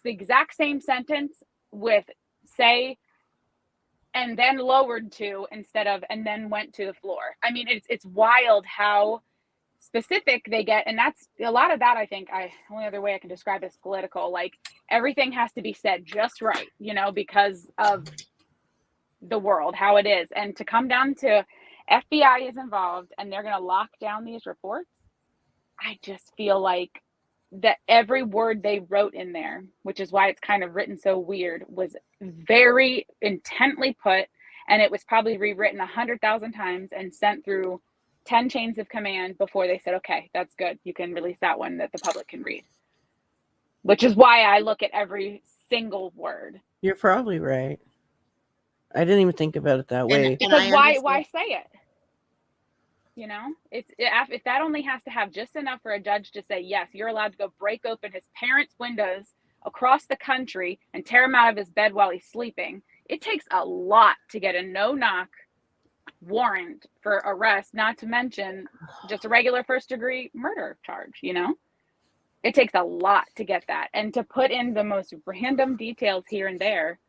S7: exact same sentence with say, and then lowered to, instead of, and then went to the floor. I mean, it's wild how specific they get. And that's a lot of that. I think only other way I can describe it is political. Like, everything has to be said just right, because of the world, how it is. And to come down to FBI is involved and they're going to lock down these reports, I just feel like that every word they wrote in there, which is why it's kind of written so weird, was very intently put, and it was probably rewritten 100,000 times and sent through 10 chains of command before they said, okay, that's good, you can release that one that the public can read. Which is why I look at every single word.
S3: You're probably right. I didn't even think about it that way.
S7: Because why say it? If that only has to have just enough for a judge to say, yes, you're allowed to go break open his parents' windows across the country and tear him out of his bed while he's sleeping. It takes a lot to get a no-knock warrant for arrest, not to mention just a regular first-degree murder charge, It takes a lot to get that. And to put in the most random details here and there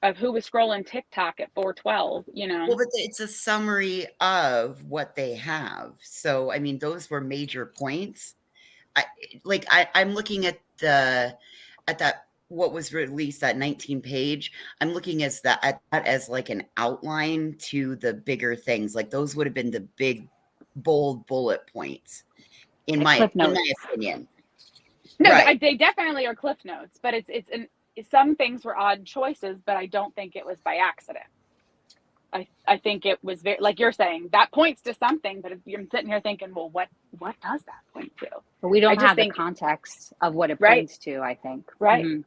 S7: of who was scrolling TikTok at 4:12,
S8: Well, but it's a summary of what they have. So, I mean, those were major points. I'm looking at that what was released, that 19-page. I'm looking at that as like an outline to the bigger things. Like, those would have been the big, bold bullet points, in my opinion.
S7: No, right. They definitely are cliff notes, but some things were odd choices, but I don't think it was by accident. I think it was very, like you're saying, that points to something, but you're sitting here thinking, well, what does that point to?
S9: But we don't have the context of what it points to, I think.
S7: Right.
S9: Mm-hmm.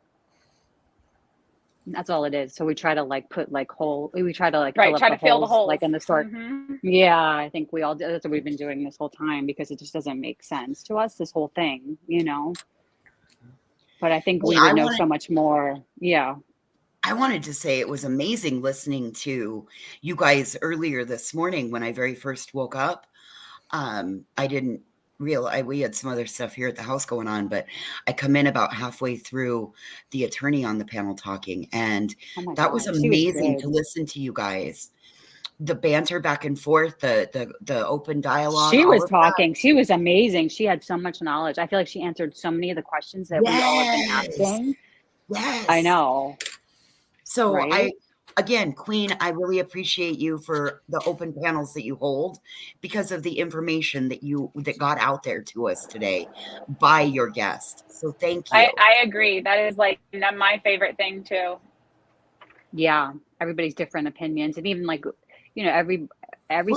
S9: That's all it is. So we try to fill the holes, like in the story.
S7: Mm-hmm.
S9: Yeah, I think we all do. That's what we've been doing this whole time, because it just doesn't make sense to us, this whole thing, But I think we would know so much more. Yeah.
S8: I wanted to say it was amazing listening to you guys earlier this morning when I very first woke up. I didn't realize we had some other stuff here at the house going on, but I come in about halfway through the attorney on the panel talking, and that was amazing to listen to you guys. The banter back and forth, the open dialogue.
S9: She was talking. She was amazing. She had so much knowledge. I feel like she answered so many of the questions that we all have been asking.
S8: Yes.
S9: I know.
S8: So Queen, I really appreciate you for the open panels that you hold, because of the information that got out there to us today by your guest. So thank you.
S7: I agree. That is like my favorite thing too.
S9: Yeah. Everybody's different opinions, and even everything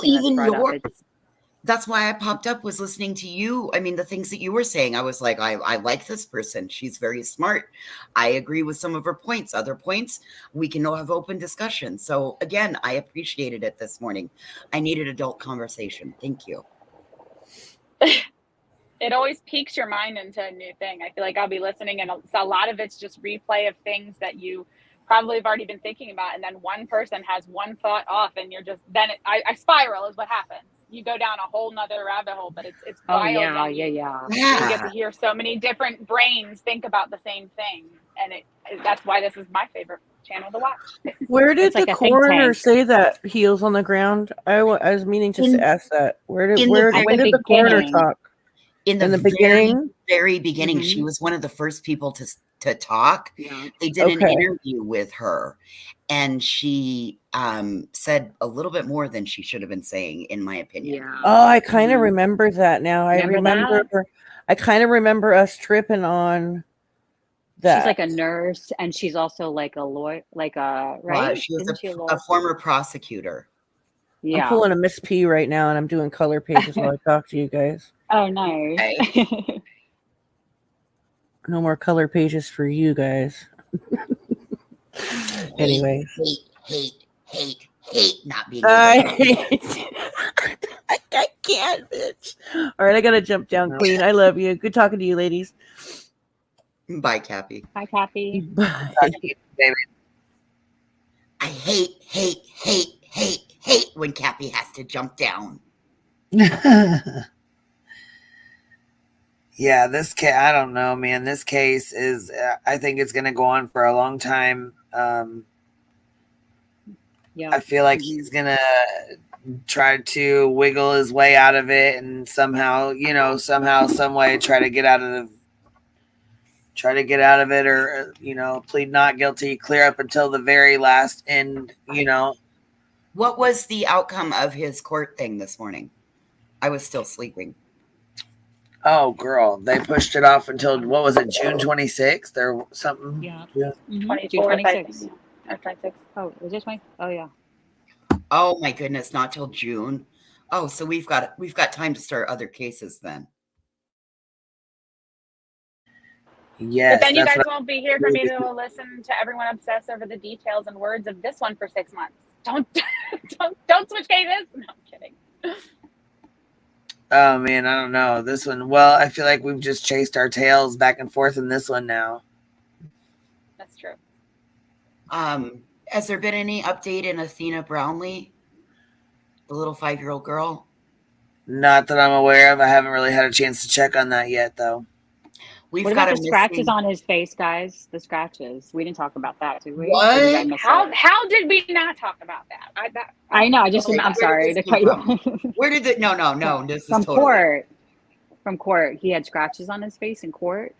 S8: even
S9: that's brought up.
S8: That's why I popped up, was listening to you. I mean, the things that you were saying, I was like, I like this person. She's very smart. I agree with some of her points. Other points, we can all have open discussion. So again, I appreciated it this morning. I needed adult conversation. Thank you.
S7: It always piques your mind into a new thing. I feel like I'll be listening, and a lot of it's just replay of things that you probably have already been thinking about, and then one person has one thought off, and you're just I spiral is what happens. You go down a whole nother rabbit hole, but it's wild. You get to hear so many different brains think about the same thing, and that's why this is my favorite channel to watch.
S3: Where did the coroner say that heels on the ground? I was meaning to ask that. When did the coroner talk?
S8: In the
S3: beginning?
S8: Very beginning, she was one of the first people to talk.
S9: Yeah.
S8: They did an interview with her, and she said a little bit more than she should have been saying, in my opinion.
S9: Yeah.
S3: Oh, I kind of remember that now. I kind of remember us tripping on that.
S9: She's like a nurse, and she's also like a lawyer, right?
S8: Well, she was a former prosecutor.
S9: Yeah.
S3: I'm pulling a Miss P right now, and I'm doing color pages while I talk to you guys.
S9: Oh, nice.
S3: No more color pages for you guys. Anyway.
S8: Hate not being
S3: I can't, bitch. All right, I gotta jump down, Queen. I love you. Good talking to you, ladies.
S8: Bye, Cappy.
S9: Hi, Cappy.
S3: Bye.
S8: Baby. I hate when Cappy has to jump down.
S4: Yeah, this case, I don't know, man. This case is, I think it's going to go on for a long time.
S9: Yeah.
S4: I feel like he's going to try to wiggle his way out of it and somehow, some way try to get out of it, or, plead not guilty, clear up until the very last end,
S8: What was the outcome of his court thing this morning? I was still sleeping.
S4: Oh, girl, they pushed it off until, what was it, June 26th or something?
S9: Yeah.
S4: Yeah.
S9: June
S7: 26th.
S9: 26th. Oh, is this my? Oh, yeah.
S8: Oh my goodness, not till June. Oh, so we've got time to start other cases then.
S4: Yes.
S7: But then you guys won't be here for me to listen to everyone obsess over the details and words of this one for 6 months. Don't switch cases. No, I'm kidding.
S4: Oh man, I don't know. This one, well, I feel like we've just chased our tails back and forth in this one now.
S7: That's true.
S8: Has there been any update in Athena Brownlee, the little 5-year-old girl?
S4: Not that I'm aware of. I haven't really had a chance to check on that yet, though.
S9: What about the scratches on his face, guys? The scratches. We didn't talk about that, did we?
S8: What?
S7: How did we not talk about that?
S9: I know. I'm sorry to cut you off.
S8: Where did the no? This is
S9: from
S8: totally
S9: court. From court, he had scratches on his face in court.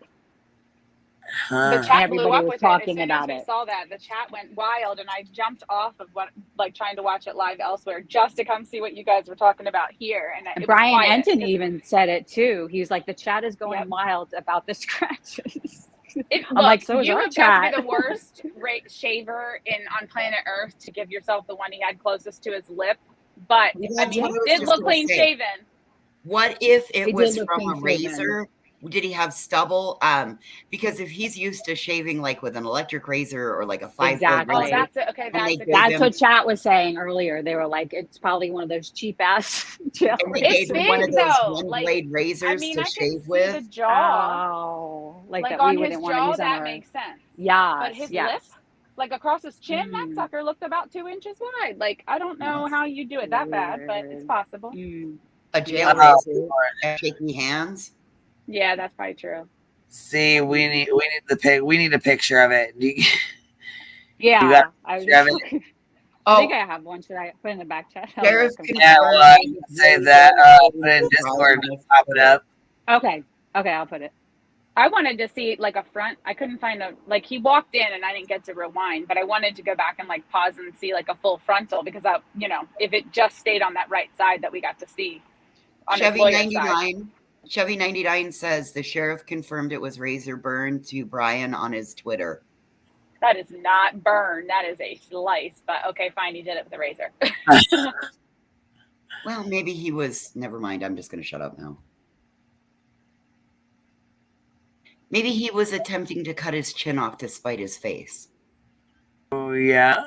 S7: The chat blew up
S9: was
S7: with
S9: talking
S7: it. As soon
S9: about
S7: as we
S9: it.
S7: saw that, the chat went wild, and I jumped off of trying to watch it live elsewhere just to come see what you guys were talking about here. And
S9: Brian Enton even said it too. He's like, the chat is going wild about the scratches. I'm like, so is
S7: you
S9: our
S7: have got
S9: chat.
S7: to be the worst shaver on planet Earth to give yourself the one he had closest to his lip. But I mean, he did look clean shaven.
S8: What if it was from a razor? Did he have stubble? Because if he's used to shaving like with an electric razor or like a 5-foot razor,
S9: That's what chat was saying earlier. They were like, it's probably one of those cheap ass.
S8: And they gave him one of those one-blade razors to shave with.
S7: The jaw,
S9: like that
S7: on
S9: we
S7: his
S9: wouldn't want to
S7: jaw,
S9: use
S7: that
S9: on
S7: makes sense.
S9: Yeah,
S7: but his lip, like across his chin, that sucker looked about 2 inches wide. Like I don't know how you do it that bad, but it's possible.
S8: A jail razor and shaky hands.
S7: Yeah, that's probably true.
S4: See, we need a picture of it.
S9: Yeah,
S7: I think I have one. Should I put in the back chat?
S4: Yeah, well, I can say that. Put it in Discord and pop it up.
S7: Okay, I'll put it. I wanted to see like a front. I couldn't find he walked in and I didn't get to rewind, but I wanted to go back and like pause and see like a full frontal because if it just stayed on that right side that we got to see. On
S8: Chevy 99. Chevy 99 says the sheriff confirmed it was razor burn to Brian on his Twitter.
S7: That is not burn. That is a slice. But okay, fine. He did it with a razor.
S8: Well, maybe he was. Never mind. I'm just going to shut up now. Maybe he was attempting to cut his chin off to spite his face.
S4: Oh, yeah.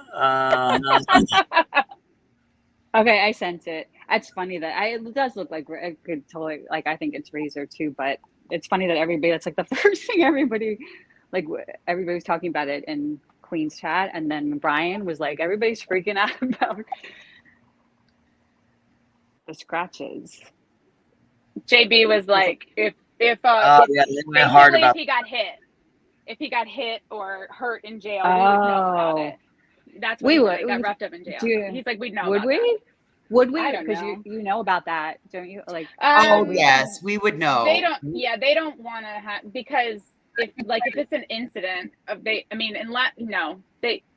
S9: Okay, I sent it. It's funny that it does look like it could totally I think it's razor too, but it's funny that that's like the first thing everybody was talking about it in Queen's chat, and then Brian was like, everybody's freaking out about the scratches.
S7: JB was like, if
S4: yeah, they went hard about
S7: if he got hit or hurt in jail, we would know about it. That's what he said. He got roughed up in jail. He's like, we'd know.
S9: Would
S7: about
S9: we?
S7: That.
S9: Would we?
S7: I don't
S9: Because
S7: know.
S9: you know about that, don't you? Like,
S8: oh yes, we would know.
S7: They don't. Yeah, they don't want to have, because if it's an incident of unless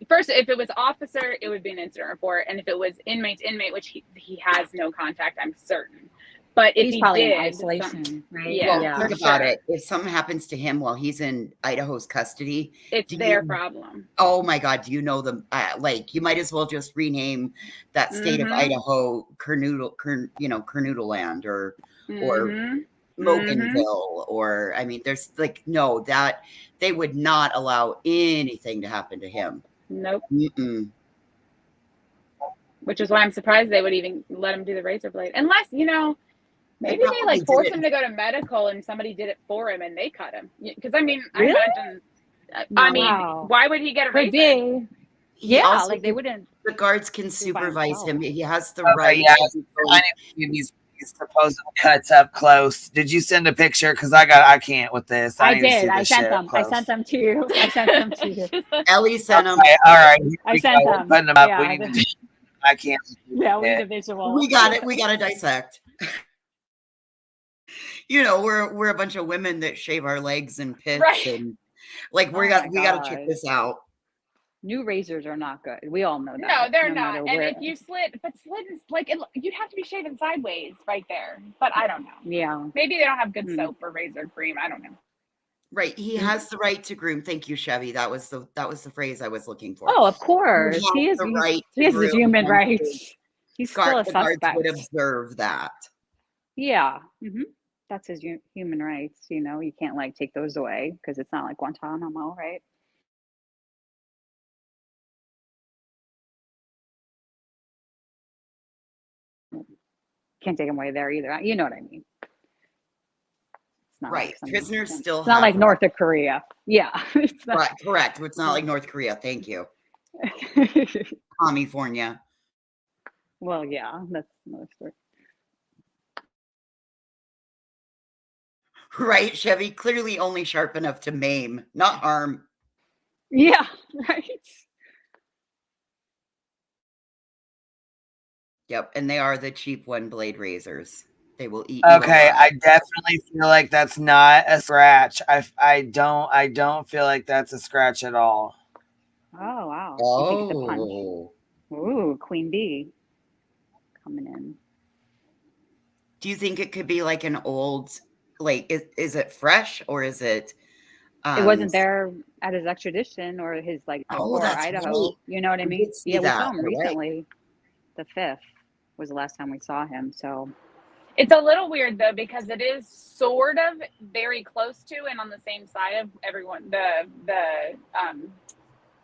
S7: first, if it was officer, it would be an incident report, and if it was inmate, which he has no contact, I'm certain. But if
S9: he's probably in isolation, right?
S8: Yeah, well, think about it. If something happens to him while he's in Idaho's custody,
S7: it's their problem.
S8: Oh my God, do you know them? You might as well just rename that state of Idaho Kernoodle Land or Moganville, or there's no, that they would not allow anything to happen to him.
S7: Nope.
S8: Mm-mm.
S7: Which is why I'm surprised they would even let him do the razor blade, unless maybe they forced him to go to medical and somebody did it for him and they cut him. Because
S9: really?
S7: I imagine. Why would he get a razor?
S9: Yeah, they wouldn't.
S8: The guards can supervise him. He has the right.
S4: Yeah, I know these supposed cuts up close. Did you send a picture? Because I can't with this.
S9: I did. I sent them. I sent them to you.
S8: Ellie sent them.
S4: Okay, all right.
S9: I sent them.
S4: Putting them up.
S9: Yeah,
S4: we need to. I can't.
S9: Yeah, we need a visual.
S8: We got it. We got to dissect. We're a bunch of women that shave our legs and pits,
S7: right.
S8: And we got to check this out.
S9: New razors are not good. We all know that.
S7: No, they're not. And if you slid you'd have to be shaving sideways right there. But I don't know.
S9: Yeah.
S7: Maybe they don't have good soap or razor cream. I don't know.
S8: Right. He has the right to groom. Thank you, Chevy. That was the phrase I was looking for.
S9: Oh, of course. He has his human rights. He's still a suspect.
S8: Guards would observe that.
S9: Yeah. Mm-hmm. That's his human rights. You can't take those away because it's not like Guantanamo, right? Can't take them away there either. You know what I mean? It's not
S8: right. Prisoners still.
S9: It's not like North Korea. Yeah.
S8: It's not. Right. Correct. It's not like North Korea. Thank you. California.
S9: Well, yeah, that's another story.
S8: Right, Chevy, clearly only sharp enough to maim, not harm.
S9: Yeah, right.
S8: Yep, and they are the cheap one blade razors. They will eat.
S4: Okay, I definitely feel like that's not a scratch. I don't feel like that's a scratch at all.
S9: Oh wow.
S8: Oh.
S9: You think it's a punch? Ooh, QueenBee coming in.
S8: Do you think it could be like an old? Is it fresh or is it?
S9: It wasn't there at his extradition or his Idaho. Right. You know what I mean? Yeah, we saw him recently. The 5th was the last time we saw him. So
S7: it's a little weird though, because it is sort of very close to and on the same side of everyone. The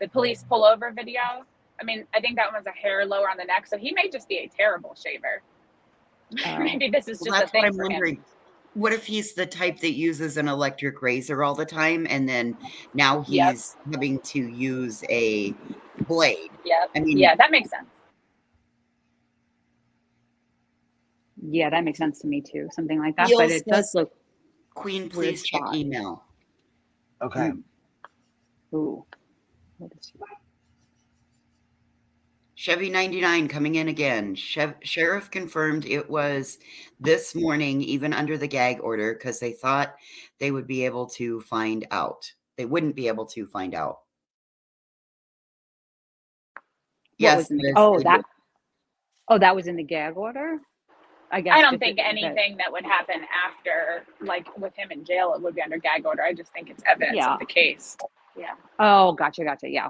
S7: police pullover video. I think that one was a hair lower on the neck, so he may just be a terrible shaver. Maybe this is just a thing for him.
S8: What if he's the type that uses an electric razor all the time, and then now he's having to use a blade?
S7: Yeah. Yeah, that makes sense.
S9: Yeah, that makes sense to me too. Something like that, but it does look.
S8: Queen, please check email.
S4: Okay.
S9: Ooh. What is
S8: Chevy 99 coming in again. Sheriff confirmed it was this morning, even under the gag order, because they thought they would be able to find out. They wouldn't be able to find out. Yes.
S9: That was in the gag order? I guess.
S7: I don't think anything that would happen after, with him in jail, it would be under gag order. I just think it's evidence of the case. Yeah.
S9: Oh, gotcha. Yeah.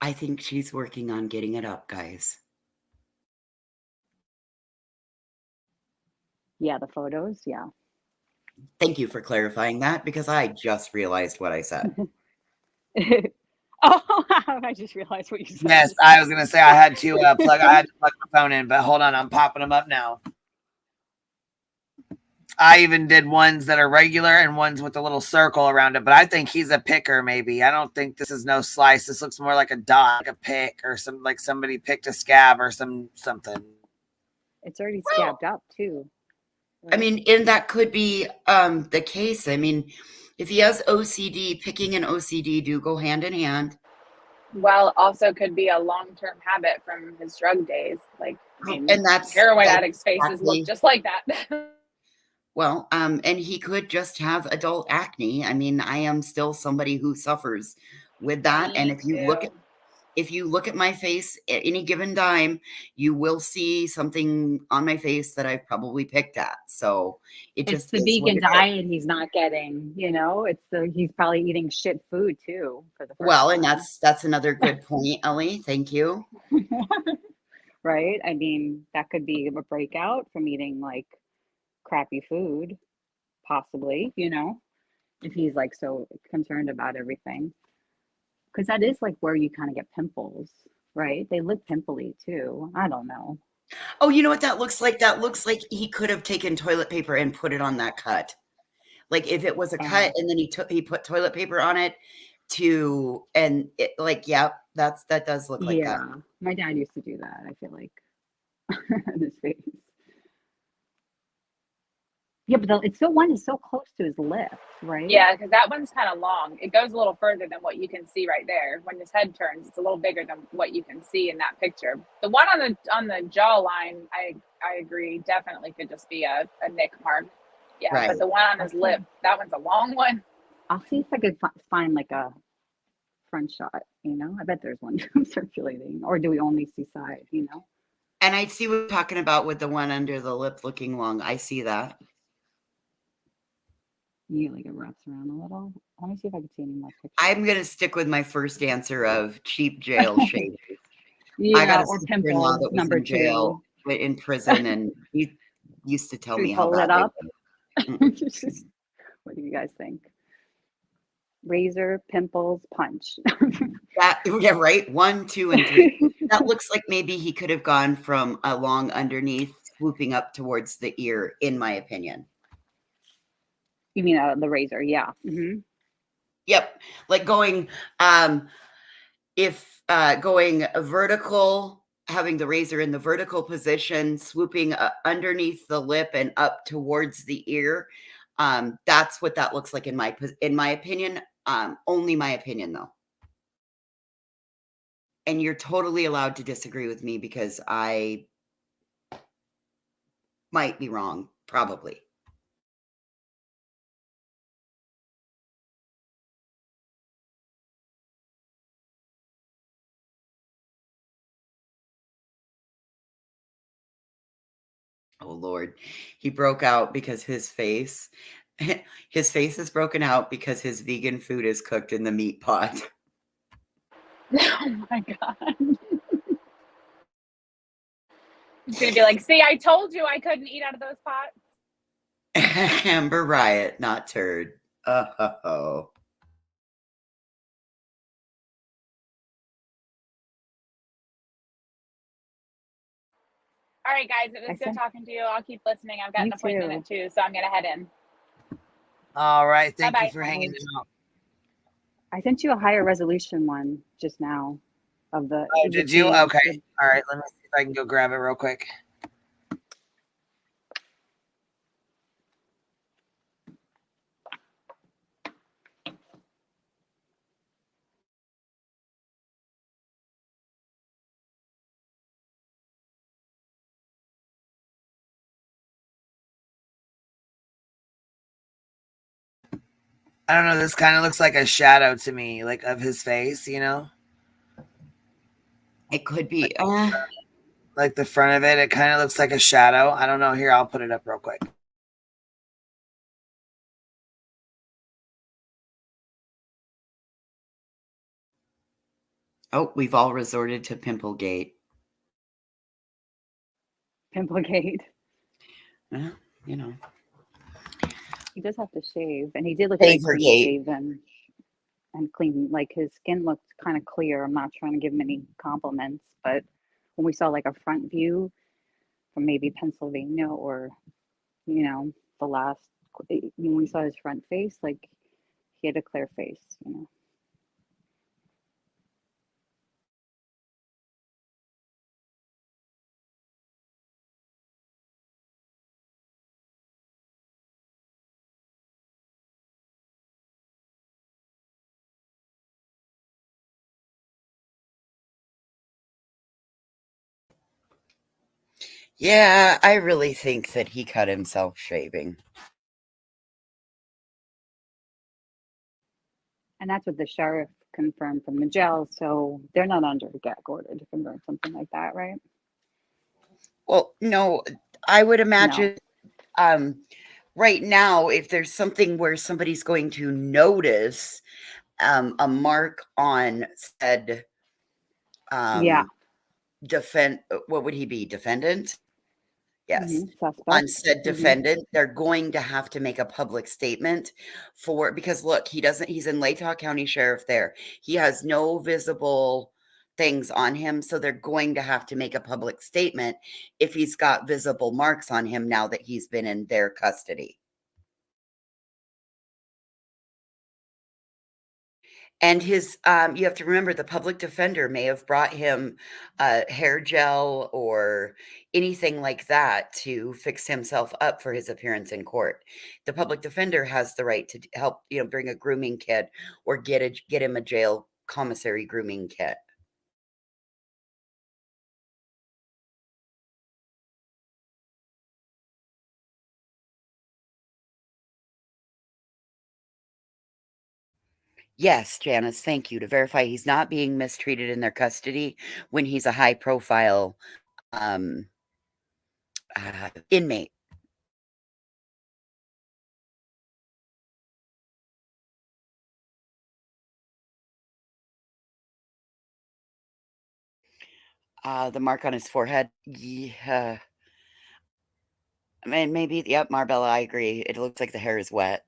S8: I think she's working on getting it up, guys.
S9: Yeah, the photos. Yeah.
S8: Thank you for clarifying that, because I just realized what I said.
S9: Oh, I just realized what you said.
S4: Yes, I was gonna say I had to plug my phone in, but hold on, I'm popping them up now. I even did ones that are regular and ones with a little circle around it, but I think he's a picker. Maybe I don't think this is no slice. This looks more like a dot, like a pick, or some like somebody picked a scab or something.
S9: It's already scabbed up too.
S8: I mean, and that could be the case. I mean, if he has OCD, picking and OCD do go hand in hand.
S7: Well, also could be a long-term habit from his drug days. Like, I mean,
S8: and that's
S7: heroin addicts' faces
S8: exactly.
S7: look just like that.
S8: Well, and he could just have adult acne. I mean, I am still somebody who suffers with that. And if you look at my face at any given time, you will see something on my face that I've probably picked at. So
S9: It's the vegan diet he's not getting, he's probably eating shit food too for the first time.
S8: And that's another good point, Ellie. Thank you.
S9: Right? I mean, that could be a breakout from eating like crappy food, possibly, if he's like so concerned about everything. Because that is like where you kind of get pimples, right? They look pimply too. I don't know.
S8: Oh, you know what that looks like? That looks like he could have taken toilet paper and put it on that cut. Like if it was a cut and then he put toilet paper on it that does look like that.
S9: Yeah, my dad used to do that, I feel like. His face. Yeah, but it's one is so close to his lip, right?
S7: Yeah, because that one's kind of long. It goes a little further than what you can see right there. When his head turns, it's a little bigger than what you can see in that picture. The one on the jawline, I agree, definitely could just be a nick mark. Yeah, right. But the one on his lip, that one's a long one.
S9: I'll see if I could find like a front shot. I bet there's one circulating. Or do we only see side?
S8: And I see what you're talking about with the one under the lip looking long. I see that.
S9: Yeah, like it wraps around a little. Let me see if I can see any more pictures.
S8: I'm gonna stick with my first answer of cheap jail shape.
S9: Yeah,
S8: I got a
S9: or
S8: sister-in-law that was
S9: number
S8: in jail, in prison, and he used to tell me how bad
S9: up. What do you guys think? Razor, pimples, punch.
S8: Yeah, right. 1, 2, and 3. That looks like maybe he could have gone from a long underneath, swooping up towards the ear, in my opinion.
S9: You mean the razor? Yeah. Mm-hmm.
S8: Yep. Like going, going vertical, having the razor in the vertical position, swooping underneath the lip and up towards the ear. That's what that looks like in my opinion. Only my opinion, though. And you're totally allowed to disagree with me because I might be wrong, probably. Oh, Lord. He broke out because his face is broken out because his vegan food is cooked in the meat pot.
S7: Oh, my God. He's going to be like, see, I told you I couldn't eat out of those pots.
S8: Amber Riot, not turd. Oh.
S7: All right, guys, it was good talking to you. I'll keep listening. I've got an appointment at 2, so I'm going to head in.
S4: All right. Thank you for hanging out.
S9: I sent you a higher resolution one just now of the.
S4: Oh, did you? Okay. All right. Let me see if I can go grab it real quick. I don't know. This kind of looks like a shadow to me, like of his face,
S8: It could be.
S4: Like the front of it, it kind of looks like a shadow. I don't know. Here, I'll put it up real quick.
S8: Oh, we've all resorted to Pimplegate.
S9: Pimplegate.
S8: He
S9: does have to shave, and he did look like he shaven. and clean. Like his skin looked kind of clear. I'm not trying to give him any compliments, but when we saw like a front view from maybe Pennsylvania or, you know, the last, when we saw his front face, like he had a clear face, you know.
S8: Yeah, I really think that he cut himself shaving.
S9: And that's what the sheriff confirmed from the jail. So they're not under a gag order to confirm something like that, right?
S8: Well, no, I would imagine right now, if there's something where somebody's going to notice a mark on said
S9: Yeah.
S8: what would he be? Defendant? Yes.
S9: Suspect.
S8: On said defendant, they're going to have to make a public statement because look, he's in Latah County Sheriff there. He has no visible things on him, so they're going to have to make a public statement if he's got visible marks on him now that he's been in their custody. And his, you have to remember the public defender may have brought him hair gel or anything like that to fix himself up for his appearance in court. The public defender has the right to help, bring a grooming kit or get him a jail commissary grooming kit. Yes, Janice, thank you. To verify he's not being mistreated in their custody when he's a high profile inmate. The mark on his forehead. Yeah. I mean, maybe, yep, Marbella, I agree. It looks like the hair is wet.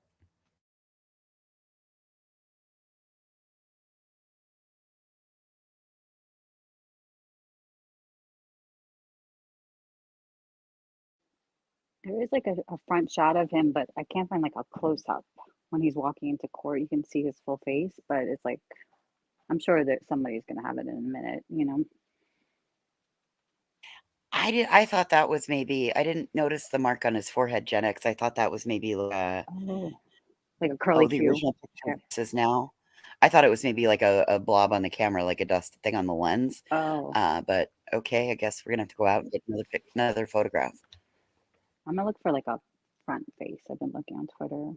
S9: There is like a front shot of him, but I can't find like a close up when he's walking into court. You can see his full face, but it's like, I'm sure that somebody's going to have it in a minute, you know?
S8: I thought that was maybe, I didn't notice the mark on his forehead, Gen X. I thought that was maybe
S9: like a curly
S8: the
S9: Q.
S8: original picture versus now. I thought it was maybe like a blob on the camera, like a dust thing on the lens. But okay, I guess we're gonna have to go out and get another photograph.
S9: I'm gonna look for like a front face. I've been looking on Twitter.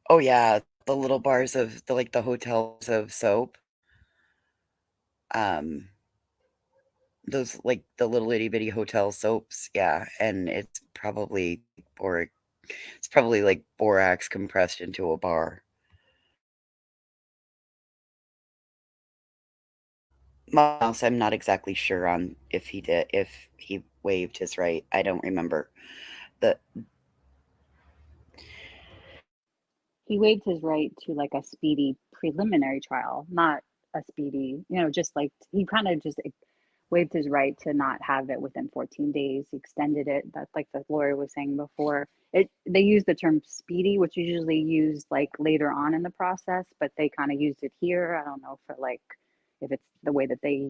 S8: Oh yeah, the little bars of the hotels of soap. Those like the little itty bitty hotel soaps, yeah, and it's probably like borax compressed into a bar. Mouse, I'm not exactly sure on if he waived his right. I don't remember.
S9: He waived his right to like a speedy preliminary trial, not a speedy, just like he kind of just waived his right to not have it within 14 days. He extended it. That's like the lawyer was saying before. They use the term speedy, which is usually used like later on in the process, but they kind of used it here. I don't know if it's the way that the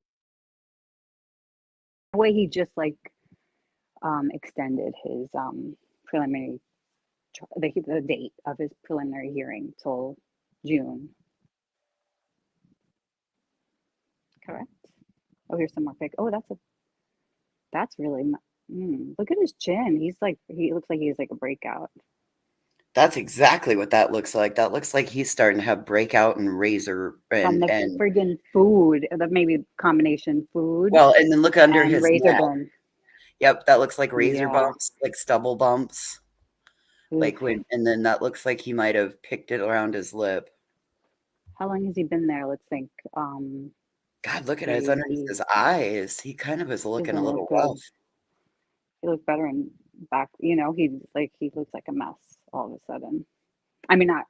S9: way he just like extended his preliminary the date of his preliminary hearing till June. Correct. Oh, here's some more pic. Oh, that's really look at his chin. He looks like he has like a breakout.
S8: That's exactly what that looks like. That looks like he's starting to have breakout and razor
S9: and friggin' food. That maybe combination food.
S8: Well, and then look under his
S9: razor
S8: neck.
S9: burn.
S8: Yep, that looks like razor bumps, like stubble bumps.
S9: Oof.
S8: And then that looks like he might have picked it around his lip.
S9: How long has he been there? Let's think.
S8: God, look at underneath his eyes. He kind of is looking a little rough.
S9: He looked better in back, he looks like a mess all of a sudden. I mean, not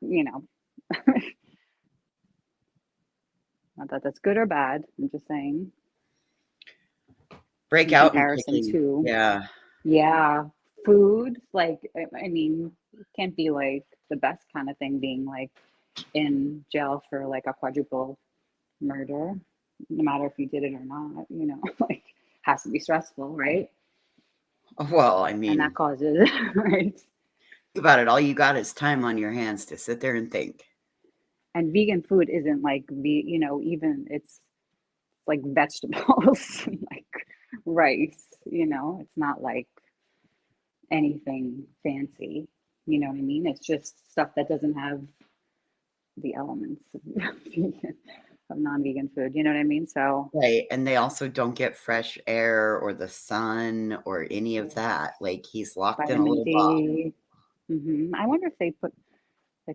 S9: not that that's good or bad. I'm just saying.
S8: Break
S9: in
S8: out
S9: comparison to food. Like, I mean, it can't be like the best kind of thing being like in jail for like a quadruple murder, no matter if you did it or not, like has to be stressful, right?
S8: Well, I mean,
S9: and that causes right.
S8: Think about it. All you got is time on your hands to sit there and think.
S9: And vegan food isn't like even it's like vegetables like rice, it's not like anything fancy, you know what I mean? It's just stuff that doesn't have the elements of non-vegan food, you know what I mean? So
S8: right, and they also don't get fresh air or the sun or any of that. Like, he's locked in a little box.
S9: I wonder if they put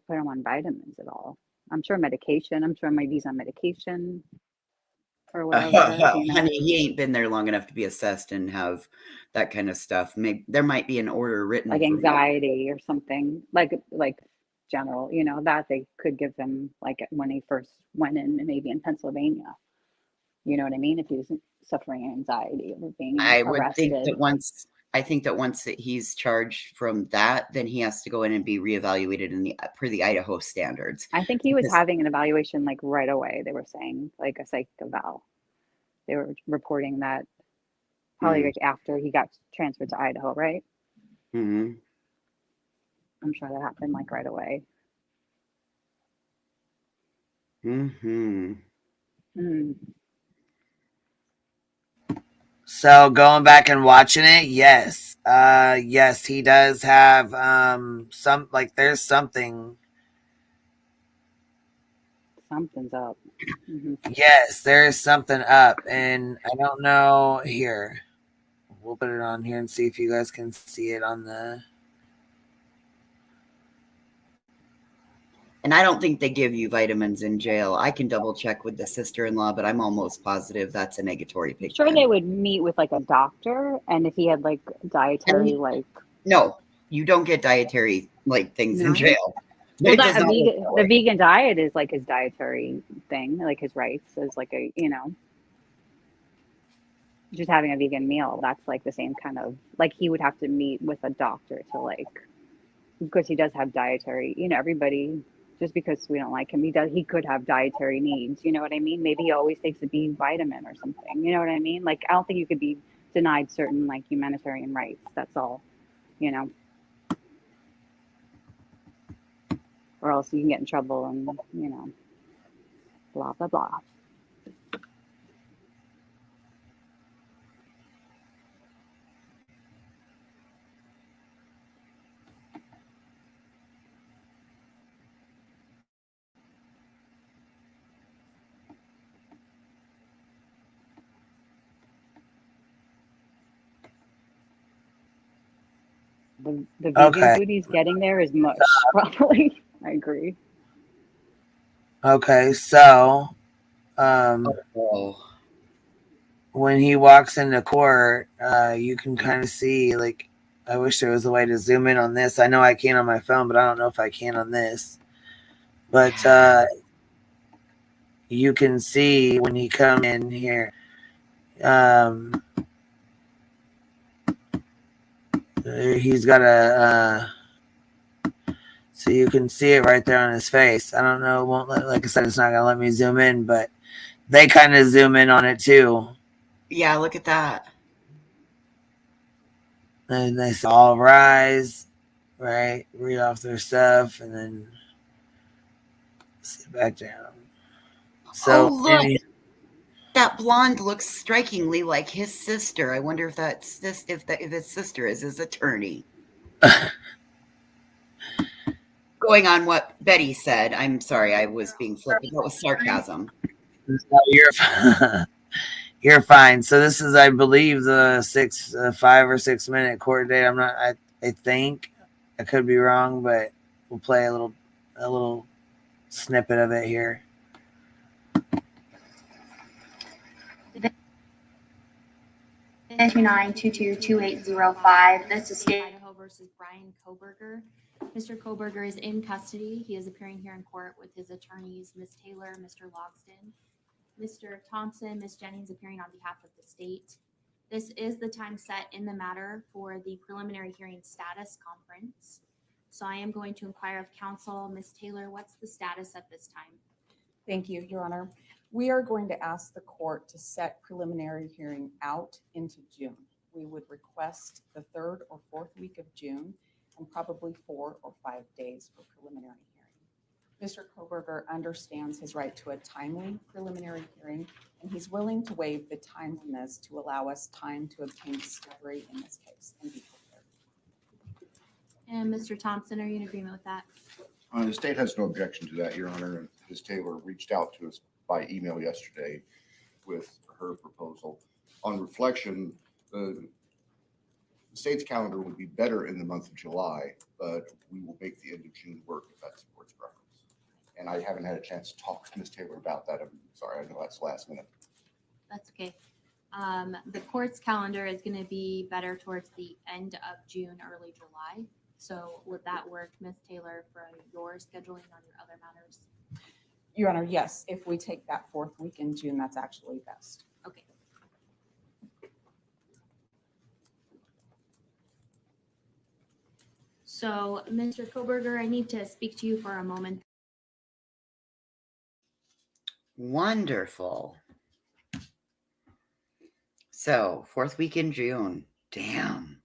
S9: them on vitamins at all. I'm sure medication. I'm sure maybe he's on medication or whatever.
S8: Honey, he ain't been there long enough to be assessed and have that kind of stuff. Maybe there might be an order written
S9: like
S8: for
S9: anxiety or something, like general, that they could give him like when he first went in, maybe in Pennsylvania. You know what I mean? If he was suffering anxiety or being
S8: I would
S9: arrested.
S8: think that once that he's charged from that, then he has to go in and be reevaluated per the Idaho standards.
S9: I think he was having an evaluation like right away. They were saying like a psych eval. They were reporting that probably like after he got transferred to Idaho, right?
S8: Mm-hmm.
S9: I'm sure that happened like right away.
S8: Mm-hmm.
S4: So going back and watching it, yes. Yes, he does have there's something.
S9: Something's up.
S4: Yes, there's something up. And I don't know here. We'll put it on here and see if you guys can see it on the.
S8: And I don't think they give you vitamins in jail. I can double check with the sister-in-law, but I'm almost positive that's a negatory patient.
S9: Sure, they would meet with like a doctor, and if he had like dietary
S8: No, you don't get dietary like things in jail.
S9: Well, the vegan diet is like his dietary thing, like his rights is like a just having a vegan meal. That's like the same kind of like he would have to meet with a doctor to because he does have dietary. Everybody. Just because we don't like him, he could have dietary needs. You know what I mean? Maybe he always takes a B vitamin or something. You know what I mean? Like, I don't think you could be denied certain like humanitarian rights. That's all, or else you can get in trouble and, blah, blah, blah. The vegan food he's getting there is mush, probably. I agree.
S4: Okay, so when he walks into court, you can kind of see, like, I wish there was a way to zoom in on this. I know I can on my phone, but I don't know if I can on this. But you can see when he come in here, he's got so you can see it right there on his face. I don't know, it won't like I said, it's not gonna let me zoom in, but they kind of zoom in on it too.
S8: Yeah, look at that.
S4: And they all rise, right? Read off their stuff and then sit back down. So
S8: look, that blonde looks strikingly like his sister. I wonder if if his sister is his attorney. Going on what Betty said, I'm sorry, I was being flippant. That was sarcasm.
S4: No, you're fine. So this is, I believe, the 5 or 6 minute court date. I'm not. I think I could be wrong, but we'll play a little snippet of it here.
S20: 29222805. This is State of Idaho versus Brian Koberger. Mr. Koberger is in custody. He is appearing here in court with his attorneys, Ms. Taylor, Mr. Logston, Mr. Thompson, Ms. Jennings appearing on behalf of the state. This is the time set in the matter for the preliminary hearing status conference. So I am going to inquire of counsel. Ms. Taylor, what's the status at this time?
S21: Thank you, Your Honor. We are going to ask the court to set preliminary hearing out into June. We would request the 3rd or 4th week of June and probably 4 or 5 days for preliminary hearing. Mr. Koberger understands his right to a timely preliminary hearing, and he's willing to waive the timeliness to allow us time to obtain discovery in this case and be prepared.
S20: And Mr. Thompson, are you in agreement with that?
S22: The state has no objection to that, Your Honor. And Ms. Taylor reached out to us by email yesterday with her proposal. On reflection, the state's calendar would be better in the month of July, but we will make the end of June work if that's the court's preference. And I haven't had a chance to talk to Ms. Taylor about that. I'm sorry, I know that's last minute.
S20: That's okay. The court's calendar is going to be better towards the end of June, early July. So would that work, Ms. Taylor, for your scheduling on your other matters?
S21: Your Honor, yes. If we take that 4th week in June, that's actually best.
S20: Okay. So, Mr. Koberger, I need to speak to you for a moment.
S8: Wonderful. So, 4th week in June. Damn.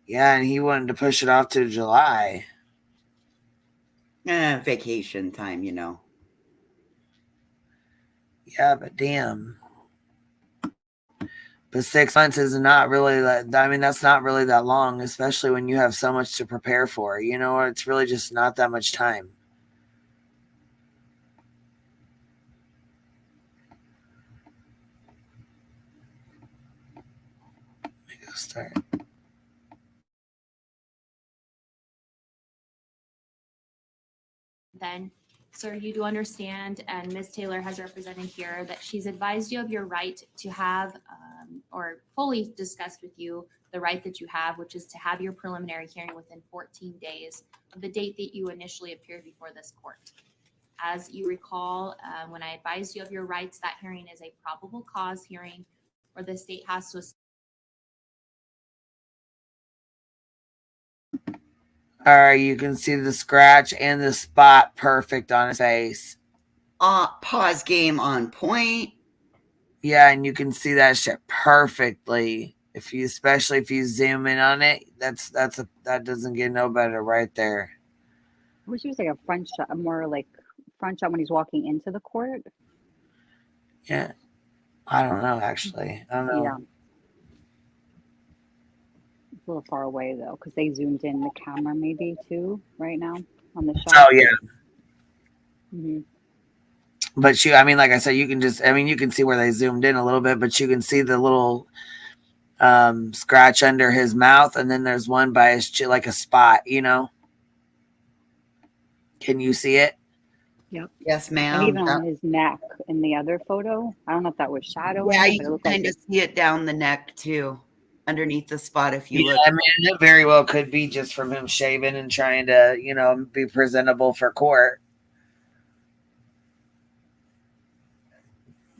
S4: Yeah, and he wanted to push it off to July.
S8: Vacation time, you know.
S4: Yeah, but damn. But 6 months is not really that. I mean, that's not really that long, especially when you have so much to prepare for. You know, it's really just not that much time. Let me go start.
S20: Then, sir, you do understand, and Ms. Taylor has represented here, that she's advised you of your right to have or fully discussed with you the right that you have, which is to have your preliminary hearing within 14 days of the date that you initially appeared before this court. As you recall, when I advised you of your rights, that hearing is a probable cause hearing where the state has to.
S4: All right, you can see the scratch and the spot perfect on his face.
S8: Pause game on point.
S4: Yeah, and you can see that shit perfectly. Especially if you zoom in on it, that doesn't get no better right there.
S9: I wish it was like a front shot, more like front shot when he's walking into the court.
S4: Yeah, I don't know actually. I don't know.
S9: Yeah. It's a little far away though, because they zoomed in the camera maybe too right now on the shot.
S4: Oh yeah.
S9: Mm-hmm.
S4: But I mean, like I said, you can see where they zoomed in a little bit, but you can see the little scratch under his mouth, and then there's one by his chin, like a spot, you know. Can you see it?
S9: Yep.
S8: Yes, ma'am.
S9: And even on his neck in the other photo, I don't know if that was shadowing.
S8: Yeah,
S9: but
S8: you
S9: it
S8: can
S9: looked like
S8: kind of see it down the neck too, underneath the spot if you look.
S4: I mean, it very well could be just from him shaving and trying to, you know, be presentable for court.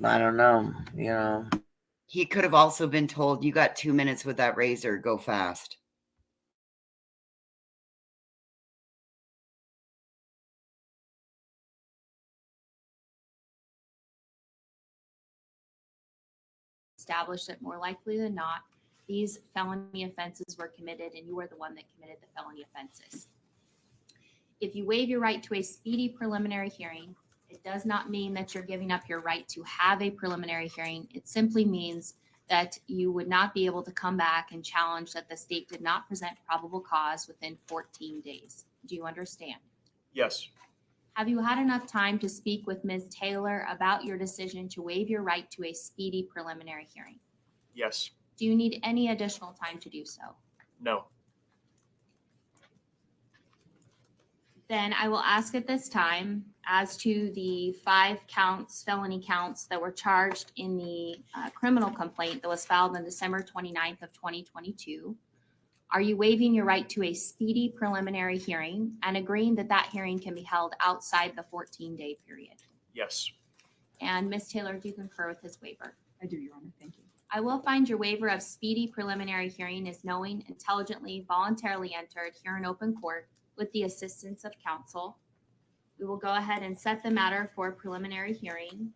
S4: I don't know, you know.
S8: He could have also been told, you got 2 minutes with that razor, go fast.
S20: Established that more likely than not, these felony offenses were committed and you were the one that committed the felony offenses. If you waive your right to a speedy preliminary hearing, it does not mean that you're giving up your right to have a preliminary hearing. It simply means that you would not be able to come back and challenge that the state did not present probable cause within 14 days. Do you understand?
S12: Yes.
S20: Have you had enough time to speak with Ms. Taylor about your decision to waive your right to a speedy preliminary hearing?
S12: Yes.
S20: Do you need any additional time to do so?
S12: No.
S20: Then I will ask at this time, As to the 5 counts, felony counts that were charged in the criminal complaint that was filed on December 29th of 2022, are you waiving your right to a speedy preliminary hearing and agreeing that that hearing can be held outside the 14-day period?
S12: Yes.
S20: And Ms. Taylor, do you concur with his waiver?
S9: I do, Your Honor. Thank you.
S20: I will find your waiver of speedy preliminary hearing is knowing, intelligently, voluntarily entered here in open court with the assistance of counsel. We will go ahead and set the matter for a preliminary hearing.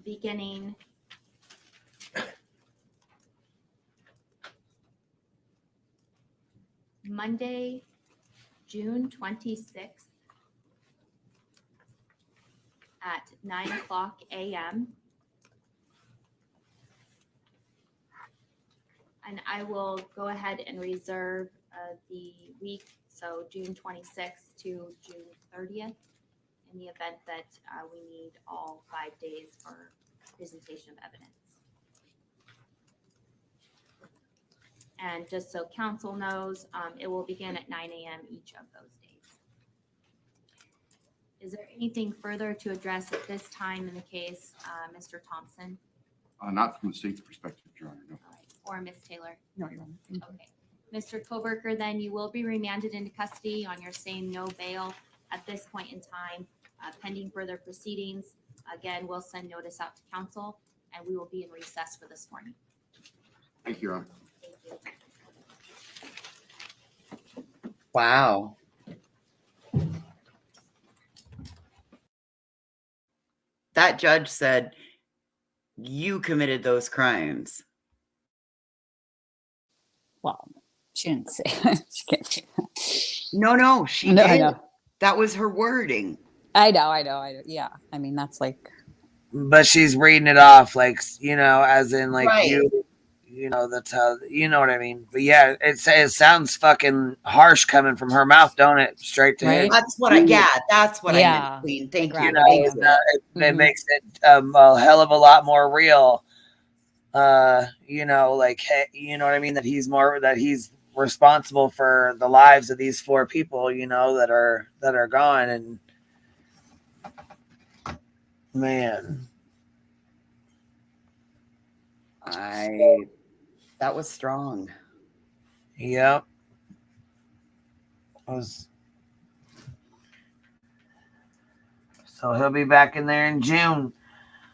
S20: Beginning Monday, June 26th at 9:00 a.m. And I will go ahead and reserve the week, so June 26th to June 30th, in the event that we need all 5 days for presentation of evidence. And just so council knows, it will begin at 9 a.m. each of those days. Is there anything further to address at this time in the case, Mr. Thompson?
S22: Not from the state's perspective, Your Honor, no.
S20: All right. Or Ms. Taylor?
S9: No, Your Honor.
S20: Okay. Mr. Koberger, then you will be remanded into custody on your same no bail at this point in time, pending further proceedings. Again, we'll send notice out to council, and we will be in recess for this morning.
S22: Thank you, Your Honor.
S20: Thank you.
S8: Wow. That judge said, you committed those crimes.
S9: Well, she didn't say she can't say that.
S8: No, she
S9: No,
S8: did.
S9: I know.
S8: That was her wording.
S9: I know. Yeah. I mean, that's like.
S4: But she's reading it off like, as in like
S8: Right.
S4: that's how, you know what I mean? But yeah, it sounds fucking harsh coming from her mouth, don't it? Straight to him.
S8: That's what I meant, Queen. Thank you.
S4: It makes it a hell of a lot more real. Like, hey, you know what I mean? That he's responsible for the lives of these 4 people, that are gone. And man,
S8: that was strong.
S4: Yep. So he'll be back in there in June.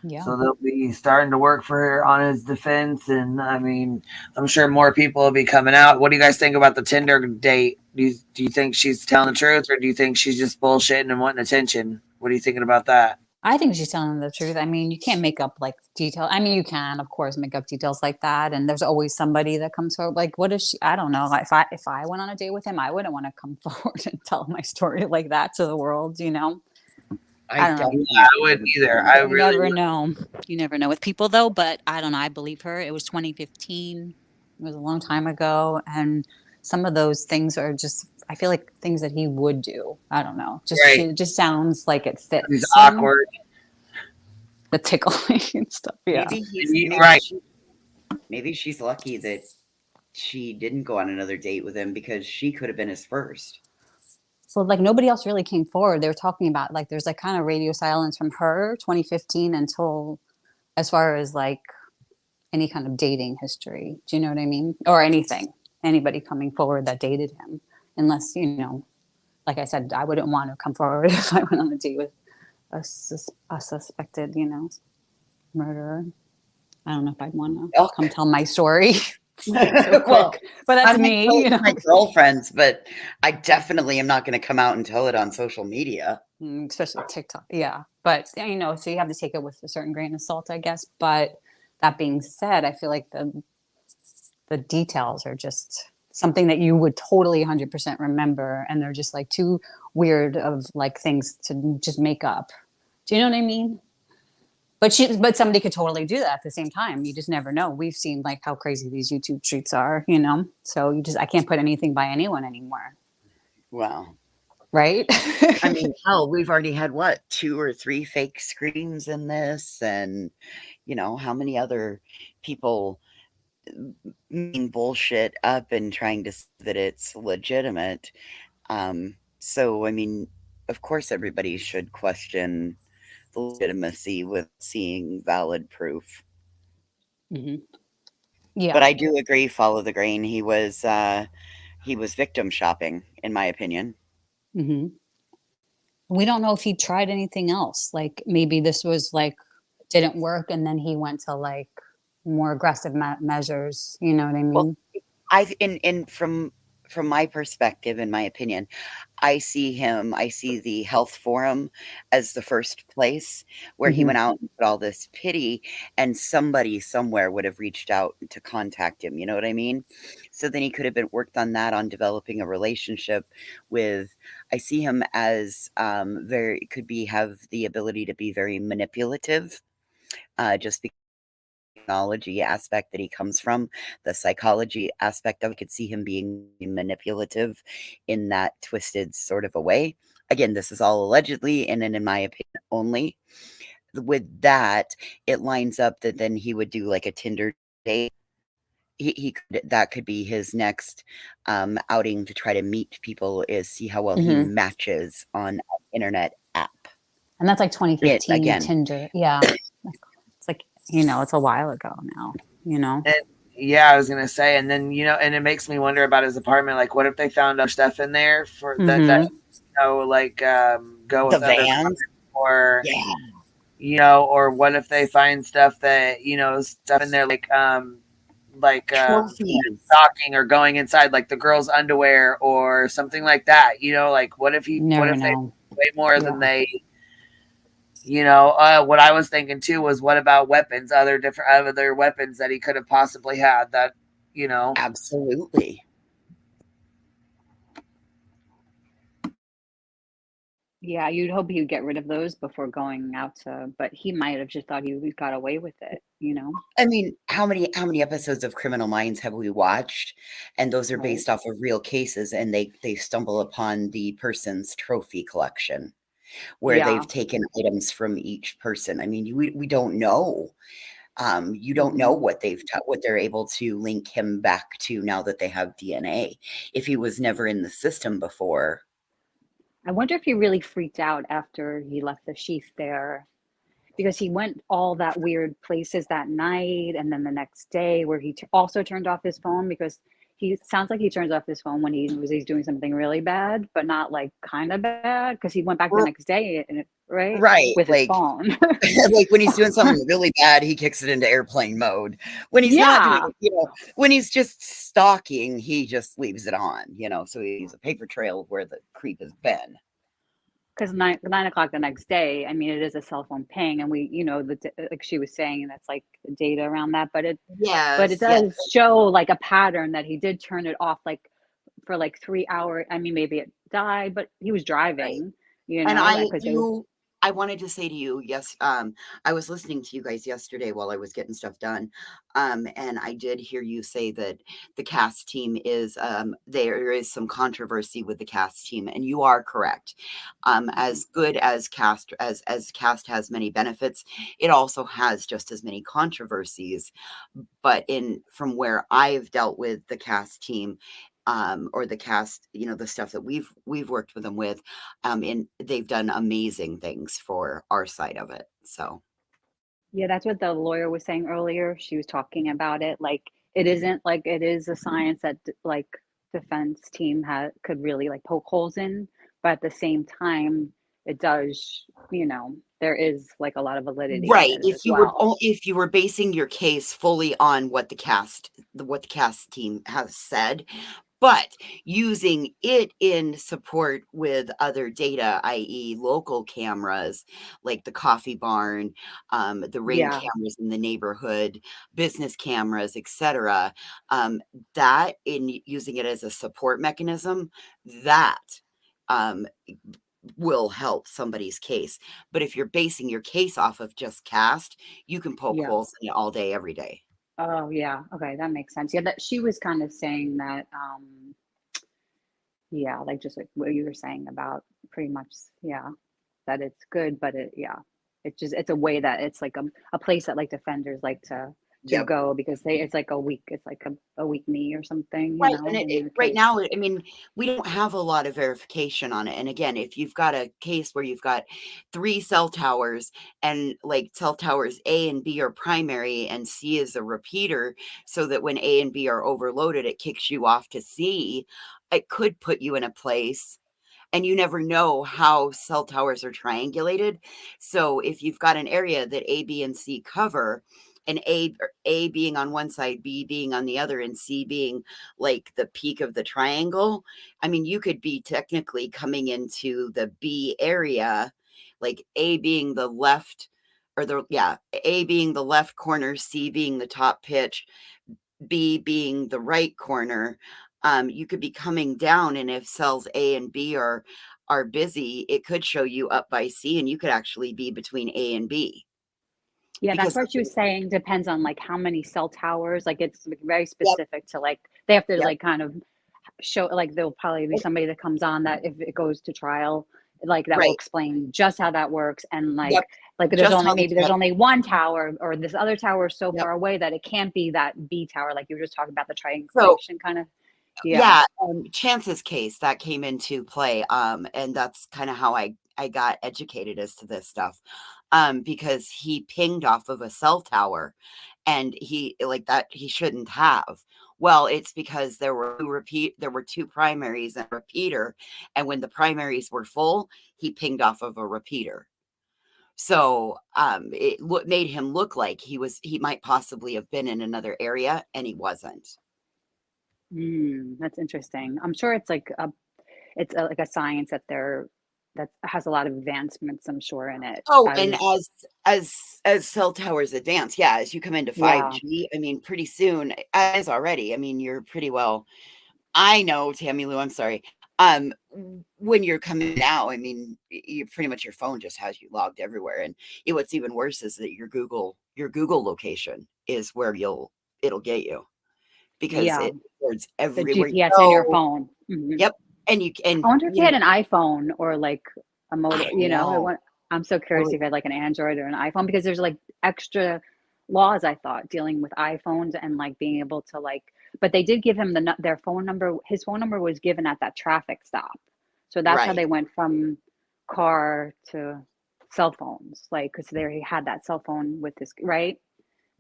S9: Yeah.
S4: So they'll be starting to work for her on his defense. And I mean, I'm sure more people will be coming out. What do you guys think about the Tinder date? Do you think she's telling the truth, or do you think she's just bullshitting and wanting attention? What are you thinking about that?
S9: I think she's telling the truth. I mean, you can't make up like detail. I mean, you can, of course, make up details like that. And there's always somebody that comes forward. Like, what is she? I don't know. If I went on a date with him, I wouldn't want to come forward and tell my story like that to the world, I don't know.
S4: I wouldn't either.
S9: You never know. You never know with people though, but I don't know. I believe her. It was 2015. It was a long time ago. And some of those things are just, I feel like things that he would do. I don't know. It just sounds like it fits.
S4: He's awkward.
S9: The tickling and stuff. Yeah.
S8: Maybe she's lucky that she didn't go on another date with him, because she could have been his first.
S9: So like nobody else really came forward. They were talking about like there's like kind of radio silence from her 2015 until as far as like any kind of dating history. Do you know what I mean? Or anything. Anybody coming forward that dated him. Unless, like I said, I wouldn't want to come forward if I went on a date with a suspected, murderer. I don't know if I'd want to come tell my story. So
S8: Well,
S9: but that's
S8: I'm
S9: me.
S8: My girlfriends, but I definitely am not going to come out and tell it on social media,
S9: especially TikTok. Yeah, but so you have to take it with a certain grain of salt, I guess. But that being said, I feel like the details are just something that you would totally 100% remember, and they're just like too weird of like things to just make up. Do you know what I mean? But somebody could totally do that at the same time. You just never know. We've seen like how crazy these YouTube streets are, you know? So I can't put anything by anyone anymore.
S8: Well,
S9: right?
S8: I mean, hell, we've already had what, 2 or 3 fake screens in this, and you know how many other people making bullshit up and trying to say that it's legitimate. So I mean, of course, everybody should question the legitimacy with seeing valid proof.
S9: Mm-hmm. Yeah.
S8: But I do agree, follow the grain. He was victim shopping, in my opinion.
S9: Mm-hmm. We don't know if he tried anything else. Like maybe this was like didn't work, and then he went to like more aggressive measures. You know what I mean?
S8: Well, from my perspective, in my opinion, I see the health forum as the first place where he went out and put all this pity, and somebody somewhere would have reached out to contact him. You know what I mean? So then he could have worked on that, on developing a relationship with. I see him as have the ability to be very manipulative, just because technology aspect that he comes from, the psychology aspect of it, could see him being manipulative in that twisted sort of a way. Again, this is all allegedly and in my opinion only. With that, it lines up that then he would do like a Tinder date. That could be his next outing to try to meet people, is see how well he matches on an internet app.
S9: And that's like 2015 Tinder. Yeah. It's like, you know, it's a while ago now, you know?
S4: And, yeah, I was going to say, and then, you know, and it makes me wonder about his apartment. Like, what if they found other stuff in there for that, you know, like, go with
S8: the
S4: other
S8: vans?
S4: Or, you know, or what if they find stuff that, you know, stuff in there like stalking or going inside like the girl's underwear or something like that, you know, like what if they way more than they, you know. What I was thinking too was, what about weapons, other weapons that he could have possibly had that, you know.
S8: Absolutely.
S9: Yeah, you'd hope he would get rid of those before going out to, but he might have just thought he got away with it, you know?
S8: I mean, how many episodes of Criminal Minds have we watched? And those are based off of real cases, and they stumble upon the person's trophy collection where they've taken items from each person. I mean, we don't know. You don't know what what they're able to link him back to now that they have DNA. If he was never in the system before.
S9: I wonder if he really freaked out after he left the sheath there, because he went all that weird places that night, and then the next day where he also turned off his phone, because he sounds like he turns off his phone when he's doing something really bad, but not like kind of bad, because he went back the next day,
S8: Right,
S9: with his phone.
S8: Like when he's doing something really bad, he kicks it into airplane mode. When he's not doing, you know, when he's just stalking, he just leaves it on, you know, so he's a paper trail of where the creep has been.
S9: Because 9 o'clock the next day, I mean, it is a cell phone ping, and we, you know, like she was saying, that's like the data around that, but it does show like a pattern that he did turn it off like for like 3 hours. I mean, maybe it died, but he was driving, you know.
S8: And I wanted to say to you, yes, I was listening to you guys yesterday while I was getting stuff done, and I did hear you say that the cast team is, there is some controversy with the cast team, and you are correct. As good as cast has many benefits, it also has just as many controversies. But from where I've dealt with the cast team, or the cast, you know, the stuff that we've worked with them with, and they've done amazing things for our side of it. So
S9: yeah, that's what the lawyer was saying earlier. She was talking about it like it isn't like it is a science that like defense team could really like poke holes in, but at the same time it does, you know, there is like a lot of validity
S8: right,
S9: in it as well.
S8: if you were basing your case fully on what the cast team has said, but using it in support with other data, i.e. local cameras like the coffee barn, the ring cameras in the neighborhood, business cameras, etc., that in using it as a support mechanism, that will help somebody's case. But if you're basing your case off of just cast, you can poke holes in it all day, every day.
S9: Oh yeah. Okay, that makes sense. Yeah, that she was kind of saying that yeah, like just like what you were saying about pretty much, yeah, that it's good, but it's a way that it's like a place that like defenders like to go because it's like a weak, it's like a weak knee or something,
S8: Right.
S9: in the
S8: Right
S9: case.
S8: now, I mean, we don't have a lot of verification on it. And again, if you've got a case where you've got 3 cell towers and like cell towers A and B are primary and C is a repeater, so that when A and B are overloaded, it kicks you off to C, it could put you in a place. And you never know how cell towers are triangulated. So if you've got an area that A, B, and C cover, and A being on one side, B being on the other, and C being like the peak of the triangle, I mean, you could be technically coming into the B area, like A being the left, or A being the left corner, C being the top pitch, B being the right corner. You could be coming down, and if cells A and B are busy, it could show you up by C, and you could actually be between A and B.
S9: Yeah, that's what she was saying. Depends on like how many cell towers. Like it's very specific to like they have to like kind of show, like there'll probably be somebody that comes on that if it goes to trial, like that will explain just how that works. And like there's only one tower, or this other tower is so far away that it can't be that B tower, like you were just talking about the triangulation kind of.
S8: Chance's case that came into play, and that's kind of how I got educated as to this stuff, because he pinged off of a cell tower, and he shouldn't have. Well, it's because there were 2 primaries and a repeater, and when the primaries were full, he pinged off of a repeater. So it made him look like he might possibly have been in another area, and he wasn't.
S9: That's interesting. I'm sure it's like a science that has a lot of advancements, I'm sure, in it.
S8: Oh, and as cell towers advance, as you come into 5G, I mean, pretty soon, as already, I mean, you're pretty well. I know, Tammy Lou, I'm sorry. When you're coming now, I mean, you pretty much your phone just has you logged everywhere, and what's even worse is that your Google location is where it'll get you. Because it records everywhere.
S9: The GPS in your phone.
S8: Yep. And
S9: I wonder if you had an iPhone or like a motor, I'm so curious if you had like an Android or an iPhone, because there's like extra laws, I thought, dealing with iPhones and like being able to but they did give him their phone number. His phone number was given at that traffic stop. So that's how they went from car to cell phones, like, because there he had that cell phone with his,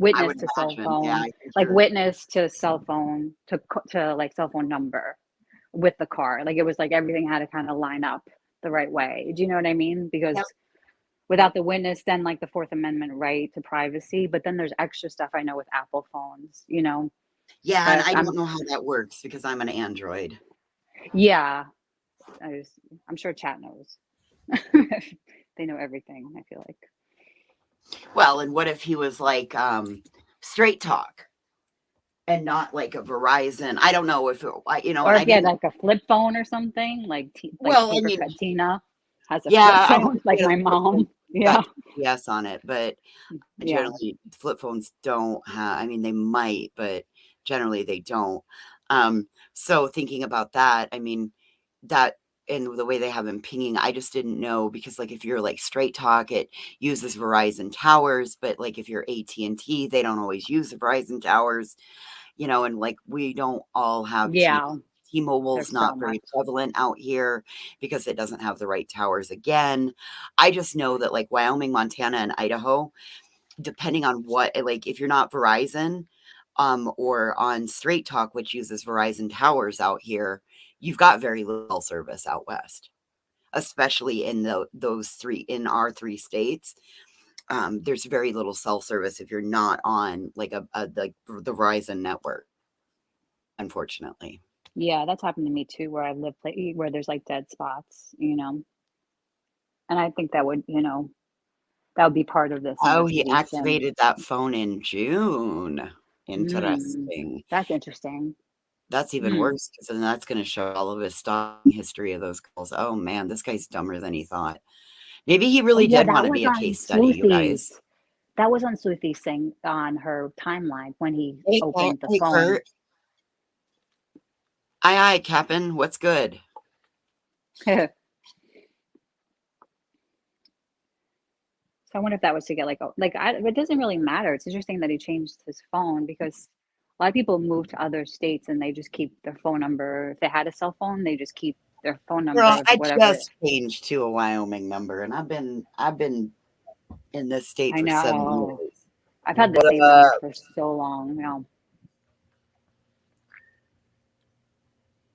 S9: witness to cell phone, witness to cell phone to like cell phone number with the car. Like it was like everything had to kind of line up the right way. Do you know what I mean? Because without the witness, then like the Fourth Amendment right to privacy, but then there's extra stuff I know with Apple phones,
S8: Yeah, and I don't know how that works because I'm an Android.
S9: Yeah, I'm sure chat knows. They know everything, I feel like.
S8: Well, and what if he was like Straight Talk and not like a Verizon? I don't know if or if
S9: he had like a flip phone or something, Tina has a flip phone, like my mom. Yeah,
S8: yes on it, but generally flip phones don't have. I mean, they might, but generally they don't. So thinking about that, I mean, that. And the way they have them pinging, I just didn't know, because like if you're like Straight Talk, it uses Verizon towers, but like if you're AT&T, they don't always use the Verizon towers, and like we don't all have T-Mobile's not very prevalent out here because it doesn't have the right towers. Again, I just know that like Wyoming, Montana, and Idaho, depending on what, like if you're not Verizon or on Straight Talk, which uses Verizon towers out here, you've got very little service out west, especially in our 3 states. There's very little cell service if you're not on like the Verizon network, unfortunately.
S9: Yeah, that's happened to me too, where I live where there's like dead spots, and I think that would, that would be part of this.
S8: Oh, he activated that phone in June. Interesting.
S9: That's interesting.
S8: That's even worse, because then that's going to show all of his stalking history of those girls. Oh man, this guy's dumber than he thought. Maybe he really did want to be a case study, you guys.
S9: That was on Sleuthie's thing on her timeline when he opened the
S8: Hey,
S9: phone.
S8: Kurt. Aye, Captain. What's good?
S9: So I wonder if that was to get it doesn't really matter. It's interesting that he changed his phone, because a lot of people move to other states and they just keep their phone number. If they had a cell phone, they just keep their phone number.
S8: Girl, I
S9: whatever.
S8: just changed to a Wyoming number, and I've been in this state for 7 years.
S9: I've had the same number for so long.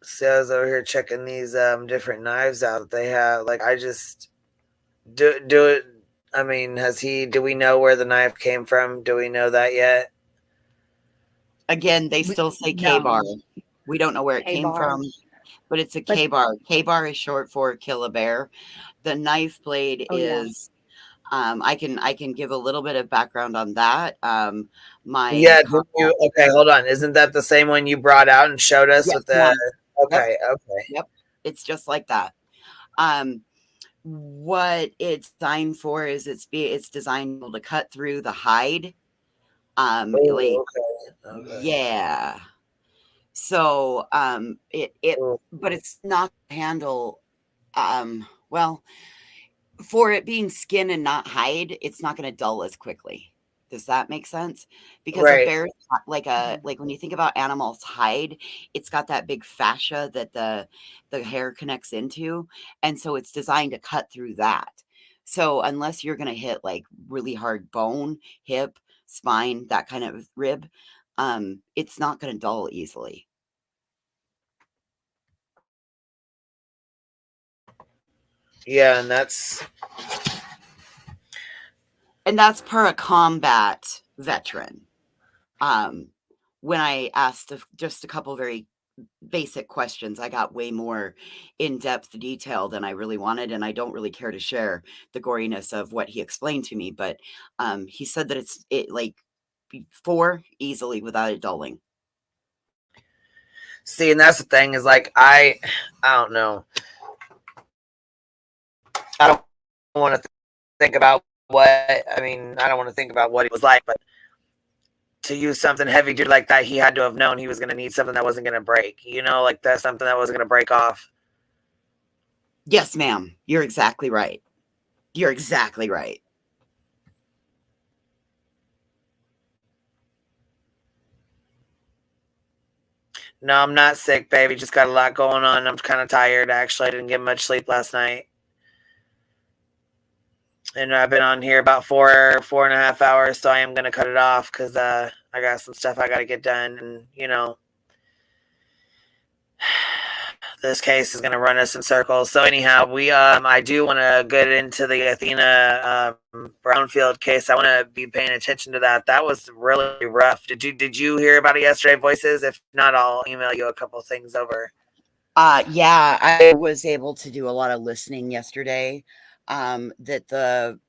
S4: So I was over here checking these different knives out that they have. Like, I just do it. I mean, do we know where the knife came from? Do we know that yet?
S8: Again, they still say K-bar. We don't know where it came from, but it's a K-bar. K-bar is short for kill a bear. The knife blade is, I can give a little bit of background on that.
S4: Okay, hold on. Isn't that the same one you brought out and showed us with the? Okay.
S8: Yep. It's just like that. What it's designed for is it's designed to cut through the hide. Yeah. So but it's not handle well, for it being skin and not hide, it's not going to dull as quickly. Does that make sense? Because a bear, like when you think about animals' hide, it's got that big fascia that the hair connects into, and so it's designed to cut through that. So unless you're going to hit like really hard bone, hip, spine, that kind of rib, it's not going to dull easily.
S4: Yeah, and that's
S8: per a combat veteran. When I asked just a couple very basic questions, I got way more in-depth detail than I really wanted, and I don't really care to share the goriness of what he explained to me, but he said that it like 4 easily without it dulling.
S4: See, and that's the thing is like I don't know. I don't want to think about I don't want to think about what it was like, but to use something heavy duty like that, he had to have known he was going to need something that wasn't going to break. Like that's something that wasn't going to break off.
S8: Yes, ma'am. You're exactly right. You're exactly right.
S4: No, I'm not sick, baby. Just got a lot going on. I'm kind of tired, actually. I didn't get much sleep last night. And I've been on here about 4.5 hours, so I am going to cut it off because I got some stuff I got to get done. And, this case is going to run us in circles. So anyhow, I do want to get into the Athena Brownfield case. I want to be paying attention to that. That was really rough. Did you hear about it yesterday, Voices? If not, I'll email you a couple things over.
S8: Yeah, I was able to do a lot of listening yesterday. That the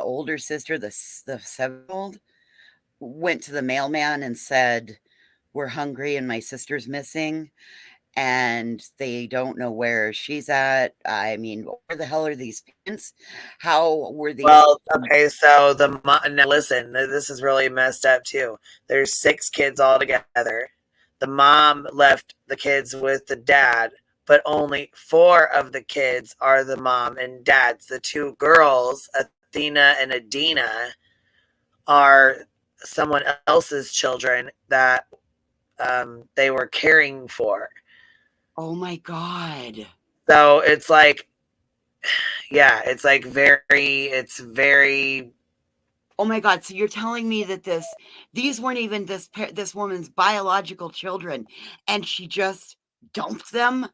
S8: older sister, the 7-year-old, went to the mailman and said, "We're hungry and my sister's missing," and they don't know where she's at. I mean, where the hell are these parents? How were these?
S4: Well, okay, so now listen, this is really messed up too. There's 6 kids all together. The mom left the kids with the dad, but only 4 of the kids are the mom and dad's. The 2 girls, Athena and Adina, are someone else's children that they were caring for.
S8: Oh my God.
S4: So it's like, yeah, it's like it's very.
S8: Oh my God. So you're telling me that these weren't even this woman's biological children, and she just dumped them?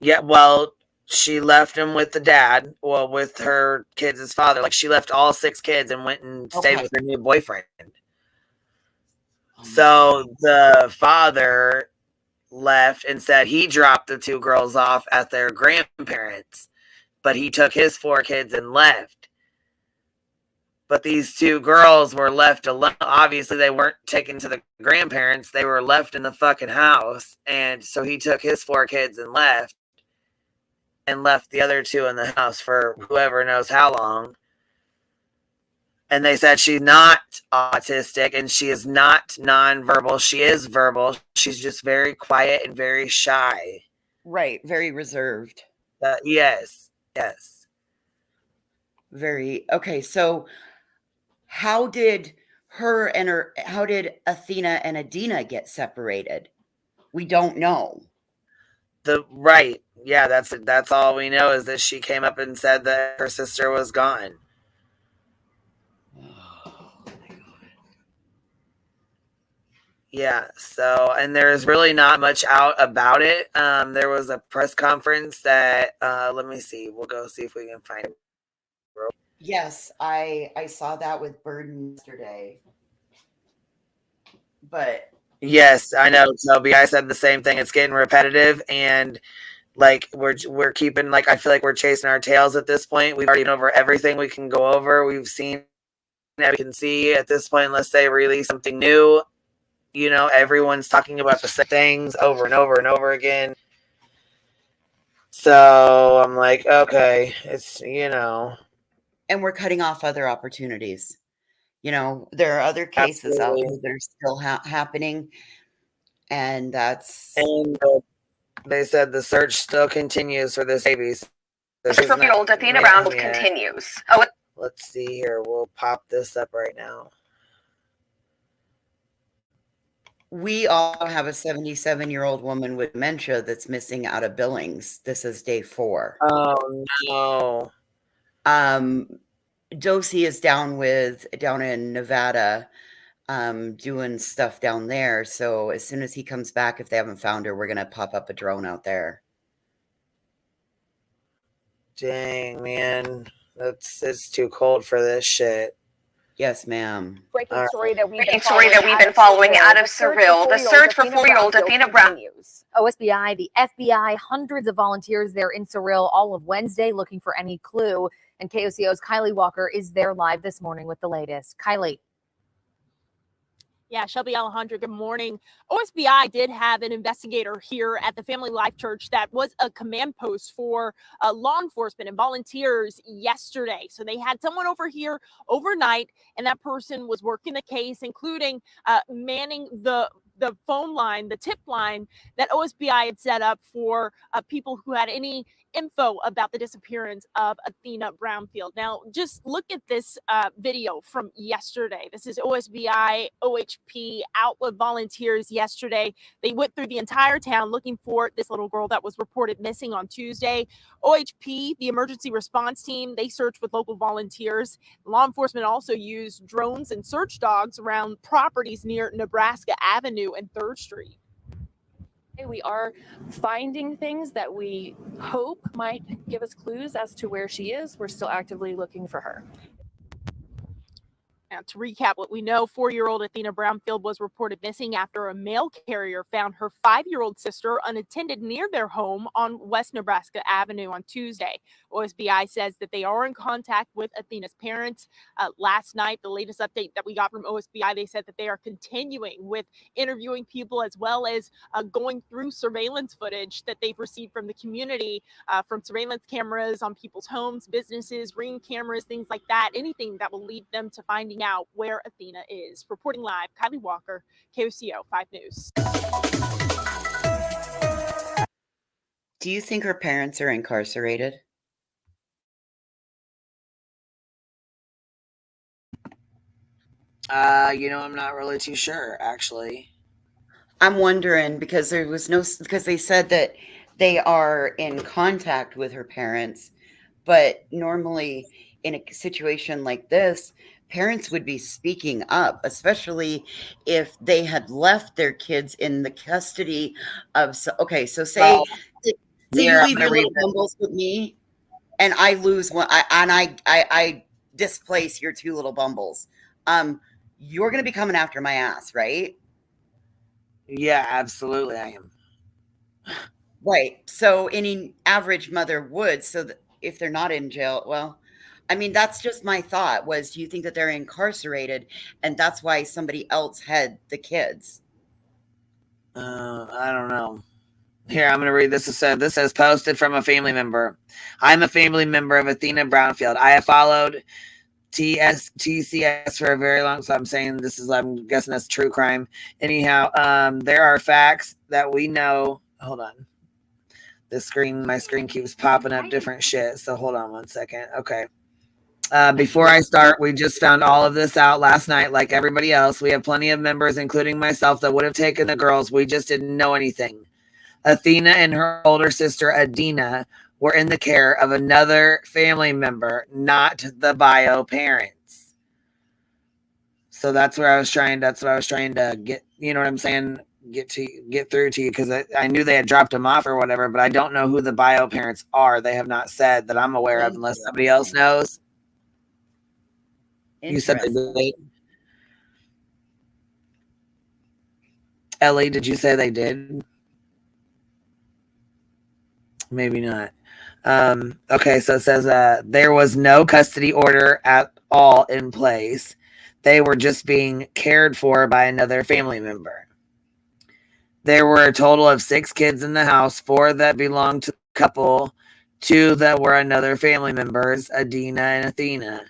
S4: Yeah, well, she left him with the dad, with her kids' father. Like, she left all 6 kids and went and stayed with her new boyfriend. So the father left and said he dropped the 2 girls off at their grandparents', but he took his 4 kids and left. But these two girls were left alone. Obviously, they weren't taken to the grandparents. They were left in the fucking house. And so he took his 4 kids and left the other 2 in the house for whoever knows how long. And they said she's not autistic and she is not nonverbal. She is verbal. She's just very quiet and very shy.
S8: Right. Very reserved.
S4: Yes.
S8: Very. Okay. So how did Athena and Adina get separated? We don't know.
S4: Right. Yeah, that's all we know is that she came up and said that her sister was gone. Yeah, so, and there's really not much out about it. There was a press conference that, let me see. We'll go see if we can find it.
S8: Yes, I saw that with Burden yesterday. But
S4: yes, I know, Toby. I said the same thing. It's getting repetitive, and like we're keeping, like, I feel like we're chasing our tails at this point. We've already been over everything we can go over. We've seen, we can see at this point, unless they release something new. You know, everyone's talking about the same things over and over and over again. So I'm like, okay, it's,
S8: and we're cutting off other opportunities. There are other cases out there that are still happening. And that's...
S4: And they said the search still continues for this baby.
S15: The 4-year-old Athena Brown continues. Oh,
S4: let's see here. We'll pop this up right now.
S8: We all have a 77-year-old woman with dementia that's missing out of Billings. This is day 4.
S4: Oh, no.
S8: Dosey is down in Nevada, doing stuff down there. So as soon as he comes back, if they haven't found her, we're going to pop up a drone out there.
S4: Dang, man. It's too cold for this shit.
S8: Yes, ma'am.
S15: Breaking story that we've been following out of Surreal. The search for 4-year-old Athena Brown
S16: continues. OSBI, the FBI, hundreds of volunteers there in Surreal all of Wednesday looking for any clue. And KOCO's Kylie Walker is there live this morning with the latest. Kylie.
S23: Yeah, Shelby Alejandra, good morning. OSBI did have an investigator here at the Family Life Church that was a command post for law enforcement and volunteers yesterday. So they had someone over here overnight, and that person was working the case, including manning the phone line, the tip line that OSBI had set up for people who had any info about the disappearance of Athena Brownfield. Now, just look at this video from yesterday. This is OSBI, OHP out with volunteers yesterday. They went through the entire town looking for this little girl that was reported missing on Tuesday. OHP, the emergency response team, they searched with local volunteers. Law enforcement also used drones and search dogs around properties near Nebraska Avenue and 3rd Street.
S24: We are finding things that we hope might give us clues as to where she is. We're still actively looking for her.
S23: Now, to recap what we know, 4-year-old Athena Brownfield was reported missing after a mail carrier found her 5-year-old sister unattended near their home on West Nebraska Avenue on Tuesday. OSBI says that they are in contact with Athena's parents. Last night, the latest update that we got from OSBI, they said that they are continuing with interviewing people as well as going through surveillance footage that they've received from the community, from surveillance cameras on people's homes, businesses, Ring cameras, things like that, anything that will lead them to finding out where Athena is. Reporting live, Kylie Walker, KOCO 5 News.
S8: Do you think her parents are incarcerated?
S4: I'm not really too sure, actually.
S8: I'm wondering because they said that they are in contact with her parents, but normally in a situation like this, parents would be speaking up, especially if they had left their kids in the custody of. So say you leave your little bumbles with me, and I lose one, I displace your 2 little bumbles. You're going to be coming after my ass, right?
S4: Yeah, absolutely, I am.
S8: Right. So any average mother would. So that if they're not in jail, well, I mean, that's just my thought was, do you think that they're incarcerated and that's why somebody else had the kids?
S4: I don't know. Here, I'm going to read this. This says posted from a family member. I'm a family member of Athena Brownfield. I have followed TCS for a very long time. I'm guessing that's true crime. Anyhow, there are facts that we know. Hold on. My screen keeps popping up different shit. So hold on one second. Okay. Before I start, we just found all of this out last night, like everybody else. We have plenty of members, including myself, that would have taken the girls. We just didn't know anything. Athena and her older sister, Adina, were in the care of another family member, not the bio parents. So that's what I was trying to get, you know what I'm saying? Get through to you, because I knew they had dropped them off or whatever, but I don't know who the bio parents are. They have not said that I'm aware of, unless somebody else knows. You said they did. Ellie, did you say they did? Maybe not. Okay, so it says there was no custody order at all in place. They were just being cared for by another family member. There were a total of 6 kids in the house, 4 that belonged to the couple, 2 that were another family members, Adina and Athena.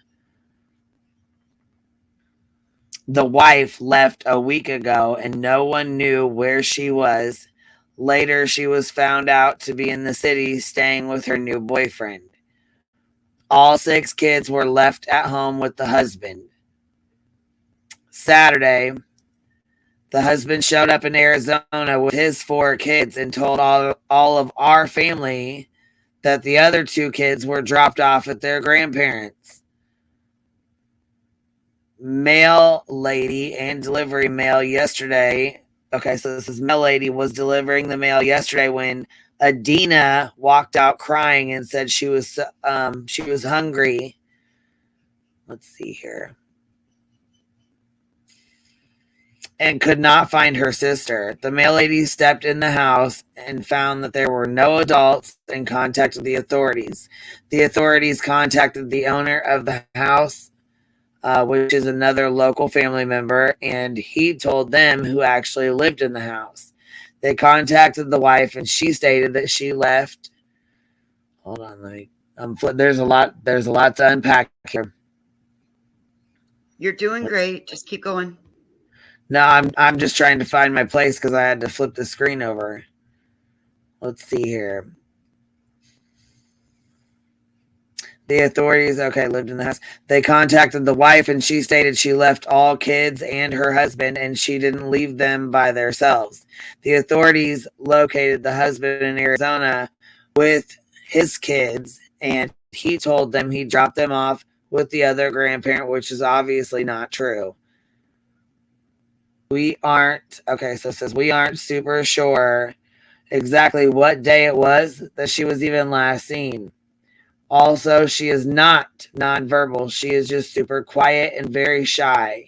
S4: The wife left a week ago and no one knew where she was. Later, she was found out to be in the city staying with her new boyfriend. All 6 kids were left at home with the husband. Saturday, the husband showed up in Arizona with his 4 kids and told all of our family that the other 2 kids were dropped off at their grandparents. Mail lady and delivery mail yesterday. Okay, so this is mail lady was delivering the mail yesterday when Adina walked out crying and said she was hungry. Let's see here. And could not find her sister. The mail lady stepped in the house and found that there were no adults and contacted the authorities. The authorities contacted the owner of the house, which is another local family member, and he told them who actually lived in the house. They contacted the wife, and she stated that she left. Hold on, there's a lot to unpack here.
S8: You're doing great. Just keep going.
S4: No, I'm just trying to find my place because I had to flip the screen over. Let's see here. The authorities, lived in the house. They contacted the wife, and she stated she left all kids and her husband, and she didn't leave them by themselves. The authorities located the husband in Arizona with his kids, and he told them he dropped them off with the other grandparent, which is obviously not true. We aren't super sure exactly what day it was that she was even last seen. Also, she is not nonverbal. She is just super quiet and very shy.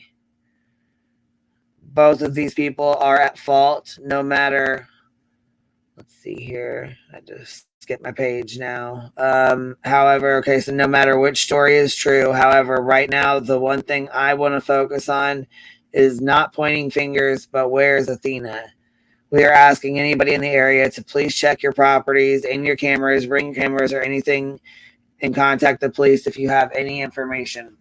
S4: Both of these people are at fault, no matter. Let's see here. I just skipped my page now. However, so no matter which story is true, however, right now, the one thing I want to focus on is not pointing fingers, but where is Athena? We are asking anybody in the area to please check your properties and your cameras, bring cameras or anything, and contact the police if you have any information.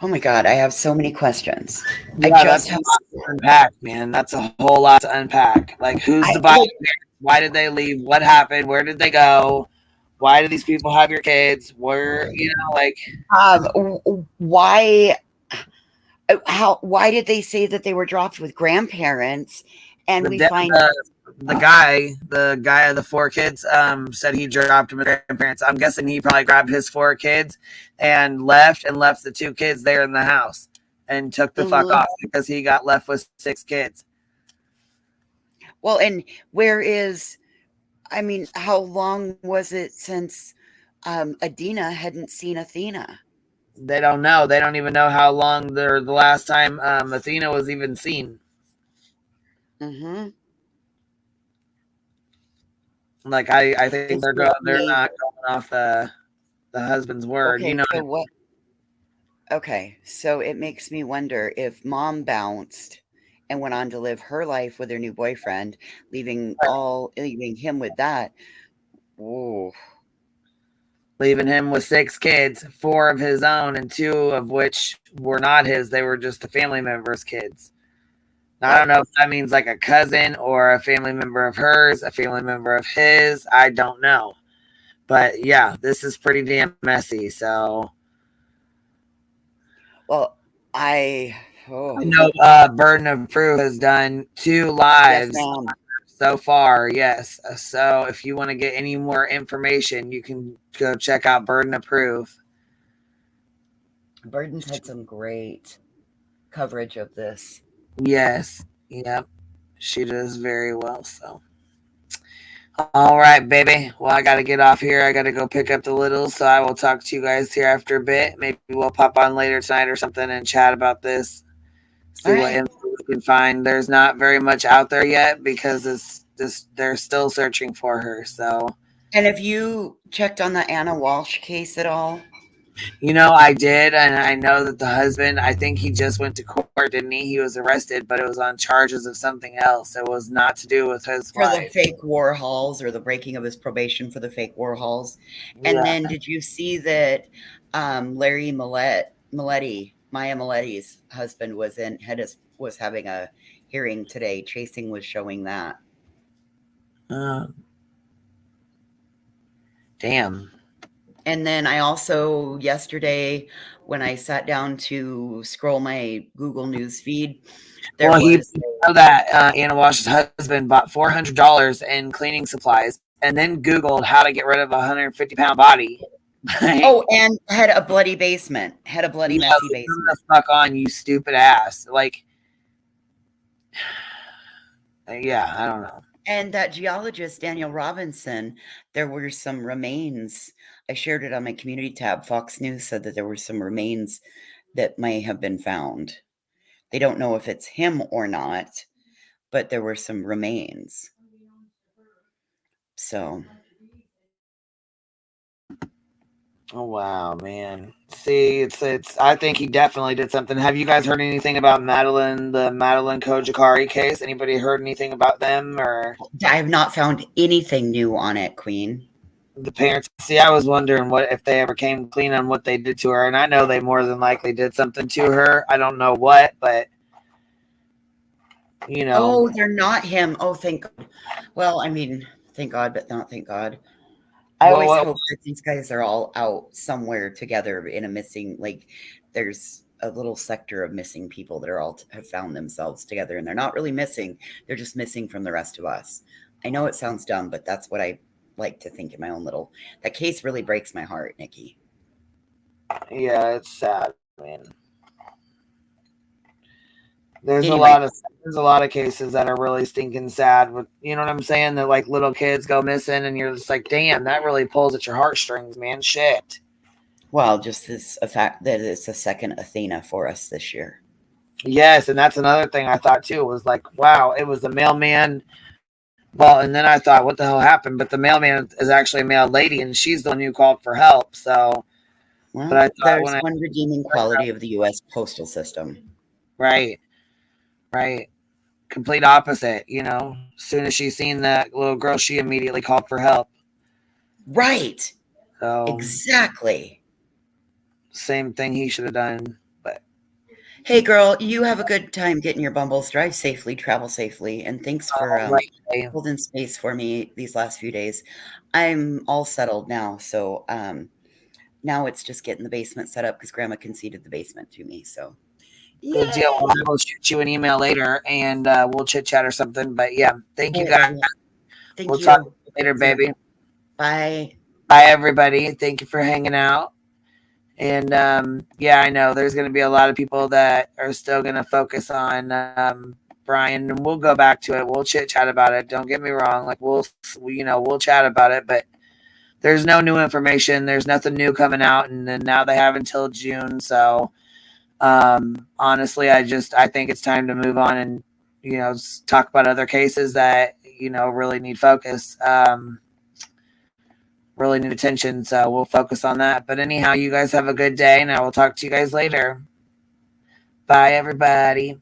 S8: Oh my God, I have so many questions.
S4: Yeah, that's a lot to unpack, man. That's a whole lot to unpack. Like, who's the bio parents? Why did they leave? What happened? Where did they go? Why do these people have your kids? Why
S8: did they say that they were dropped with grandparents? And the
S4: guy of the 4 kids said he dropped him with grandparents. I'm guessing he probably grabbed his 4 kids and left the 2 kids there in the house and took the fuck off because he got left with 6 kids.
S8: Well, and how long was it since Adina hadn't seen Athena?
S4: They don't know. They don't even know how long the last time Athena was even seen.
S8: Mm-hmm.
S4: Like I think they're not going off the husband's word.
S8: Okay,
S4: You know.
S8: so what? Okay, so it makes me wonder if mom bounced and went on to live her life with her new boyfriend, leaving him with that. Ooh.
S4: Leaving him with 6 kids, 4 of his own, and 2 of which were not his. They were just the family members' kids. I don't know if that means like a cousin or a family member of hers, a family member of his. I don't know. But yeah, this is pretty damn messy. So,
S8: well,
S4: I know Burden of Proof has done 2 lives so far. Yes. So if you want to get any more information, you can go check out Burden of Proof.
S8: Burden's had some great coverage of this.
S4: Yes. Yep. She does very well. So. All right, baby. Well, I got to get off here. I got to go pick up the littles. So I will talk to you guys here after a bit. Maybe we'll pop on later tonight or something and chat about this. See what info we can find. There's not very much out there yet because they're still searching for her. So.
S8: And have you checked on the Anna Walsh case at all?
S4: You know, I did, and I know that the husband, I think he just went to court, didn't he? He was arrested, but it was on charges of something else. It was not to do with his wife.
S8: For the fake Warhols or the breaking of his probation for the fake Warhols. And then did you see that Larry Maya Milletti's husband was having a hearing today? Chasing was showing that.
S4: Damn.
S8: And then I also, yesterday, when I sat down to scroll my Google News feed,
S4: you know that Anna Walsh's husband bought $400 in cleaning supplies and then Googled how to get rid of a 150-pound body.
S8: Oh, and had a bloody basement. Had a bloody, messy basement.
S4: The fuck on, you stupid ass. Like, yeah, I don't know.
S8: And that geologist, Daniel Robinson, there were some remains. I shared it on my community tab. Fox News said that there were some remains that may have been found. They don't know if it's him or not, but there were some remains. So.
S4: Oh, wow, man. See, it's. I think he definitely did something. Have you guys heard anything about the Madeline Kojakari case? Anybody heard anything about them? Or
S8: I have not found anything new on it, Queen.
S4: The parents. See, I was wondering what if they ever came clean on what they did to her, and I know they more than likely did something to her. I don't know what, but you know.
S8: Oh, they're not him. Oh, thank God. Well, I mean, thank God, but not thank God. I always hope that these guys are all out somewhere together in a missing, like there's a little sector of missing people that are all have found themselves together, and they're not really missing. They're just missing from the rest of us. I know it sounds dumb, but that's what I like to think in my own little. That case really breaks my heart, Nikki.
S4: Yeah, it's sad, man. There's a lot of cases that are really stinking sad with, you know what I'm saying? That like little kids go missing and you're just like, damn, that really pulls at your heartstrings, man. Shit.
S8: Well, just this a fact that it's a second Athena for us this year.
S4: Yes, and that's another thing I thought too, was like, wow, it was the mailman. Well, and then I thought, what the hell happened? But the mailman is actually a male lady and she's the one who called for help. So
S8: well, but I thought there's one redeeming quality of the US postal system.
S4: Right. Right. Complete opposite, you know. As soon as she seen that little girl, she immediately called for help.
S8: Right.
S4: So
S8: exactly.
S4: Same thing he should have done. But
S8: hey girl, you have a good time getting your bumbles. Drive safely, travel safely, and thanks for holding space for me these last few days. I'm all settled now, so now it's just getting the basement set up because Grandma conceded the basement to me. So
S4: good deal. I will shoot you an email later and we'll chit chat or something. But yeah, thank you guys.
S8: We'll
S4: talk later, baby.
S8: Bye.
S4: Bye, everybody. Thank you for hanging out. And yeah, I know there's going to be a lot of people that are still going to focus on Brian, and we'll go back to it. We'll chit chat about it. Don't get me wrong. Like we'll chat about it, but there's no new information. There's nothing new coming out. And then now they have until June. So honestly, I think it's time to move on and, talk about other cases that, really need focus. really need attention. So we'll focus on that. But anyhow, you guys have a good day, and I will talk to you guys later. Bye, everybody.